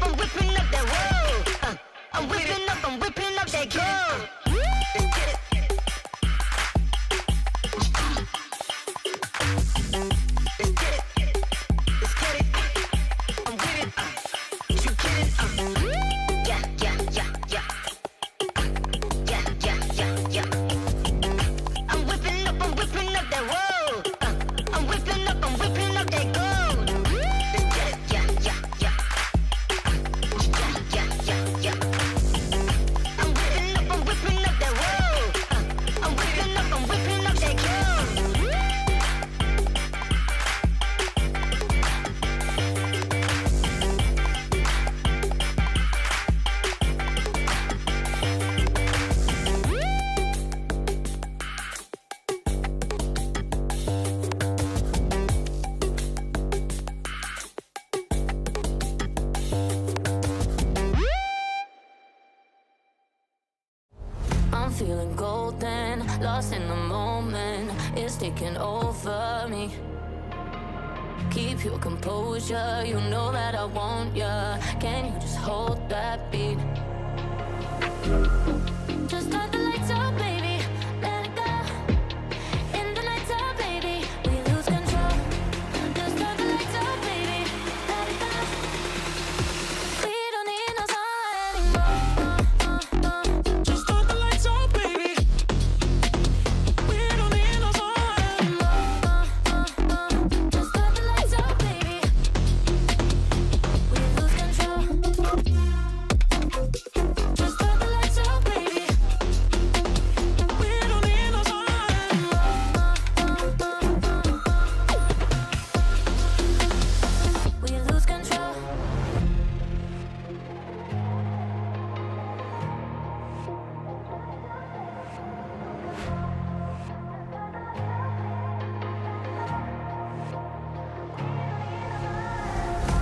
Speaker 3: I'm whipping up that road. I'm whipping up that gold. Let's get it. Let's get it. Let's get it. I'm with it. You get it. Yeah, yeah, yeah, yeah. Yeah, yeah, yeah, yeah. I'm whipping up that road. I'm whipping up that gold. Let's get it, yeah, yeah, yeah. Yeah, yeah, yeah, yeah. I'm whipping up that road. I'm whipping up that gold. I'm feeling golden, lost in the moment. It's taking over me. Keep your composure, you know that I want ya. Can you just hold that beat? Just start the lights up, baby. Let it go. In the night time, baby, we lose control. Just start the lights up, baby. Let it go. We don't need no sun anymore.
Speaker 11: Just start the lights up, baby. We don't need no sun anymore.
Speaker 3: Just start the lights up, baby. We lose control. Just start the lights up, baby.
Speaker 11: We don't need no sun anymore.
Speaker 3: We lose control.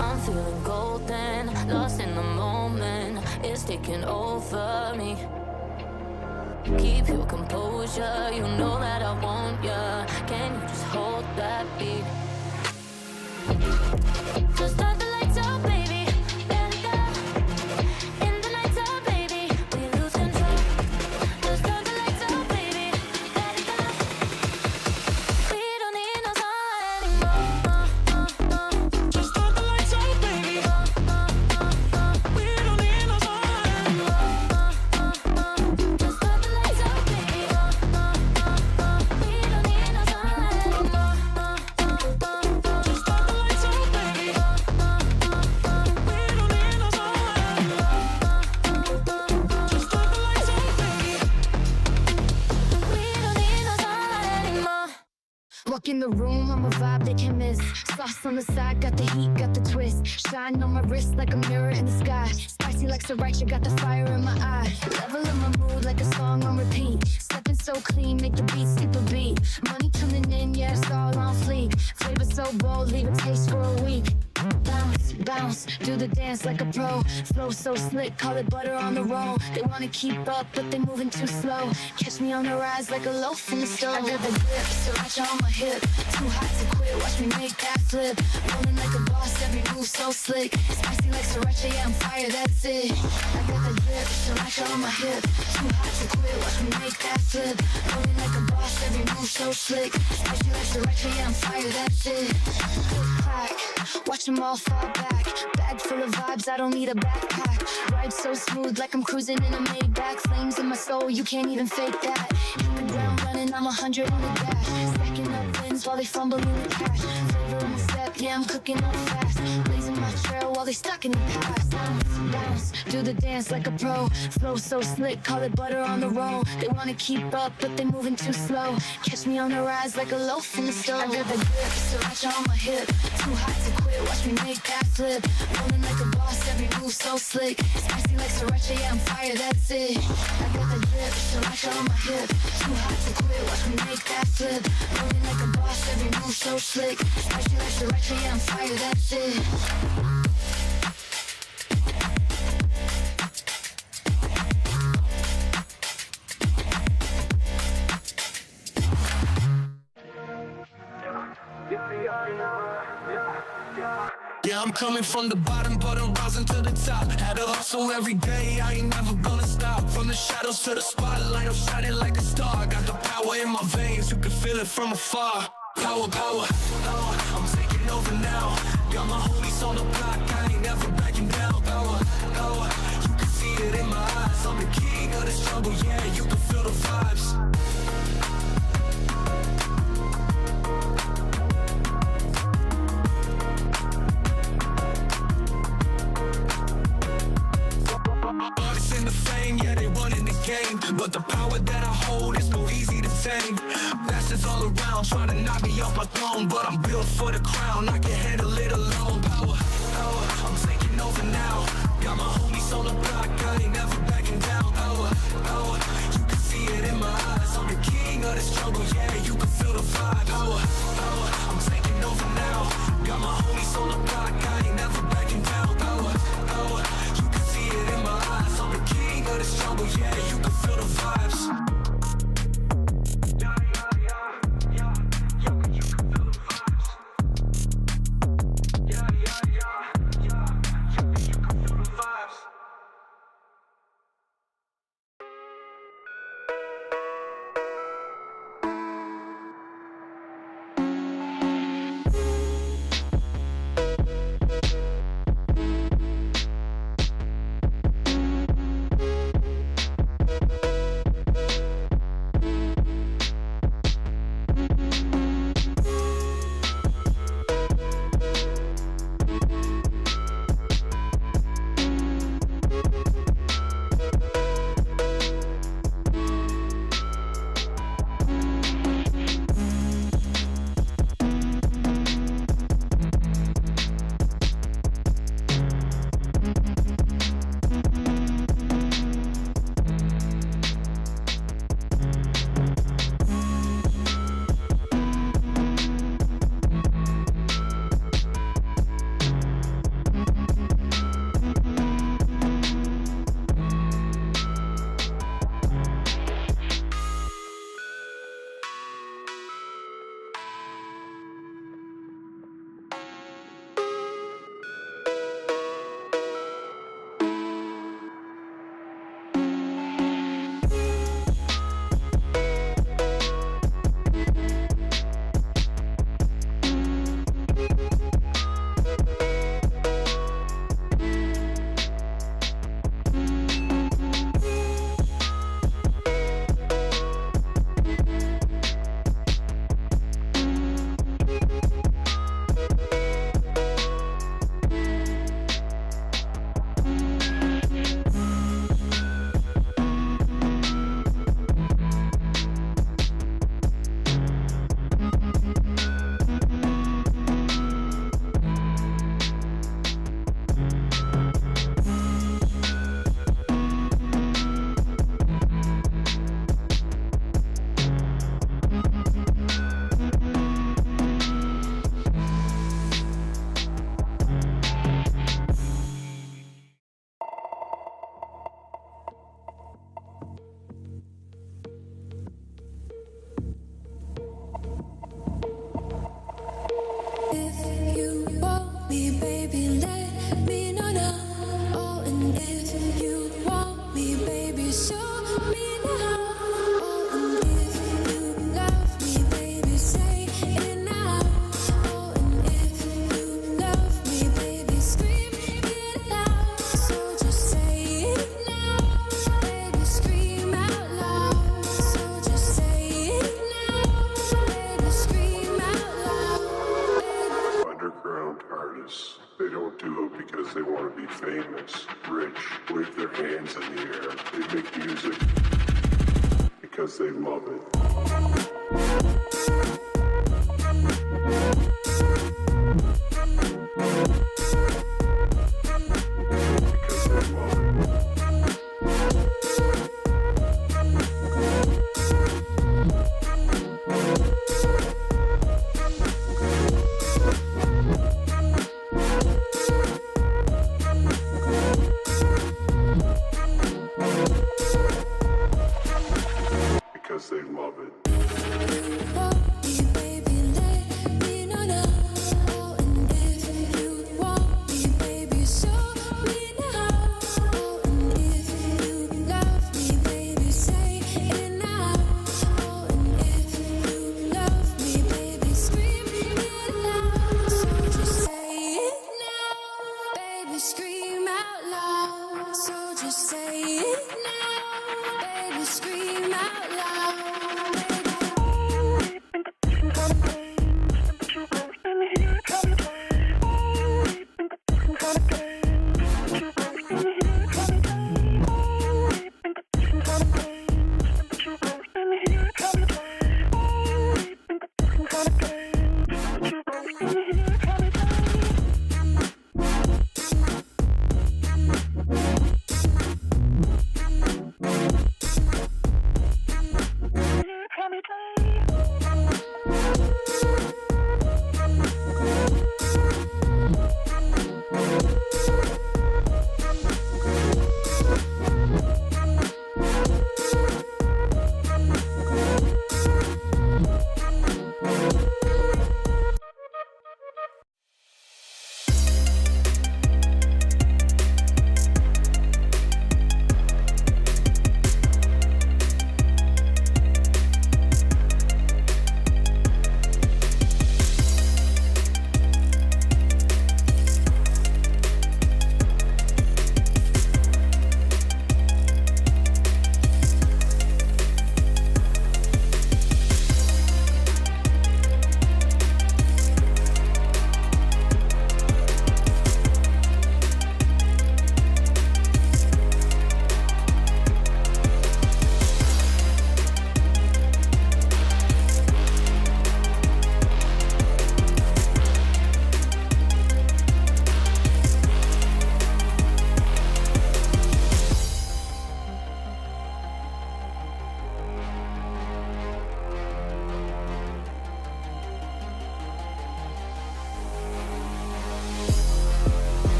Speaker 3: I'm feeling golden, lost in the moment. It's taking over me. Keep your composure, you know that I want ya. Can you just hold that beat? Just start the lights up, baby. Let it go. In the night time, baby, we lose control. Just start the lights up, baby. Let it go. We don't need no sun anymore.
Speaker 11: Just start the lights up, baby. We don't need no sun anymore.
Speaker 3: Just start the lights up, baby. We don't need no sun anymore.
Speaker 11: Just start the lights up, baby. We don't need no sun anymore. Just start the lights up, baby.
Speaker 3: We don't need no sun anymore.
Speaker 7: Walk in the room, I'm a vibe they can miss. Sauce on the side, got the heat, got the twist. Shine on my wrist like a mirror in the sky. Spicy like sriracha, got the fire in my eye. Level in my mood like a song on repeat. Stepping so clean, make the beat skip a beat. Money coming in, yeah, it's all on fleek. Flavor so bold, leave a taste for a week. Bounce, bounce, do the dance like a pro. Flow so slick, call it butter on the roll. They wanna keep up, but they moving too slow. Catch me on the rise like a loaf in the stove. I got the grip, sriracha on my hip. Too hot to quit, watch me make that flip. Rolling like a boss, every move so slick. Spicy like sriracha, yeah, I'm fire, that's it. I got the grip, sriracha on my hip. Too hot to quit, watch me make that flip. Rolling like a boss, every move so slick. Spicy like sriracha, yeah, I'm fire, that's it. Crack, watch them all fall back. Bag full of vibes, I don't need a backpack. Ride so smooth like I'm cruising in a Maybach. Flames in my soul, you can't even fake that. Hit the ground running, I'm 100 on the dash. Stacking up wins while they fumble in the cash. Flavor in the step, yeah, I'm cooking up fast. Blazing my trail while they stuck in the past. Bounce, bounce, do the dance like a pro. Flow so slick, call it butter on the roll. They wanna keep up, but they moving too slow. Catch me on the rise like a loaf in the stove. I got the grip, sriracha on my hip. Too hot to quit, watch me make that backflip. Rolling like a boss, every move so slick. Spicy like sriracha, yeah, I'm fire, that's it. I got the drip, sriracha on my hip. Too hot to quit, watch me make that flip. Rolling like a boss, every move so slick. Spicy like sriracha, yeah, I'm fire, that's it.
Speaker 11: Yeah, I'm coming from the bottom, but I'm rising to the top. Had to hustle every day, I ain't never gonna stop. From the shadows to the spotlight, I'm shining like a star. Got the power in my veins, you can feel it from afar. Power, power, I'm taking over now. Got my homies on the block, I ain't never backing down. Power, power, you can see it in my eyes. I'm the king of this trouble, yeah, you can feel the vibes. Artists in the fame, yeah, they running the game. But the power that I hold is no easy to tame. Bastards all around, trying to knock me off my throne. But I'm built for the crown, I can handle it alone. Power, power, I'm taking over now. Got my homies on the block, I ain't never backing down. Power, power, you can see it in my eyes. I'm the king of this trouble, yeah, you can feel the vibe. Power, power, I'm taking over now. Got my homies on the block, I ain't never backing down. Power, power, you can see it in my eyes. I'm the king of this trouble, yeah, you can feel the vibes.
Speaker 2: They don't do it because they want to be famous, rich, wave their hands in the air. They make music because they love it. love it.
Speaker 3: Scream out loud, so just say it now. Baby, scream out loud.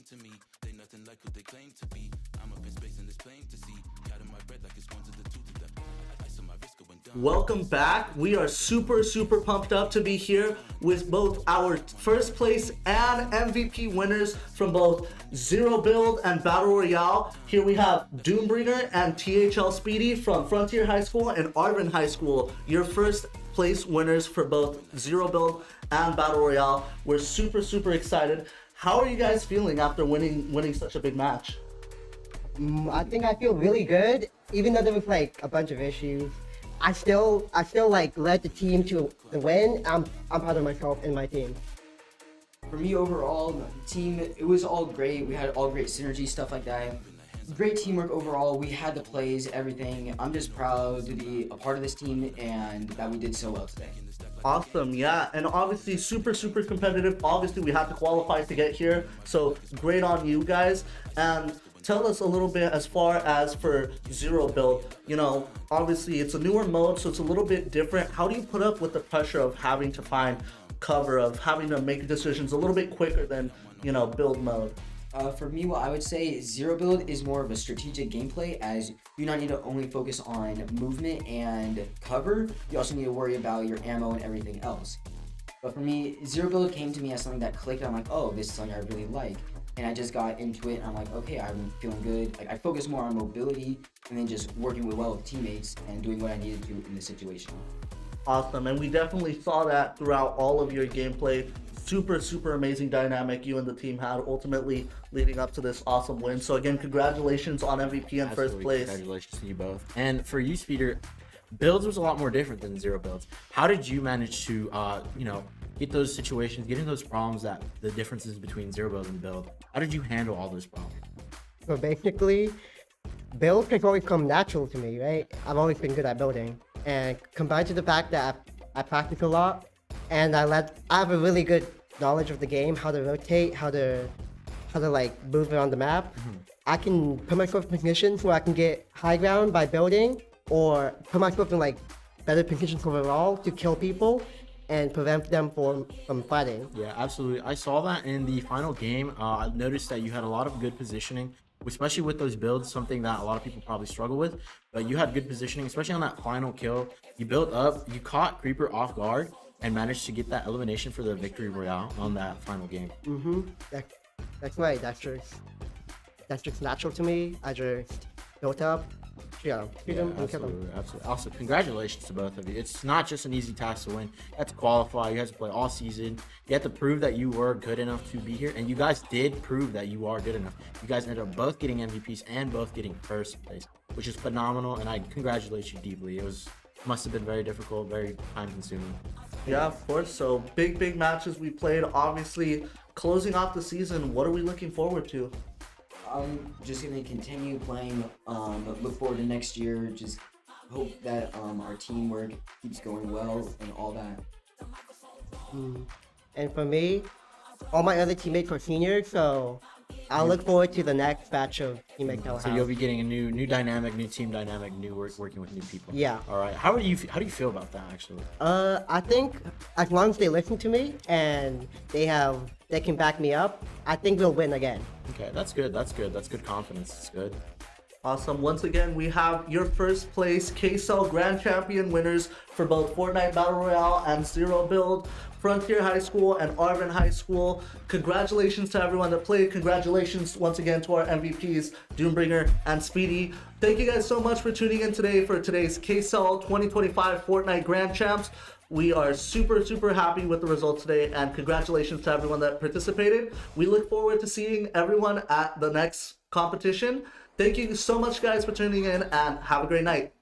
Speaker 10: To me, they nothing like what they claim to be. I'm up in space in this plane to see. Counting my breath like it's 1 to the 2 to the ice on my wrist going down.
Speaker 13: Welcome back. We are super pumped up to be here with both our first place and MVP winners from both Zero Build and Battle Royale. Here we have Doombringer and THL Speedy from Frontier High School and Arvin High School. Your first place winners for both Zero Build and Battle Royale. We're super excited. How are you guys feeling after winning such a big match?
Speaker 14: I think I feel really good, even though there was like a bunch of issues. I still like led the team to the win. I'm proud of myself and my team.
Speaker 15: For me overall, the team, it was all great. We had all great synergy, stuff like that. Great teamwork overall. We had the plays, everything. I'm just proud to be a part of this team and that we did so well today.
Speaker 13: Awesome, yeah, and obviously super competitive. Obviously we had to qualify to get here, so great on you guys. And tell us a little bit as far as for Zero Build. You know, obviously it's a newer mode, so it's a little bit different. How do you put up with the pressure of having to find cover, of having to make decisions a little bit quicker than, you know, build mode?
Speaker 15: For me, what I would say, Zero Build is more of a strategic gameplay, as you do not need to only focus on movement and cover. You also need to worry about your ammo and everything else. But for me, Zero Build came to me as something that clicked. I'm like, oh, this is something I really like. And I just got into it, and I'm like, okay, I'm feeling good. Like, I focus more on mobility and then just working well with teammates and doing what I needed to in the situation.
Speaker 13: Awesome, and we definitely saw that throughout all of your gameplay. Super amazing dynamic you and the team had, ultimately leading up to this awesome win. So again, congratulations on MVP and first place.
Speaker 9: Congratulations to you both. And for you, Speeder, builds was a lot more different than Zero Builds. How did you manage to, you know, get those situations, get in those problems, that the differences between Zero Build and build? How did you handle all those problems?
Speaker 14: So basically, build has always come natural to me, right? I've always been good at building, and combined to the fact that I practice a lot, and I have a really good knowledge of the game, how to rotate, how to like move around the map. I can put myself in positions where I can get high ground by building, or put myself in like better positions overall to kill people and prevent them from fighting.
Speaker 9: Yeah, absolutely. I saw that in the final game. I noticed that you had a lot of good positioning, especially with those builds, something that a lot of people probably struggle with. But you had good positioning, especially on that final kill. You built up, you caught Creeper off guard, and managed to get that elimination for the victory royale on that final game.
Speaker 14: That's right. That's just natural to me. I just built up. Yeah,
Speaker 9: absolutely. Also, congratulations to both of you. It's not just an easy task to win. You have to qualify. You have to play all season. You have to prove that you were good enough to be here, and you guys did prove that you are good enough. You guys ended up both getting MVPs and both getting first place, which is phenomenal, and I congratulate you deeply. Must have been very difficult, very time consuming.
Speaker 13: Yeah, of course. So big matches we played. Obviously, closing off the season, what are we looking forward to?
Speaker 15: I'm just gonna continue playing. Look forward to next year. Just hope that our teamwork keeps going well and all that.
Speaker 14: And for me, all my other teammates are seniors, so I'll look forward to the next batch of teammates.
Speaker 9: So you'll be getting a new dynamic, new team dynamic, working with new people.
Speaker 14: Yeah.
Speaker 9: All right. How do you feel about that actually?
Speaker 14: I think as long as they listen to me and they can back me up, I think we'll win again.
Speaker 9: Okay, that's good. That's good confidence. It's good.
Speaker 13: Awesome. Once again, we have your first place KSEL Grand Champion winners for both Fortnite Battle Royale and Zero Build, Frontier High School and Arvin High School. Congratulations to everyone that played. Congratulations once again to our MVPs, Doombringer and Speedy. Thank you guys so much for tuning in today for today's KSEL 2025 Fortnite Grand Champs. We are super happy with the results today, and congratulations to everyone that participated. We look forward to seeing everyone at the next competition. Thank you so much, guys, for tuning in, and have a great night.